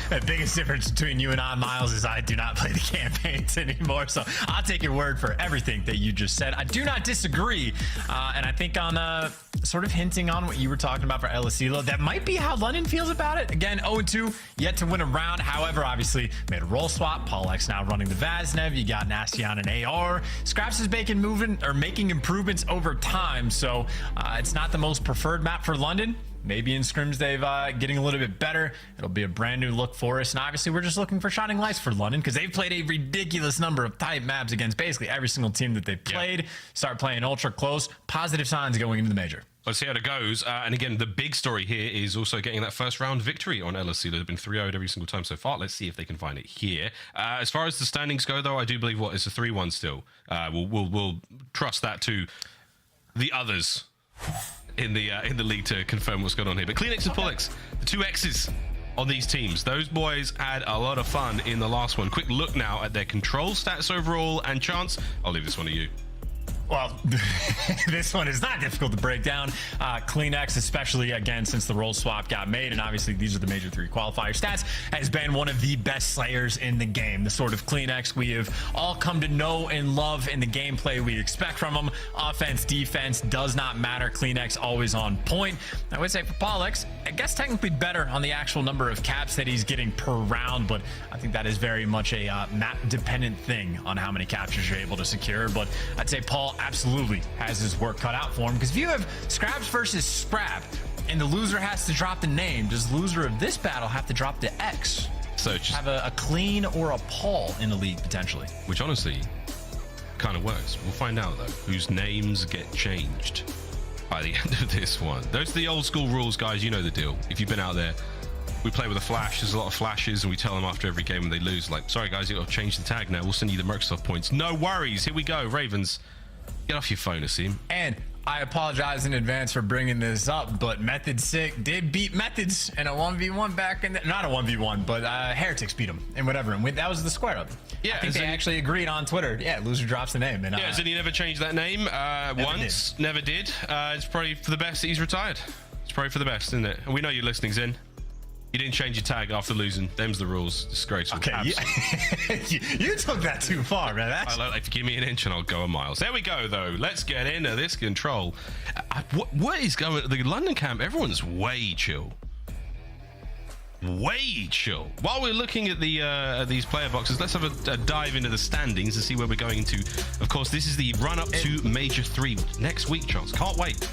The biggest difference between you and I, Miles, is I do not play the campaigns anymore, so I'll take your word for everything that you just said. I do not disagree, and I think on sort of hinting on what you were talking about for El Asilo, that might be how London feels about it. Again, 0-2, yet to win a round. However, obviously made a role swap. Paul X now running the Vaznev. You got Nasty on an AR. Scraps is making improvements over time, so it's not the most preferred map for London. Maybe in scrims they've getting a little bit better. It'll be a brand new look for us. And obviously we're just looking for shining lights for London because they've played a ridiculous number of tight maps against basically every single team that they've played. Start playing ultra close. Positive signs going into the major. Let's see how it goes. And again, the big story here is also getting that first round victory on LSC. They've been 3-0'd every single time so far. Let's see if they can find it here. As far as the standings go, though, I do believe it's a 3-1 still. We'll trust that to the others in the league to confirm what's going on here. But Kleenex and Pullix, the two X's on these teams. Those boys had a lot of fun in the last one. Quick look now at their control stats overall and chance. I'll leave this one to you. Well, this one is not difficult to break down. Kleenex, especially again since the role swap got made, and obviously these are the major 3 qualifier stats, has been one of the best slayers in the game. The sort of Kleenex we have all come to know and love in the gameplay we expect from them. Offense, defense, does not matter. Kleenex always on point. I would say for Pollux, I guess technically better on the actual number of caps that he's getting per round, but I think that is very much a map-dependent thing on how many captures you're able to secure. But I'd say Paul absolutely has his work cut out for him, because if you have Scraps versus Scrap and the loser has to drop the name, does the loser of this battle have to drop the X? So just have a Clean or a Paul in the league potentially, which honestly kind of works. We'll find out though whose names get changed by the end of this one. Those are the old school rules, guys. You know the deal. If you've been out there, we play with a flash. There's a lot of flashes, and we tell them after every game when they lose, like, sorry guys, you got to change the tag now. We'll send you the Microsoft points. No worries. Here we go, Ravens. Get off your phone, Asim. And I apologize in advance for bringing this up, but Method Sick did beat Methods in a 1v1 back in not a 1v1, but Heretics beat him and whatever. And that was the square up. Yeah, I think they actually agreed on Twitter. Yeah, loser drops the name. And, yeah, so he never changed that name once. Never did. It's probably for the best that he's retired. It's probably for the best, isn't it? And we know you're listening, Zin. You didn't change your tag after losing. Them's the rules. Disgraceful. Okay, you took that too far, man. If you give me an inch and I'll go a mile. There we go, though. Let's get into this control. What is going? The London camp, everyone's way chill. Way chill. While we're looking at these player boxes, let's have a dive into the standings and see where we're going into. Of course, this is the run-up to Major 3 next week, Charles. Can't wait.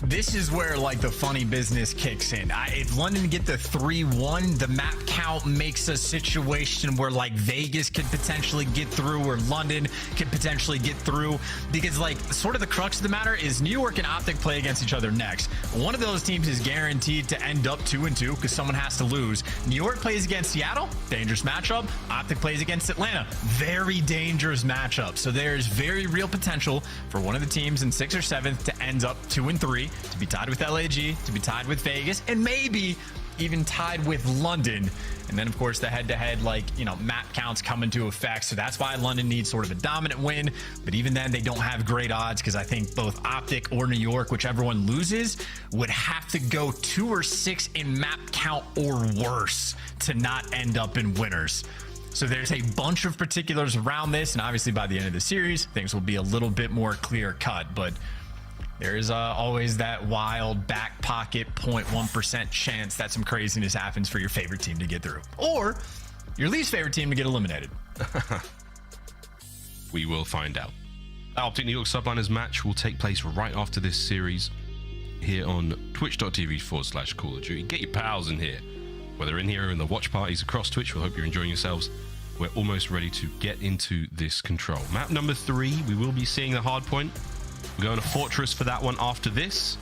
This is where like the funny business kicks in. If London get the 3-1, the map count makes a situation where like Vegas could potentially get through, or London could potentially get through, because like sort of the crux of the matter is New York and Optic play against each other next. One of those teams is guaranteed to end up 2-2 because someone has to lose. New York plays against Seattle, dangerous matchup. Optic plays against Atlanta, very dangerous matchup. So there's very real potential for one of the teams in 6th or 7th to end up 2-3. To be tied with LAG, to be tied with Vegas, and maybe even tied with London. And then, of course, the head-to-head, map counts come into effect. So that's why London needs sort of a dominant win. But even then, they don't have great odds, because I think both Optic or New York, whichever one loses, would have to go 2 or 6 in map count or worse to not end up in winners. So there's a bunch of particulars around this, and obviously by the end of the series, things will be a little bit more clear-cut. But there is always that wild back pocket 0.1% chance that some craziness happens for your favorite team to get through, or your least favorite team to get eliminated. We will find out. Optic New York Subliners match will take place right after this series here on twitch.tv/Call of Duty. Get your pals in here, whether in here or in the watch parties across Twitch. We hope you're enjoying yourselves. We're almost ready to get into this control. Map number 3, we will be seeing the hardpoint. We're going to Fortress for that one after this.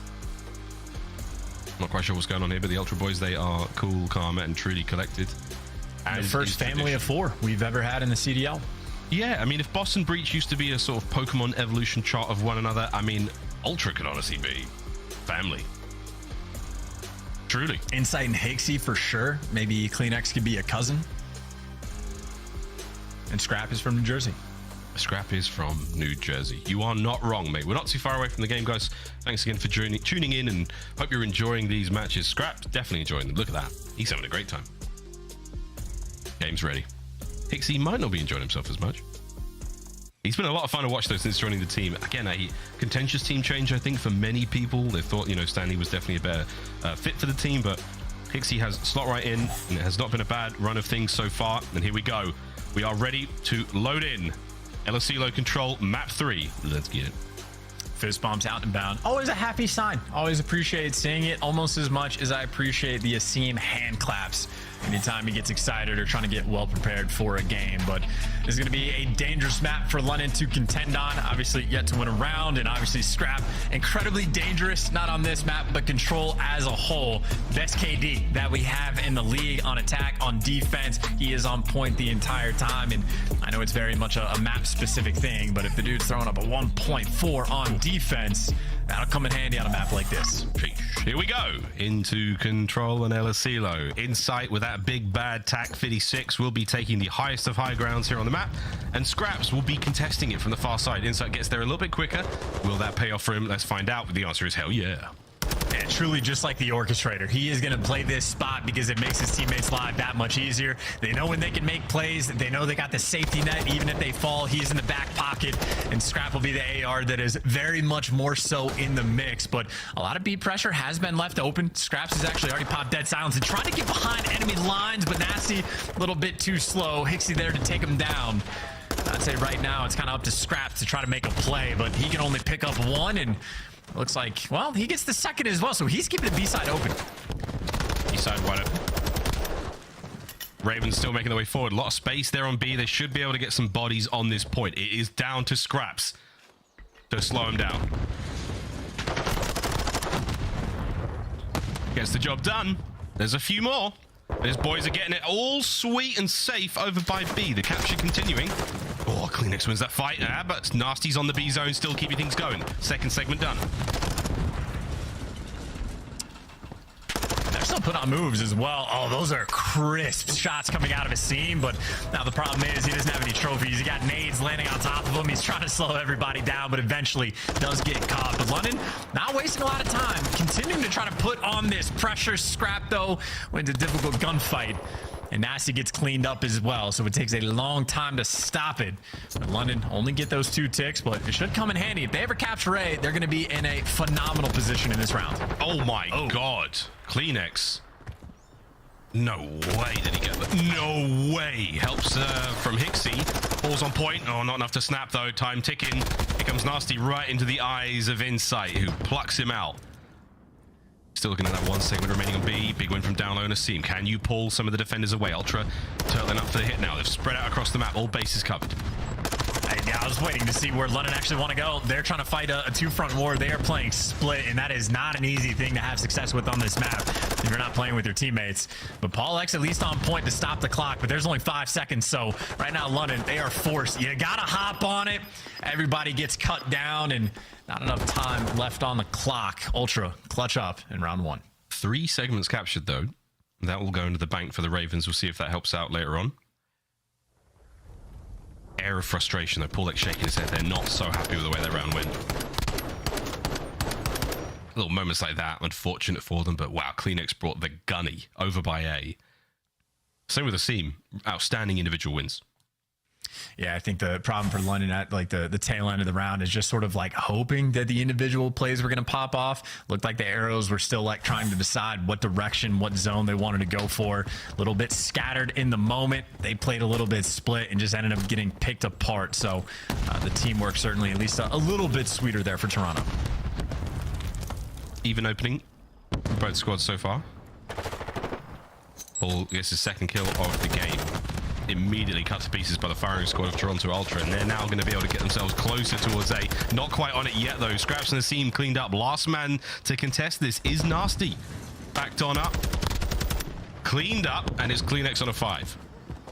Not quite sure what's going on here, but the Ultra Boys, they are cool, calm, and truly collected. The first family of 4 we've ever had in the CDL. Yeah, I mean, if Boss and Breach used to be a sort of Pokemon evolution chart of one another, I mean, Ultra could honestly be family. Truly. Insight and Hixie for sure. Maybe Kleenex could be a cousin. And Scrap is from New Jersey. Scrap is from New Jersey. You are not wrong, mate. We're not too far away from the game, guys. Thanks again for tuning in, and hope you're enjoying these matches. Scrap's definitely enjoying them. Look at that. He's having a great time. Game's ready. Hixie might not be enjoying himself as much. He's been a lot of fun to watch, though, since joining the team. Again, a contentious team change, I think, for many people. They thought, you know, Stanley was definitely a better fit for the team, but Hixie has slot right in, and it has not been a bad run of things so far. And here we go. We are ready to load in. LSCLO control, map 3. Let's get it. Fist bombs out and bound. Always a happy sign. Always appreciate seeing it almost as much as I appreciate the Asim hand claps anytime he gets excited or trying to get well prepared for a game. But it's going to be a dangerous map for London to contend on. Obviously yet to win a round, and obviously Scrap incredibly dangerous, not on this map but control as a whole. Best KD that we have in the league on attack. On defense, he is on point the entire time, and I know it's very much a map specific thing, but if the dude's throwing up a 1.4 on defense, that'll come in handy on a map like this. Here we go into control and LSCLO. Insight with that big bad TAC 56 will be taking the highest of high grounds here on the map, and Scraps will be contesting it from the far side. Insight gets there a little bit quicker. Will that pay off for him? Let's find out. But the answer is hell yeah. And truly, just like the orchestrator, he is going to play this spot because it makes his teammates' life that much easier. They know when they can make plays. They know they got the safety net. Even if they fall, he's in the back pocket, and Scrap will be the AR that is very much more so in the mix. But a lot of B pressure has been left open. Scraps has actually already popped dead silence and tried to get behind enemy lines, but Nasty a little bit too slow. Hixie there to take him down. I'd say right now it's kind of up to Scraps to try to make a play, but he can only pick up one, and looks like, well, he gets the second as well, so he's keeping the B side open. B side wide open. Ravens still making their way forward. A lot of space there on B. They should be able to get some bodies on this point. It is down to Scraps to slow him down. Gets the job done. There's a few more. His boys are getting it all sweet and safe over by B. The capture continuing. Oh, Kleenex wins that fight. But Nasty's on the B zone, still keeping things going. Second segment done. They're still putting on moves as well. Oh, those are crisp shots coming out of his seam, but now the problem is he doesn't have any trophies. He got nades landing on top of him. He's trying to slow everybody down, but eventually does get caught. But London not wasting a lot of time, continuing to try to put on this pressure. Scrap, though, wins a difficult gunfight. And Nasty gets cleaned up as well, so it takes a long time to stop it. But London only get those 2 ticks, but it should come in handy. If they ever capture A, they're going to be in a phenomenal position in this round. Oh my God. Kleenex. No way did he get that. No way. Helps from Hixie. Ball's on point. Oh, not enough to snap, though. Time ticking. Here comes Nasty right into the eyes of Insight, who plucks him out. Still looking at that 1 segment remaining on B. Big win from down low on Asim. Can you pull some of the defenders away? Ultra turtling up for the hit now. They've spread out across the map. All bases covered. I was waiting to see where London actually want to go. They're trying to fight a 2-front war. They are playing split, and that is not an easy thing to have success with on this map if you're not playing with your teammates. But Paul X at least on point to stop the clock, but there's only 5 seconds, so right now London, they are forced. You gotta hop on it. Everybody gets cut down, and not enough time left on the clock. Ultra clutch up in round 1. 3 segments captured, though. That will go into the bank for the Ravens. We'll see if that helps out later on. Air of frustration, though. Paul X shaking his head. They're not so happy with the way their round went. Little moments like that, unfortunate for them, but wow, Kleenex brought the gunny over by A. Same with Asim. Outstanding individual wins. Yeah, I think the problem for London at like the tail end of the round is just sort of like hoping that the individual plays were going to pop off. Looked like the arrows were still like trying to decide what direction, what zone they wanted to go for. A little bit scattered in the moment. They played a little bit split and just ended up getting picked apart. So the teamwork certainly at least a little bit sweeter there for Toronto. Even opening for both squads so far. Paul gets his second kill of the game. Immediately cut to pieces by the firing squad of Toronto Ultra, and they're now going to be able to get themselves closer towards A. Not quite on it yet, though. Scraps and Asim cleaned up. Last man to contest this is Nasty. Backed on up. Cleaned up, and it's Kleenex on a 5.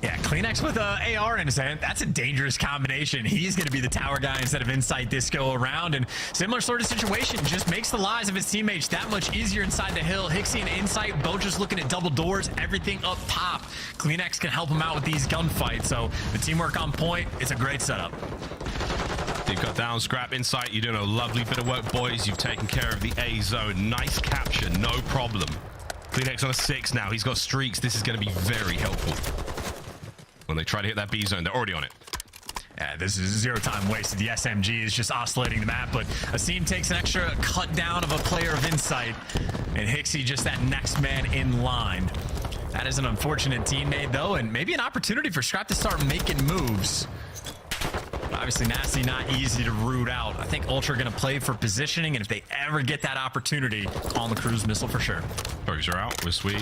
Yeah, Kleenex with a AR in his hand. That's a dangerous combination. He's going to be the tower guy instead of Insight this go around. And similar sort of situation, just makes the lives of his teammates that much easier inside the hill. Hixie and Insight both just looking at double doors, everything up top. Kleenex can help him out with these gunfights. So the teamwork on point, it's a great setup. You've got down Scrap. Insight, you're doing a lovely bit of work, boys. You've taken care of the A zone. Nice capture, no problem. Kleenex on a 6 now. He's got streaks. This is going to be very helpful. When they try to hit that B zone, they're already on it. Yeah, this is zero time wasted. The SMG is just oscillating the map, but Asim takes an extra cut down of a player of Insight, and Hixie just that next man in line. That is an unfortunate teammate, though, and maybe an opportunity for Scrap to start making moves. But obviously, Nasty not easy to root out. I think Ultra going to play for positioning, and if they ever get that opportunity, on the cruise missile for sure. Throws are out. We're sweet.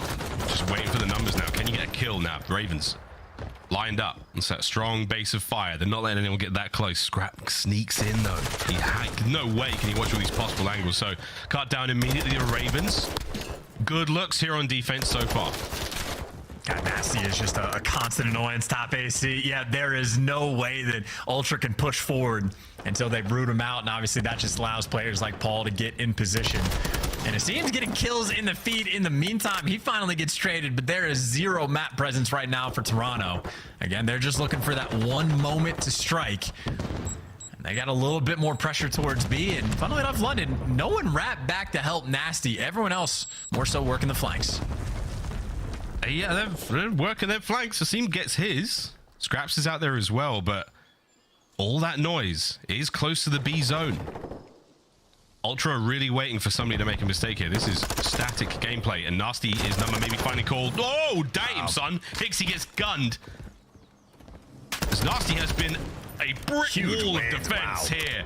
Just waiting for the numbers now. Can you get a kill now? Ravens lined up. It's that strong base of fire. They're not letting anyone get that close. Scrap sneaks in, though. No way can he watch all these possible angles. So, cut down immediately the Ravens. Good looks here on defense so far. God, Nasty is just a constant annoyance top AC. Yeah, there is no way that Ultra can push forward until they root him out, and obviously that just allows players like Paul to get in position. And it seems getting kills in the feed in the meantime. He finally gets traded, but there is zero map presence right now for Toronto. Again, they're just looking for that one moment to strike. And they got a little bit more pressure towards B, and funnily enough, London, no one wrapped back to help Nasty. Everyone else more so working the flanks. Yeah, they're working their flanks. Asim gets his. Scraps is out there as well, but all that noise is close to the B zone. Ultra are really waiting for somebody to make a mistake here. This is static gameplay, and Nasty is number maybe finally called. Oh, damn, son. Hixie gets gunned. As Nasty has been a brick wall of defense here.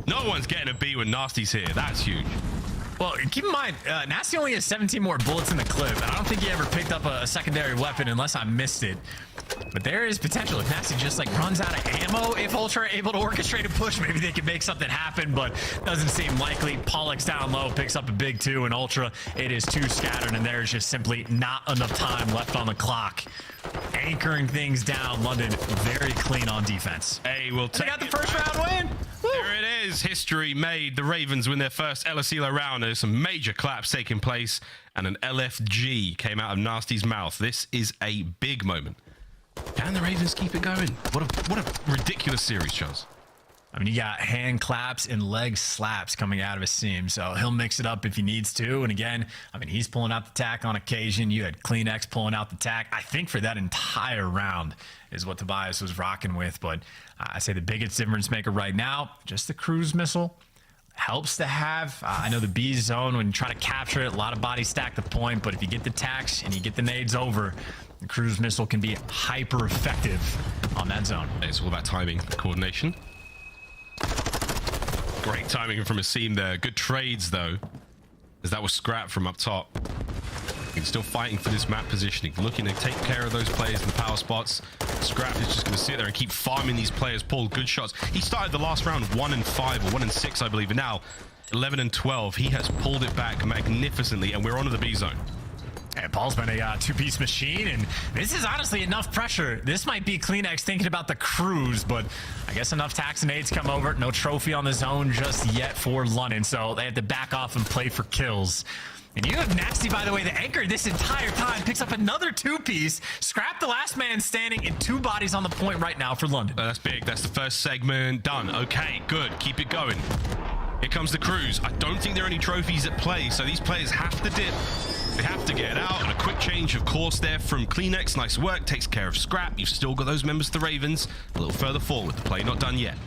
No one's getting a B when Nasty's here. That's huge. Well, keep in mind, Nasty only has 17 more bullets in the clip, and I don't think he ever picked up a secondary weapon unless I missed it. But there is potential. If Nasty just like runs out of ammo, if Ultra are able to orchestrate a push, maybe they can make something happen, but doesn't seem likely. Pollock's down low, picks up a big 2, and Ultra, it is too scattered, and there's just simply not enough time left on the clock. Anchoring things down, London very clean on defense. Hey, we'll take they got the first round win. Woo. There it is. History made. The Ravens win their first LSELO round. There's some major claps taking place, and an LFG came out of Nasty's mouth. This is a big moment. Can the Ravens keep it going? What a ridiculous series, Charles. I mean, you got hand claps and leg slaps coming out of his seam, so he'll mix it up if he needs to. And again, I mean, he's pulling out the tack on occasion. You had Kleenex pulling out the tack. I think for that entire round is what Tobias was rocking with. But I say the biggest difference maker right now, just the cruise missile. Helps to have. I know the B zone, when you try to capture it, a lot of bodies stack the point, but if you get the tacks and you get the nades over, the cruise missile can be hyper effective on that zone. It's all about timing, coordination. Great timing from Asim there. Good trades, though, as that was Scrap from up top. He's still fighting for this map positioning, looking to take care of those players in the power spots. Scrap is just going to sit there and keep farming these players. Paul, good shots. He started the last round 1-5 or 1-6, I believe, and now 11-12. He has pulled it back magnificently, and we're onto the B zone. And Paul's been a two-piece machine, and this is honestly enough pressure. This might be Kleenex thinking about the cruise, but I guess enough tax and aids come over. No trophy on the zone just yet for London, so they have to back off and play for kills. And you have Nasty, by the way, the anchor this entire time, picks up another two-piece. Scrap the last man standing, and 2 bodies on the point right now for London. That's big. That's the first segment done. Okay, good. Keep it going. Here comes the cruise. I don't think there are any trophies at play, so these players have to dip. They have to get it out, and a quick change, of course, there from Kleenex. Nice work, takes care of Scrap. You've still got those members of the Ravens a little further forward. The play not done yet.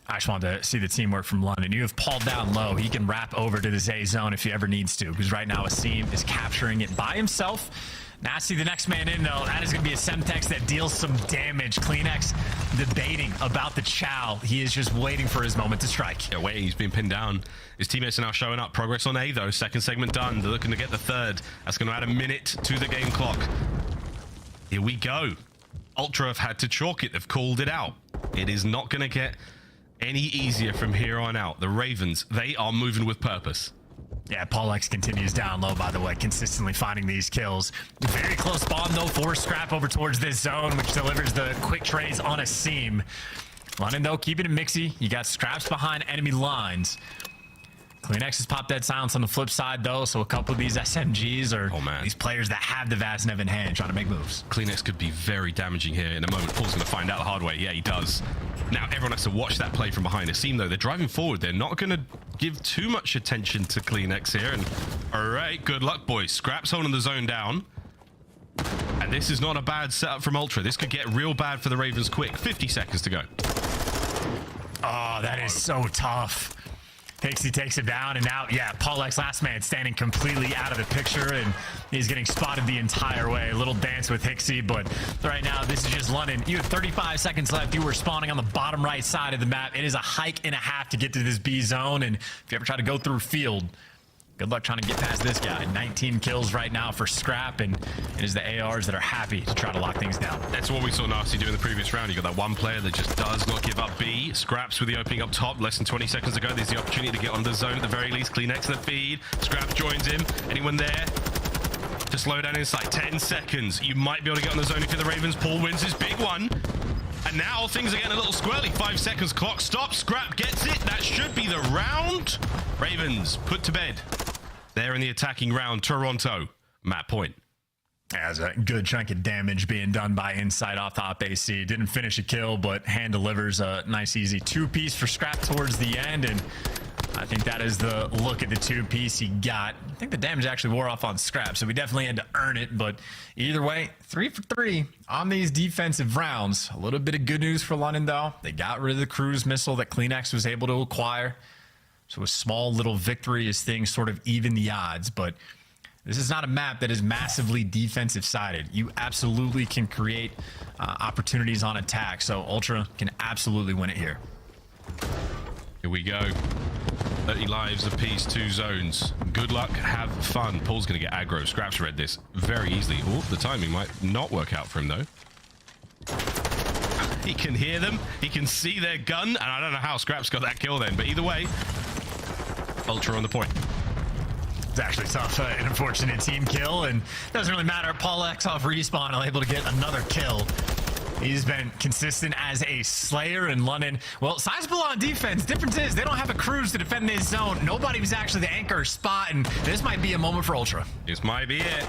I just wanted to see the teamwork from London. You have Paul down low. He can wrap over to this A zone if he ever needs to, because right now Asim is capturing it by himself. Nasty, the next man in, though. That is going to be a Semtex that deals some damage. Kleenex debating about the chow. He is just waiting for his moment to strike. Yeah, waiting. He's been pinned down. His teammates are now showing up. Progress on A, though. Second segment done. They're looking to get the third. That's going to add a minute to the game clock. Here we go. Ultra have had to chalk it. They've called it out. It is not going to get any easier from here on out. The Ravens, they are moving with purpose. Yeah, Paul X continues down low, by the way, consistently finding these kills. Very close spawn, though, for Scrap over towards this zone, which delivers the quick trades on a seam. London, though, keeping it mixy. You got Scraps behind enemy lines. CleanX has popped dead silence on the flip side, though, so a couple of these SMGs are these players that have the Vaznev in hand trying to make moves. CleanX could be very damaging here in a moment. Paul's going to find out the hard way. Yeah, he does. Now, everyone has to watch that play from behind the seam, though. They're driving forward. They're not going to give too much attention to CleanX here. And all right, good luck, boys. Scraps holding the zone down. And this is not a bad setup from Ultra. This could get real bad for the Ravens quick. 50 seconds to go. Oh, that is so tough. Hixie takes him down, and now, yeah, Paul X, last man standing completely out of the picture, and he's getting spotted the entire way. A little dance with Hixie, but right now, this is just London. You have 35 seconds left. You were spawning on the bottom right side of the map. It is a hike and a half to get to this B zone, and if you ever try to go through field, good luck trying to get past this guy. 19 kills right now for Scrap, and it is the ARs that are happy to try to lock things down. That's what we saw Nasty do in the previous round. You got that one player that just does not give up B. Scraps with the opening up top. Less than 20 seconds to go. There's the opportunity to get on the zone at the very least. CleanX to the feed. Scraps joins him. Anyone there to slow down inside? 10 seconds. You might be able to get on the zone if you're the Ravens. Paul wins his big one. And now things are getting a little squirrely. 5 seconds. Clock stops. Scrap gets it. That should be the round. Ravens put to bed. They're in the attacking round. Toronto, map point. As a good chunk of damage being done by Inside off top AC. Didn't finish a kill, but hand delivers a nice, easy two-piece for Scrap towards the end. And I think that is the look at the two-piece he got. I think the damage actually wore off on Scrap, so we definitely had to earn it. But either way, 3 for 3 on these defensive rounds. A little bit of good news for London, though. They got rid of the cruise missile that CleanX was able to acquire. So a small little victory as things sort of even the odds, but this is not a map that is massively defensive sided. You absolutely can create opportunities on attack, so Ultra can absolutely win it here. Here we go. 30 lives apiece, 2 zones. Good luck, have fun. Paul's going to get aggro. Scraps read this very easily. Oh, the timing might not work out for him, though. He can hear them. He can see their gun, and I don't know how Scraps got that kill then, but either way, Ultra on the point. It's actually tough. An unfortunate team kill, and doesn't really matter. Paul X off respawn, able to get another kill. He's been consistent as a slayer in London. Well, sizable on defense. Difference is they don't have a cruise to defend this zone. Nobody was actually the anchor spot, and this might be a moment for Ultra. This might be it.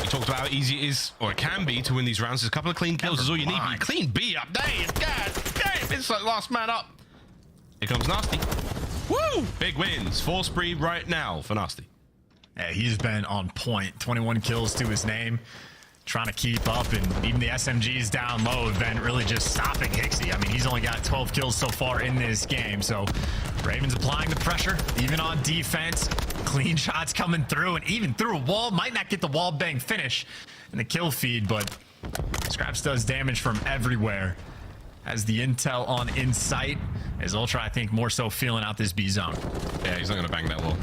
You talked about how easy it is, or it can be, to win these rounds. There's a couple of clean kills is all you need. Clean B up there. God damn, it's like last man up. Here comes Nasty. Woo! Big wins. 4 spree right now for Nasty. Yeah, he's been on point. 21 kills to his name. Trying to keep up, and even the SMGs down low have been really just stopping Hixie. I mean, he's only got 12 kills so far in this game, so Ravens applying the pressure, even on defense. Clean shots coming through, and even through a wall. Might not get the wall bang finish in the kill feed, but Scraps does damage from everywhere. Has the intel on Insight, as Ultra, I think, more so feeling out this B zone. Yeah, he's not going to bang that wall.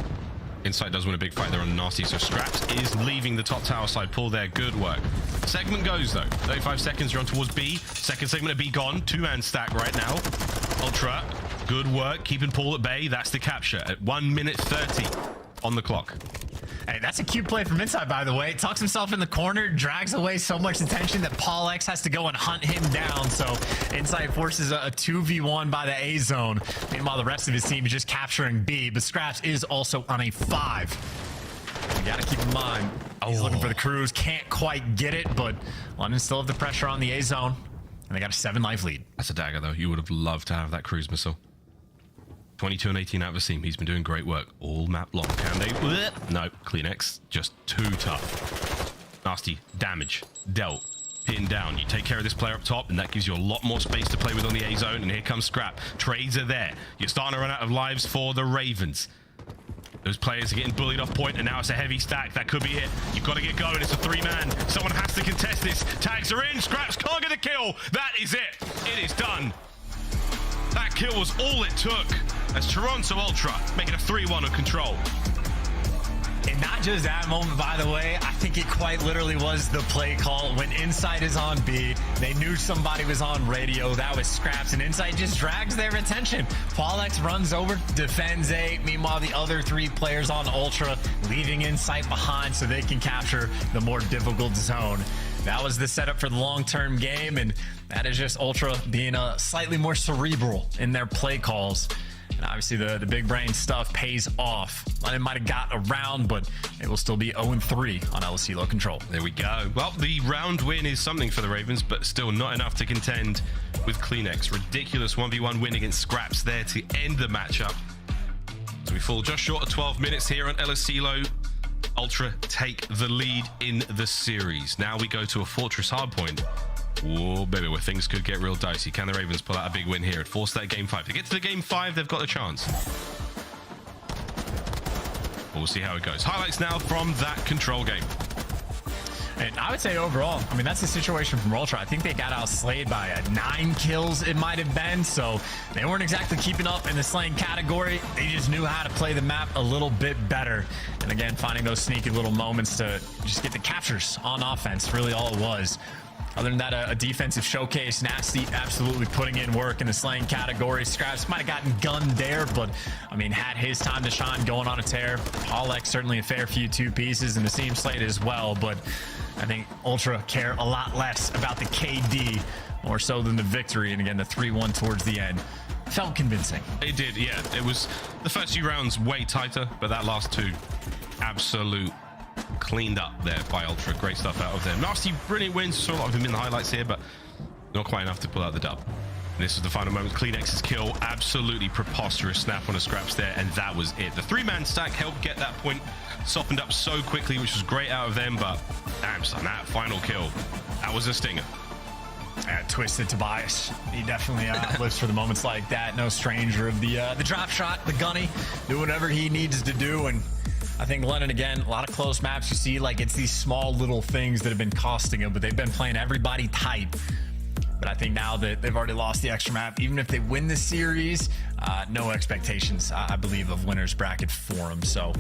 Insight does win a big fight there on Nasty, so Scraps is leaving the top tower side. Pull there, good work. Segment goes, though. 35 seconds, you're on towards B. Second segment of B gone. 2-man stack right now. Ultra, good work. Keeping Paul at bay. That's the capture at 1 minute 30 on the clock. Hey, that's a cute play from Inside, by the way. Tucks himself in the corner, drags away so much attention that Paul X has to go and hunt him down. So Inside forces a 2v1 by the A zone. Meanwhile, the rest of his team is just capturing B, but Scraps is also on a 5. You gotta keep in mind, he's looking for the cruise. Can't quite get it, but London still have the pressure on the A zone, and they got a 7 life lead. That's a dagger, though. You would have loved to have that cruise missile. 22 and 18 out of the seam. He's been doing great work all map long. Can they? No, CleanX just too tough. Nasty damage dealt, pinned down. You take care of this player up top, and that gives you a lot more space to play with on the A zone. And here comes Scrap. Trades are there. You're starting to run out of lives for the Ravens. Those players are getting bullied off point, and now it's a heavy stack. That could be it. You've got to get going. It's a 3-man. Someone has to contest this. Tags are in. Scraps can't get a kill. That is it. It is done. That kill was all it took as Toronto Ultra making a 3-1 on control. And not just that moment, by the way, I think it quite literally was the play call. When Insight is on B, they knew somebody was on radio. That was Scraps, and Insight just drags their attention. Paulex runs over, defends A. Meanwhile, the other 3 players on Ultra leaving Insight behind so they can capture the more difficult zone. That was the setup for the long-term game, and that is just Ultra being slightly more cerebral in their play calls. And obviously the big brain stuff pays off. London might have got around, but it will still be 0-3 on LSC low control. There we go. Well, the round win is something for the Ravens, but still not enough to contend with CleanX. Ridiculous 1v1 win against Scraps there to end the matchup. So we fall just short of 12 minutes here on LSC low. Ultra take the lead in the series. Now we go to a Fortress hardpoint. Whoa, baby, where things could get real dicey. Can the Ravens pull out a big win here and force that game 5? To get to the game 5, they've got a chance. We'll see how it goes. Highlights now from that control game. And I would say overall, I mean, that's the situation from Ultra. I think they got outslayed by 9 kills, it might have been. So they weren't exactly keeping up in the slaying category. They just knew how to play the map a little bit better. And again, finding those sneaky little moments to just get the captures on offense, really all it was. Other than that, a defensive showcase. Nasty absolutely putting in work in the slaying category. Scraps might have gotten gunned there, but I mean, had his time to shine going on a tear. Paulex certainly a fair few 2 pieces, and the Seam Slate as well, but I think Ultra care a lot less about the KD more so than the victory. And again, the 3-1 towards the end felt convincing. It did, yeah. It was the first few rounds way tighter, but that last 2, absolute cleaned up there by Ultra. Great stuff out of them. Nasty, brilliant wins. Saw a lot of them in the highlights here, but not quite enough to pull out the dub. And this was the final moment. CleanX's kill. Absolutely preposterous snap on a Scraps there, and that was it. The 3-man stack helped get that point softened up so quickly, which was great out of them, but damn son, that final kill, that was a stinger. Twisted Tobias. He definitely lives for the moments like that. No stranger of the drop shot, the gunny, do whatever he needs to do. And I think London, again, a lot of close maps. You see, like, it's these small little things that have been costing him, but they've been playing everybody tight. But I think now that they've already lost the extra map, even if they win the series, no expectations, I believe, of winners bracket for them. So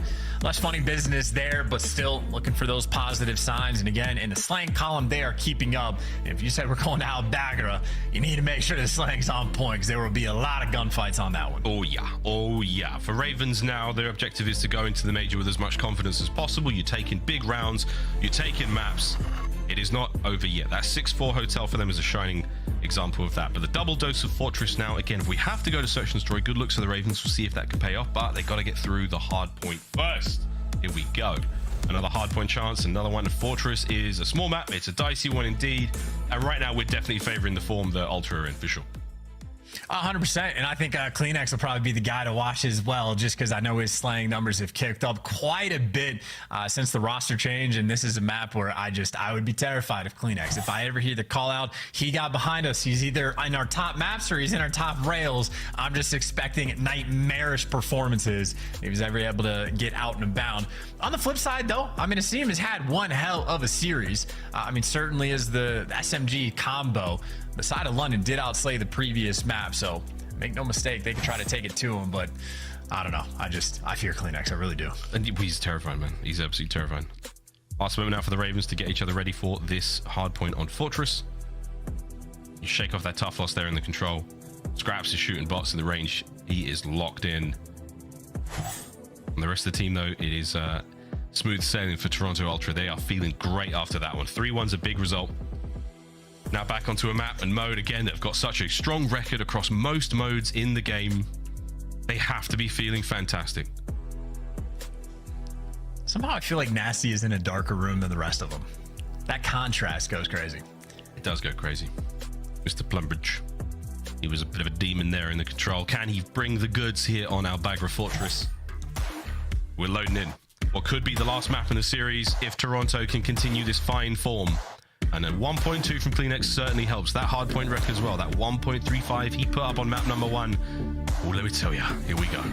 less funny business there, but still looking for those positive signs. And again, in the slang column, they are keeping up. If you said we're going to Al-Bagra, you need to make sure the slang's on point, because there will be a lot of gunfights on that one. Oh yeah, oh yeah. For Ravens now, their objective is to go into the major with as much confidence as possible. You're taking big rounds, you're taking maps. It is not over yet. That 6-4 hotel for them is a shining example of that. But the double dose of Fortress now, again, if we have to go to Search and Destroy, good looks for the Ravens. We'll see if that can pay off, but they got to get through the hard point first. Here we go. Another hard point chance, another one. Fortress is a small map. It's a dicey one indeed. And right now, we're definitely favoring the form that Ultra are in, for sure. 100%, and I think CleanX will probably be the guy to watch as well, just because I know his slaying numbers have kicked up quite a bit since the roster change, and this is a map where I would be terrified of CleanX. If I ever hear the call out, he got behind us, he's either in our top maps or he's in our top rails, I'm just expecting nightmarish performances if he's ever able to get out and about. On the flip side, though, I mean, Asim has had one hell of a series. I mean, certainly is the SMG combo. The side of London did outslay the previous map, so make no mistake, they can try to take it to him, but I don't know. I fear CleanX, I really do. And he's terrifying, man. He's absolutely terrifying. Last moment now for the Ravens to get each other ready for this hard point on Fortress. You shake off that tough loss there in the control. Scraps is shooting bots in the range. He is locked in. And the rest of the team, though, it is smooth sailing for Toronto Ultra. They are feeling great after that one. 3-1's a big result. Now back onto a map and mode again that have got such a strong record across most modes in the game. They have to be feeling fantastic. Somehow I feel like Nasty is in a darker room than the rest of them. That contrast goes crazy. It does go crazy. Mr. Plumbridge. He was a bit of a demon there in the control. Can he bring the goods here on Al-Bagra Fortress? We're loading in. What could be the last map in the series if Toronto can continue this fine form. And then 1.2 from CleanX certainly helps. That hardpoint record as well. That 1.35 he put up on map number 1. Oh, let me tell you. Here we go.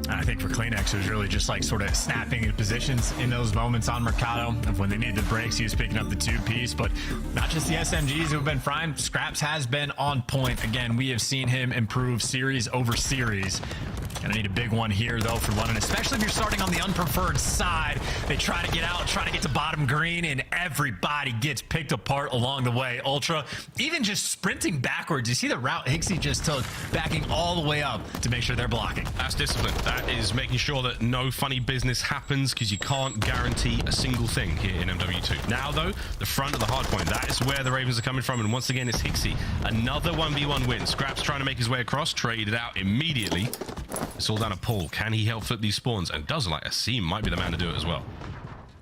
I think for CleanX, it was really just like sort of snapping in positions in those moments on Mercado of when they needed the breaks. He was picking up the 2-piece, but not just the SMGs who've been frying. Scraps has been on point. Again, we have seen him improve series over series. Gonna need a big one here, though, for London, especially if you're starting on the unpreferred side. They try to get out, try to get to bottom green, and everybody gets picked apart along the way. Ultra, even just sprinting backwards. You see the route Hixie just took, backing all the way up to make sure they're blocking. That's discipline. That is making sure that no funny business happens, because you can't guarantee a single thing here in MW2. Now, though, the front of the hard point, that is where the Ravens are coming from, and once again, it's Hixie. Another 1v1 win. Scraps trying to make his way across, traded out immediately. It's all down to Paul. Can he help flip these spawns? And does like Asim might be the man to do it as well.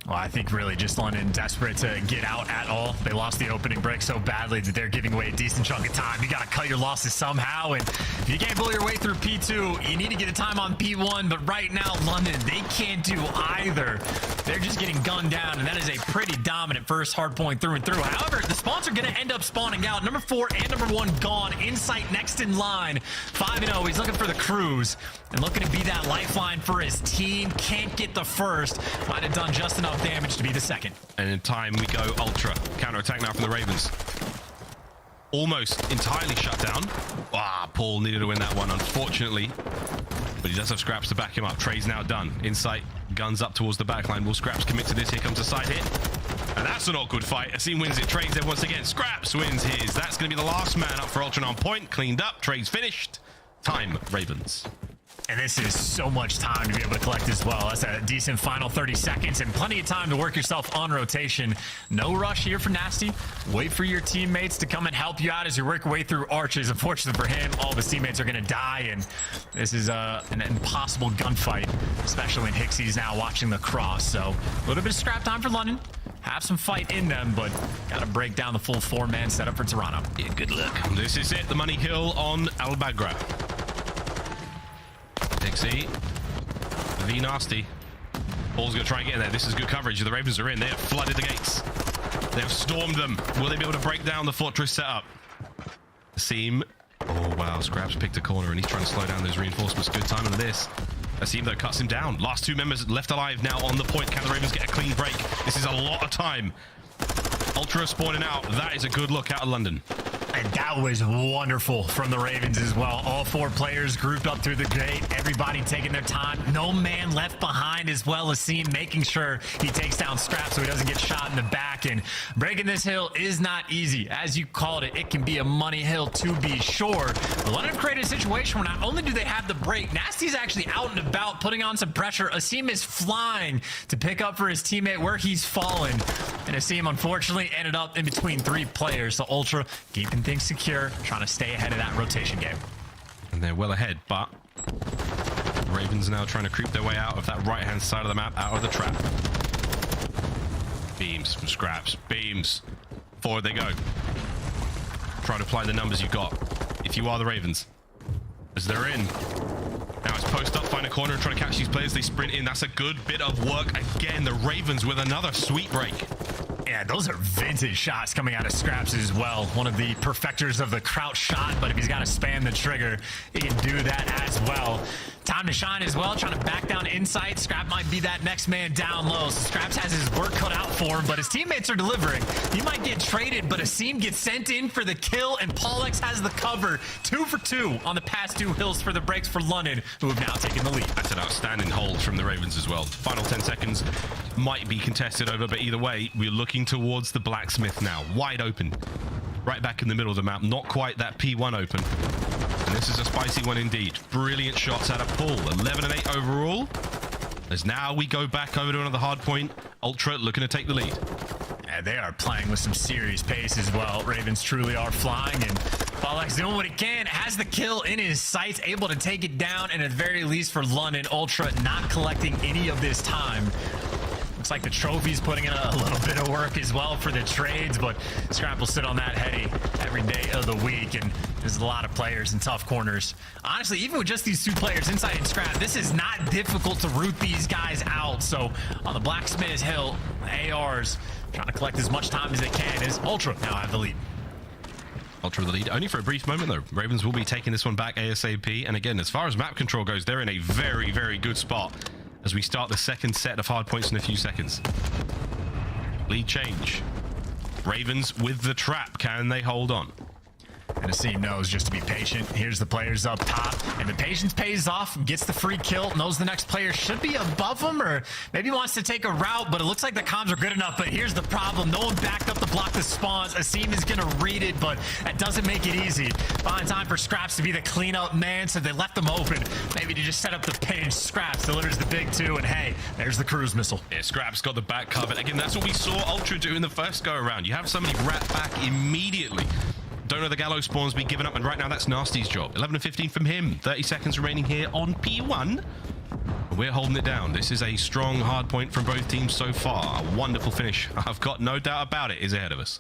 Well, I think really just London desperate to get out at all. They lost the opening break so badly that they're giving away a decent chunk of time. You got to cut your losses somehow, and if you can't pull your way through P2, you need to get a time on P1, but right now, London, they can't do either. They're just getting gunned down, and that is a pretty dominant first hard point through and through. However, the spawns are going to end up spawning out. Number 4 and number 1 gone. Insight next in line. 5-0. He's looking for the cruise and looking to be that lifeline for his team. Can't get the first. Might have done just enough damage to be the second. And in time we go Ultra. Counter-attack now from the Ravens. Almost entirely shut down. Paul needed to win that one, unfortunately. But he does have Scraps to back him up. Trade's now done. Insight, guns up towards the backline. Will Scraps commit to this? Here comes a side hit. And that's an awkward fight. Asim wins it. Trade's there once again. Scraps wins his. That's going to be the last man up for Ultra on point. Cleaned up. Trade's finished. Time, Ravens. And this is so much time to be able to collect as well. That's a decent final 30 seconds and plenty of time to work yourself on rotation. No rush here for Nasty. Wait for your teammates to come and help you out as you work your way through arches. Unfortunately for him, all of his teammates are going to die, and this is an impossible gunfight, especially when Hixie's now watching the cross. So a little bit of scrap time for London. Have some fight in them, but got to break down the full 4-man setup for Toronto. Yeah, good luck. This is it. The money hill on Al Bagra. Dixie. V Nasty. Paul's going to try and get in there. This is good coverage. The Ravens are in. They have flooded the gates. They have stormed them. Will they be able to break down the fortress setup? Asim. Oh, wow. Scraps picked a corner, and he's trying to slow down those reinforcements. Good timing of this. Asim, though, cuts him down. Last 2 members left alive now on the point. Can the Ravens get a clean break? This is a lot of time. Ultra spawning out. That is a good look out of London. And that was wonderful from the Ravens as well. All 4 players grouped up through the gate. Everybody taking their time. No man left behind as well as Asim making sure he takes down Scrap so he doesn't get shot in the back. And breaking this hill is not easy. As you called it, it can be a money hill to be sure. But London created a situation where not only do they have the break, Nasty's actually out and about putting on some pressure. Asim is flying to pick up for his teammate where he's fallen. And Asim unfortunately ended up in between 3 players. So Ultra keeping things secure, trying to stay ahead of that rotation game. And they're well ahead, but Ravens now trying to creep their way out of that right-hand side of the map, out of the trap. Beams from Scraps. Beams. Forward they go. Try to apply the numbers you've got. If you are the Ravens. As they're in. Now it's post up, find a corner and try to catch these players. They sprint in. That's a good bit of work. Again, the Ravens with another sweet break. Yeah, those are vintage shots coming out of Scraps as well. One of the perfecters of the crouch shot, but if he's got to spam the trigger, he can do that as well. Time to shine as well, trying to back down Insight. Scrap might be that next man down low. So Scraps has his work cut out for him, but his teammates are delivering. He might get traded, but Asim gets sent in for the kill, and Paulex has the cover. 2 for 2 on the past 2 hills for the breaks for London, who have now taken the lead. That's an outstanding hold from the Ravens as well. Final 10 seconds might be contested over, but either way, we're looking towards the blacksmith now. Wide open. Right back in the middle of the map. Not quite that P1 open. And this is a spicy one indeed. Brilliant shots out of Paul. 11 and 8 overall. As now we go back over to another hard point. Ultra looking to take the lead. Yeah, they are playing with some serious pace as well. Ravens truly are flying, and Paulex doing what he can. Has the kill in his sights, able to take it down, and at the very least for London, Ultra not collecting any of this time. Looks like the trophy's putting in a little bit of work as well for the trades, but Scrap will sit on that heady every day of the week, and there's a lot of players in tough corners. Honestly, even with just these 2 players inside and Scrap, this is not difficult to root these guys out. So on the Blacksmith's Hill, ARs trying to collect as much time as they can as Ultra now have the lead. Ultra the lead, only for a brief moment though. Ravens will be taking this one back ASAP, and again, as far as map control goes, they're in a very, very good spot as we start the second set of hard points in a few seconds. Lead change. Ravens with the trap. Can they hold on? And Asim knows just to be patient. Here's the players up top, and the patience pays off. Gets the free kill, knows the next player should be above him, or maybe wants to take a route, but it looks like the comms are good enough. But here's the problem. No one backed up to block the spawns. Asim is going to read it, but that doesn't make it easy. Find time for Scraps to be the cleanup man, so they left them open. Maybe to just set up the pinch. Scraps delivers the big 2, and hey, there's the cruise missile. Yeah, Scraps got the back covered. Again, that's what we saw Ultra do in the first go-around. You have somebody wrap back immediately. Don't know the Gallo spawns be given up, and right now that's Nasty's job. 11 and 15 from him. 30 seconds remaining here on P1. We're holding it down. This is a strong hard point from both teams so far. A wonderful finish. I've got no doubt about it is ahead of us.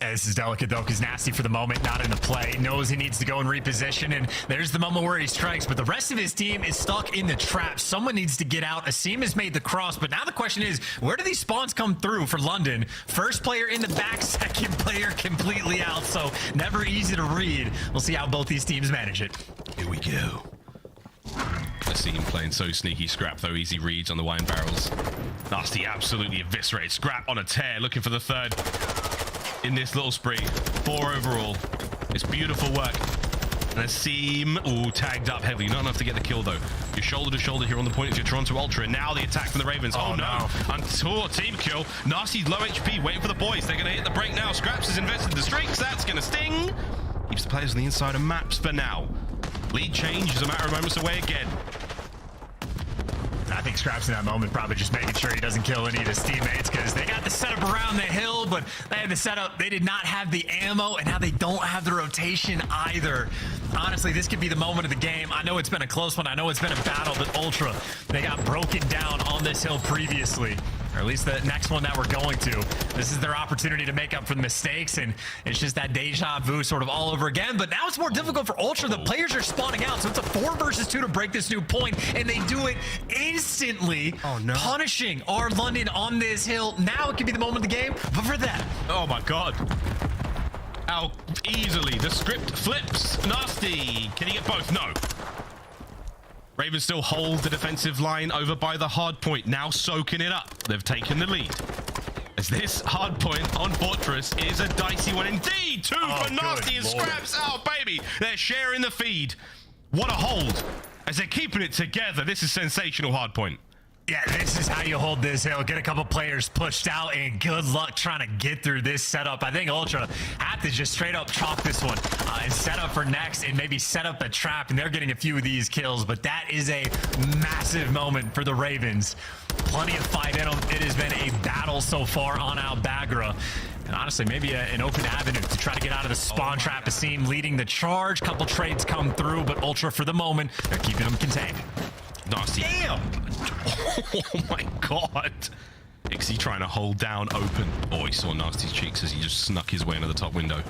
This is delicate though, because Nasty for the moment not in the play, knows he needs to go and reposition, and there's the moment where he strikes, but the rest of his team is stuck in the trap. Someone needs to get out. Asim has made the cross, but now the question is, where do these spawns come through for London? First player in the back, second player completely out, so never easy to read. We'll see how both these teams manage it. Here we go. Asim playing so sneaky. Scrap though, easy reads on the wine barrels. Nasty absolutely eviscerated. Scrap on a tear, looking for the third in this little spree. 4 overall. It's beautiful work. And Asim, tagged up heavily. Not enough to get the kill though. You're shoulder to shoulder here on the point of your Toronto Ultra. And now the attack from the Ravens. Oh no. Untour team kill. Nasty's low HP, waiting for the boys. They're going to hit the break now. Scraps has invested the streaks. That's going to sting. Keeps the players on the inside of maps for now. Lead change is a matter of moments away again. I think Scraps in that moment probably just making sure he doesn't kill any of his teammates, because they got the setup around the hill, but they had the setup. They did not have the ammo, and now they don't have the rotation either. Honestly, this could be the moment of the game. I know it's been a close one. I know it's been a battle, but Ultra, they got broken down on this hill previously. Or at least the next one that we're going to. This is their opportunity to make up for the mistakes, and it's just that deja vu sort of all over again. But now it's more difficult for Ultra. The players are spawning out, so it's a 4 versus 2 to break this new point, and they do it instantly, punishing our London on this hill. Now it could be the moment of the game, but for that. Oh my God. How easily the script flips. Nasty. Can he get both? No. Ravens still hold the defensive line over by the hard point, now soaking it up. They've taken the lead. As this hard point on Fortress is a dicey one indeed. 2 for Nasty and Scraps out, baby. They're sharing the feed. What a hold. As they're keeping it together, this is sensational hard point. Yeah, this is how you hold this hill. Get a couple players pushed out, and good luck trying to get through this setup. I think Ultra have to just straight up chalk this one and set up for next, and maybe set up a trap, and they're getting a few of these kills. But that is a massive moment for the Ravens. Plenty of fight in them. It has been a battle so far on Al-Bagra. And honestly, maybe an open avenue to try to get out of the spawn trap. Asim leading the charge. Couple trades come through, but Ultra for the moment, they're keeping them contained. Nasty. Damn! Oh my God. Ixie trying to hold down open. Oh, he saw Nasty's cheeks as he just snuck his way into the top window.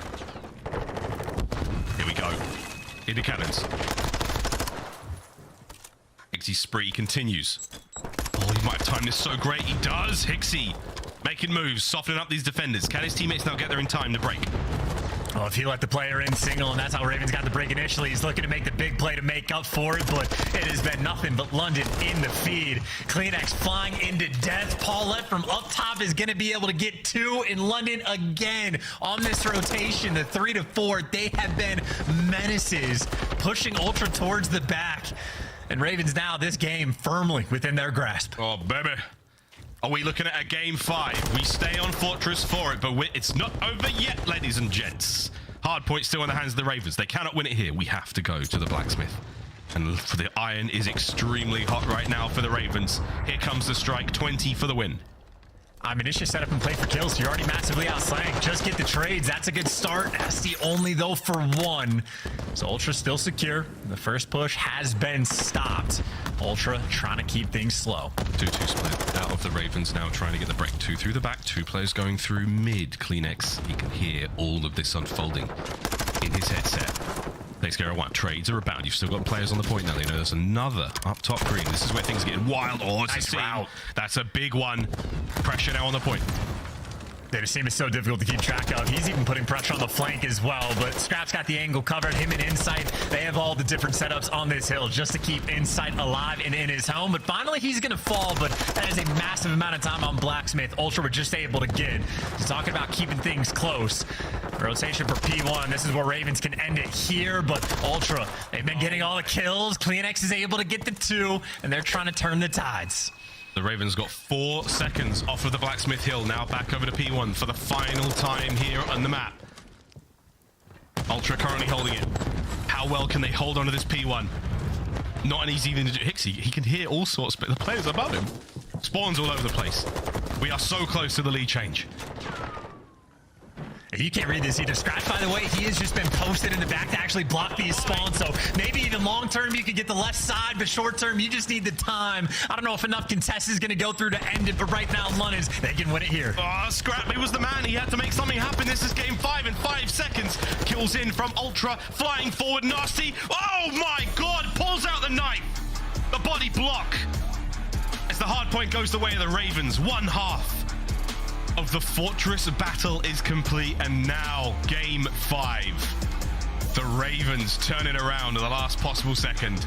Here we go. Into cannons. Ixie's spree continues. Oh, he might have timed this so great. He does. Hixie making moves, softening up these defenders. Can his teammates now get there in time to break? Well, if he let the player in single, and that's how Ravens got the break initially, he's looking to make the big play to make up for it, but it has been nothing but London in the feed. Kleenex flying into death. Paulette from up top is going to be able to get 2 in London again on this rotation. The 3 to 4, they have been menaces, pushing Ultra towards the back. And Ravens now, this game firmly within their grasp. Oh, baby. Are we looking at a game 5? We stay on Fortress for it, but it's not over yet, ladies and gents. Hardpoint still in the hands of the Ravens. They cannot win it here. We have to go to the blacksmith. And the iron is extremely hot right now for the Ravens. Here comes the strike. 20 for the win. I mean, it's just set up and play for kills. You're already massively outslanked. Just get the trades. That's a good start. Nasty only, though, for 1. So Ultra still secure. The first push has been stopped. Ultra trying to keep things slow. 2-2 split out of the Ravens now trying to get the break. 2 through the back. 2 players going through mid. Kleenex, he can hear all of this unfolding in his headset. Takes care of what? Trades are about. You've still got players on the point now. They know there's another up top green. This is where things are getting wild. Oh, it's nice route. That's a big one. Pressure now on the point. Their team is so difficult to keep track of. He's even putting pressure on the flank as well, but Scrap's got the angle covered, him and Insight. They have all the different setups on this hill just to keep Insight alive and in his home, but finally he's gonna fall, but that is a massive amount of time on Blacksmith. Ultra were just able to get. He's talking about keeping things close. Rotation for P1. This is where Ravens can end it here, but Ultra, they've been getting all the kills. CleanX is able to get the 2, and they're trying to turn the tides. The Ravens got 4 seconds off of the Blacksmith Hill. Now back over to P1 for the final time here on the map. Ultra currently holding it. How well can they hold on to this P1? Not an easy thing to do. Hixie, he can hear all sorts, but the players above him. Spawns all over the place. We are so close to the lead change. You can't read this either. Scratch, by the way, he has just been posted in the back to actually block these spawns. So maybe even long term you could get the left side, but short term you just need the time. I don't know if enough contest is going to go through to end it, but right now London's, they can win it here. Oh, Scrap, he was the man. He had to make something happen. This is game 5 in 5 seconds. Kills in from Ultra, flying forward, nasty. Oh my God, pulls out the knife. The body block. As the hard point goes the way of the Ravens, 1/2 of the Fortress battle is complete, and now game 5. The Ravens turn it around at the last possible second.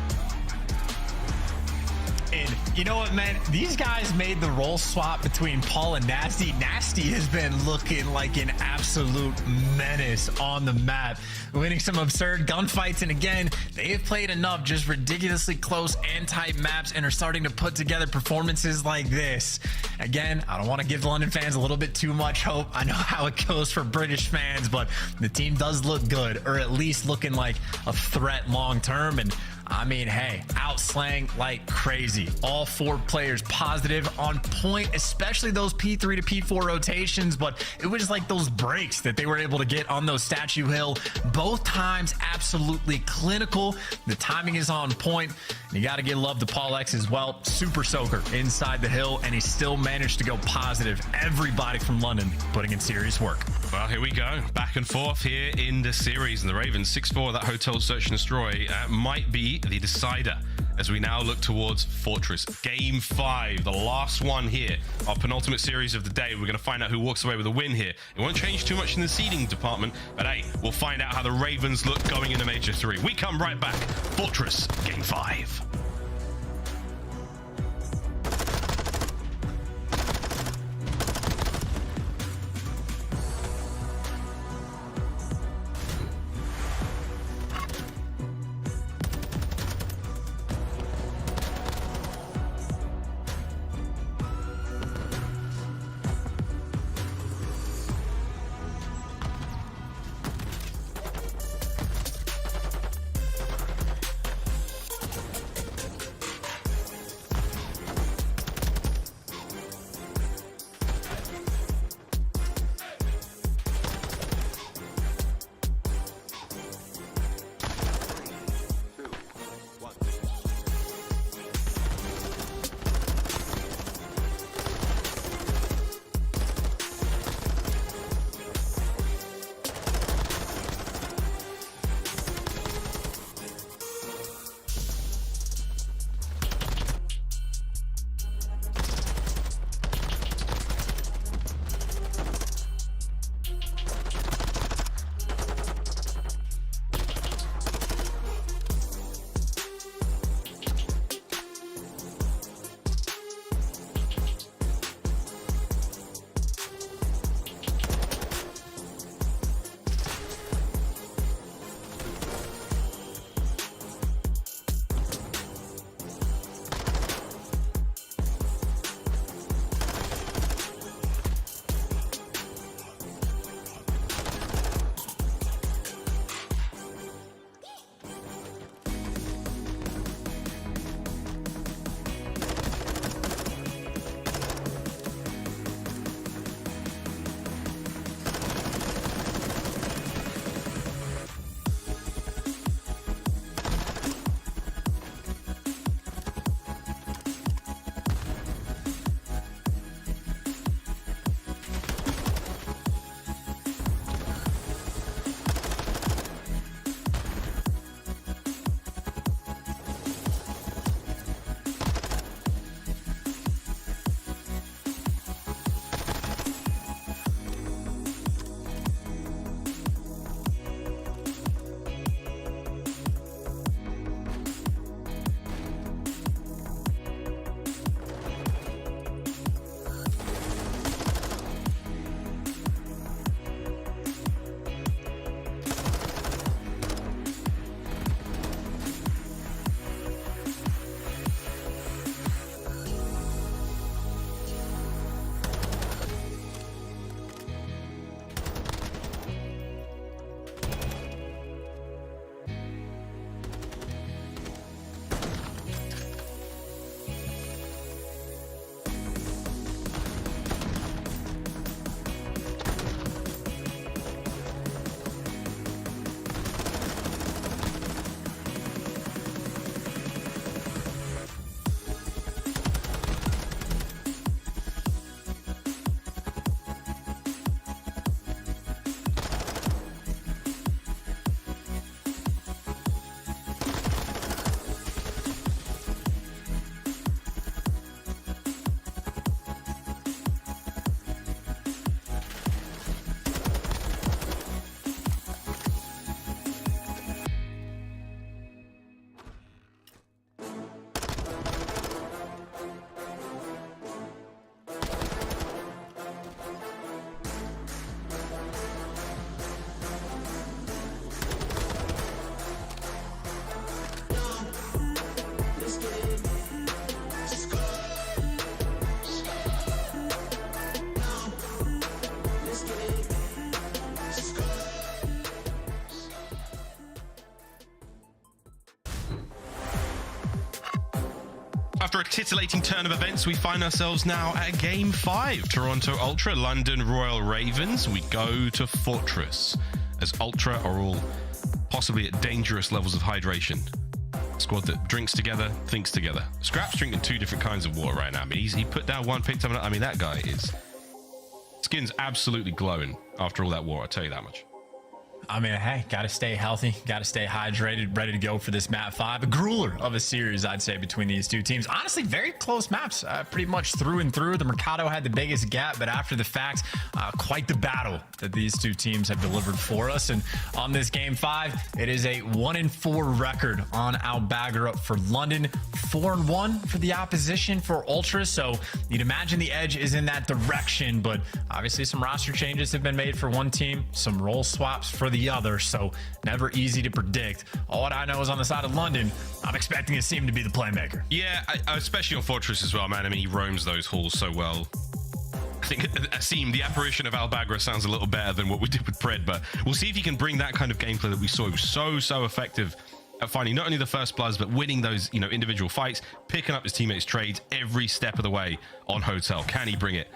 And you know what, man? These guys made the role swap between Paul and Nasty. Nasty has been looking like an absolute menace on the map, winning some absurd gunfights. And again, they have played enough just ridiculously close and tight maps and are starting to put together performances like this. Again, I don't want to give London fans a little bit too much hope. I know how it goes for British fans, but the team does look good, or at least looking like a threat long term. And I mean, hey, outslang like crazy. All 4 players positive, on point, especially those P3 to P4 rotations, but it was like those breaks that they were able to get on those Statue Hill. Both times absolutely clinical. The timing is on point. You got to give love to Paul X as well. Super soaker inside the hill, and he still managed to go positive. Everybody from London putting in serious work. Well, here we go. Back and forth here in the series. And the Ravens 6-4, that hotel search and destroy might be the decider as we now look towards Fortress. Game 5, the last one here. Our penultimate series of the day. We're going to find out who walks away with a win here. It won't change too much in the seeding department, but hey, we'll find out how the Ravens look going into Major 3. We come right back. Fortress, Game 5. After a titillating turn of events, we find ourselves now at Game 5. Toronto Ultra, London Royal Ravens. We go to Fortress, as Ultra are all possibly at dangerous levels of hydration. Squad that drinks together, thinks together. Scrap's drinking 2 different kinds of water right now. I mean, he put down one, picked up another. I mean, that guy is... Skin's absolutely glowing after all that water, I'll tell you that much. I mean, hey, got to stay healthy, got to stay hydrated, ready to go for this map 5. A grueler of a series, I'd say, between these two teams. Honestly, very close maps, pretty much through and through. The Mercado had the biggest gap, but after the fact, quite the battle that these two teams have delivered for us. And on this Game 5, it is a 1-4 record on Al Bagra for London, 4-1 for the opposition for Ultra. So you'd imagine the edge is in that direction, but obviously some roster changes have been made for one team, some role swaps for the other, so never easy to predict. All I know is on the side of London, I'm expecting Asim to be the playmaker. Yeah, especially on Fortress as well, man. I mean, he roams those halls so well. I think Asim, the apparition of Al Bagra, sounds a little better than what we did with Pred, but we'll see if he can bring that kind of gameplay that we saw. He was so effective at finding not only the first bloods, but winning those, you know, individual fights, picking up his teammates' trades every step of the way on Hotel. Can he bring it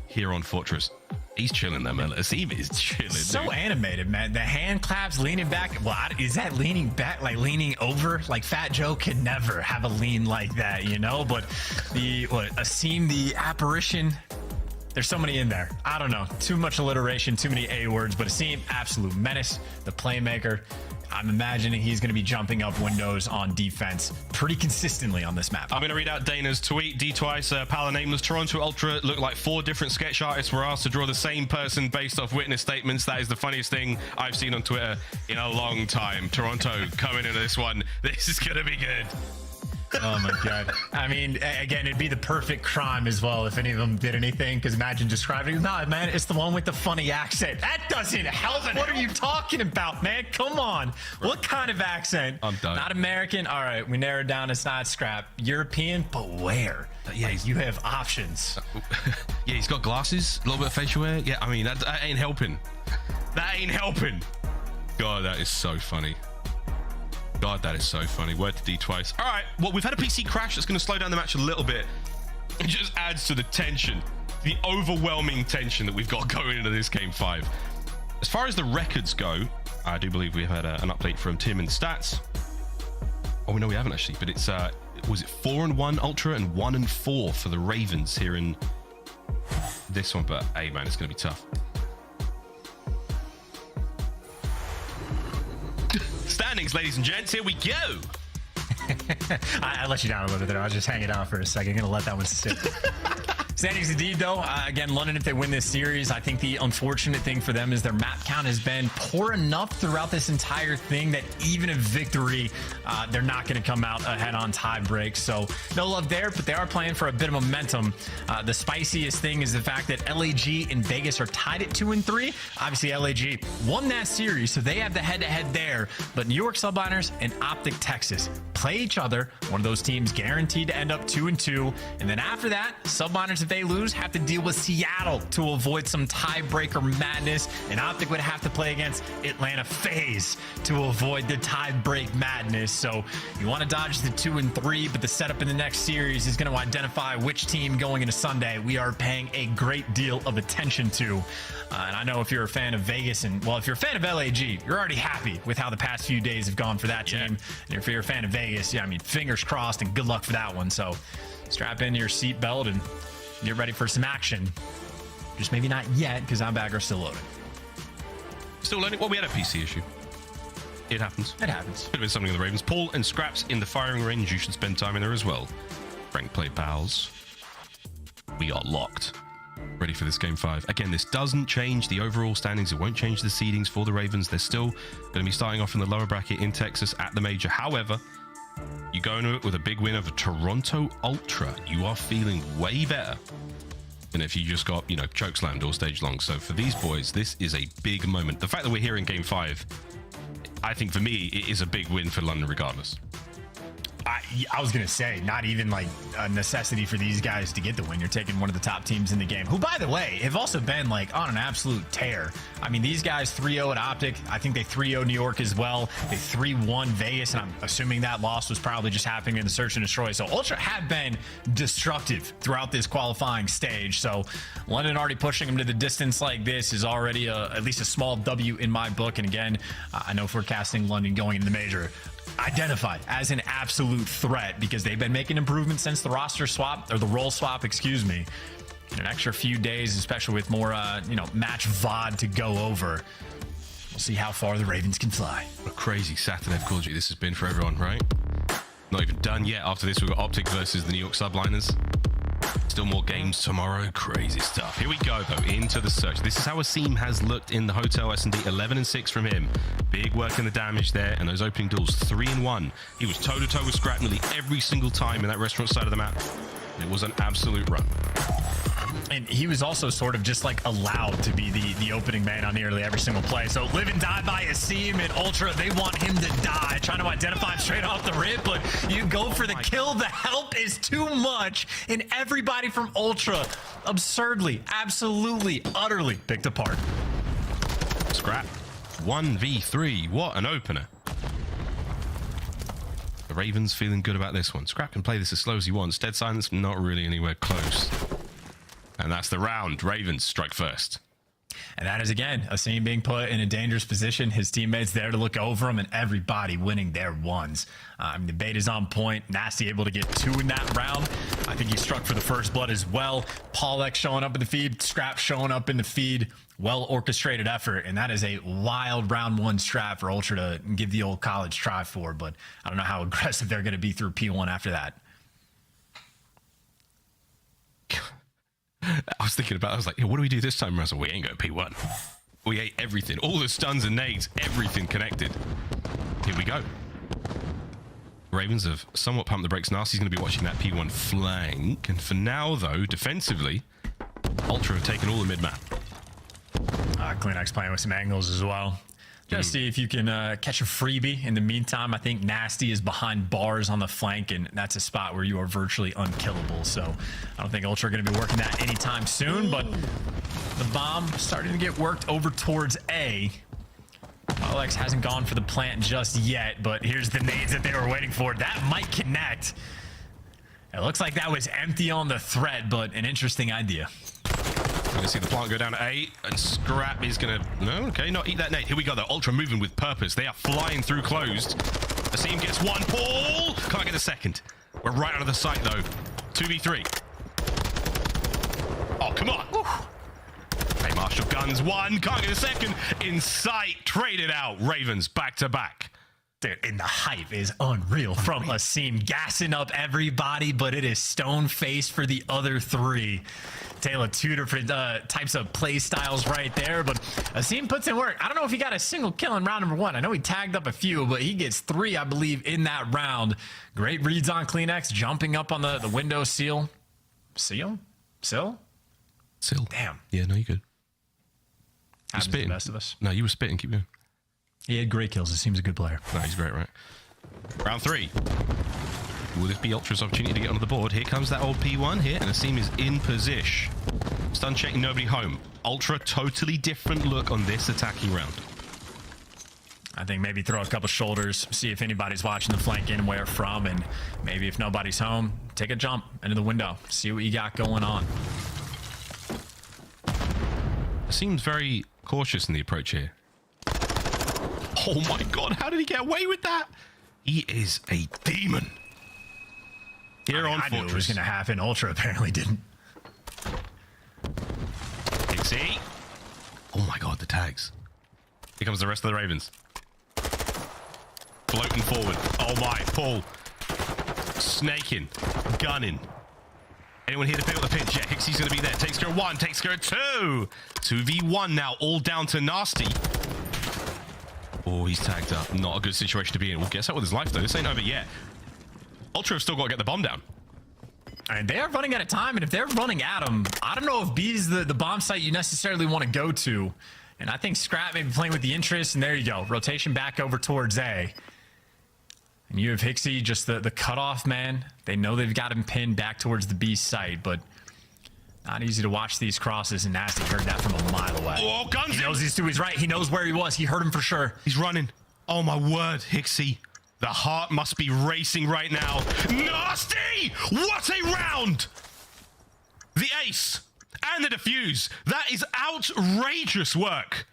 here on Fortress? He's chilling there, man. Asim is chilling. So dude. Animated, man. The hand claps, leaning back. Well, is that leaning back, like leaning over? Like Fat Joe could never have a lean like that, you know? But Asim, the apparition, there's so many in there. I don't know. Too much alliteration, too many A words. But Asim, absolute menace, the playmaker. I'm imagining he's going to be jumping up windows on defense pretty consistently on this map. I'm going to read out Dana's tweet. D twice, Pala nameless. Toronto Ultra looked like 4 different sketch artists were asked to draw the same person based off witness statements. That is the funniest thing I've seen on Twitter in a long time. Toronto coming into this one. This is going to be good. Oh my god. I mean, again, it'd be the perfect crime as well if any of them did anything, because imagine describing, nah, man, it's the one with the funny accent. That doesn't help. What are you talking about, man? Come on. What kind of accent? I'm done. Not American. All right, we narrowed down. It's not Scrap. European, but where? Yeah, you have options. Yeah, he's got glasses, a little bit of facial hair. Yeah, I mean, that ain't helping. That ain't helping. God, that is so funny. God, that is so funny. Word to D twice. All right, well, we've had a PC crash that's going to slow down the match a little bit. It just adds to the tension, the overwhelming tension that we've got going into this Game 5. As far as the records go, I do believe we've had an update from Tim in stats. Oh, no, we haven't actually, but it's, was it 4-1 Ultra and 1-4 for the Ravens here in this one? But, hey, man, it's going to be tough. Standings, ladies and gents, here we go. I let you down a little bit there. I was just hanging out for a second. I'm gonna let that one sit. Standings indeed, though. Again, London, if they win this series, I think the unfortunate thing for them is their map count has been poor enough throughout this entire thing that even a victory, they're not going to come out ahead on tie break. So no love there, but they are playing for a bit of momentum. The spiciest thing is the fact that LAG and Vegas are tied at 2-3. Obviously, LAG won that series, so they have the head-to-head there. But New York Subliners and Optic Texas play each other. One of those teams guaranteed to end up 2-2. And then after that, Subliners, if they lose, have to deal with Seattle to avoid some tiebreaker madness, and Optic would have to play against Atlanta FaZe to avoid the tiebreak madness. So you want to dodge the 2-3, but the setup in the next series is going to identify which team going into Sunday we are paying a great deal of attention to. And I know if you're a fan of Vegas, and well, if you're a fan of LAG, you're already happy with how the past few days have gone for that team. And if you're a fan of Vegas, yeah, I mean, fingers crossed and good luck for that one. So strap in your seatbelt and get ready for some action. Just maybe not yet, because I'm back or still loading. Still loading? Well, we had a PC issue. It happens. It happens. Could have been something of the Ravens. Paul and Scraps in the firing range. You should spend time in there as well. Frank play pals. We are locked. Ready for this Game 5. Again, this doesn't change the overall standings. It won't change the seedings for the Ravens. They're still going to be starting off in the lower bracket in Texas at the major. However, you go into it with a big win of a Toronto Ultra. You are feeling way better than if you just got, you know, chokeslammed all stage long. So for these boys, this is a big moment. The fact that we're here in Game 5, I think for me, it is a big win for London regardless. I was going to say, not even like a necessity for these guys to get the win. You're taking one of the top teams in the game, who, by the way, have also been like on an absolute tear. I mean, these guys 3-0 at Optic. I think they 3-0 New York as well. They 3-1 Vegas, and I'm assuming that loss was probably just happening in the search and destroy. So Ultra have been destructive throughout this qualifying stage. So London already pushing them to the distance like this is already at least a small W in my book. And again, I know forecasting London going into the major identified as an absolute threat because they've been making improvements since the roster swap, or the role swap, excuse me. In an extra few days, especially with more match VOD to go over, we'll see how far the Ravens can fly. What a crazy Saturday of Call of Duty this has been for everyone, right? Not even done yet. After this, we've got Optic versus the New York Subliners. Still more games tomorrow. Crazy stuff. Here we go, though, into the search. This is how Asim has looked in the Hotel S&D. 11-6 from him. Big work in the damage there, and those opening duels, 3-1. He was toe-to-toe with Scrap nearly every single time in that restaurant side of the map. It was an absolute run. And he was also sort of just like allowed to be the opening man on nearly every single play. So live and die by Asim and Ultra, they want him to die. Trying to identify him straight off the rip, but you go for the kill. The help is too much, and everybody from Ultra absurdly, absolutely, utterly picked apart. Scrap 1v3. What an opener. The Ravens feeling good about this one. Scrap can play this as slow as he wants. Dead silence not really anywhere close. And that's the round. Ravens strike first. And that is, again, Asim being put in a dangerous position. His teammates there to look over him, and everybody winning their ones. I mean, the bait is on point. Nasty able to get 2 in that round. I think he struck for the first blood as well. Paulek showing up in the feed. Scrap showing up in the feed. Well-orchestrated effort, and that is a wild round 1 strat for Ultra to give the old college try for, but I don't know how aggressive they're going to be through P1 after that. I was thinking about it. I was like, what do we do this time, Russell? We ain't going P1. We ate everything. All the stuns and nades, everything connected. Here we go. Ravens have somewhat pumped the brakes. Nasty's going to be watching that P1 flank. And for now, though, defensively, Ultra have taken all the mid-map. CleanX playing with some angles as well. Just see if you can catch a freebie. In the meantime, I think Nasty is behind bars on the flank, and that's a spot where you are virtually unkillable. So I don't think Ultra are going to be working that anytime soon, but the bomb starting to get worked over towards A. Alex hasn't gone for the plant just yet, but here's the nades that they were waiting for. That might connect. It looks like that was empty on the threat, but an interesting idea. We're going to see the plant go down to A, and Scrap is going to... No, okay, not eat that nade. Here we go, though. Ultra moving with purpose. They are flying through closed. Asim gets 1. Paul can't get a second. We're right out of the sight, though. 2v3. Oh, come on. Hey, Marshall guns 1. Can't get a second. In sight. Traded out. Ravens back to back. Dude, and the hype is unreal from Asim, gassing up everybody, but it is stone-faced for the other 3. Taylor, 2 different types of play styles right there, but Asim puts in work. I don't know if he got a single kill in round number 1. I know he tagged up a few, but he gets 3, I believe, in that round. Great reads on CleanX, jumping up on the window seal. Seal? Sill? Sill. Damn. Yeah, no, you're good. You're spitting. The best of us. No, you were spitting. Keep going. He had great kills. He seems a good player. No, he's great, right? Round 3. Will this be Ultra's opportunity to get onto the board? Here comes that old P1 here, and Asim is in position. Stun checking, nobody home. Ultra, totally different look on this attacking round. I think maybe throw a couple shoulders, see if anybody's watching the flank in, where from, and maybe if nobody's home, take a jump into the window, see what you got going on. Asim's very cautious in the approach here. Oh my god, how did he get away with that? He is a demon. Here on I knew it was going to happen. Ultra apparently didn't. Dixie. Oh my god, the tags. Here comes the rest of the Ravens. Floating forward. Oh my, Paul. Snaking. Gunning. Anyone here to pick up the pinch? Yeah, Hixie's going to be there. Takes care of 1, takes care of 2. 2v1 now, all down to Nasty. Oh, he's tagged up. Not a good situation to be in. Well, guess out with his life, though. This ain't over yet. Ultra have still got to get the bomb down. And they are running out of time, and if they're running at them, I don't know if B is the bomb site you necessarily want to go to. And I think Scrap may be playing with the interest, and there you go. Rotation back over towards A. And you have Hixie, just the cutoff man. They know they've got him pinned back towards the B site, but not easy to watch these crosses, and Nasty heard that from a mile away. Oh, guns! He knows these two. He's right. He knows where he was. He heard him for sure. He's running. Oh, my word, Hixie. The heart must be racing right now. Nasty! What a round! The ace and the defuse. That is outrageous work.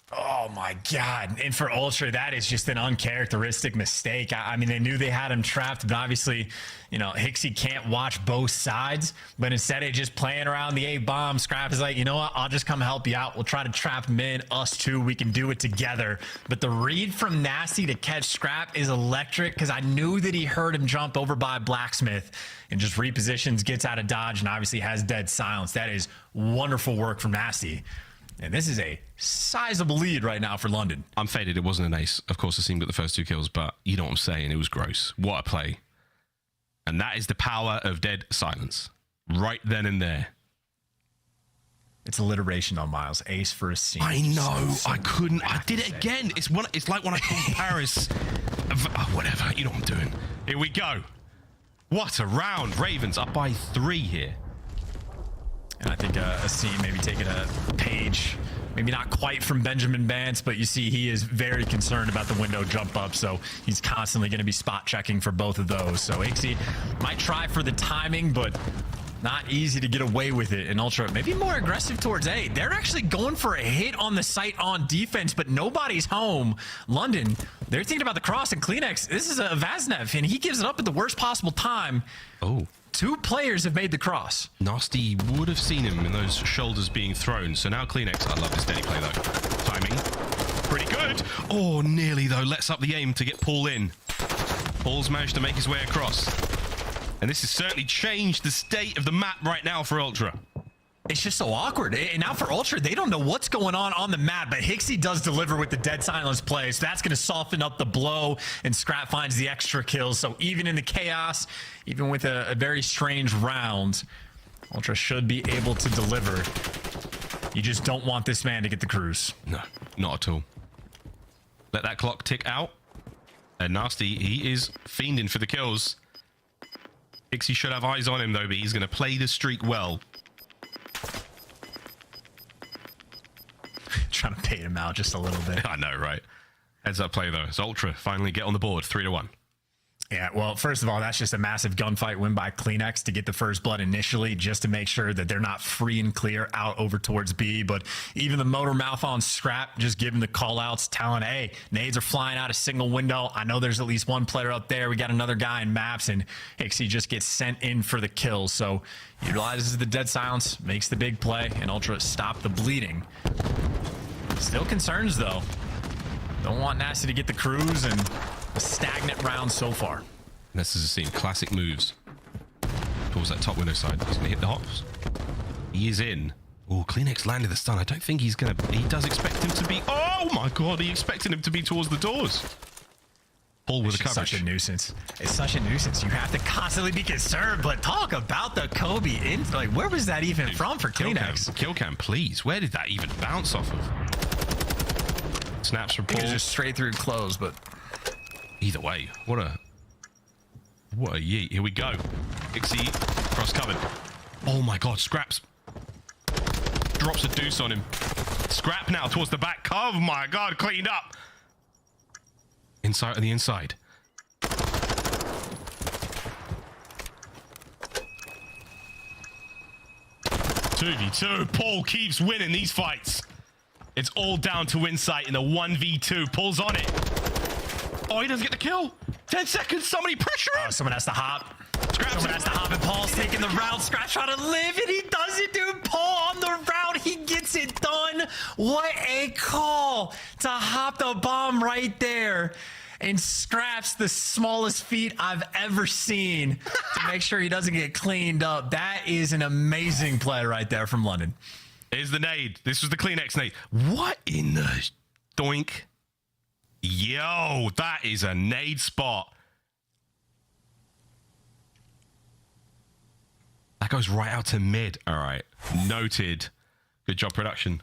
Oh my God. And for Ultra, that is just an uncharacteristic mistake. I mean, they knew they had him trapped, but obviously, you know, Hixie can't watch both sides. But instead of just playing around the A bomb, Scrap is like, you know what? I'll just come help you out. We'll try to trap him in. Us two, we can do it together. But the read from Nasty to catch Scrap is electric, because I knew that he heard him jump over by Blacksmith and just repositions, gets out of dodge, and obviously has dead silence. That is wonderful work from Nasty. And this is a sizable lead right now for London. I'm faded. It wasn't an ace. Of course, the team got the first 2 kills, but you know what I'm saying. It was gross. What a play. And that is the power of dead silence. Right then and there. It's alliteration on Miles. Ace for a scene. I know. I couldn't. I did it again. It's like when I called Paris. Oh, whatever. You know what I'm doing. Here we go. What a round. Ravens up by 3 here. And I think a scene maybe taking a page, maybe not quite from Benjamin Bance, but you see he is very concerned about the window jump up, so he's constantly going to be spot checking for both of those. So Ixie might try for the timing, but not easy to get away with it. And Ultra maybe more aggressive towards A. They're actually going for a hit on the site on defense, but nobody's home. London, they're thinking about the cross, and Kleenex, this is a Vaznev, and he gives it up at the worst possible time. Oh. 2 players have made the cross. Nasty would have seen him in those shoulders being thrown. So now Kleenex, I love this steady play though. Timing, pretty good. Oh, nearly though. Lets up the aim to get Paul in. Paul's managed to make his way across. And this has certainly changed the state of the map right now for Ultra. It's just so awkward. And now for Ultra, they don't know what's going on the map, but Hixie does deliver with the dead silence play, so that's going to soften up the blow, and Scrap finds the extra kills. So even in the chaos, even with a very strange round, Ultra should be able to deliver. You just don't want this man to get the cruise. No, not at all. Let that clock tick out. And Nasty, he is fiending for the kills. Hixie should have eyes on him though, but he's going to play the streak well. Trying to bait him out just a little bit. I know, right? Heads up play though. It's Ultra finally get on the board, 3-1. Yeah, well, first of all, that's just a massive gunfight win by Kleenex to get the first blood initially, just to make sure that they're not free and clear out over towards B. But even the motor mouth on Scrap, just giving the call outs, telling, hey, nades are flying out a single window. I know there's at least one player up there. We got another guy in maps, and Hixie just gets sent in for the kill. So he realizes the dead silence, makes the big play, and Ultra stop the bleeding. Still concerns though. Don't want Nasty to get the cruise, and a stagnant round so far. This is a scene. Classic moves towards that top window side. He's gonna hit the hops. He is in. Oh, Kleenex landed the stun. I don't think he's gonna. He does expect him to be. Oh my god! He expected him to be towards the doors. Paul with the coverage. Such a nuisance. It's such a nuisance. You have to constantly be concerned. But talk about the Kobe in. Like, where was that even from for Kleenex? Kill cam, please. Where did that even bounce off of? Snaps from Paul. It was just straight through close, but either way, what a yeet. Here we go. Ixie cross covered. Oh my god, Scraps drops a deuce on him. Scrap now towards the back. Oh my god, cleaned up. Inside on the inside. 2v2. Paul keeps winning these fights. It's all down to insight in a 1v2. Paul's on it. Oh, he doesn't get the kill. 10 seconds. Somebody pressure him. Oh, someone has to hop. Someone has to hop, and Paul's taking the route. Scratch trying to live, and he does it, dude. Paul on the route. He gets it done. What a call to hop the bomb right there. And Scraps the smallest feet I've ever seen to make sure he doesn't get cleaned up. That is an amazing play right there from London. Here's the nade. This was the Kleenex nade. What in the doink? Yo, that is a nade spot. That goes right out to mid. All right. Noted. Good job, production.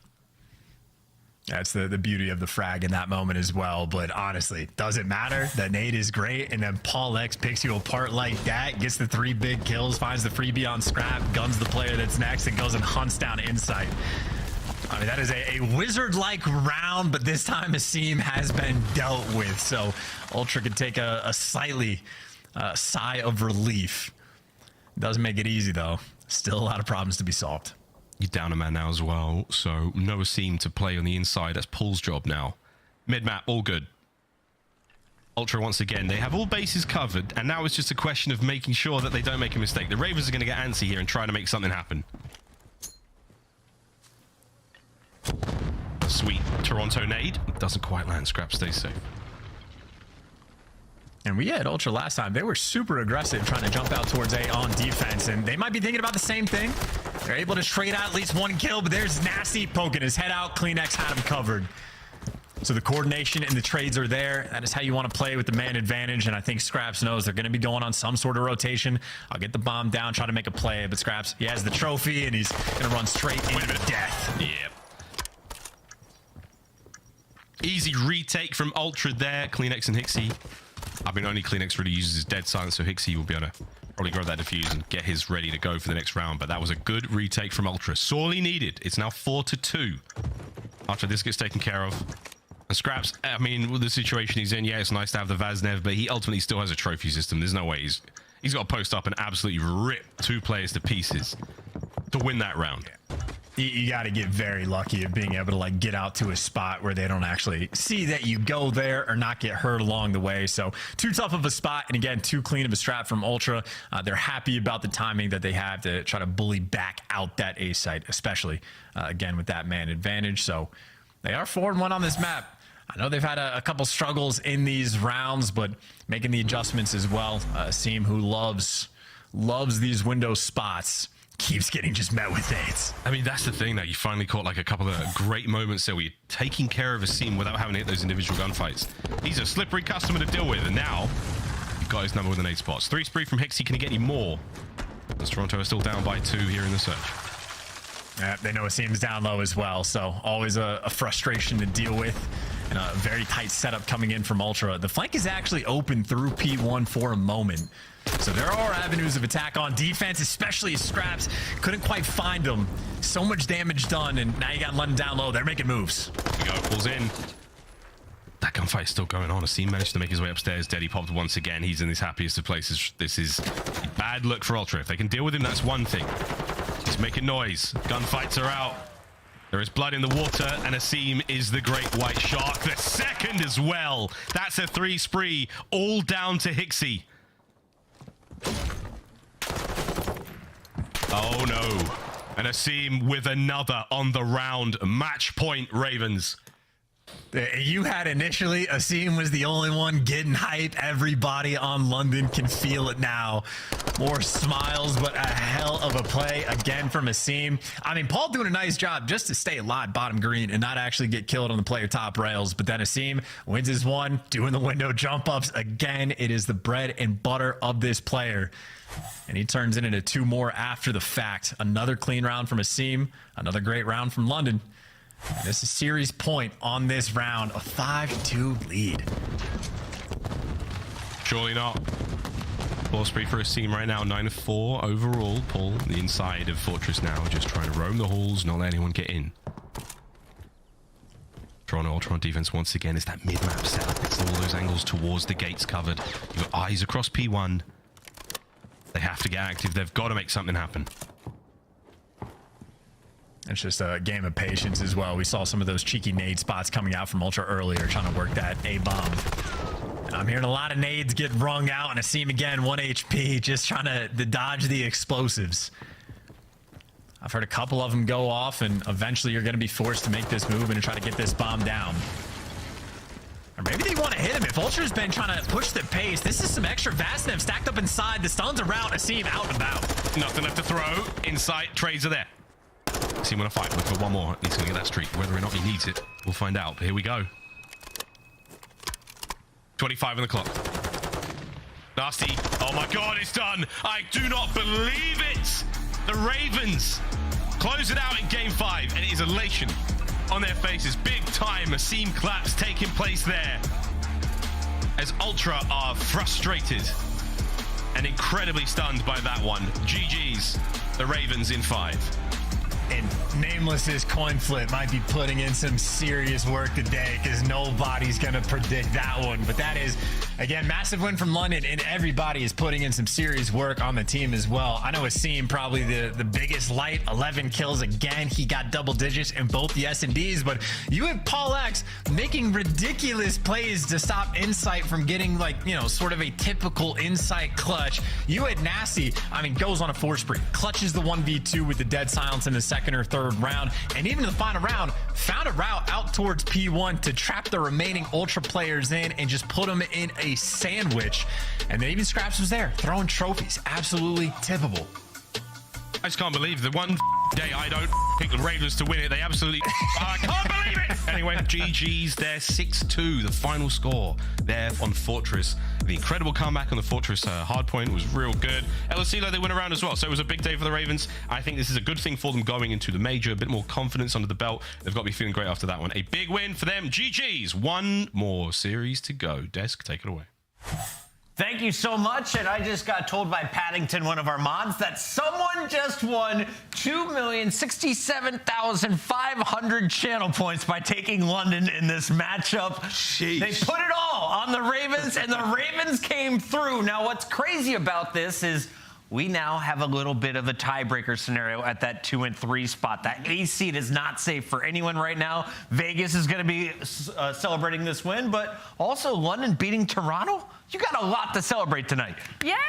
That's the beauty of the frag in that moment as well. But honestly, doesn't matter. The nade is great. And then Paul X picks you apart like that, gets the 3 big kills, finds the freebie on Scrap, guns the player that's next, and goes and hunts down Insight. I mean, that is a wizard-like round, but this time Asim has been dealt with. So Ultra could take a slightly sigh of relief. Doesn't make it easy, though. Still a lot of problems to be solved. You're down a man now as well, so no Asim to play on the inside. That's Paul's job now. Mid-map, all good. Ultra, once again, they have all bases covered, and now it's just a question of making sure that they don't make a mistake. The Ravens are going to get antsy here and try to make something happen. A sweet Toronto nade. Doesn't quite land. Scrap stays safe. And we had Ultra last time. They were super aggressive trying to jump out towards A on defense, and they might be thinking about the same thing. They're able to trade out at least 1 kill, but there's Nasty poking his head out. CleanX had him covered. So the coordination and the trades are there. That is how you want to play with the man advantage, and I think Scraps knows they're going to be going on some sort of rotation. I'll get the bomb down, try to make a play, but Scraps, he has the trophy, and he's going to run straight into death. Yep. Easy retake from Ultra there. CleanX and Hixie. I mean, only CleanX really uses his dead silence, so Hixie will be able to probably grab that defuse and get his ready to go for the next round. But that was a good retake from Ultra. Sorely needed. It's now 4-2 after this gets taken care of. And Scraps, I mean, with the situation he's in, yeah, it's nice to have the Vaznev, but he ultimately still has a trophy system. There's no way he's got to post up and absolutely rip 2 players to pieces to win that round. You got to get very lucky of being able to like get out to a spot where they don't actually see that you go there or not get hurt along the way. So too tough of a spot, and again, too clean of a strat from Ultra. They're happy about the timing that they have to try to bully back out that A site, especially again with that man advantage. So they are 4-1 on this map. I know they've had a couple struggles in these rounds, but making the adjustments as well. Asim, who loves these window spots, keeps getting just met with nades. I mean, that's the thing that you finally caught like a couple of great moments there where you're taking care of a scene without having to hit those individual gunfights. He's a slippery customer to deal with, and now you've got his number with the nade spots. 3 spree from Hixie. Can he get any more? As Toronto is still down by 2 here in the search. They know Asim's down low as well, so always a frustration to deal with, and a very tight setup coming in from Ultra. The flank is actually open through P1 for a moment. So there are avenues of attack on defense, especially as Scraps couldn't quite find them. So much damage done, and now you got London down low. They're making moves. Here we go, pulls in. That gunfight is still going on. Asim managed to make his way upstairs. Deddy popped once again. He's in his happiest of places. This is a bad look for Ultra. If they can deal with him, that's one thing. He's making noise. Gunfights are out. There is blood in the water, and Asim is the great white shark. The second as well. That's a 3 spree, all down to Hixie. Oh no. And Asim with another on the round. Match point, Ravens. You had initially, Asim was the only one getting hype. Everybody on London can feel it now. More smiles, but a hell of a play again from Asim. I mean, Paul doing a nice job just to stay alive bottom green and not actually get killed on the player top rails. But then Asim wins his one, doing the window jump ups. Again, it is the bread and butter of this player. And he turns it into 2 more after the fact. Another clean round from Asim. Another great round from London. And this is series point on this round, a 5-2 lead. Surely not. 4 spree for Asim right now, 9-4 overall. Paul, the inside of Fortress now, just trying to roam the halls, not let anyone get in. Toronto Ultra on defense once again. It's that mid-map setup. It's all those angles towards the gates covered. You've got eyes across P1. They have to get active. They've got to make something happen. It's just a game of patience as well. We saw some of those cheeky nade spots coming out from Ultra earlier, trying to work that A-bomb. I'm hearing a lot of nades get wrung out, and Asim again, 1 HP, just trying to dodge the explosives. I've heard a couple of them go off, and eventually you're going to be forced to make this move and try to get this bomb down. Or maybe they want to hit him. If Ultra's been trying to push the pace, this is some extra Vaznev stacked up inside. The stuns around, Asim out and about. Nothing left to throw. Inside, trades are there. Asim want to fight, look for one more. He's going to get that streak. Whether or not he needs it, we'll find out. But here we go. 25 on the clock. Nasty. Oh my god, it's done. I do not believe it. The Ravens close it out in game 5, and it is elation. on their faces. Big time seam claps taking place there as Ultra are frustrated and incredibly stunned by that one. GG's, the Ravens in 5. And Nameless's coin flip might be putting in some serious work today because nobody's going to predict that one. But that is, again, massive win from London, and everybody is putting in some serious work on the team as well. I know Asim, probably the biggest light, 11 kills again. He got double digits in both the S&Ds, but you had Paul X making ridiculous plays to stop Insight from getting, like, you know, sort of a typical Insight clutch. You had Nasty, I mean, goes on a 4 spree, clutches the 1v2 with the dead silence in the second or third round, and even in the final round found a route out towards P1 to trap the remaining Ultra players in and just put them in a sandwich. And then even Scraps was there throwing trophies. Absolutely tippable. I just can't believe the one day I don't pick the Ravens to win it. They absolutely... I can't believe it! Anyway, GG's there, 6-2, the final score there on Fortress. The incredible comeback on the Fortress hardpoint was real good. LSC, they went around as well, so it was a big day for the Ravens. I think this is a good thing for them going into the major, a bit more confidence under the belt. They've got to be feeling great after that one. A big win for them. GG's, one more series to go. Desk, take it away. Thank you so much. And I just got told by Paddington, one of our mods, that someone just won 2,067,500 channel points by taking London in this matchup. Sheesh. They put it all on the Ravens, and the Ravens came through. Now, what's crazy about this is we now have a little bit of a tiebreaker scenario at that 2 and 3 spot. That A seed is not safe for anyone right now. Vegas is going to be celebrating this win, but also London beating Toronto. You got a lot to celebrate tonight. Yay, Ravens.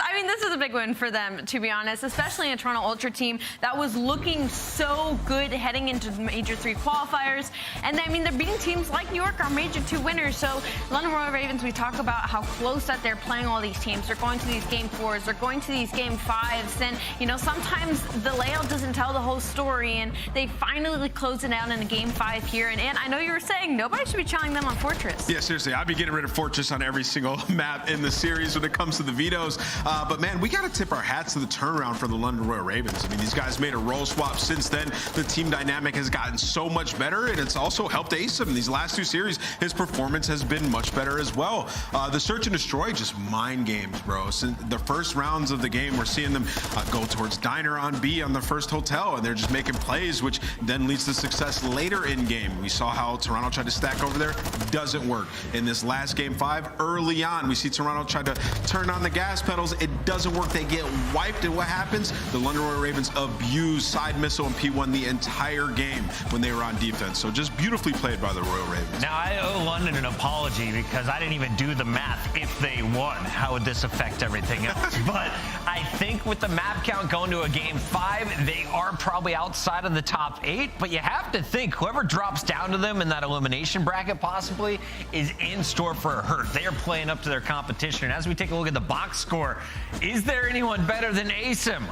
I mean, this is a big win for them, to be honest, especially a Toronto Ultra team that was looking so good heading into the Major 3 qualifiers. And I mean, they're beating teams like New York, our Major 2 winners. So London Royal Ravens, we talk about how close that they're playing all these teams. They're going to these game 4s. They're going to these game 5s. And, you know, sometimes the layout doesn't tell the whole story. And they finally close it out in a game 5 here. And I know you were saying nobody should be challenging them on Fortress. Yeah, seriously, I'd be getting rid of Fortress on every single map in the series when it comes to the vetoes. But man, we got to tip our hats to the turnaround for the London Royal Ravens. I mean, these guys made a role swap since then. The team dynamic has gotten so much better, and it's also helped Asim in these last 2 series. His performance has been much better as well. The search and destroy, just mind games, bro. Since the first rounds of the game, we're seeing them go towards Diner on B on the first hotel, and they're just making plays, which then leads to success later in game. We saw how Toronto tried to stack over there. Doesn't work. In this last game 5, early on, we see Toronto try to turn on the gas pedals. It doesn't work. They get wiped, and what happens? The London Royal Ravens abuse side missile and P1 the entire game when they were on defense. So just beautifully played by the Royal Ravens. Now, I owe London an apology because I didn't even do the math. If they won, how would this affect everything else? But I think with the map count going to a game 5, they are probably outside of the top 8. But you have to think whoever drops down to them in that elimination bracket possibly is in store for a hurt. They are playing up to their competition. And as we take a look at the box score, is there anyone better than Asim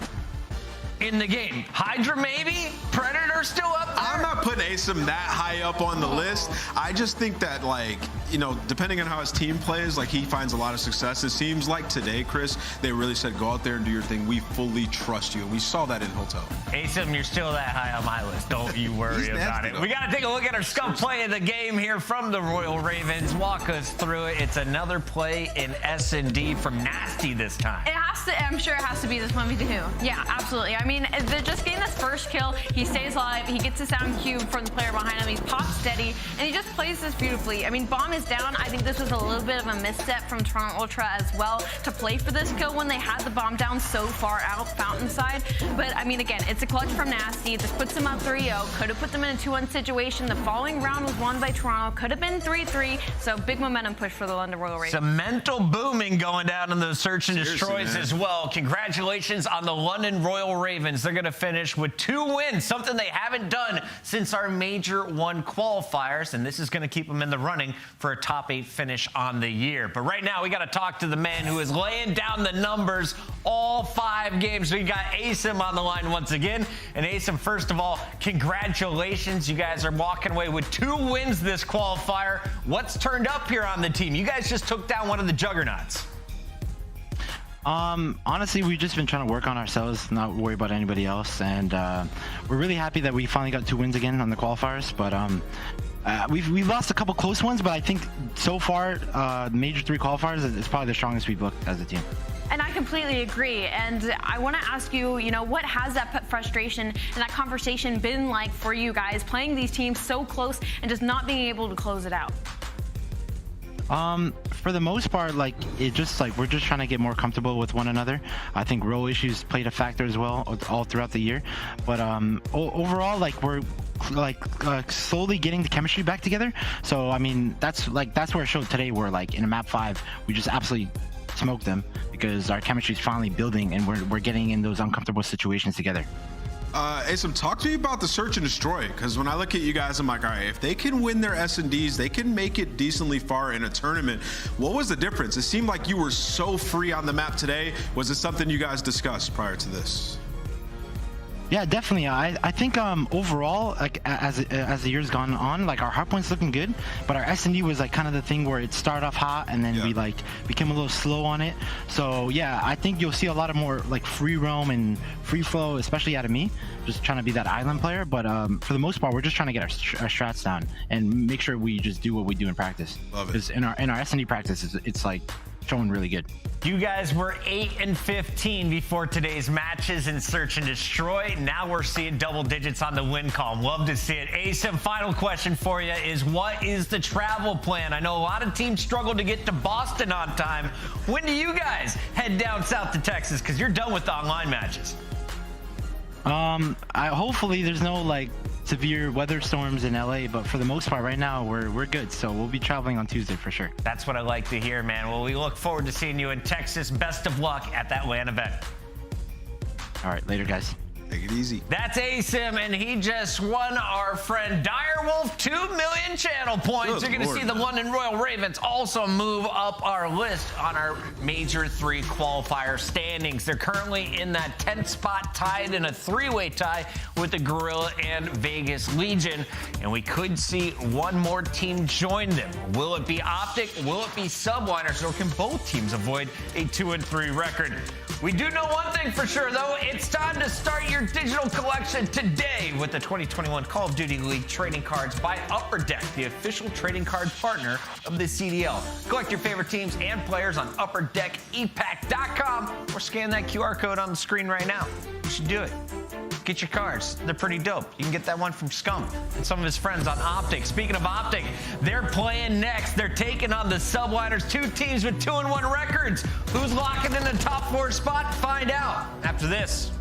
in the game? Hydra maybe? Predator still up there? I'm not putting Asim that high up on the list. I just think that, like, you know, depending on how his team plays, like, he finds a lot of success. It seems like today, Chris, they really said, go out there and do your thing. We fully trust you. And we saw that in Hotel. Asim, you're still that high on my list. Don't you worry about it. We got to take a look at our scum play of the game here from the Royal Ravens. Walk us through it. It's another play in S&D from Nasty this time. It has to, I'm sure it has to be this 1v2. Yeah, absolutely. I mean, they're just getting this first kill. He stays alive. He gets a sound cue from the player behind him. He's popped steady, and he just plays this beautifully. I mean, bomb is down. I think this was a little bit of a misstep from Toronto Ultra as well to play for this kill when they had the bomb down so far out fountain side. But, I mean, again, it's a clutch from Nasty. This puts them up 3-0. Could have put them in a 2-1 situation. The following round was won by Toronto. Could have been 3-3. So, big momentum push for the London Royal Ravens. Some mental booming going down in the search and destroys as well. Congratulations on the London Royal Ravens. They're going to finish with 2 wins, something they haven't done since our Major 1 qualifiers, and this is going to keep them in the running for a top 8 finish on the year. But right now, we got to talk to the man who is laying down the numbers all 5 games. We got Asim on the line once again. And Asim, first of all, congratulations. You guys are walking away with 2 wins this qualifier. What's turned up here on the team? You guys just took down one of the juggernauts. Honestly, we've just been trying to work on ourselves, not worry about anybody else, and we're really happy that we finally got 2 wins again on the qualifiers. But we've lost a couple close ones, but I think so far, the major 3 qualifiers is probably the strongest we've looked as a team. And I completely agree. And I want to ask you, what has that frustration and that conversation been like for you guys playing these teams so close and just not being able to close it out? For the most part, like, it just like we're just trying to get more comfortable with one another. I think role issues played a factor as well all throughout the year. But overall, like, we're slowly getting the chemistry back together. So I mean, that's where it showed today, where like in a map 5 we just absolutely smoked them because our chemistry is finally building and we're getting in those uncomfortable situations together. Asim, talk to me about the search and destroy, because when I look at you guys, I'm like, all right, if they can win their S&Ds, they can make it decently far in a tournament. What was the difference? It seemed like you were so free on the map today. Was it something you guys discussed prior to this? Yeah, definitely. I think overall, like as the years gone on, like our hardpoint's looking good, but our S&D was like kind of the thing where it started off hot and then we like became a little slow on it. So yeah, I think you'll see a lot of more like free roam and free flow, especially out of me, just trying to be that island player. But for the most part, we're just trying to get our strats down and make sure we just do what we do in practice. Love it. Because in our S&D practice, it's like showing really good. You guys were 8-15 before today's matches in Search and Destroy. Now we're seeing double digits on the win column. Love to see it. Asim, final question for you is, what is the travel plan? I know a lot of teams struggle to get to Boston on time. When do you guys head down south to Texas? Because you're done with the online matches. Hopefully there's no like severe weather storms in LA, but for the most part right now we're good, so we'll be traveling on Tuesday for sure. That's what I like to hear, man. Well, we look forward to seeing you in Texas. Best of luck at that LAN event. All right, later guys. Take it easy. That's Asim, and he just won our friend Direwolf 2 million channel points. You're going to see the London Royal Ravens also move up our list on our Major 3 qualifier standings. They're currently in that 10th spot, tied in a 3-way tie with the Gorilla and Vegas Legion, and we could see one more team join them. Will it be Optic? Will it be Subliners? Or can both teams avoid a 2-3 record? We do know one thing for sure, though. It's time to start your digital collection today with the 2021 Call of Duty League trading cards by Upper Deck, the official trading card partner of the CDL. Collect your favorite teams and players on upperdeckepack.com or scan that QR code on the screen right now. You should do it. Get your cards. They're pretty dope. You can get that one from Scum and some of his friends on Optic. Speaking of Optic, they're playing next. They're taking on the Subliners, 2 teams with 2-1 records. Who's locking in the top 4 spot? Find out after this.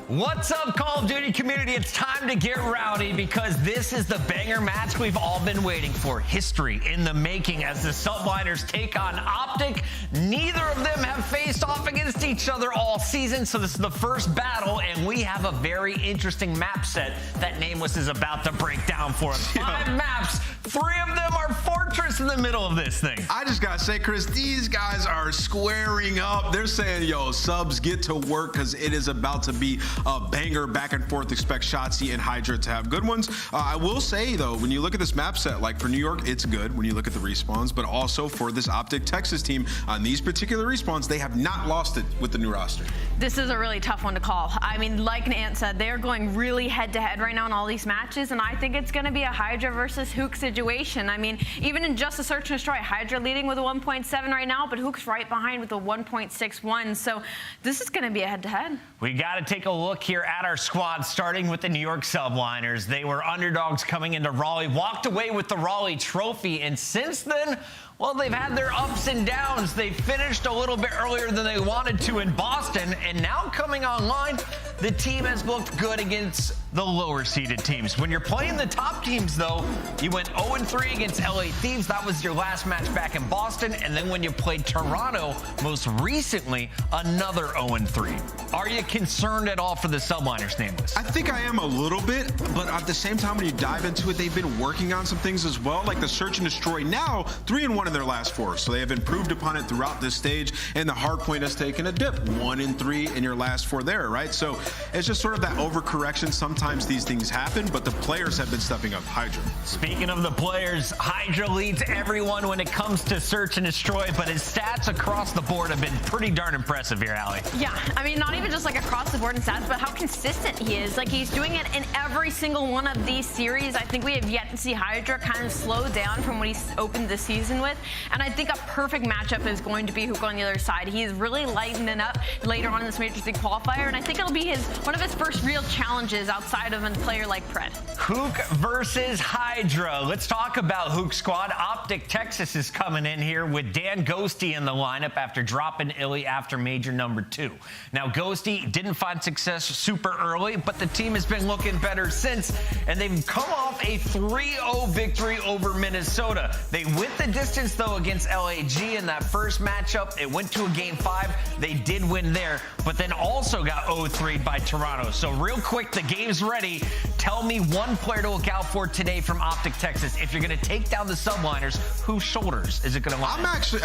What's up, Call of Duty community? It's time to get rowdy because this is the banger match we've all been waiting for. History in the making as the Subliners take on Optic. Neither of them have faced off against each other all season, so this is the first battle, and we have a very interesting map set that Nameless is about to break down for us. 5 maps, 3 of them are Fortress in the middle of this thing. I just gotta say, Chris, these guys are squaring up. They're saying, yo, subs, get to work because it is about to be a banger back and forth. Expect Shotzi and Hydra to have good ones. I will say, though, when you look at this map set, like for New York, it's good when you look at the respawns, but also for this Optic Texas team, on these particular respawns, they have not lost it with the new roster. This is a really tough one to call. I mean, like Nant said, they're going really head-to-head right now in all these matches, and I think it's going to be a Hydra versus Hook situation. I mean, even in just a search and destroy, Hydra leading with a 1.7 right now, but Hook's right behind with a 1.61, so this is going to be a head-to-head. We got to take a look here at our squad, starting with the New York Subliners. They were underdogs coming into Raleigh, walked away with the Raleigh trophy, and since then, well, they've had their ups and downs. They finished a little bit earlier than they wanted to in Boston, and now coming online, the team has looked good against the lower seeded teams. When you're playing the top teams, though, you went 0-3 against LA Thieves. That was your last match back in Boston, and then when you played Toronto, most recently, another 0-3. Are you concerned at all for the Subliners, Nameless? I think I am a little bit, but at the same time, when you dive into it, they've been working on some things as well, like the search and destroy. Now, 3-1 in their last 4, so they have improved upon it throughout this stage, and the hardpoint has taken a dip. 1-3 in your last 4 there, right? So it's just sort of that overcorrection. Sometimes these things happen, but the players have been stepping up. Hydra. Speaking of the players, Hydra leads everyone when it comes to search and destroy, but his stats across the board have been pretty darn impressive here, Allie. Yeah, I mean, not even just like across the board in stats, but how consistent he is. Like, he's doing it in every single one of these series. I think we have yet to see Hydra kind of slow down from what he opened the season with, and I think a perfect matchup is going to be Hook on the other side. He's really lightening up later on in this Major League qualifier, and I think it'll be one of his first real challenges outside of a player like Pred. Hook versus Hydra. Let's talk about Hook squad. Optic Texas is coming in here with Dan Ghosty in the lineup after dropping Illy after Major number 2. Now, Ghosty didn't find success super early, but the team has been looking better since, and they've come off a 3-0 victory over Minnesota. They went the distance, though, against LAG in that first matchup. It went to a game 5. They did win there, but then also got 0-3 by Toronto. So real quick, the game's ready. Tell me one player to look out for today from Optic Texas. If you're going to take down the Subliners, whose shoulders is it going to lie?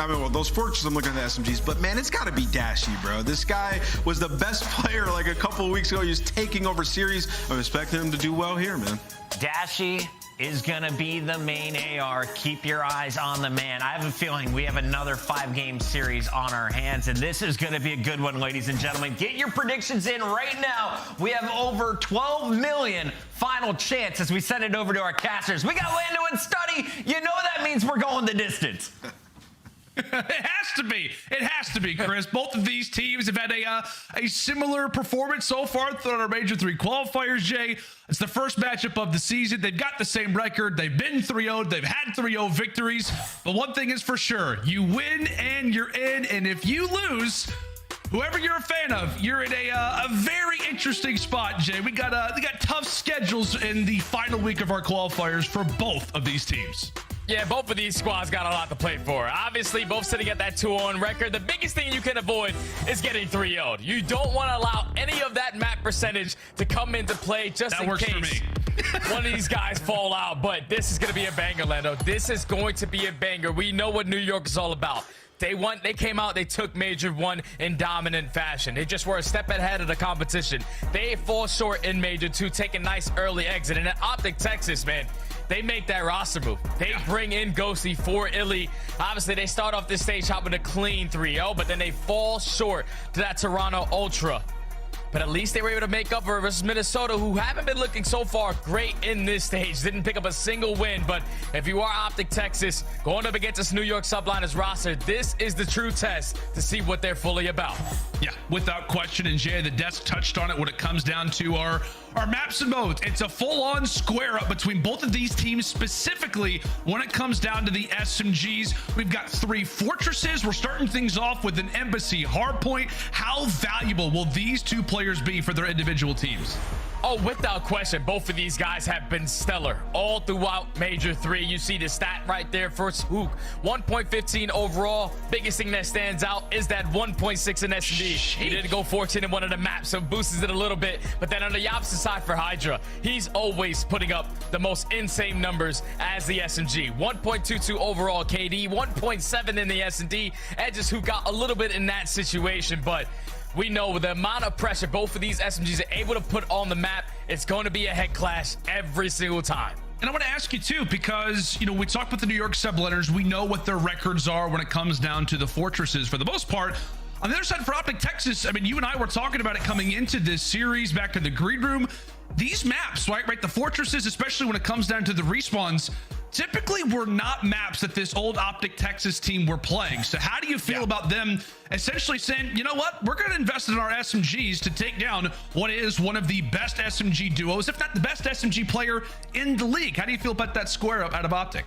Well, those Fortress, I'm looking at the SMGs, but man, it's got to be Dashy, bro. This guy was the best player like a couple of weeks ago. He was taking over series. I'm expecting him to do well here, man. Dashy is gonna be the main AR. Keep your eyes on the man. I have a feeling we have another 5-game series on our hands, and this is gonna be a good one, ladies and gentlemen. Get your predictions in right now. We have over 12 million final chance as we send it over to our casters. We got Lando and Study. You know that means we're going the distance. It has to be. It has to be, Chris. Both of these teams have had a similar performance so far throughout our Major 3 qualifiers, Jay. It's the first matchup of the season. They've got the same record. They've been 3-0'd. They've had 3-0 victories. But one thing is for sure, you win and you're in. And if you lose, whoever you're a fan of, you're in a very interesting spot, Jay. We got tough schedules in the final week of our qualifiers for both of these teams. Yeah, both of these squads got a lot to play for. Obviously, both sitting at that 2-0 record. The biggest thing you can avoid is getting 3-0'd. You don't want to allow any of that map percentage to come into play just in case one of these guys fall out. But this is going to be a banger, Lando. This is going to be a banger. We know what New York is all about. They came out, they took Major 1 in dominant fashion. They just were a step ahead of the competition. They fall short in Major 2, take a nice early exit. And at Optic Texas, man, they make that roster move. They bring in Ghosty for Illy. Obviously, they start off this stage hop with a clean 3-0, but then they fall short to that Toronto Ultra. But at least they were able to make up for versus Minnesota, who haven't been looking so far great in this stage. Didn't pick up a single win. But if you are Optic Texas, going up against this New York Subliners roster, this is the true test to see what they're fully about. Yeah, without question. And Jay, the desk touched on it when it comes down to our our maps and modes. It's a full-on square up between both of these teams, specifically when it comes down to the SMGs. We've got 3 fortresses. We're starting things off with an embassy hardpoint. How valuable will these 2 players be for their individual teams? Oh, without question, both of these guys have been stellar all throughout Major 3. You see the stat right there for Hook. 1.15 overall. Biggest thing that stands out is that 1.6 in S&D. He didn't go 14 in one of the maps, so boosts it a little bit. But then on the opposite side for Hydra, he's always putting up the most insane numbers as the SMG. 1.22 overall KD, 1.7 in the S&D. Edges who got a little bit in that situation, but we know with the amount of pressure both of these SMGs are able to put on the map, it's going to be a head clash every single time. And I want to ask you too, because, you know, we talked with the New York subliners. We know what their records are when it comes down to the fortresses for the most part. On the other side for Optic Texas, I mean, you and I were talking about it coming into this series back in the green room. These maps, right, the fortresses, especially when it comes down to the respawns, typically were not maps that this old Optic Texas team were playing. So how do you feel about them essentially saying, you know what, we're going to invest in our SMGs to take down what is one of the best SMG duos, if not the best SMG player in the league? How do you feel about that square up out of Optic?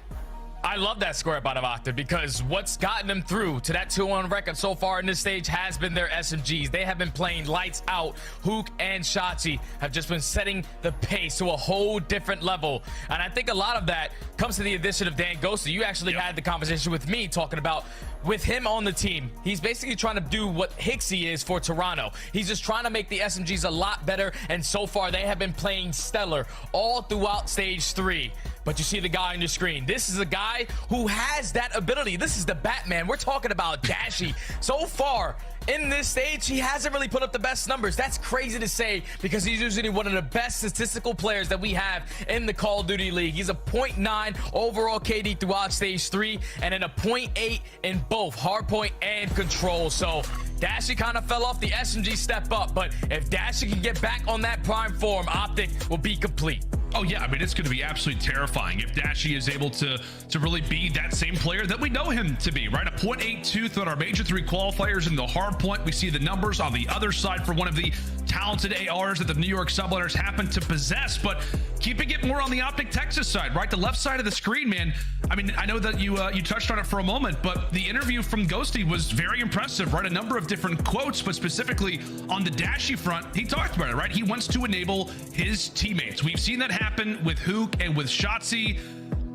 I love that square up out of Optic because what's gotten them through to that 2-1 record so far in this stage has been their SMGs. They have been playing lights out. Hook and Shotzi have just been setting the pace to a whole different level. And I think a lot of that comes to the addition of Dan Ghosty. You actually had the conversation with me talking about with him on the team. He's basically trying to do what Hixie is for Toronto. He's just trying to make the SMGs a lot better. And so far they have been playing stellar all throughout stage 3. But you see the guy on your screen. This is a guy who has that ability. This is the Batman. We're talking about Dashy. So far in this stage, he hasn't really put up the best numbers. That's crazy to say because he's usually one of the best statistical players that we have in the Call of Duty League. He's a 0.9 overall KD throughout stage 3 and then a 0.8 in both hardpoint and control. So Dashy kind of fell off. The SMG step up, but if Dashy can get back on that prime form, Optic will be complete. Oh yeah, I mean, it's going to be absolutely terrifying if Dashy is able to really be that same player that we know him to be, right? A 0.82 throughout our Major 3 qualifiers in the hard point. We see the numbers on the other side for one of the talented ARs that the New York subliners happen to possess, but keeping it more on the Optic Texas side, right? The left side of the screen, man. I mean, I know that you touched on it for a moment, but the interview from Ghosty was very impressive, right? A number of different quotes, but specifically on the Dashy front, he talked about it, right? He wants to enable his teammates. We've seen that happen with Hook and with Shotzi.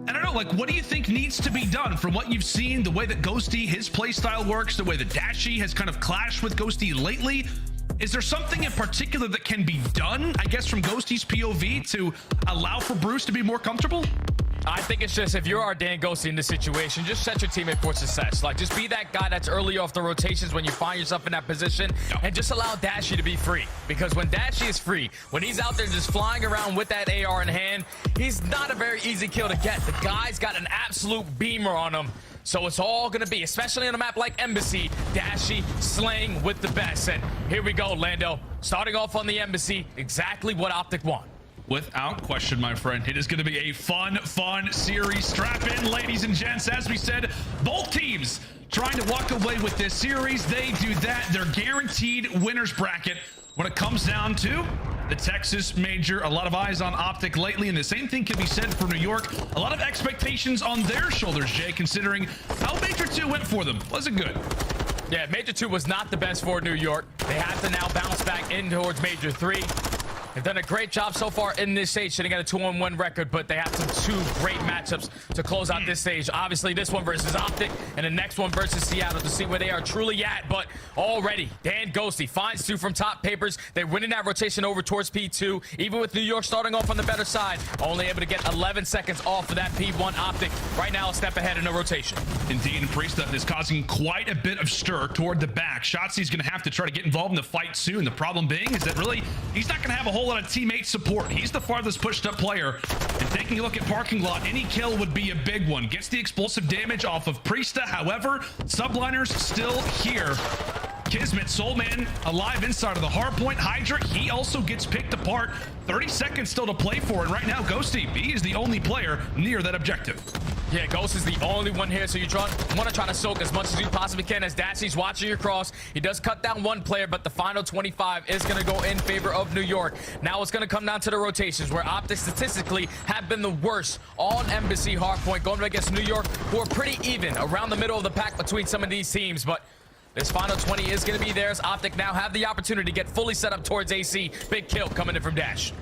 I don't know, like, what do you think needs to be done from what you've seen, the way that Ghosty, his play style works, the way that Dashy has kind of clashed with Ghosty lately? Is there something in particular that can be done, I guess, from Ghosty's POV to allow for Bruce to be more comfortable? I think it's just, if you're our Dan Ghosty in this situation, just set your teammate for success. Like, just be that guy that's early off the rotations when you find yourself in that position, and just allow Dashy to be free. Because when Dashy is free, when he's out there just flying around with that AR in hand, he's not a very easy kill to get. The guy's got an absolute beamer on him. So it's all going to be, especially on a map like Embassy, Dashy slaying with the best. And here we go, Lando. Starting off on the Embassy, exactly what Optic want. Without question, my friend, it is going to be a fun series. Strap in, ladies and gents. As we said, both teams trying to walk away with this series. They do that. They're guaranteed winners bracket when it comes down to the Texas Major. A lot of eyes on Optic lately, and the same thing can be said for New York. A lot of expectations on their shoulders, Jay, considering how Major 2 went for them. Wasn't good. Yeah, Major 2 was not the best for New York. They have to now bounce back in towards Major 3. They've done a great job so far in this stage, sitting at a 2-on-1 record, but they have some 2 great matchups to close out this stage. Obviously, this one versus Optic, and the next one versus Seattle to see where they are truly at. But already, Dan Ghosty finds 2 from top papers. They're winning that rotation over towards P2. Even with New York starting off on the better side, only able to get 11 seconds off of that P1 Optic. Right now, a step ahead in the rotation. Indeed, and Priesta is causing quite a bit of stir toward the back. Shotzi's going to have to try to get involved in the fight soon. The problem being is that really, he's not going to have a whole lot of teammate support. He's the farthest pushed up player, and taking a look at parking lot, any kill would be a big one. Gets the explosive damage off of Priesta. However, subliners still here. Kismet, Soulman alive inside of the hardpoint. Hydra, he also gets picked apart. 30 seconds still to play for, and right now Ghosty, he is the only player near that objective. Yeah, Ghost is the only one here, so you want to try to soak as much as you possibly can as Dashy's watching your cross. He does cut down one player, but the final 25 is going to go in favor of New York. Now it's going to come down to the rotations, where Optic statistically have been the worst on Embassy hardpoint, going against New York, who are pretty even around the middle of the pack between some of these teams. But this final 20 is going to be theirs. Optic now have the opportunity to get fully set up towards AC. Big kill coming in from Dash.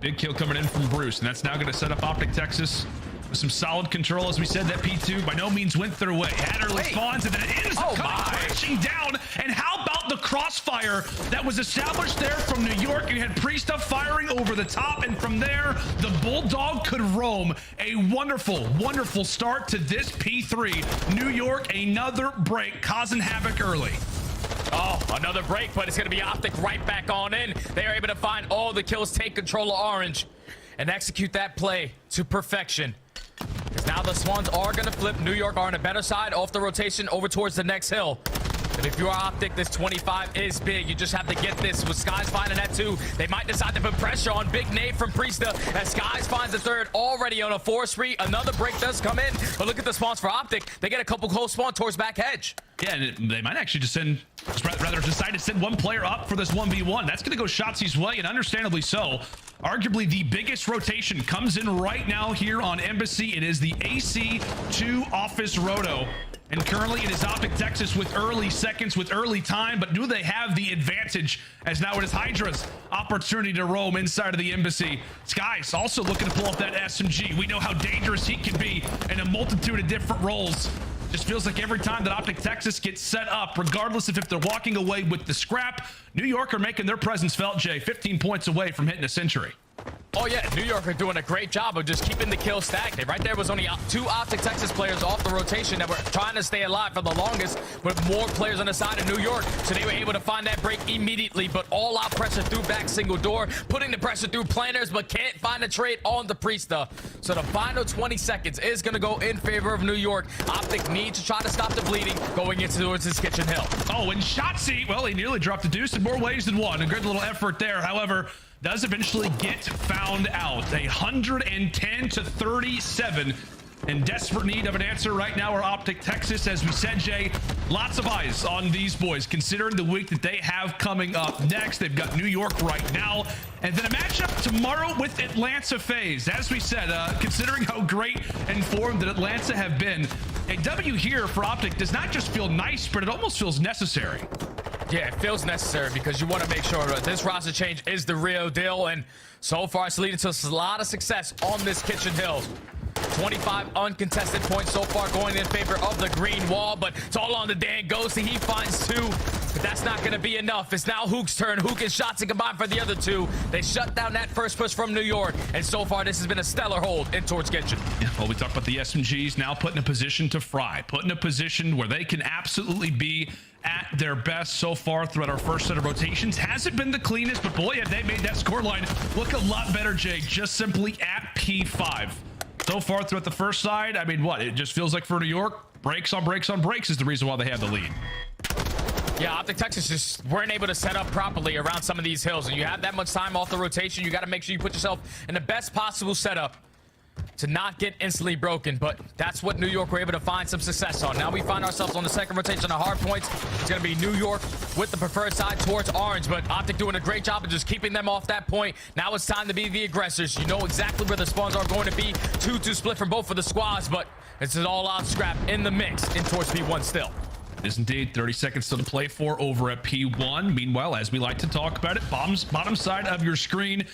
Big kill coming in from Bruce, and that's now going to set up Optic Texas with some solid control. As we said, that P2 by no means went their way. Adderley spawns, and then it ends up crashing down. And how about the crossfire that was established there from New York? You had Priesta firing over the top, and from there, the Bulldog could roam. A wonderful, wonderful start to this P3. New York, another break, causing havoc early. Oh, another break, but it's going to be Optic right back on in. They are able to find all the kills, take control of Orange, and execute that play to perfection. Because now the Swans are going to flip. New York are on a better side off the rotation over towards the next hill. But if you are Optic, this 25 is big. You just have to get this. With Skies finding that too, they might decide to put pressure on. Big nade from Priesta as Skies finds the third, already on a 4 spree. Another break does come in, but look at the spawns for Optic. They get a couple close spawn towards back hedge. Yeah, and they might actually just rather decide to send one player up for this 1v1. That's going to go Shotzi's way, and understandably so. Arguably the biggest rotation comes in right now here on Embassy. It is the AC2 Office Roto. And currently it is Optic Texas with early seconds, with early time, but do they have the advantage as now it is Hydra's opportunity to roam inside of the Embassy. Skies also looking to pull off that SMG. We know how dangerous he can be in a multitude of different roles. Just feels like every time that Optic Texas gets set up, regardless of if they're walking away with the scrap, New York are making their presence felt, Jay, 15 points away from hitting a century. Oh yeah, New York are doing a great job of just keeping the kill stagnant. Right there was only 2 Optic Texas players off the rotation that were trying to stay alive for the longest, but more players on the side of New York, so they were able to find that break immediately. But all out pressure through back single door, putting the pressure through planners, but can't find a trade on the Priesta. So the final 20 seconds is going to go in favor of New York. Optic need to try to stop the bleeding going into towards this kitchen hill. Oh, and Shotzi, well, he nearly dropped a deuce in more ways than one. A good little effort there. However, does eventually get found out. 110 to 37. In desperate need of an answer right now are Optic Texas. As we said, Jay, lots of eyes on these boys, considering the week that they have coming up next. They've got New York right now, and then a matchup tomorrow with Atlanta FaZe. As we said, considering how great and formed that Atlanta have been, a W here for Optic does not just feel nice, but it almost feels necessary. Yeah, it feels necessary because you want to make sure that this roster change is the real deal, and so far it's leading to a lot of success on this kitchen hill. 25 uncontested points so far going in favor of the green wall, but it's all on the Dan Ghosty. He finds 2, but that's not going to be enough. It's now Hook's turn. Hook and Shotzi combined for the other 2. They shut down that first push from New York, and so far this has been a stellar hold in towards kitchen. Yeah, well, we talked about the SMGs now put in a position to fry, put in a position where they can absolutely be at their best so far throughout our first set of rotations. Hasn't been the cleanest, but boy, have they made that scoreline look a lot better, Jake, just simply at P5. So far throughout the first side, I mean, what? It just feels like for New York, breaks on breaks on breaks is the reason why they have the lead. Yeah, Optic Texas just weren't able to set up properly around some of these hills. And you have that much time off the rotation, you got to make sure you put yourself in the best possible setup to not get instantly broken, but that's what New York were able to find some success on. Now we find ourselves on the second rotation of hard points. It's going to be New York with the preferred side towards Orange, but Optic doing a great job of just keeping them off that point. Now it's time to be the aggressors. You know exactly where the spawns are going to be. 2-2 split from both of the squads, but it's an all-out scrap in the mix in towards P1 still. It is indeed 30 seconds still to play for over at P1. Meanwhile, as we like to talk about it, bottom side of your screen,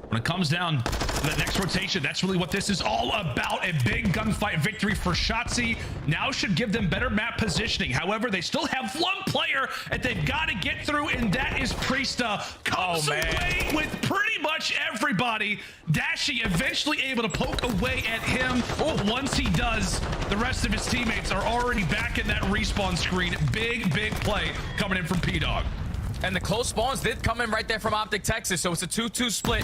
when it comes down to the next rotation, that's really what this is all about. A big gunfight victory for Shotzi now should give them better map positioning. However, they still have one player that they've got to get through, and that is Priesta. Comes away with pretty much everybody. Dashy eventually able to poke away at him. But once he does, the rest of his teammates are already back in that respawn screen. Big play coming in from P-Dog. And the close spawns did come in right there from Optic Texas, so it's a 2-2 split.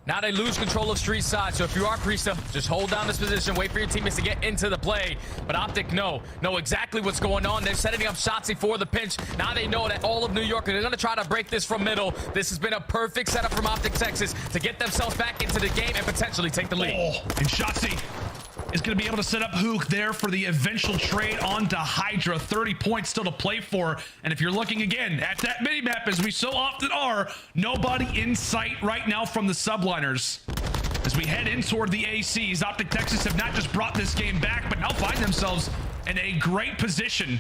Now they lose control of street side, so if you are Priesta, just hold down this position, wait for your teammates to get into the play. But Optic know exactly what's going on. They're setting up Shotzi for the pinch. Now they know that all of New York, they're going to try to break this from middle. This has been a perfect setup from Optic Texas to get themselves back into the game and potentially take the lead. Oh, and Shotzi is going to be able to set up Hook there for the eventual trade onto Hydra. 30 points still to play for. And if you're looking again at that minimap, as we so often are, nobody in sight right now from the subliners. As we head in toward the ACs, Optic Texas have not just brought this game back, but now find themselves in a great position.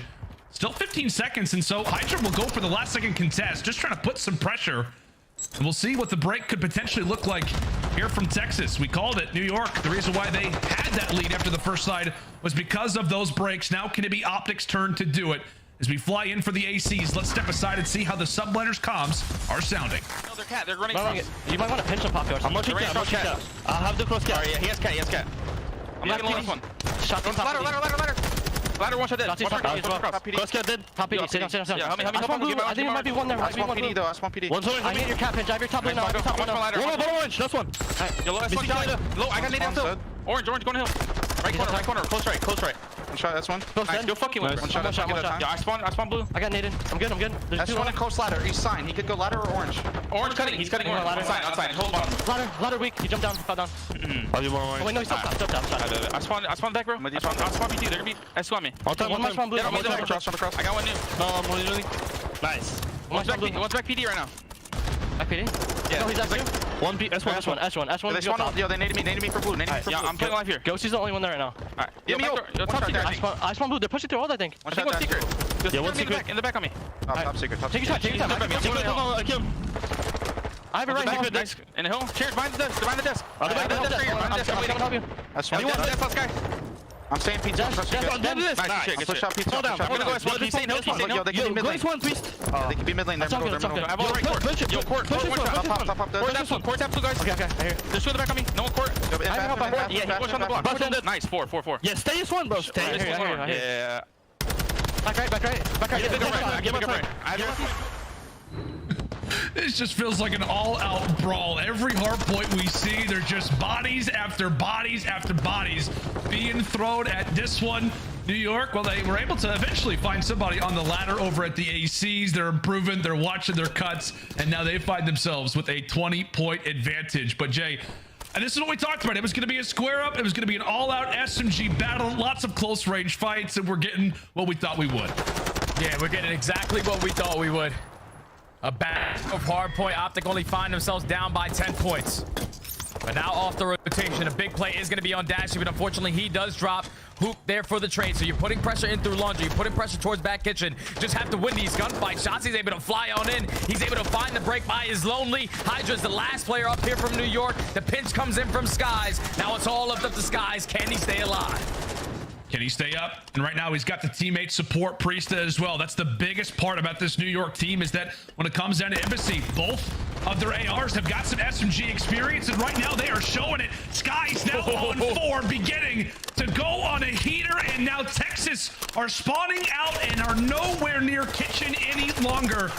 Still 15 seconds, and so Hydra will go for the last second contest, just trying to put some pressure. And we'll see what the break could potentially look like here from Texas. We called it New York. The reason why they had that lead after the first side was because of those breaks. Now can it be Optic's turn to do it? As we fly in for the ACs, let's step aside and see how the subliners comms are sounding. No, they're cat. They're running. You might want to pinch him, Poppy. I'm gonna check that. I'll have the close cat. Yeah, he has cat. He has cat. I'm not getting one. Shot on top. Ladder. Ladder, one shot dead. Close cat dead. Top PD. Sit down. Yeah, help me. I think there might be one there. I spawn PD though. I spawn PD. One's orange. I need your cap pinch. I have your top lane now. One orange. That's one. Yellow, that's one. Low, I got nade down. Orange, going to hill. Right corner. Close right. One shot, that's one. Nice, go fucking with one shot. Yeah, I spawn blue. I got naded. I'm good. That's one in coast ladder. He's sign. He could go ladder or orange. Orange cutting. He's cutting orange. Outside. Hold on. Ladder weak. He jumped down. Fell down. I'll do more orange. Oh wait, no, he stopped. I spawn back, bro. I spawn PT. They're gonna be. I spawn me. One more spawn blue. I got one new. No, I'm really. Nice. One's back PD right now. Back PD? Yeah. No, he's actually. S1. They spawned. Yo, they naded me for blue. Yeah, I'm playing live here. Ghosty's the only one there right now. Alright. I spawn blue. They're pushing through all, I think. One secret. Yeah, one secret. In the back on me. Top secret. Take your time. I have it right here. Nice. In the hill. Cheers, behind the desk. I'm help you. That's one. Last guy. I'm saying pizza. Nice shit. Push out pizza. Hold down. I'm gonna go S1. Keep saying hill. Yo, they can be mid lane. Please. They can be mid lane. That's okay. I have all right court. Yo, court. Top. Court tap two guys. Okay. Here. There's two in the back on me. No one court. Yeah, he pushed on the block. Nice. 4. Yeah, stay as one, bro. Stay here. Yeah. Back right. Give it right. This just feels like an all-out brawl. Every hard point we see, they're just bodies after bodies after bodies being thrown at this one. New York, well, they were able to eventually find somebody on the ladder over at the ACs. They're improving, they're watching their cuts, and now they find themselves with a 20-point advantage. But Jay, and this is what we talked about. It was going to be a square up. It was going to be an all-out SMG battle, lots of close-range fights, and we're getting what we thought we would. Yeah, we're getting exactly what we thought we would. A battle of hardpoint. Optic only find themselves down by 10 points. But now off the rotation, a big play is going to be on Dashy, but unfortunately he does drop. Hoop there for the trade. So you're putting pressure in through laundry. You're putting pressure towards back kitchen. Just have to win these gunfights. Shotzi's able to fly on in. He's able to find the break by his lonely. Hydra's the last player up here from New York. The pinch comes in from Skies. Now it's all up to Skies. Can he stay alive? Can he stay up? And right now he's got the teammate support, Priesta as well. That's the biggest part about this New York team, is that when it comes down to Embassy, both of their ARs have got some SMG experience, and right now they are showing it. Sky's now on 4, beginning to go on a heater, and now Texas are spawning out and are nowhere near kitchen any longer.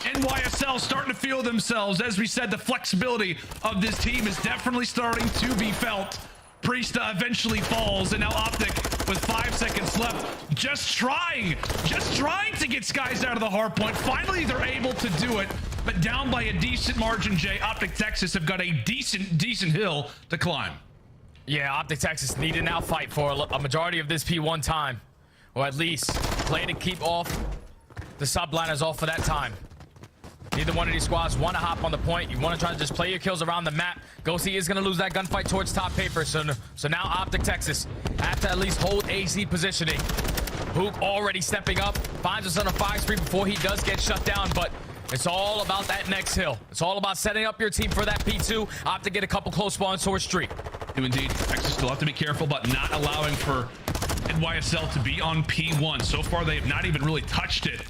NYSL starting to feel themselves. As we said, the flexibility of this team is definitely starting to be felt. Priesta eventually falls, and now Optic with 5 seconds left, just trying to get Skies out of the hard point. Finally, they're able to do it, but down by a decent margin, Jay. Optic Texas have got a decent hill to climb. Yeah, Optic Texas need to now fight for a majority of this P1 time, or at least play to keep off the subliners off for that time. Neither one of these squads want to hop on the point. You want to try to just play your kills around the map. Ghosty is going to lose that gunfight towards top paper. So now Optic Texas have to at least hold AC positioning. Hoop already stepping up. Finds us on a 5 spree before he does get shut down. But it's all about that next hill. It's all about setting up your team for that P2. Optic get a couple close spawns towards street. Do indeed. Texas still have to be careful about not allowing for NYSL to be on P1. So far, they have not even really touched it.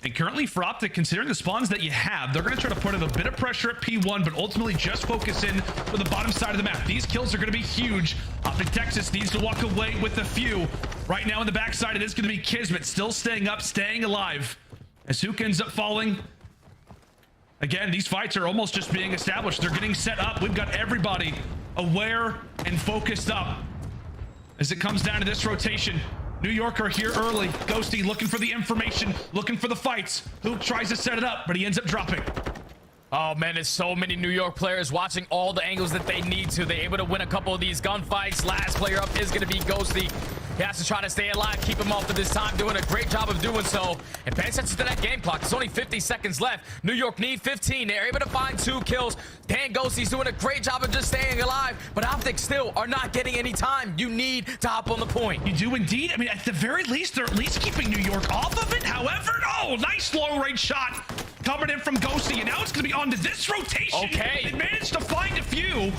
And currently for Optic, considering the spawns that you have, they're going to try to put in a bit of pressure at P1, but ultimately just focus in for the bottom side of the map. These kills are going to be huge. Optic Texas needs to walk away with a few. Right now on the backside, it is going to be Kismet still staying up, staying alive. As Hook ends up falling. Again, these fights are almost just being established. They're getting set up. We've got everybody aware and focused up. As it comes down to this rotation, New York are here early. Ghosty looking for the information, looking for the fights. Hoop tries to set it up, but he ends up dropping. Oh man, there's so many New York players watching all the angles that they need to. They're able to win a couple of these gunfights. Last player up is going to be Ghosty. He has to try to stay alive, keep him off at this time, doing a great job of doing so. And pay attention to that game clock. It's only 50 seconds left. New York need 15. They're able to find 2 kills. Dan Ghosty's doing a great job of just staying alive, but Optic still are not getting any time. You need to hop on the point. You do indeed. I mean, at the very least, they're at least keeping New York off of it. However, oh, nice long-range shot coming in from Ghosty, and now it's going to be onto this rotation. Okay. They managed to find a few,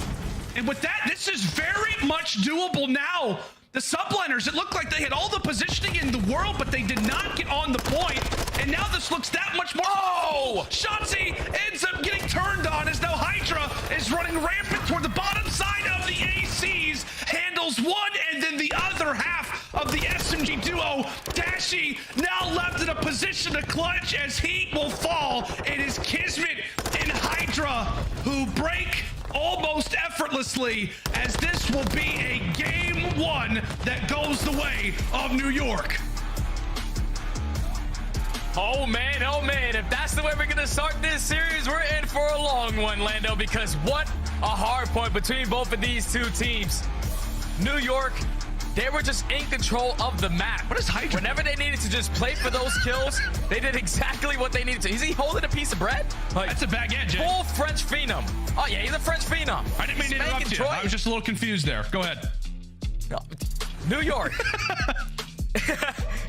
and with that, this is very much doable now. The subliners, it looked like they had all the positioning in the world, but they did not get on the point. And now this looks that much more. Oh! Shotzzy ends up getting turned on as now Hydra is running rampant toward the bottom side of the ACs. Handles one and then the other half of the SMG duo. Dashy now left in a position to clutch as heat will fall. It is Kismet and Hydra who break almost effortlessly, as this will be a game 1 that goes the way of New York. Oh man, if that's the way we're gonna start this series, we're in for a long one, Lando, because what a hard point between both of these two teams. New York, they were just in control of the map. What is Hydra? Whenever they needed to just play for those kills, they did exactly what they needed to. Is he holding a piece of bread? Like, that's a baguette, Jay. Full French phenom. Oh yeah, he's a French phenom. I didn't mean to interrupt you. I was just a little confused there. Go ahead. New York.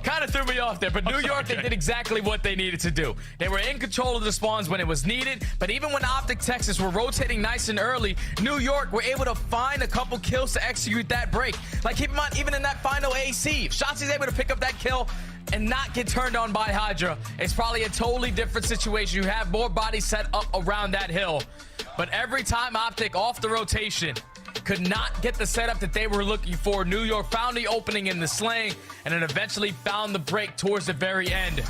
Kind of threw me off there, but New York, they did exactly what they needed to do. They were in control of the spawns when it was needed, but even when Optic Texas were rotating nice and early, New York were able to find a couple kills to execute that break. Like, keep in mind, even in that final AC, if Shotzi's able to pick up that kill and not get turned on by Hydra, it's probably a totally different situation. You have more bodies set up around that hill. But every time Optic off the rotation could not get the setup that they were looking for, New York found the opening in the sling and then eventually found the break towards the very end.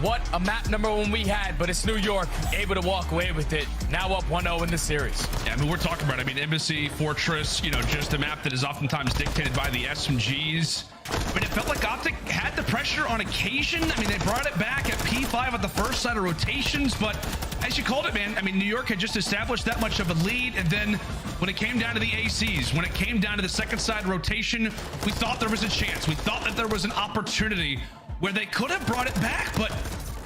What a map number 1 we had, but it's New York able to walk away with it. Now up 1-0 in the series. Yeah, I mean, we're talking about, Embassy, Fortress, just a map that is oftentimes dictated by the SMGs. But it felt like Optic had the pressure on occasion. I mean, they brought it back at P5 at the first side of rotations, but as you called it, man, New York had just established that much of a lead, and then when it came down to the ACs, when it came down to the second side rotation, we thought there was a chance. We thought that there was an opportunity where they could have brought it back, but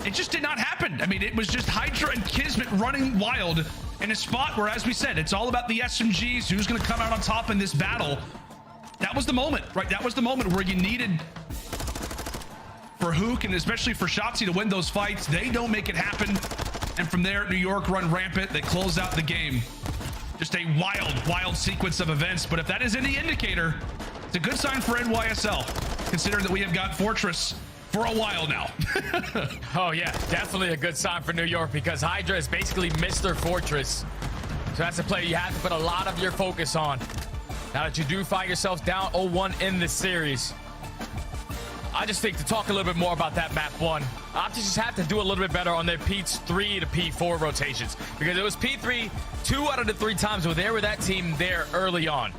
it just did not happen. It was just Hydra and Kismet running wild in a spot where, as we said, it's all about the SMGs, who's going to come out on top in this battle. That was the moment, right? That was the moment where you needed for Hook and especially for Shotzzy to win those fights. They don't make it happen. And from there, New York run rampant. They close out the game. Just a wild sequence of events. But if that is any indicator, it's a good sign for NYSL, considering that we have got Fortress for a while now. Oh yeah, definitely a good sign for New York, because Hydra is basically Mr. Fortress. So that's a play you have to put a lot of your focus on. Now that you do find yourself down 0-1 in this series, I just think to talk a little bit more about that map 1, Optic just have to do a little bit better on their P3 to P4 rotations, because it was P3 2 out of the 3 times where they were that team there early on.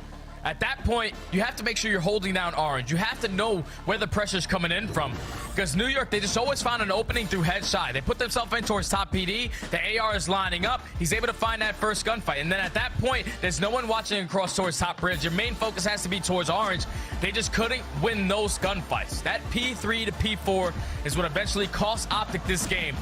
At that point, you have to make sure you're holding down orange. You have to know where the pressure's coming in from, because New York, they just always found an opening through headshot. They put themselves in towards top PD. The AR is lining up. He's able to find that first gunfight. And then at that point, there's no one watching across towards top bridge. Your main focus has to be towards orange. They just couldn't win those gunfights. That P3 to P4 is what eventually cost Optic this game.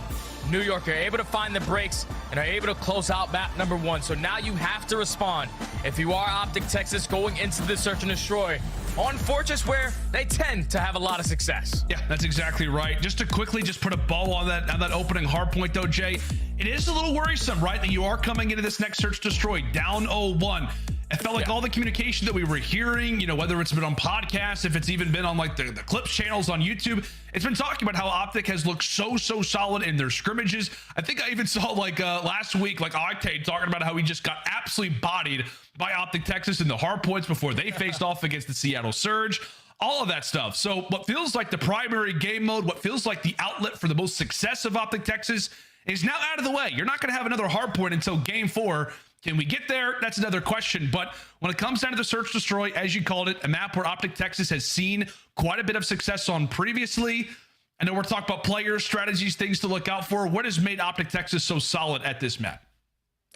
New York are able to find the breaks and are able to close out map number 1. So now you have to respond if you are Optic Texas going into the search and destroy on Fortress, where they tend to have a lot of success. Yeah, that's exactly right. Just to quickly just put a bow on that opening hard point though, Jay, it is a little worrisome, right, that you are coming into this next search destroy down 0-1. It felt like all the communication that we were hearing, whether it's been on podcasts, if it's even been on like the clips channels on YouTube, it's been talking about how Optic has looked so solid in their scrimmages. I think I even saw last week, Octane talking about how he just got absolutely bodied by Optic Texas in the hard points before they faced off against the Seattle Surge. All of that stuff. So what feels like the primary game mode, what feels like the outlet for the most success of Optic Texas is now out of the way. You're not going to have another hard point until game 4. Can we get there? That's another question. But when it comes down to the search destroy, as you called it, a map where Optic Texas has seen quite a bit of success on previously, I know we're talking about players, strategies, things to look out for. What has made Optic Texas so solid at this map?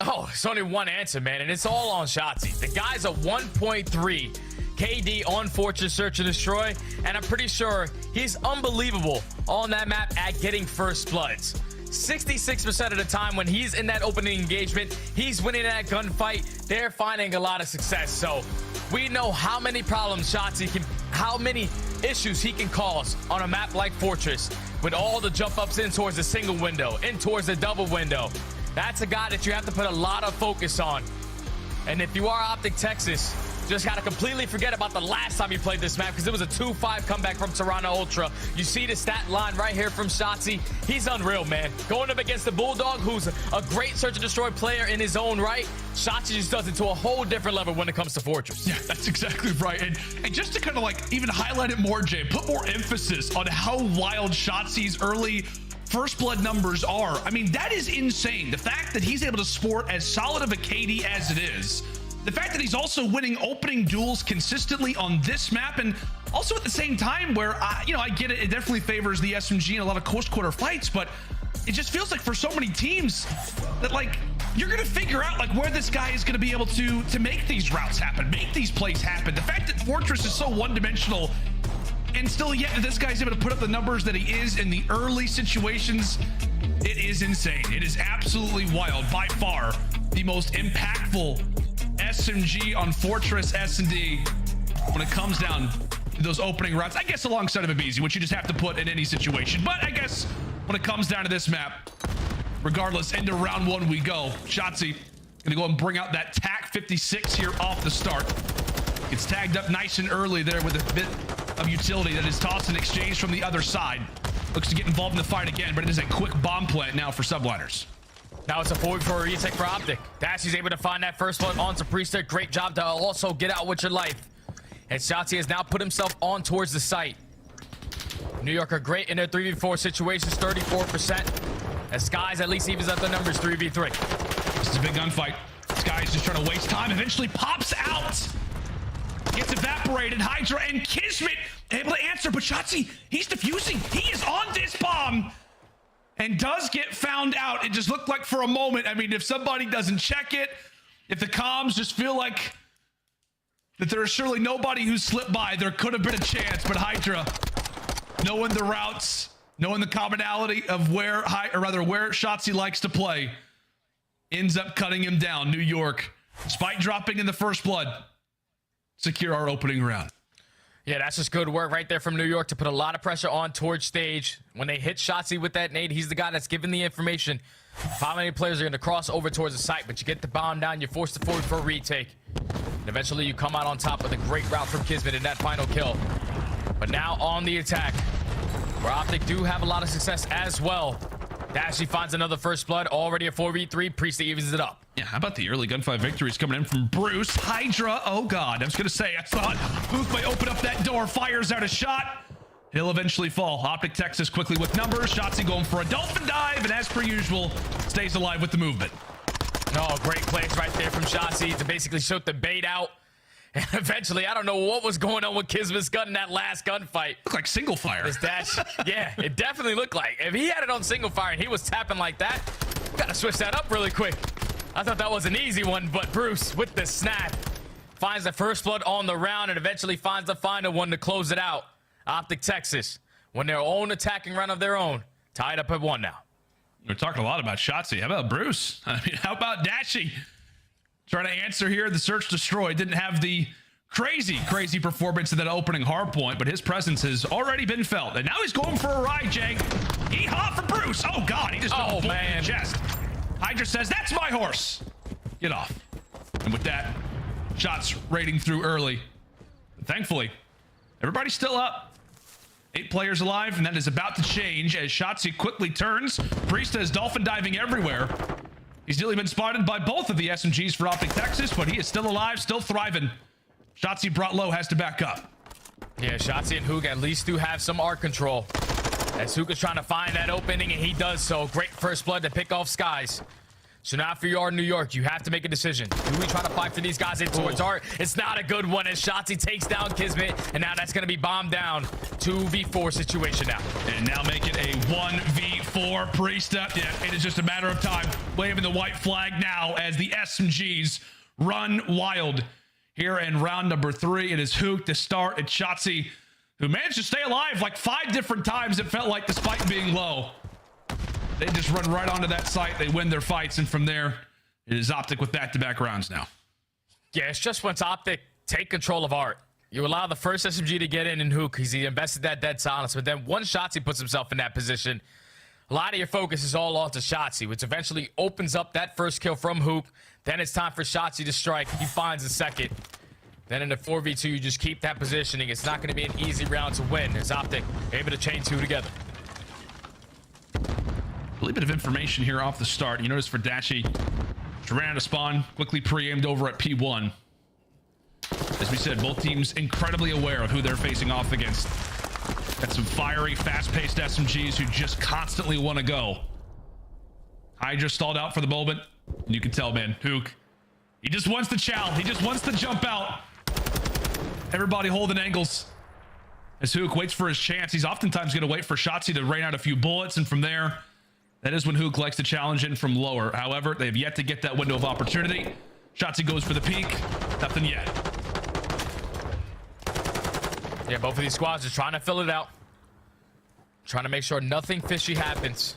Oh, it's only one answer, man, and it's all on Shotzzy. The guy's a 1.3 KD on Fortress Search and Destroy, and I'm pretty sure he's unbelievable on that map at getting first bloods. 66% of the time when he's in that opening engagement, he's winning that gunfight. They're finding a lot of success. So we know how many problems Shotzzy can, how many issues he can cause on a map like Fortress with all the jump ups in towards the single window, in towards the double window. That's a guy that you have to put a lot of focus on. And if you are Optic Texas, just got to completely forget about the last time you played this map, because it was a 2-5 comeback from Toronto Ultra. You see the stat line right here from Shotzzy. He's unreal, man. Going up against the Bulldog, who's a great search and destroy player in his own right, Shotzzy just does it to a whole different level when it comes to Fortress. Yeah, that's exactly right. And just to kind of like even highlight it more, Jay, put more emphasis on how wild Shotzi's early first blood numbers are. I mean, that is insane. The fact that he's able to sport as solid of a KD as it is, the fact that he's also winning opening duels consistently on this map, and also at the same time where, I get it, it definitely favors the SMG in a lot of close quarter fights, but it just feels like for so many teams that, like, you're going to figure out, like, where this guy is going to be able to make these routes happen, make these plays happen. The fact that Fortress is so one-dimensional, and still yet this guy's able to put up the numbers that he is in the early situations, it is insane. It is absolutely wild. By far the most impactful SMG on Fortress S&D when it comes down to those opening routes. I guess alongside of Abizi, which you just have to put in any situation. But I guess when it comes down to this map, regardless, into round one we go. Shotzzy gonna go and bring out that TAC 56 here off the start. Gets tagged up nice and early there with a bit of utility that is tossed and exchanged from the other side. Looks to get involved in the fight again, but it is a quick bomb plant now for Subliners. Now it's a 4v4 retake for Optic. Dashy's able to find that first blood onto Priester. Great job to also get out with your life. And Shotzzy has now put himself on towards the site. New York are great in their 3v4 situations, 34%. As Skies at least evens up the numbers, 3v3. This is a big gunfight. Skies just trying to waste time. Eventually pops out. Gets evaporated. Hydra and Kismet able to answer, but Shotzzy, he's defusing. He is on this bomb. And does get found out. It just looked like for a moment, I mean, if somebody doesn't check it, if the comms just feel like that there is surely nobody who slipped by, there could have been a chance. But Hydra, knowing the routes, knowing the commonality of where Shotzzy likes to play, ends up cutting him down. New York, despite dropping in the first blood, secure our opening round. Yeah, that's just good work right there from New York to put a lot of pressure on towards stage. When they hit Shotzzy with that nade, he's the guy that's giving the information how many players are going to cross over towards the site. But you get the bomb down, you're forced to forward for a retake. And eventually you come out on top with a great route from Kismet in that final kill. But now on the attack, where Optic do have a lot of success as well. Dashy finds another first blood, already a 4v3. Priest evens it up. Yeah, how about the early gunfight victories coming in from Bruce? Hydra, oh god, I was gonna say, I thought Booth might open up that door, fires out a shot. He'll eventually fall. Optic Texas quickly with numbers. Shotzzy going for a dolphin dive, and as per usual, stays alive with the movement. Oh, great plays right there from Shotzzy to basically shoot the bait out. And eventually, I don't know what was going on with Kismet's gun in that last gunfight. Looked like single fire. His dash, yeah, it definitely looked like. If he had it on single fire and he was tapping like that, gotta switch that up really quick. I thought that was an easy one, but Bruce, with the snap, finds the first blood on the round and eventually finds the final one to close it out. Optic Texas, when their own attacking round of their own, tied up at 1 now. We're talking a lot about Shotzzy. How about Bruce? I mean, how about Dashy? Trying to answer here. The search destroy didn't have the crazy performance in that opening hard point, but his presence has already been felt. And now he's going for a ride, Jake. Yeehaw for Bruce. Oh, God. He just got a man in the chest. Hydra says, that's my horse. Get off. And with that, shots raiding through early. But thankfully, everybody's still up. 8 players alive, and that is about to change as Shotzzy quickly turns. Priest is dolphin diving everywhere. He's nearly been spotted by both of the SMGs for Optic Texas, but he is still alive, still thriving. Shotzzy brought low, has to back up. Yeah, Shotzzy and Hoog at least do have some arc control. As Hoog is trying to find that opening, and he does so. Great first blood to pick off Skies. So now for your New York, you have to make a decision. Do we try to fight for these guys in towards Art? It's not a good one as Shotzzy takes down Kismet, and now that's going to be bombed down. 2v4 situation now. And now make it a 1v4 pre-step. Yeah, it is just a matter of time. Waving the white flag now as the SMGs run wild. Here in round number 3, it is Hook to start. It's Shotzzy, who managed to stay alive like 5 different times, it felt like, despite being low. They just run right onto that site. They win their fights, and from there, it is Optic with back-to-back rounds now. Yeah, it's just once Optic take control of Art, you allow the first SMG to get in Hook because he invested that dead silence, but then once Shotzzy puts himself in that position, a lot of your focus is all onto Shotzzy, which eventually opens up that first kill from Hook. Then it's time for Shotzzy to strike. He finds the second. Then in the 4v2, you just keep that positioning. It's not going to be an easy round to win as Optic able to chain 2 together. A little bit of information here off the start. You notice for Dashy, ran out of spawn, quickly pre-aimed over at P1. As we said, both teams incredibly aware of who they're facing off against. Got some fiery, fast-paced SMGs who just constantly want to go. Hydra stalled out for the moment. And you can tell, man, Hook, he just wants to chow. He just wants to jump out. Everybody holding angles. As Hook waits for his chance, he's oftentimes going to wait for Shotzzy to rain out a few bullets, and from there, that is when Hook likes to challenge in from lower. However, they have yet to get that window of opportunity. Shotzzy goes for the peak. Nothing yet. Yeah, both of these squads are trying to fill it out. Trying to make sure nothing fishy happens.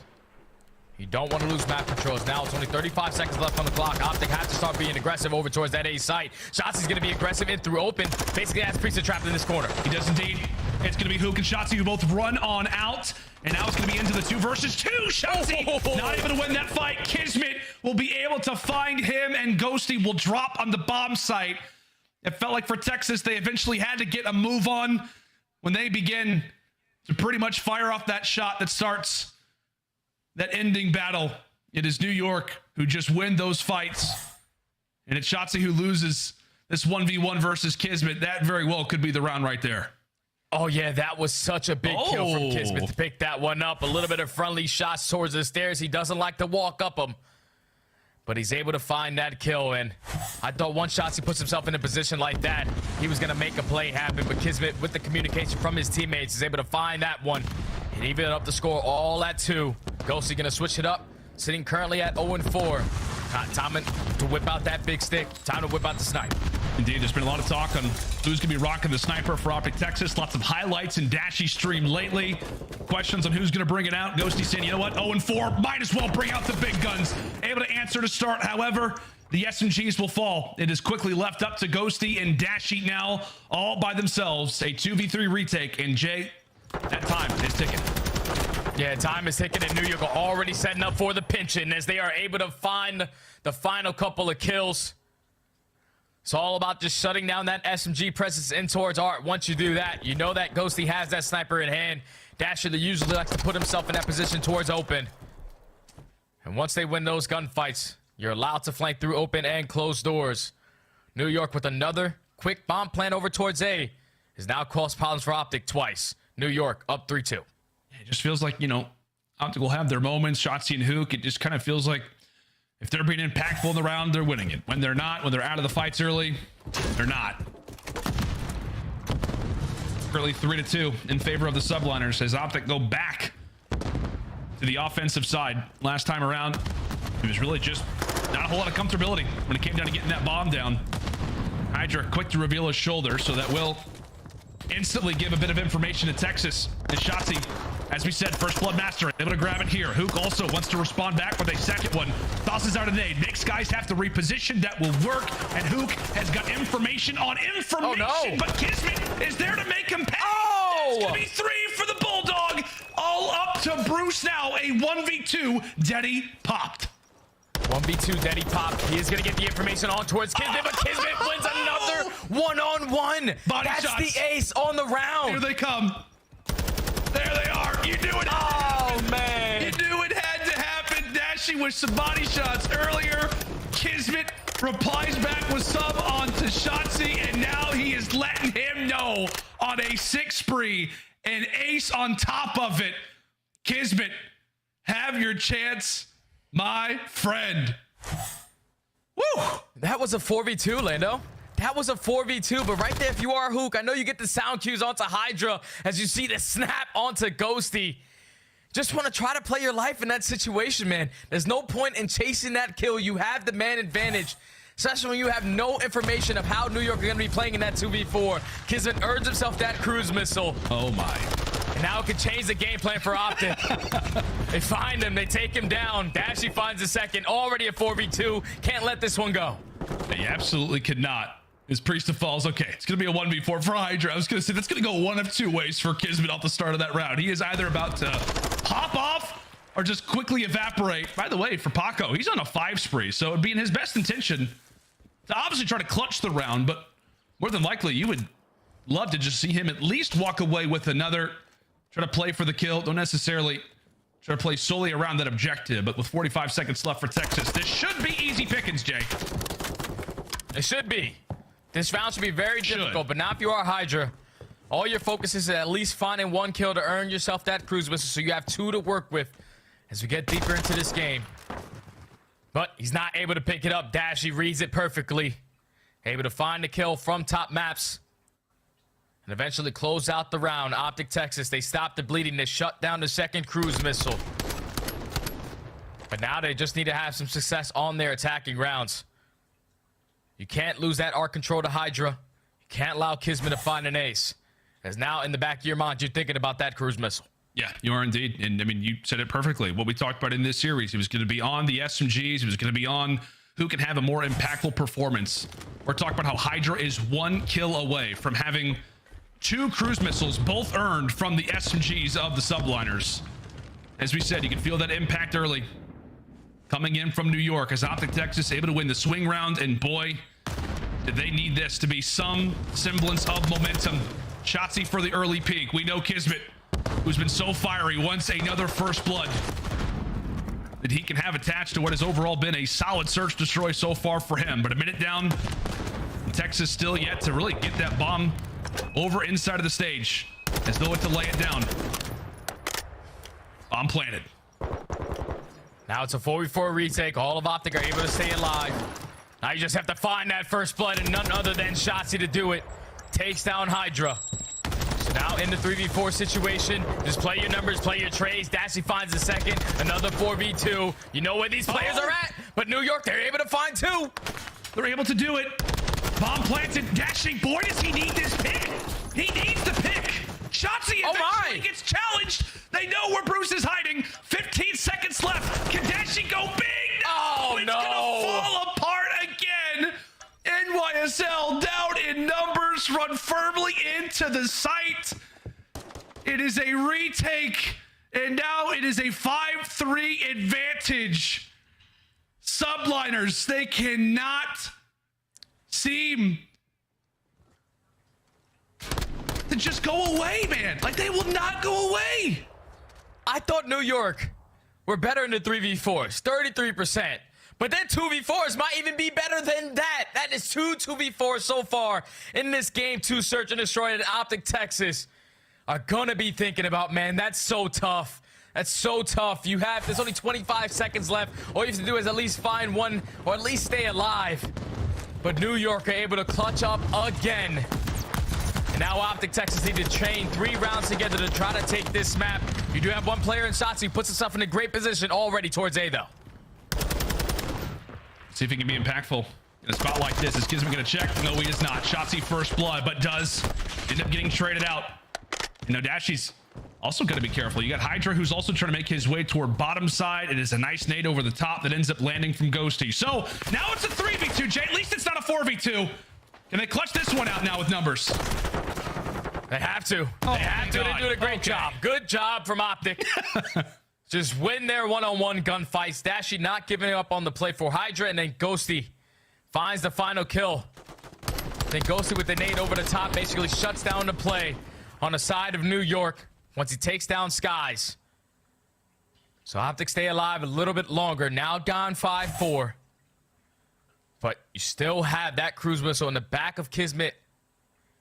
You don't want to lose map controls. Now it's only 35 seconds left on the clock. Optic has to start being aggressive over towards that A site. Shotzzy's going to be aggressive in through open. Basically has Priest trapped in this corner. He does indeed. It's going to be Hook and Shotzzy who both run on out. And now it's going to be into the 2 versus 2. Shotzzy not able to win that fight. Kismet will be able to find him, and Ghosty will drop on the bomb site. It felt like for Texas, they eventually had to get a move on when they begin to pretty much fire off that shot that starts that ending battle. It is New York who just win those fights. And it's Shotzzy who loses this 1v1 versus Kismet. That very well could be the round right there. Oh, yeah, that was such a big kill from Kismet to pick that one up. A little bit of friendly shots towards the stairs. He doesn't like to walk up them, but he's able to find that kill. And I thought once Shotzzy puts himself in a position like that, he was going to make a play happen. But Kismet, with the communication from his teammates, is able to find that one and even up the score all at 2. Ghosty going to switch it up, sitting currently at 0-4. Time to whip out that big stick. Time to whip out the snipe. Indeed, there's been a lot of talk on who's going to be rocking the sniper for Optic Texas. Lots of highlights in Dashy's stream lately. Questions on who's going to bring it out. Ghosty saying, you know what, 0-4, might as well bring out the big guns. Able to answer to start. However, the SMGs will fall. It is quickly left up to Ghosty and Dashy now, all by themselves. A 2v3 retake, and Jay, that time is ticking. Yeah, time is ticking, and New York are already setting up for the pinch-in as they are able to find the final couple of kills. It's all about just shutting down that SMG presence in towards Art. Once you do that, you know that Ghosty has that sniper in hand. Dasher usually likes to put himself in that position towards open. And once they win those gunfights, you're allowed to flank through open and closed doors. New York with another quick bomb plan over towards A has now caused problems for Optic twice. New York up 3-2. It just feels like, you know, Optic will have their moments. Shotzzy and Hook, it just kind of feels like if they're being impactful in the round, they're winning it. When they're not, when they're out of the fights early, they're not. Early 3-2 in favor of the subliners as Optic go back to the offensive side. Last time around, it was really just not a whole lot of comfortability when it came down to getting that bomb down. Hydra quick to reveal his shoulder, so that will instantly give a bit of information to Texas. And Shotzzy, as we said, first blood master, able to grab it here. Hook also wants to respond back with a second one. Tosses out a nade. Makes guys have to reposition. That will work. And Hook has got information on information. Oh, no. But Kismet is there to make him pay. Oh! It's going to be 3 for the Bulldog. All up to Bruce now. A 1v2. Deddy popped. 1v2 Deddy popped. He is going to get the information on towards Kismet, but Kismet wins another one-on-one. That's shots. The ace on the round. Here they come. There they are. You knew it. Oh, man. You knew it had to happen. Dashy with some body shots earlier. Kismet replies back with some onto Shotzzy, and now he is letting him know on a 6 spree. An ace on top of it. Kismet, have your chance, my friend. Woo! That was a 4v2, Lando. That was a 4v2, but right there, if you are Hook, I know you get the sound cues onto Hydra as you see the snap onto Ghosty. Just want to try to play your life in that situation, man. There's no point in chasing that kill. You have the man advantage, especially when you have no information of how New York are going to be playing in that 2v4. Kismet earns himself that cruise missile. Oh, my. And now it could change the game plan for Optic. They find him. They take him down. Dashy finds the second. Already a 4v2. Can't let this one go. They absolutely could not. His Priest falls. Okay, it's going to be a 1v4 for Hydra. I was going to say that's going to go one of two ways for Kismet off the start of that round. He is either about to hop off or just quickly evaporate. By the way, for Paco, he's on a 5 spree, so it would be in his best intention to obviously try to clutch the round, but more than likely, you would love to just see him at least walk away with another, try to play for the kill. Don't necessarily try to play solely around that objective, but with 45 seconds left for Texas, this should be easy pickings, Jay. It should be. This round should be very difficult, but now if you are Hydra, all your focus is at least finding 1 kill to earn yourself that cruise missile, so you have 2 to work with as we get deeper into this game. But he's not able to pick it up. Dashy reads it perfectly. Able to find the kill from top maps. And eventually close out the round. Optic Texas, they stop the bleeding. They shut down the second cruise missile. But now they just need to have some success on their attacking rounds. You can't lose that arc control to Hydra. You can't allow Kismet to find an ace. As now in the back of your mind, you're thinking about that cruise missile. Yeah, you are indeed. And I mean, you said it perfectly. What we talked about in this series, he was going to be on the SMGs. He was going to be on who can have a more impactful performance. We're talking about how Hydra is 1 kill away from having 2 cruise missiles, both earned from the SMGs of the subliners. As we said, you can feel that impact early. Coming in from New York as Optic Texas able to win the swing round, and boy, did they need this to be some semblance of momentum. Shotzzy for the early peak. We know Kismet, who's been so fiery, wants another first blood that he can have attached to what has overall been a solid search destroy so far for him. But a minute down, Texas still yet to really get that bomb over inside of the stage, as though to lay it down. Bomb planted. Now it's a 4v4 retake. All of Optic are able to stay alive. Now you just have to find that first blood, and none other than Shotzzy to do it. Takes down Hydra. So now in the 3v4 situation, just play your numbers, play your trades. Dashy finds the second, another 4v2. You know where these players are at, but New York, they're able to find 2. They're able to do it. Bomb planted. Dashing. Boy, does he need this pick. He needs the pick. Shotzzy eventually gets challenged. They know where Bruce is hiding. 15 seconds left. Can Dashy go big? No, it's gonna fall apart again. NYSL down in numbers, run firmly into the site. It is a retake, and now it is a 5-3 advantage. Subliners, they cannot seem to just go away, man. Like, they will not go away. I thought New York were better in the 3v4s, 33%. But their 2v4s might even be better than that. That is 2 2v4s so far in this game. 2 search and destroy at Optic Texas are gonna be thinking about, man, that's so tough. That's so tough. There's only 25 seconds left. All you have to do is at least find 1 or at least stay alive. But New York are able to clutch up again. And now Optic Texas need to chain 3 rounds together to try to take this map. You do have 1 player in Shotzzy who puts himself in a great position already towards A, though. See if he can be impactful in a spot like this. Is Kismet going to check? No, he is not. Shotzzy first blood, but does end up getting traded out. And now Dashy's also got to be careful. You got Hydra, who's also trying to make his way toward bottom side. It is a nice nade over the top that ends up landing from Ghosty. So now it's a 3v2, Jay. At least it's not a 4v2. Can they clutch this one out now with numbers? They have to. They have to. They're doing a great job. Good job from Optic. Just win their one-on-one gunfights. Dashy not giving up on the play for Hydra, and then Ghosty finds the final kill. Then Ghosty with the nade over the top basically shuts down the play on the side of New York once he takes down Skies. So Optic stay alive a little bit longer. Now down 5-4. But you still have that cruise missile in the back of Kismet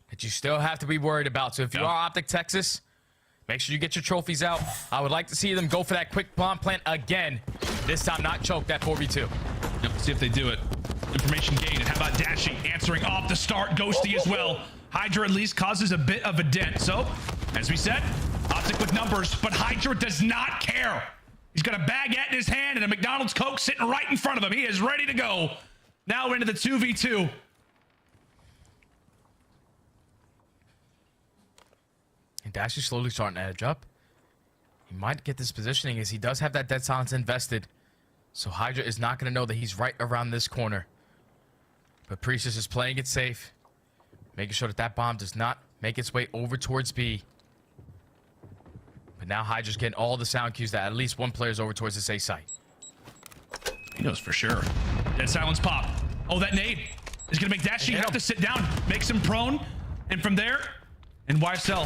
that you still have to be worried about. So if you are Optic Texas, make sure you get your trophies out. I would like to see them go for that quick bomb plant again. This time not choke that 4v2. Yep, see if they do it. Information gained. And how about Dashy answering off the start? Ghosty as well. Hydra at least causes a bit of a dent. So, as we said, Optic with numbers, but Hydra does not care. He's got a baguette in his hand and a McDonald's Coke sitting right in front of him. He is ready to go. Now we're into the 2v2. And Dashy's slowly starting to edge up. He might get this positioning as he does have that dead silence invested. So Hydra is not going to know that he's right around this corner. But Priestess is playing it safe, making sure that that bomb does not make its way over towards B. But now Hydra's getting all the sound cues that at least one player's over towards this A site. He knows for sure. Dead silence pop. Oh, that nade is going to make Dashy have to sit down, makes him prone. And from there, NYSL.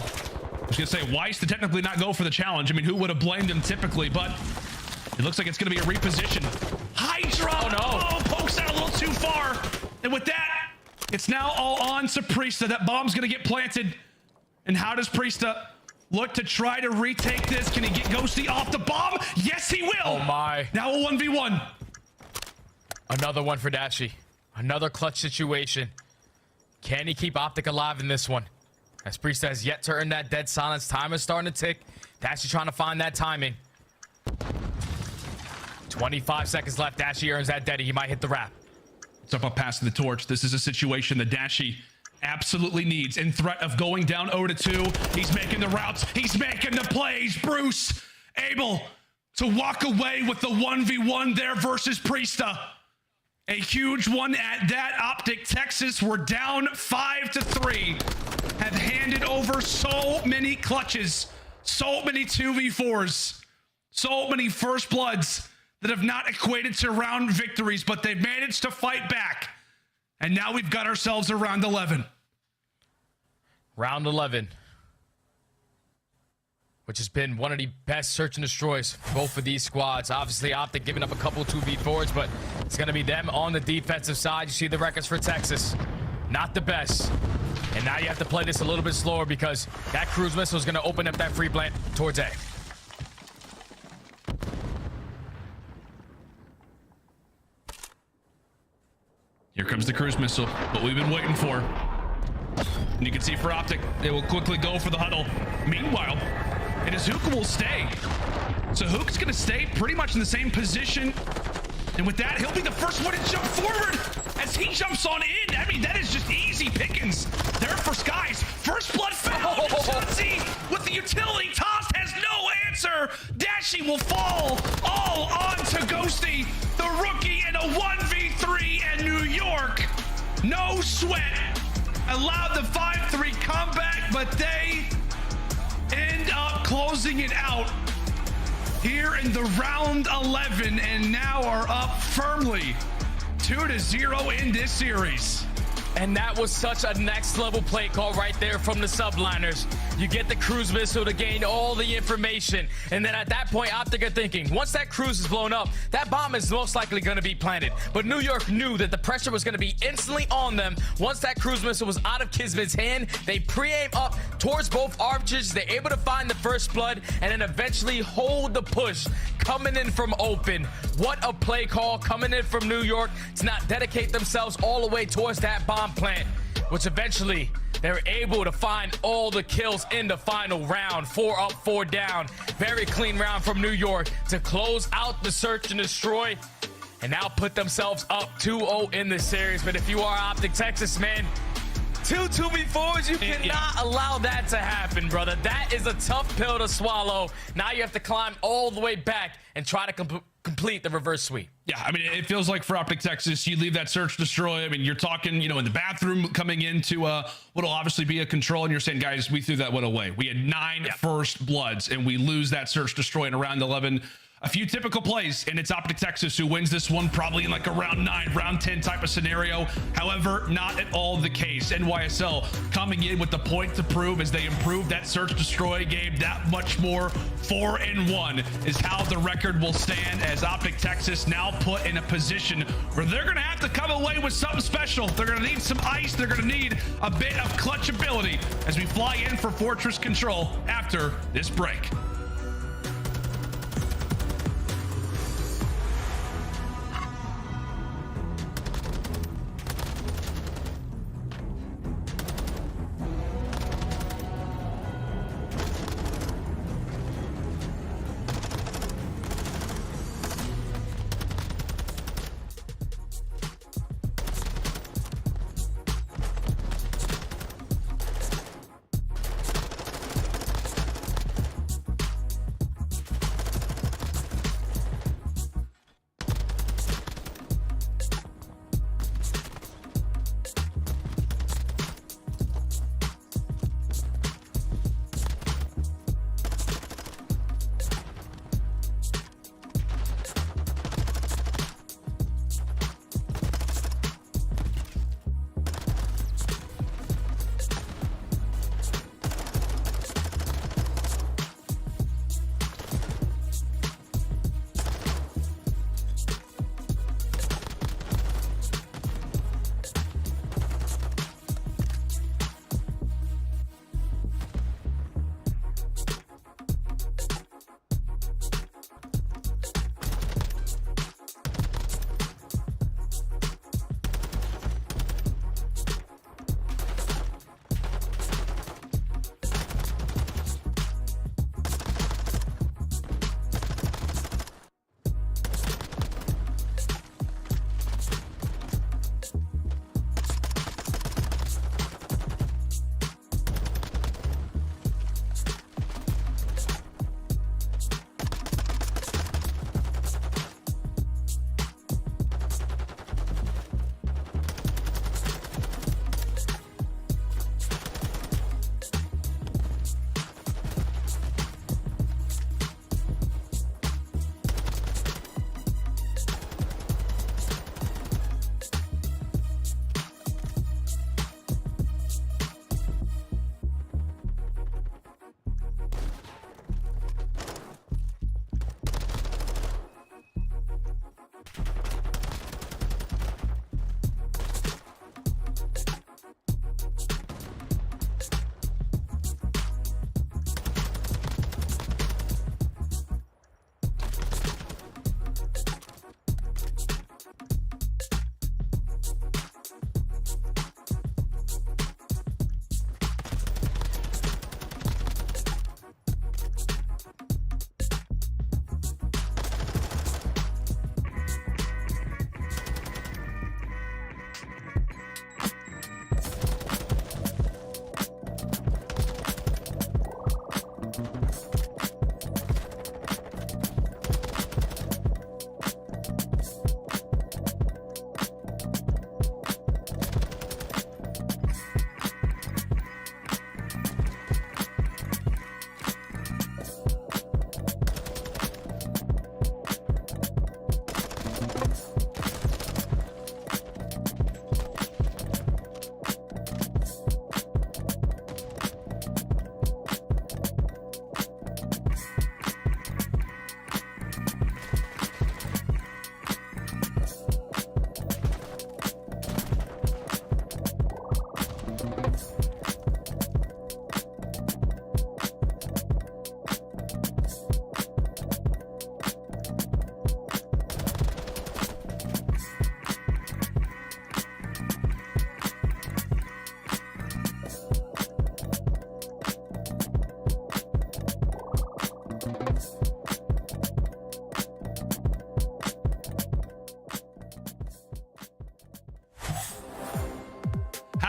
I was going to say, Weiss to technically not go for the challenge. I mean, who would have blamed him typically? But it looks like it's going to be a reposition. Hydra! Oh, no. Oh, pokes out a little too far. And with that, it's now all on to Priesta. That bomb's going to get planted. And how does Priesta look to try to retake this? Can he get Ghosty off the bomb? Yes, he will. Oh, my. Now a 1v1. Another one for Dashy. Another clutch situation. Can he keep Optic alive in this one? As Priesta has yet to earn that dead silence. Time is starting to tick. Dashy trying to find that timing. 25 seconds left. Dashy earns that deadie. He might hit the wrap. It's up passing the torch. This is a situation that Dashy absolutely needs. In threat of going down 0-2. He's making the routes. He's making the plays. Bruce able to walk away with the 1v1 there versus Priesta. A huge one at that. Optic Texas were down 5-3. Have handed over so many clutches, so many 2v4s, so many first bloods that have not equated to round victories, but they've managed to fight back. And now we've got ourselves a round 11. Round 11. Which has been one of the best search and destroys for both of these squads. Obviously, Optic giving up a couple 2v4s, but it's going to be them on the defensive side. You see the records for Texas. Not the best. And now you have to play this a little bit slower because that cruise missile is going to open up that free plant towards A. Here comes the cruise missile, what we've been waiting for. And you can see for Optic, they will quickly go for the huddle. Meanwhile, and Azuka will stay. So Hook's going to stay pretty much in the same position. And with that, he'll be the first one to jump forward as he jumps on in. I mean, that is just easy pickings there for Skies. First blood found. Chauncey with the utility tossed has no answer. Dashy will fall all on to Ghosty, the rookie, in a 1v3 in New York. No sweat. Allowed the 5-3 comeback, but they end up closing it out here in the round 11 and now are up firmly 2-0 in this series. And that was such a next level play call right there from the subliners. You get the cruise missile to gain all the information. And then at that point, Optic are thinking, once that cruise is blown up, that bomb is most likely going to be planted. But New York knew that the pressure was going to be instantly on them. Once that cruise missile was out of Kismet's hand, they pre-aim up towards both arches. They're able to find the first blood and then eventually hold the push coming in from open. What a play call coming in from New York to not dedicate themselves all the way towards that bomb plant, which eventually they're able to find all the kills in the final round. 4 up, 4 down. Very clean round from New York to close out the search and destroy and now put themselves up 2-0 in the series. But if you are Optic Texas, man, 2v4s, you cannot allow that to happen, brother. That is a tough pill to swallow. Now you have to climb all the way back and try to complete the reverse sweep. Yeah, I mean, it feels like for Optic Texas, you leave that search destroy. I mean, you're talking, you know, in the bathroom coming into what'll obviously be a control, and you're saying, guys, we threw that one away. We had 9 first bloods, and we lose that search destroy in around 11. A few typical plays, and it's Optic Texas who wins this one, probably in like a round 9, round 10 type of scenario. However, not at all the case. NYSL coming in with the point to prove as they improve that search destroy game that much more. 4-1 is how the record will stand as Optic Texas now put in a position where they're going to have to come away with something special. They're going to need some ice. They're going to need a bit of clutch ability as we fly in for Fortress Control after this break.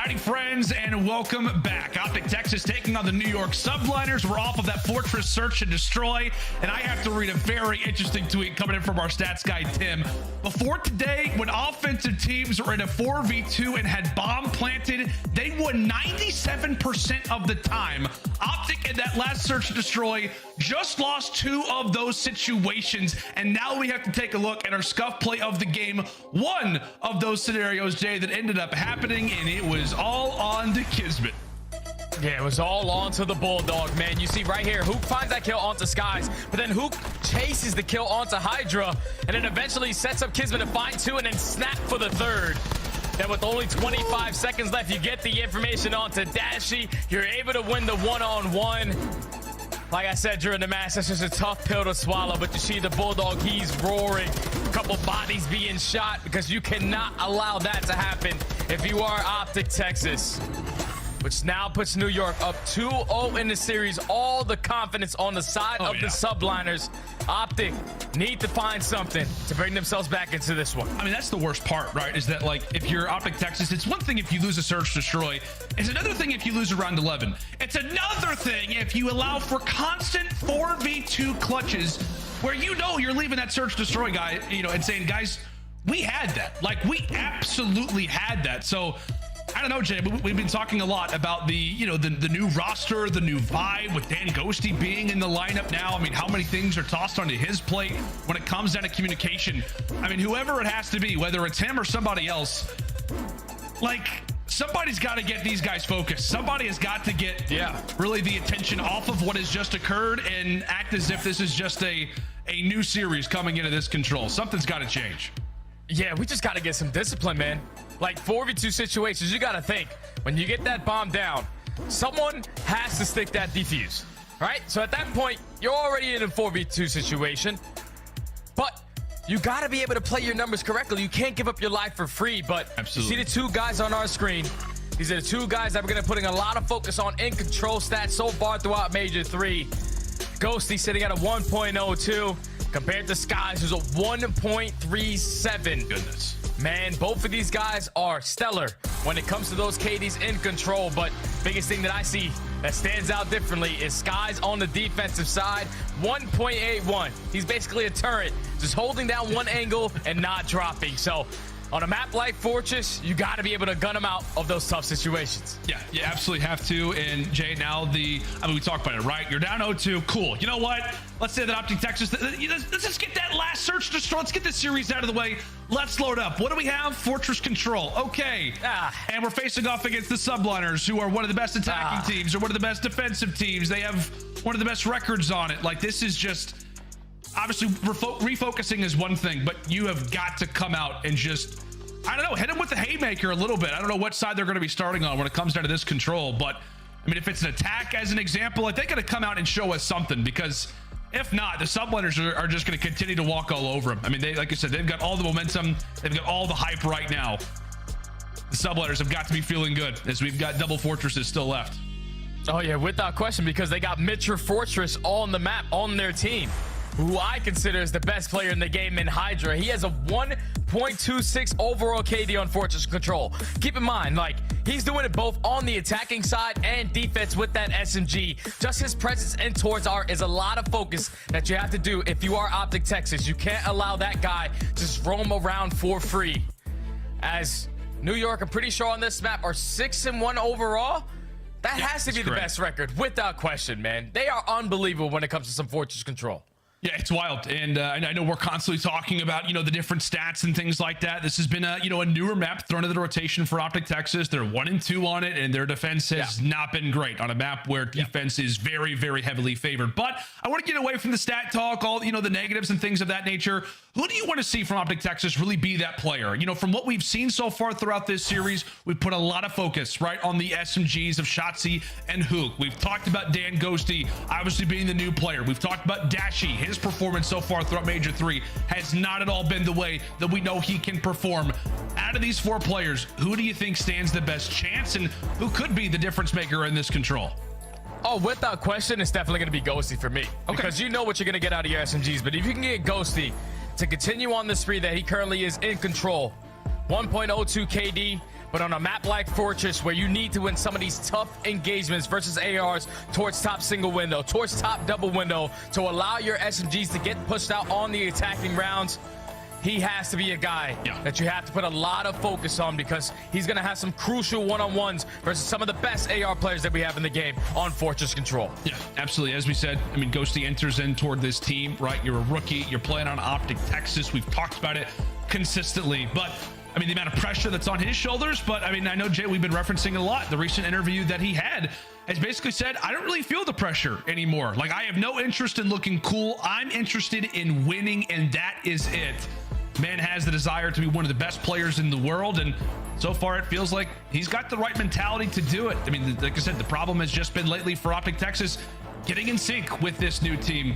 Howdy, friends, and welcome back. Optic Texas taking on the New York Subliners. We're off of that Fortress Search and Destroy, and I have to read a very interesting tweet coming in from our stats guy, Tim. Before today, when offensive teams were in a 4v2 and had bomb planted, they won 97% of the time. Optic in that last Search and Destroy just lost 2 of those situations, and now we have to take a look at our scuff play of the game. One of those scenarios, Jay, that ended up happening, and it was all on to Kismet. Yeah, it was all on to the Bulldog, man. You see right here, Hook finds that kill onto Skies, but then Hook chases the kill onto Hydra, and then eventually sets up Kismet to find 2 and then snap for the 3rd. Then with only 25 seconds left, you get the information onto Dashy. You're able to win the one-on-one. Like I said during the match, that's just a tough pill to swallow, but you see the Bulldog, he's roaring. A couple bodies being shot because you cannot allow that to happen if you are Optic Texas, which now puts New York up 2-0 in the series. All the confidence on the side of the Subliners. Optic need to find something to bring themselves back into this one. I mean, that's the worst part, right? Is that, like, if you're Optic Texas, it's one thing if you lose a Search Destroy. It's another thing if you lose a round 11. It's another thing if you allow for constant 4v2 clutches where you know you're leaving that Search Destroy guy, you know, and saying, guys, we had that. Like, we absolutely had that. So I don't know, Jay, but we've been talking a lot about the, you know, the new roster, the new vibe with Dan Ghosty being in the lineup now. I mean, how many things are tossed onto his plate when it comes down to communication? I mean, whoever it has to be, whether it's him or somebody else, like, somebody's got to get these guys focused. Somebody has got to get really the attention off of what has just occurred and act as if this is just a new series coming into this control. Something's got to change. Yeah, we just got to get some discipline, man. Like 4v2 situations, you got to think, when you get that bomb down, someone has to stick that defuse, right? So at that point, you're already in a 4v2 situation, but you got to be able to play your numbers correctly. You can't give up your life for free, but absolutely. You see the 2 guys on our screen. These are the 2 guys that we're going to putting a lot of focus on in control stats so far throughout Major 3. Ghosty sitting at a 1.02 compared to Skies, who's a 1.37. Goodness. Man, both of these guys are stellar when it comes to those KDs in control, but biggest thing that I see that stands out differently is Skies on the defensive side, 1.81. He's basically a turret, just holding down one angle and not dropping. So on a map like Fortress, you got to be able to gun them out of those tough situations. Yeah, you absolutely have to. And Jay, now I mean, we talked about it, right? You're down 0-2. Cool. You know what? Let's say that Optic Texas, let's just get that last Search Destroy. Let's get this series out of the way. Let's load up. What do we have? Fortress Control. Okay. And we're facing off against the Subliners, who are one of the best attacking teams or one of the best defensive teams. They have one of the best records on it. Like, this is just... Obviously, refocusing is one thing, but you have got to come out and just, I don't know, hit them with the haymaker a little bit. I don't know what side they're going to be starting on when it comes down to this control, but I mean, if it's an attack as an example, like, they got to come out and show us something, because if not, the Subliners are just going to continue to walk all over them. I mean, they, like I said, they've got all the momentum, they've got all the hype right now. The Subliners have got to be feeling good, as we've got double fortresses still left. Oh yeah, without question, because they got Mitcher Fortress on the map, on their team, who I consider is the best player in the game in Hydra. He has a 1.26 overall KD on Fortress Control. Keep in mind, like, he's doing it both on the attacking side and defense with that SMG. Just his presence in towards art is a lot of focus that you have to do if you are Optic Texas. You can't allow that guy just roam around for free. As New York, I'm pretty sure on this map, are 6-1 overall. That has to be the best record, without question, man. They are unbelievable when it comes to some Fortress Control. Yeah, it's wild. And I know we're constantly talking about, you know, the different stats and things like that. This has been a, you know, a newer map thrown into the rotation for Optic Texas. They're 1-2 on it, and their defense has not been great on a map where defense is very, very heavily favored. But I want to get away from the stat talk, all, you know, the negatives and things of that nature. Who do you want to see from Optic Texas really be that player? You know, from what we've seen so far throughout this series, we've put a lot of focus, right, on the SMGs of Shotzi and Hook. We've talked about Dan Ghosty obviously being the new player. We've talked about Dashy. His performance so far throughout Major 3 has not at all been the way that we know he can perform. Out of these 4 players, who do you think stands the best chance, and who could be the difference maker in this control? Oh, without question, it's definitely going to be Ghosty for me. Okay. Because you know what you're going to get out of your SMGs, but if you can get Ghosty to continue on the spree that he currently is in control, 1.02 KD, But on a map like Fortress, where you need to win some of these tough engagements versus ARs towards top single window, towards top double window, to allow your SMGs to get pushed out on the attacking rounds, he has to be a guy that you have to put a lot of focus on, because he's going to have some crucial one-on-ones versus some of the best AR players that we have in the game on Fortress Control. Yeah, absolutely. As we said, I mean, Ghosty enters in toward this team, right? You're a rookie. You're playing on Optic Texas. We've talked about it consistently, but I mean, the amount of pressure that's on his shoulders. But I mean, I know, Jay, we've been referencing it a lot. The recent interview that he had has basically said, I don't really feel the pressure anymore. Like, I have no interest in looking cool. I'm interested in winning, and that is it. Man has the desire to be one of the best players in the world, and so far it feels like he's got the right mentality to do it. I mean, like I said, the problem has just been lately for Optic Texas getting in sync with this new team.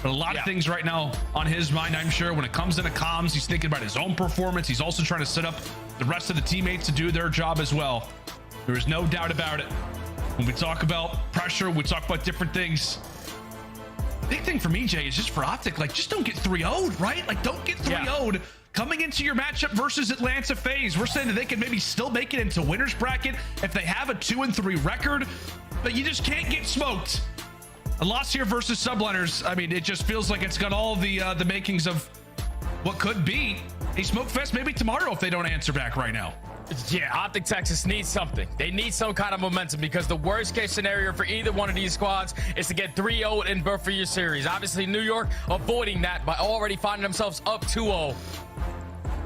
But a lot of things right now on his mind, I'm sure. When it comes into comms, he's thinking about his own performance. He's also trying to set up the rest of the teammates to do their job as well. There is no doubt about it. When we talk about pressure, we talk about different things. Big thing for me, Jay, is just for Optic, like, just don't get 3-0'd, right? Like, don't get 3-0'd coming into your matchup versus Atlanta FaZe. We're saying that they can maybe still make it into winner's bracket if they have a 2-3 record, but you just can't get smoked. A loss here versus Subliners, I mean, it just feels like it's got all the makings of what could be a smoke fest maybe tomorrow if they don't answer back right now. Yeah, Optic Texas needs something. They need some kind of momentum, because the worst case scenario for either one of these squads is to get 3-0 in both of your series. Obviously, New York avoiding that by already finding themselves up 2-0.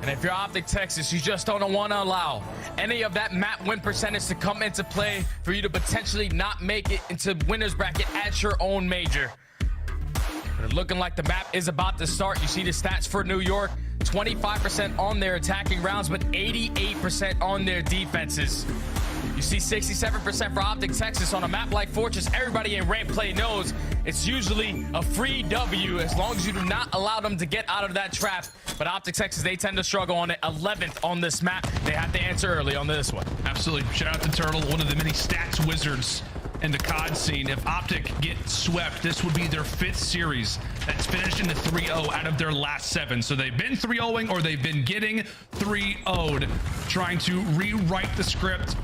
And if you're Optic Texas, you just don't want to allow any of that map win percentage to come into play for you to potentially not make it into winner's bracket at your own major. But looking like the map is about to start. You see the stats for New York. 25% on their attacking rounds, but 88% on their defenses. You see 67% for Optic Texas on a map like Fortress. Everybody in rank play knows it's usually a free W as long as you do not allow them to get out of that trap. But Optic Texas, they tend to struggle on it. 11th on this map. They have to answer early on this one. Absolutely. Shout out to Turtle, one of the many stats wizards in the COD scene. If Optic get swept, this would be their 5th series that's finished in the 3-0 out of their last 7. So they've been 3-0ing, or they've been getting 3-0'd, trying to rewrite the script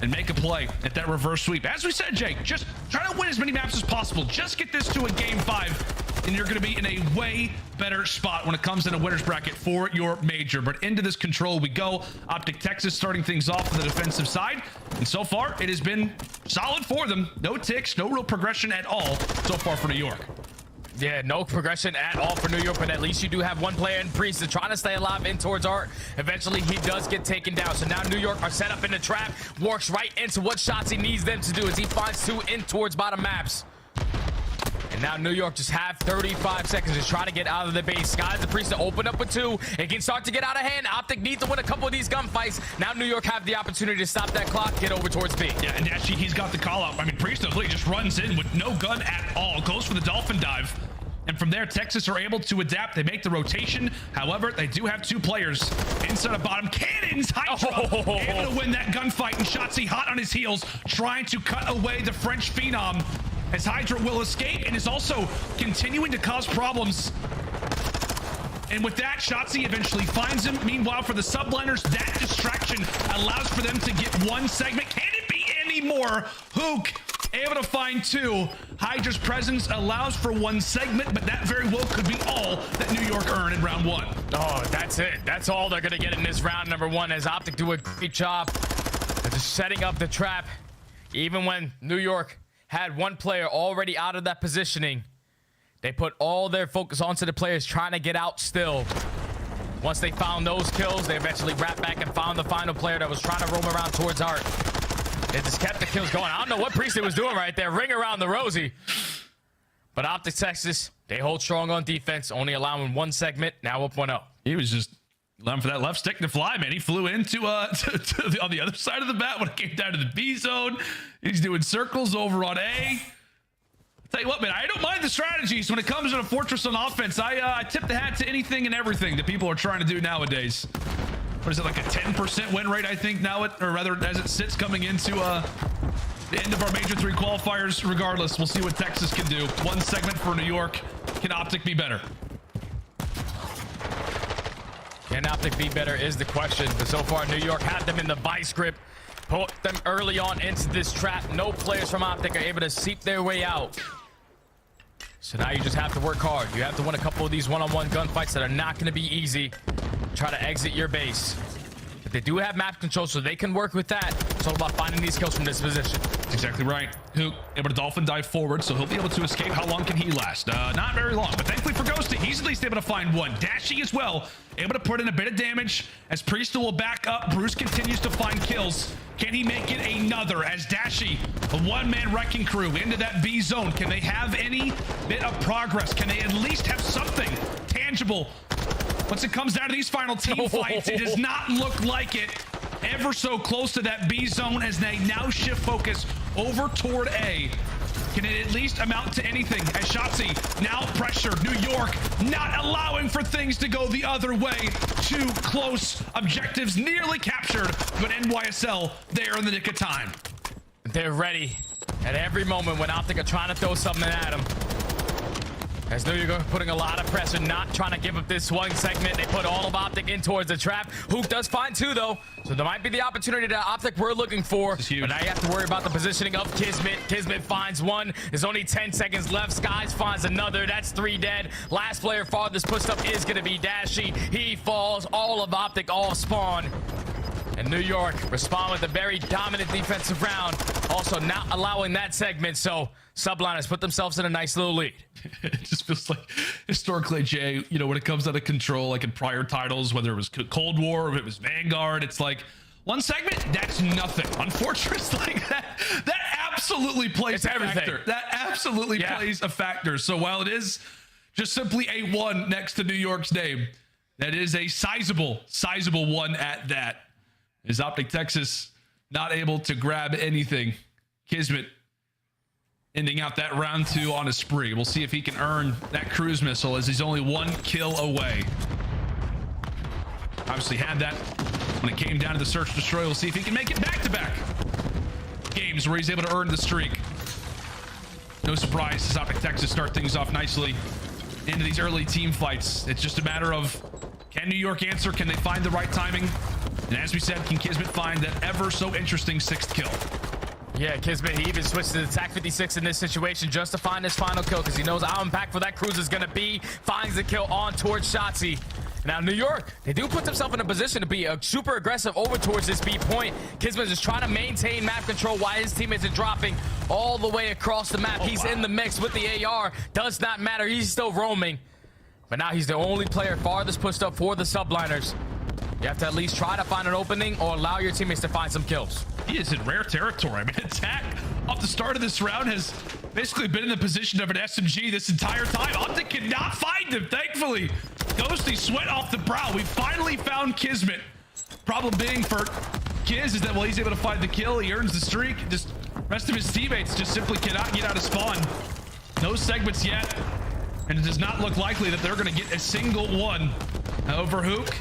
and make a play at that reverse sweep. As we said, Jake, just try to win as many maps as possible. Just get this to a game 5, and you're going to be in a way better spot when it comes in a winner's bracket for your major. But into this control we go. Optic Texas starting things off on the defensive side, and so far it has been solid for them. No ticks, no real progression at all so far for New York. Yeah, no progression at all for New York, but at least you do have one player in Priest that's trying to stay alive in towards Art. Eventually, he does get taken down. So now New York are set up in the trap, works right into what shots he needs them to do as he finds 2 in towards bottom maps. And now New York just have 35 seconds to try to get out of the base. Skies the Priest to open up with 2. It can start to get out of hand. Optic needs to win a couple of these gunfights. Now New York have the opportunity to stop that clock, get over towards B. Yeah, and actually he's got the call out. I mean, Priest just runs in with no gun at all. Goes for the dolphin dive. And from there, Texas are able to adapt. They make the rotation. However, they do have 2 players inside of bottom. Cannons, Hydra, able to win that gunfight. And Shotzi hot on his heels, trying to cut away the French Phenom, as Hydra will escape and is also continuing to cause problems. And with that, Shotzi eventually finds him. Meanwhile, for the subliners, that distraction allows for them to get 1 segment. Can it be any more? Hook able to find 2. Hydra's presence allows for 1 segment, but that very well could be all that New York earn in round 1. Oh, that's it. That's all they're going to get in this round number 1, as Optic do a great job of just setting up the trap. Even when New York had 1 player already out of that positioning, they put all their focus onto the players trying to get out still. Once they found those kills, they eventually wrapped back and found the final player that was trying to roam around towards Art. They just kept the kills going. I don't know what Priestley was doing right there. Ring around the rosy. But Optic Texas, they hold strong on defense, only allowing 1 segment, now up 1-0. He was just allowing for that left stick to fly, man. He flew into on the other side of the map when it came down to the B zone. He's doing circles over on A. Tell you what, man, I don't mind the strategies when it comes to a Fortress on offense. I tip the hat to anything and everything that people are trying to do nowadays. What is it, like a 10% win rate, I think, now, or rather, as it sits coming into the end of our Major 3 qualifiers. Regardless, we'll see what Texas can do. 1 segment for New York. Can Optic be better? Can Optic be better is the question. But so far, New York had them in the vice grip. Put them early on into this trap. No players from Optic are able to seep their way out. So now you just have to work hard. You have to win a couple of these one-on-one gunfights that are not going to be easy. Try to exit your base. But they do have map control, so they can work with that. It's all about finding these kills from this position. That's exactly right. Hook able to dolphin dive forward, so he'll be able to escape. How long can he last? Not very long, but thankfully for Ghosty, he's at least able to find one. Dashy as well, able to put in a bit of damage as Priest will back up. Bruce continues to find kills. Can he make it another as Dashy, a one-man wrecking crew into that B zone? Can they have any bit of progress? Can they at least have something tangible? Once it comes down to these final team fights, it does not look like it. Ever so close to that B zone as they now shift focus over toward A. Can it at least amount to anything as Shotzi now pressured? New York not allowing for things to go the other way. Too close. Objectives nearly captured, but NYSL there in the nick of time. They're ready at every moment when Optic are trying to throw something at them. As New York putting a lot of pressure, not trying to give up this one segment. They put all of Optic in towards the trap. Hook does find two, though. So there might be the opportunity that Optic we're looking for. But now you have to worry about the positioning of Kismet. Kismet finds one. There's only 10 seconds left. Skies finds another. That's 3 dead. Last player farthest pushed up is going to be Dashy. He falls. All of Optic all spawn. And New York respond with a very dominant defensive round. Also not allowing that segment. So Subliners put themselves in a nice little lead. It just feels like historically, Jay, you know, when it comes out of control, like in prior titles, whether it was Cold War or if it was Vanguard, it's like one segment, that's nothing. Unfortunately, like that absolutely plays a factor. That absolutely plays a factor. So while it is just simply a 1 next to New York's name, that is a sizable one at that. Is Optic Texas not able to grab anything? Kismet ending out that round 2 on a spree. We'll see if he can earn that cruise missile as he's only 1 kill away. Obviously had that when it came down to the search destroy. We'll see if he can make it back-to-back games where he's able to earn the streak. No surprise as Optic Texas start things off nicely into these early team fights. It's just a matter of, can New York answer? Can they find the right timing? And as we said, can Kismet find that ever so interesting 6th kill? Yeah, Kismet, he even switched to the TAC 56 in this situation just to find his final kill because he knows how impactful that cruise is going to be. Finds the kill on towards Shotzi. Now, New York, they do put themselves in a position to be super aggressive over towards this B point. Kismet is trying to maintain map control while his teammates are dropping all the way across the map. He's in the mix with the AR. Does not matter. He's still roaming. But now he's the only player farthest pushed up for the Subliners. You have to at least try to find an opening or allow your teammates to find some kills. He is in rare territory. I mean, attack off the start of this round has basically been in the position of an SMG this entire time. Optic cannot find him, thankfully. Ghosty sweat off the brow. We finally found Kismet. Problem being for Kiz is that while he's able to find the kill, he earns the streak. Just rest of his teammates just simply cannot get out of spawn. No segments yet. And it does not look likely that they're going to get a single one. Over Hook.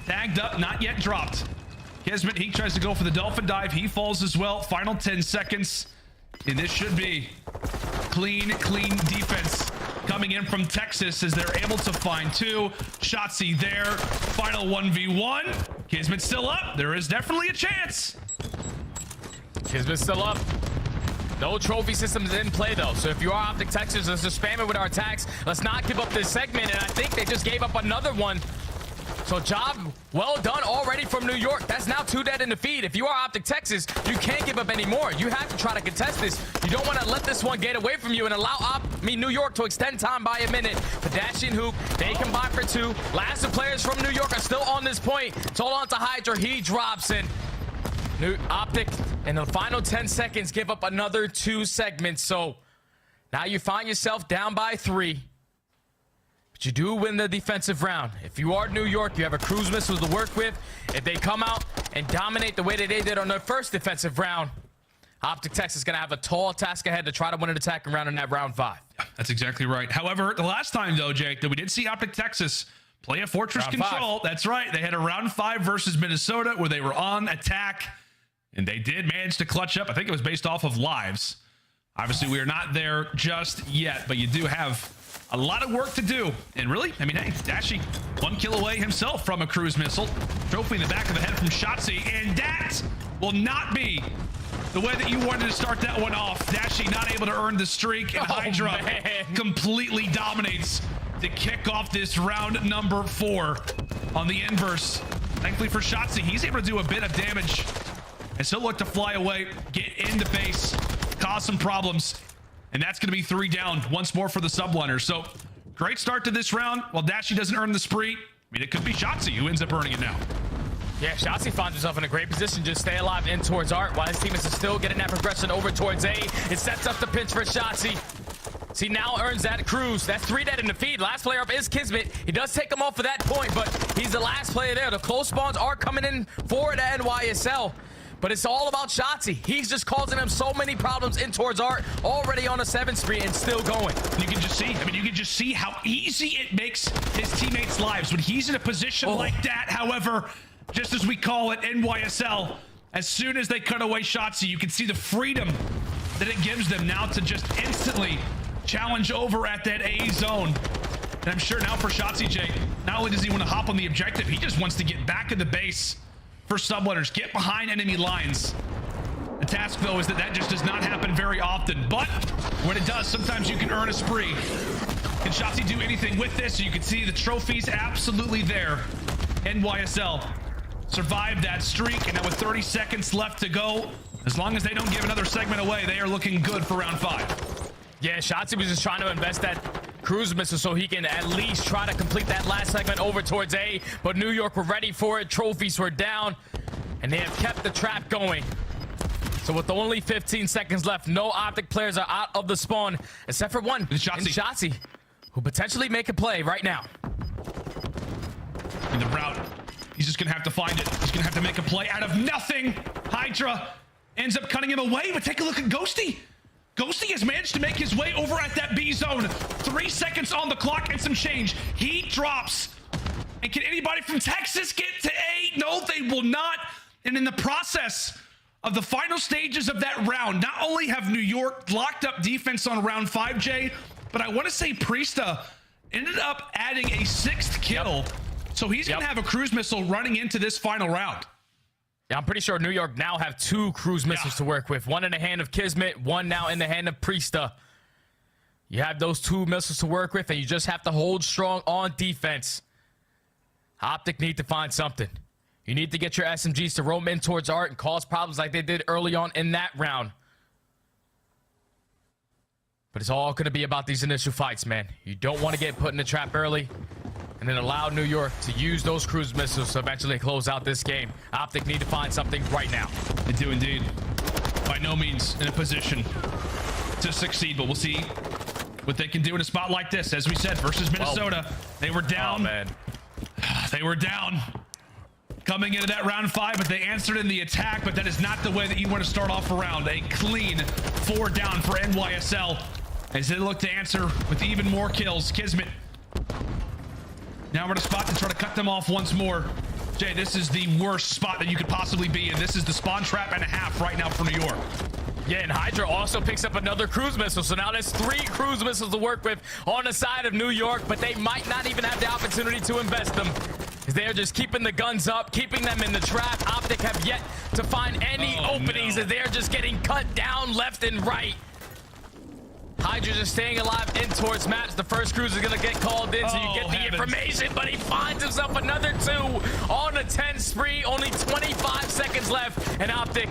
Tagged up, not yet dropped. Kismet, he tries to go for the dolphin dive. He falls as well. Final 10 seconds. And this should be clean defense coming in from Texas as they're able to find 2. Shotzi there. Final 1v1. Kismet still up. There is definitely a chance. Kismet still up. No trophy systems in play, though. So if you are Optic Texas, let's just spam it with our attacks. Let's not give up this segment. And I think they just gave up another one. So job well done already from New York. That's now 2 dead in the feed. If you are Optic Texas, you can't give up any more. You have to try to contest this. You don't want to let this one get away from you and allow New York to extend time by a minute. But Dashy and Hoop, they combine for 2. Last 2 players from New York are still on this point. It's all on to Hydra. He drops in. New Optic in the final 10 seconds give up another 2 segments. So now you find yourself down by 3. But you do win the defensive round. If you are New York, you have a cruise missile to work with. If they come out and dominate the way that they did on their first defensive round, Optic Texas is going to have a tall task ahead to try to win an attacking round in that round 5. Yeah, that's exactly right. However, the last time, though, Jake, that we did see Optic Texas play a fortress round control. 5. That's right. They had a round 5 versus Minnesota where they were on attack, and they did manage to clutch up. I think it was based off of lives. Obviously, we are not there just yet, but you do have a lot of work to do. And really, I mean, hey, Dashy, 1 kill away himself from a cruise missile. Trophy in the back of the head from Shotzzy. And that will not be the way that you wanted to start that one off. Dashy not able to earn the streak, and Hydra completely dominates to kick off this round number 4 on the inverse. Thankfully for Shotzzy, he's able to do a bit of damage and still look to fly away, get in the base, cause some problems. And that's going to be 3 down once more for the subliner. So great start to this round. While Dashy doesn't earn the spree, I mean, it could be Shotzzy who ends up earning it now. Yeah, Shotzzy finds himself in a great position. Just stay alive in towards Art while his team is still getting that progression over towards A. It sets up the pinch for Shotzzy. See, now earns that cruise. That's 3 dead in the feed. Last player up is Kismet. He does take him off for that point, but he's the last player there. The close spawns are coming in for the NYSL. But it's all about Shotzzy. He's just causing them so many problems in towards Art, already on a 7 spree and still going. You can just see, I mean, you can just see how easy it makes his teammates' lives when he's in a position like that. However, just as we call it, NYSL, as soon as they cut away Shotzzy, you can see the freedom that it gives them now to just instantly challenge over at that A zone. And I'm sure now for Shotzzy, Jay, not only does he want to hop on the objective, he just wants to get back in the base for subliners, get behind enemy lines. The task, though, is that just does not happen very often. But when it does, sometimes you can earn a spree. Can Shotzzy do anything with this? So you can see the trophies absolutely there. NYSL survived that streak, and now with 30 seconds left to go, as long as they don't give another segment away, they are looking good for round 5. Yeah, Shotzzy was just trying to invest that cruise missile so he can at least try to complete that last segment over towards A, but New York were ready for it. Trophies were down, and they have kept the trap going. So with only 15 seconds left, no Optic players are out of the spawn, except for one, Shotzzy, who potentially make a play right now. In the route, he's just gonna have to find it. He's gonna have to make a play out of nothing. Hydra ends up cutting him away, but take a look at Ghosty. Ghosty has managed to make his way over at that B zone. 3 seconds on the clock and some change. He drops. And can anybody from Texas get to A? No, they will not. And in the process of the final stages of that round, not only have New York locked up defense on round 5, but I want to say Priesta ended up adding a 6th kill. So he's going to have a cruise missile running into this final round. Yeah, I'm pretty sure New York now have 2 cruise missiles to work with. One in the hand of Kismet, one now in the hand of Priesta. You have those 2 missiles to work with, and you just have to hold strong on defense. Optic need to find something. You need to get your SMGs to roam in towards Art and cause problems like they did early on in that round. But it's all going to be about these initial fights, man. You don't want to get put in the trap early and then allow New York to use those cruise missiles to eventually close out this game. Optic need to find something right now. They do indeed. By no means in a position to succeed, but we'll see what they can do in a spot like this. As we said, versus Minnesota, they were down. Oh, man. They were down coming into that round 5, but they answered in the attack, but that is not the way that you want to start off a round. A clean 4 down for NYSL as they look to answer with even more kills. Kismet now we're in a spot to try to cut them off once more. Jay, this is the worst spot that you could possibly be in. This is the spawn trap and a half right now for New York. Yeah, and Hydra also picks up another cruise missile. So now there's 3 cruise missiles to work with on the side of New York, but they might not even have the opportunity to invest them. They're just keeping the guns up, keeping them in the trap. Optic have yet to find any openings as they're just getting cut down left and right. Hydra just staying alive in towards maps. The first cruise is going to get called in, so you get the information, but he finds himself another 2 on a 10 spree. Only 25 seconds left, and Optic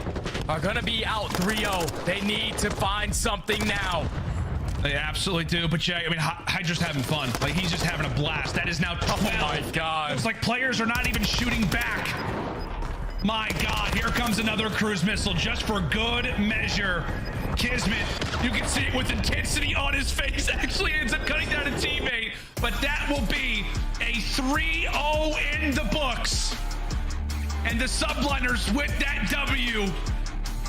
are going to be out 3-0. They need to find something now. They absolutely do, but Jay, I mean, Hydra's having fun. Like, he's just having a blast. That is now 12. Oh my God. It's like players are not even shooting back. My God, here comes another cruise missile just for good measure. Kismet, you can see it with intensity on his face, actually ends up cutting down a teammate, but that will be a 3-0 in the books. And the subliners with that W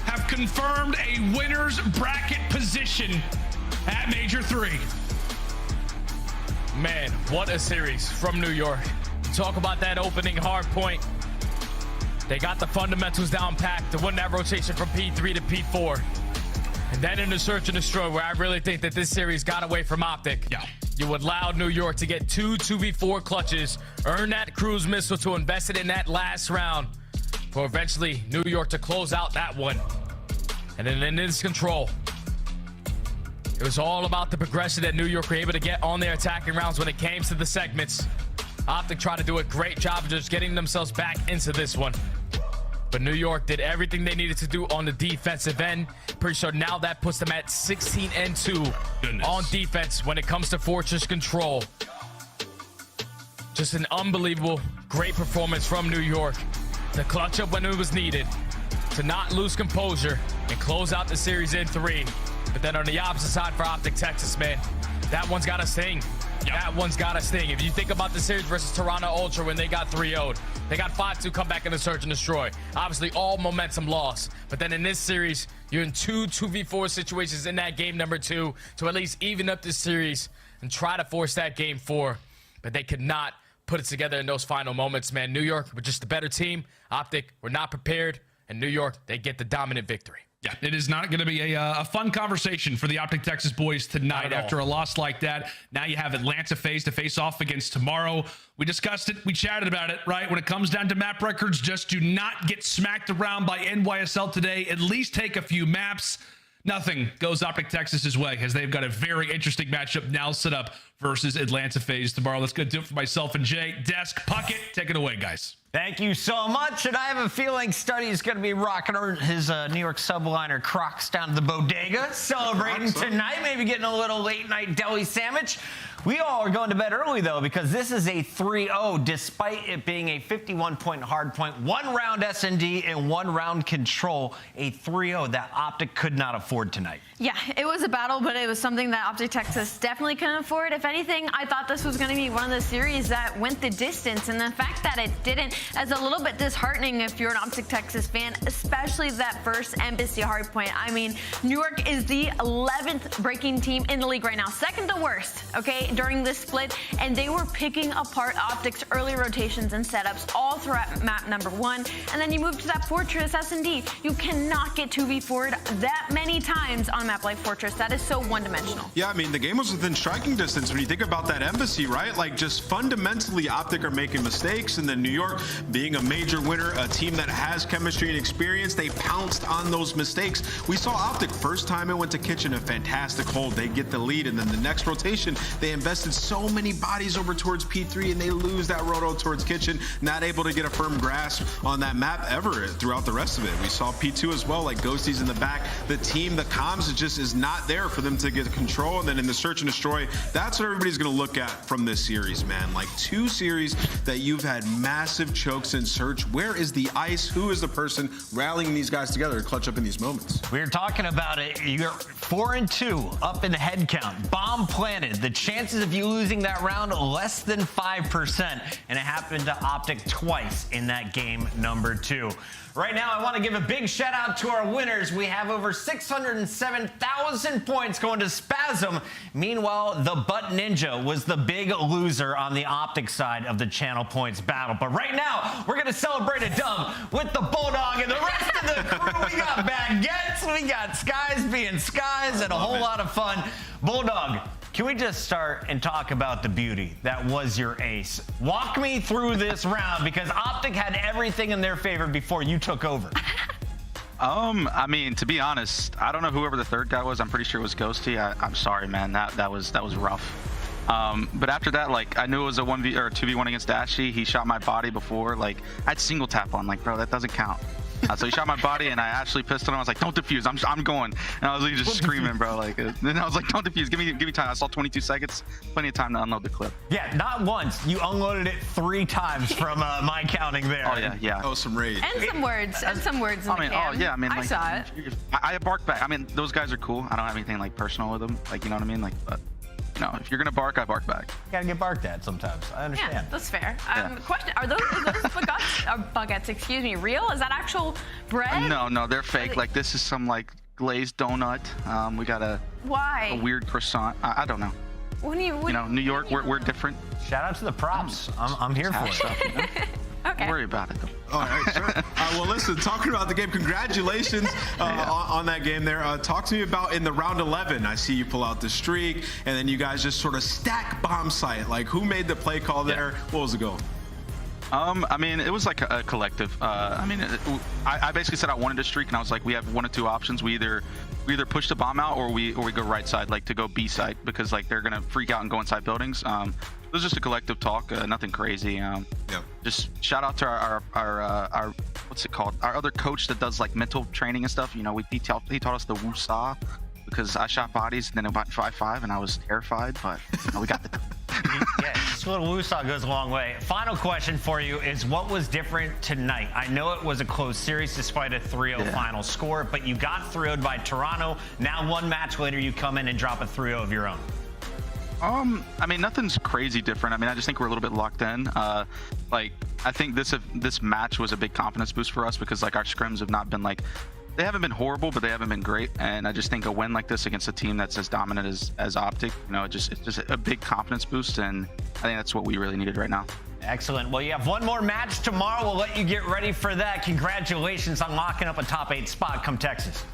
have confirmed a winner's bracket position at Major 3. Man, what a series from New York. Talk about that opening hard point. They got the fundamentals down packed to win that rotation from P3 to P4. And then in the search and destroy, where I really think that this series got away from Optic. Yeah. You allowed New York to get 2v4 clutches, earn that cruise missile to invest it in that last round, for eventually New York to close out that one. And then in this control, it was all about the progression that New York were able to get on their attacking rounds when it came to the segments. Optic tried to do a great job of just getting themselves back into this one. But New York did everything they needed to do on the defensive end. Pretty sure now that puts them at 16-2 on defense when it comes to Fortress control. Just an unbelievable, great performance from New York to clutch up when it was needed, to not lose composure and close out the series in 3. But then on the opposite side for Optic Texas, man, that one's got to sting. That one's got to sting. If you think about the series versus Toronto Ultra when they got 3-0'd, they got 5-2 come back in the search and destroy. Obviously, all momentum lost. But then in this series, you're in 2v4 situations in that game number 2 to at least even up this series and try to force that game 4. But they could not put it together in those final moments, man. New York were just a better team. Optic were not prepared. And New York, they get the dominant victory. Yeah, it is not going to be a fun conversation for the Optic Texas boys tonight after a loss like that. Now you have Atlanta FaZe to face off against tomorrow. We discussed it. We chatted about it, right? When it comes down to map records, just do not get smacked around by NYSL today. At least take a few maps. Nothing goes Optic Texas's way as they've got a very interesting matchup now set up versus Atlanta FaZe tomorrow. That's going to do it for myself and Jay. Desk, Puckett, take it away, guys. Thank you so much, and I have a feeling Study is going to be rocking his New York subliner Crocs down to the bodega, celebrating tonight, maybe getting a little late-night deli sandwich. We all are going to bed early, though, because this is a 3-0, despite it being a 51-point hardpoint, 1-round S&D, and 1-round control, a 3-0 that Optic could not afford tonight. Yeah, it was a battle, but it was something that Optic Texas definitely couldn't afford. If anything, I thought this was going to be one of the series that went the distance, and the fact that it didn't is a little bit disheartening if you're an Optic Texas fan, especially that first Embassy hardpoint. I mean, New York is the 11th breaking team in the league right now, second to worst, okay, during this split, and they were picking apart Optic's early rotations and setups all throughout map number 1, and then you move to that Fortress S&D. You cannot get 2v4'd that many times on a map like Fortress. That is so one-dimensional. Yeah, I mean, the game was within striking distance when you think about that Embassy, right? Like, just fundamentally, Optic are making mistakes, and then New York, being a major winner, a team that has chemistry and experience, they pounced on those mistakes. We saw Optic first time it went to Kitchen, a fantastic hold. They get the lead, and then the next rotation, they invested so many bodies over towards P3, and they lose that roto towards Kitchen, not able to get a firm grasp on that map ever throughout the rest of it. We saw P2 as well, like Ghosties in the back. The team, the comms, just is not there for them to get control, and then in the search and destroy, that's what everybody's going to look at from this series, man. Like, 2 series that you've had massive chokes in search. Where is the ice? Who is the person rallying these guys together to clutch up in these moments? We're talking about it. You're 4-2 up in head count. Bomb planted. The chances of you losing that round, less than 5%. And it happened to Optic twice in that game number 2. Right now, I want to give a big shout out to our winners. We have over 607,000 points going to Spasm. Meanwhile, the Butt Ninja was the big loser on the Optic side of the channel points battle. But right now, we're going to celebrate a dub with the Bulldog and the rest of the crew. We got Baguettes, we got Skies being Skies, and a whole lot of fun. Bulldog, can we just start and talk about the beauty that was your ace? Walk me through this round, because Optic had everything in their favor before you took over. I mean, to be honest, I don't know whoever the third guy was. I'm pretty sure it was Ghosty. I'm sorry, man. That was rough. But after that, like, I knew it was a 1v or 2v1 against Dashy. He shot my body before. Like, I had single tap on. Like, bro, that doesn't count. So he shot my body, and I actually pissed on him. I was like, "Don't defuse! I'm going!" And I was like, just screaming, bro. Like, then I was like, "Don't defuse! Give me time!" I saw 22 seconds, plenty of time to unload the clip. Yeah, not once. You unloaded it 3 times from my counting there. Oh yeah. Oh, some rage. And some words. And some words in the cam. Oh yeah. I mean, I like, saw it. I barked back. I mean, those guys are cool. I don't have anything like personal with them. Like, you know what I mean? Like, but. No, if you're gonna bark, I bark back. You gotta get barked at sometimes. I understand. Yeah, that's fair. Question: Are those baguettes? Excuse me, real? Is that actual bread? No, they're fake. Like, this is some like glazed donut. We got a weird croissant. I don't know. When you know, New York, we're different. Shout out to the props. I'm here for it. Stuff, you know? Okay. Don't worry about it. All right, sure. Well, listen, talking about the game, congratulations on that game there. Talk to me about in the round 11. I see you pull out the streak, and then you guys just sort of stack bomb site. Like, who made the play call there? What was the goal? I mean, it was like a collective. I basically said I wanted a streak, and I was like, we have one or two options. We either push the bomb out, or we go right side, like to go B side, because like they're gonna freak out and go inside buildings. It was just a collective talk, nothing crazy. Just shout out to our what's it called? Our other coach that does like mental training and stuff. You know, he taught us the woo-saw, because I shot bodies and then it went 5-5 and I was terrified, but we got the. Yeah, just a little woo-saw goes a long way. Final question for you is, what was different tonight? I know it was a close series despite a 3-0 final score, but you got 3-0'd by Toronto. Now one match later, you come in and drop a 3-0 of your own. I mean, nothing's crazy different. I mean, I just think we're a little bit locked in. Like, I think this match was a big confidence boost for us, because like our scrims have not been like, they haven't been horrible, but they haven't been great. And I just think a win like this against a team that's as dominant as Optic, you know, it's just a big confidence boost. And I think that's what we really needed right now. Excellent. Well, you have one more match tomorrow. We'll let you get ready for that. Congratulations on locking up a top 8 spot come Texas.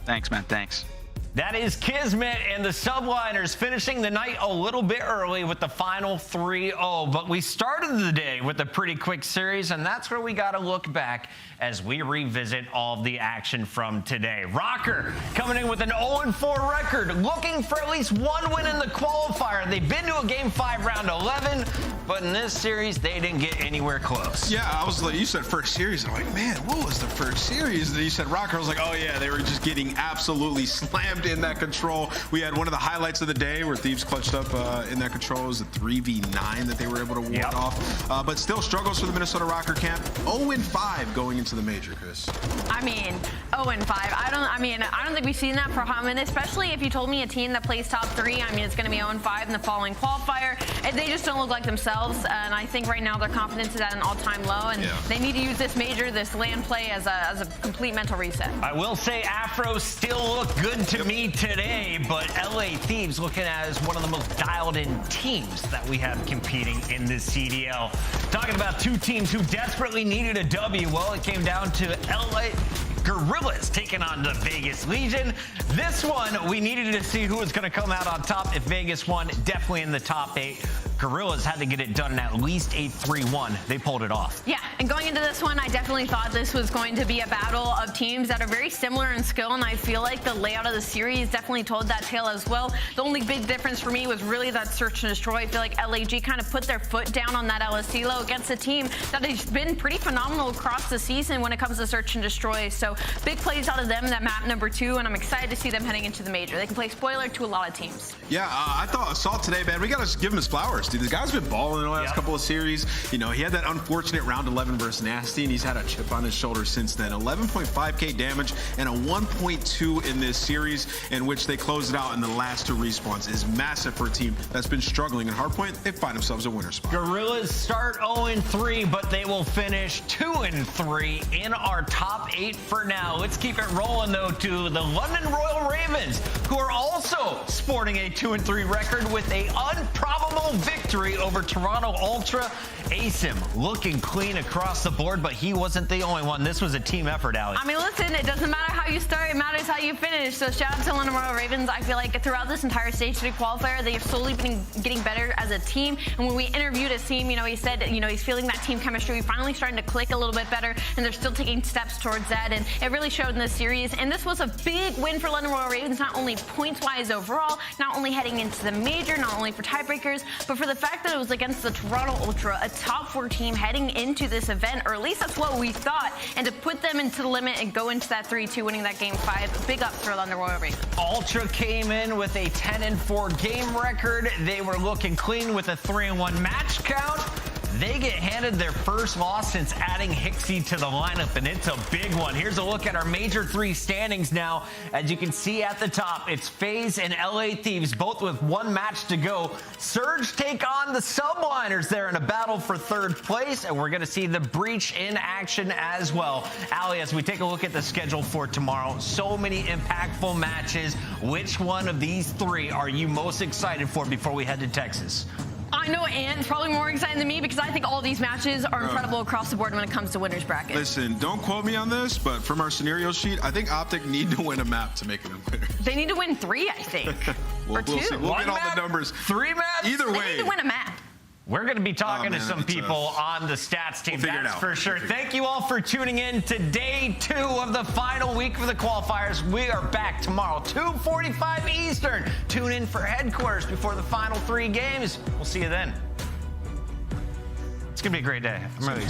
Thanks, man. Thanks. That is Kismet and the Subliners finishing the night a little bit early with the final 3-0. But we started the day with a pretty quick series, and that's where we got to look back as we revisit all of the action from today. Rocker coming in with an 0-4 record, looking for at least one win in the qualifier. They've been to a Game 5 round 11, but in this series, they didn't get anywhere close. Yeah, I was like, you said first series. I'm like, man, what was the first series? And then you said Rocker. I was like, oh yeah, they were just getting absolutely slammed in that control. We had one of the highlights of the day where Thieves clutched up in that control. It was a 3v9 that they were able to ward off. But still struggles for the Minnesota Rocker camp. 0-5 going into the major, Chris. I mean, 0-5. I don't think we've seen that for hot minute, especially if you told me a team that plays top 3. I mean, it's going to be 0-5 in the following qualifier. And they just don't look like themselves. And I think right now their confidence is at an all-time low. And they need to use this major, this land play as a complete mental reset. I will say Afro still look good to me today, but LA Thieves looking as one of the most dialed-in teams that we have competing in this CDL. Talking about two teams who desperately needed a W. Well, it came down to LA Gorillas taking on the Vegas Legion. This one, we needed to see who was going to come out on top. If Vegas won, definitely in the top 8. Gorillas had to get it done in at least 8-3-1. They pulled it off. Yeah, and going into this one, I definitely thought this was going to be a battle of teams that are very similar in skill, and I feel like the layout of the series definitely told that tale as well. The only big difference for me was really that search and destroy. I feel like LAG kind of put their foot down on that LSCLO against a team that has been pretty phenomenal across the season when it comes to search and destroy. So big plays out of them, that map number 2, and I'm excited to see them heading into the major. They can play spoiler to a lot of teams. Yeah, I thought Assault today, man, we got to give him his flowers, dude. The guy's been balling in the last couple of series. You know, he had that unfortunate round 11 versus Nasty, and he's had a chip on his shoulder since then. 11.5k damage and a 1.2 in this series, in which they closed it out in the last 2 respawns, is massive for a team that's been struggling. In hardpoint, they find themselves a winner spot. Gorillas start 0-3, but they will finish 2-3 in our top 8 for now. Let's keep it rolling, though, to the London Royal Ravens, who are also sporting a 2-3 record with a unprobable victory over Toronto Ultra. Asim looking clean across the board, but he wasn't the only one. This was a team effort, Allie. I mean, listen, it doesn't matter how you start, it matters how you finish. So shout out to London Royal Ravens. I feel like throughout this entire stage 3 qualifier, they've slowly been getting better as a team. And when we interviewed Asim, you know, he said, you know, he's feeling that team chemistry finally starting to click a little bit better, and they're still taking steps towards that. And it really showed in this series. And this was a big win for London Royal Ravens, not only points-wise overall, not only heading into the major, not only for tiebreakers, but for the fact that it was against the Toronto Ultra, a top 4 team heading into this event, or at least that's what we thought, and to put them into the limit and go into that 3-2, winning that Game 5. Big up for London Royal Ravens. Ultra came in with a 10-4 game record. They were looking clean with a 3-1 match count. They get handed their first loss since adding Hixie to the lineup, and it's a big one. Here's a look at our Major 3 standings now. As you can see at the top, it's FaZe and LA Thieves, both with 1 match to go. Surge take on the Subliners there in a battle for 3rd place, and we're going to see the Breach in action as well. Allie, as we take a look at the schedule for tomorrow, so many impactful matches. Which one of these 3 are you most excited for before we head to Texas? I know Ant's probably more excited than me because I think all these matches are incredible across the board when it comes to winners bracket. Listen, don't quote me on this, but from our scenario sheet, I think Optic need to win a map to make it a winner. They need to win 3, I think. Or 2. We'll see. We'll get all the numbers. 3 maps? Either way. They need to win a map. We're going to be talking to some people on the stats team, that's for sure. Thank you all for tuning in to day 2 of the final week of the qualifiers. We are back tomorrow, 2:45 Eastern. Tune in for headquarters before the final 3 games. We'll see you then. It's going to be a great day. I'm really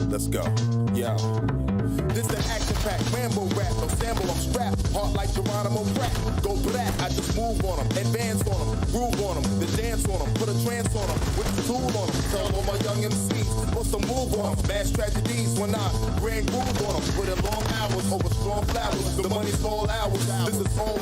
Let's go. Yeah. This the action-packed Rambo rap. No sample, I'm strapped. Heart like Geronimo rap. Go black, I just move on them. Advance on them. Groove on them. Then dance on them. Put a trance on them. With the tool on them. Tell all my young MCs. What's the move on them? Mass tragedies when I grand groove on them. Put in long hours over strong flowers. The money's all hours. This is all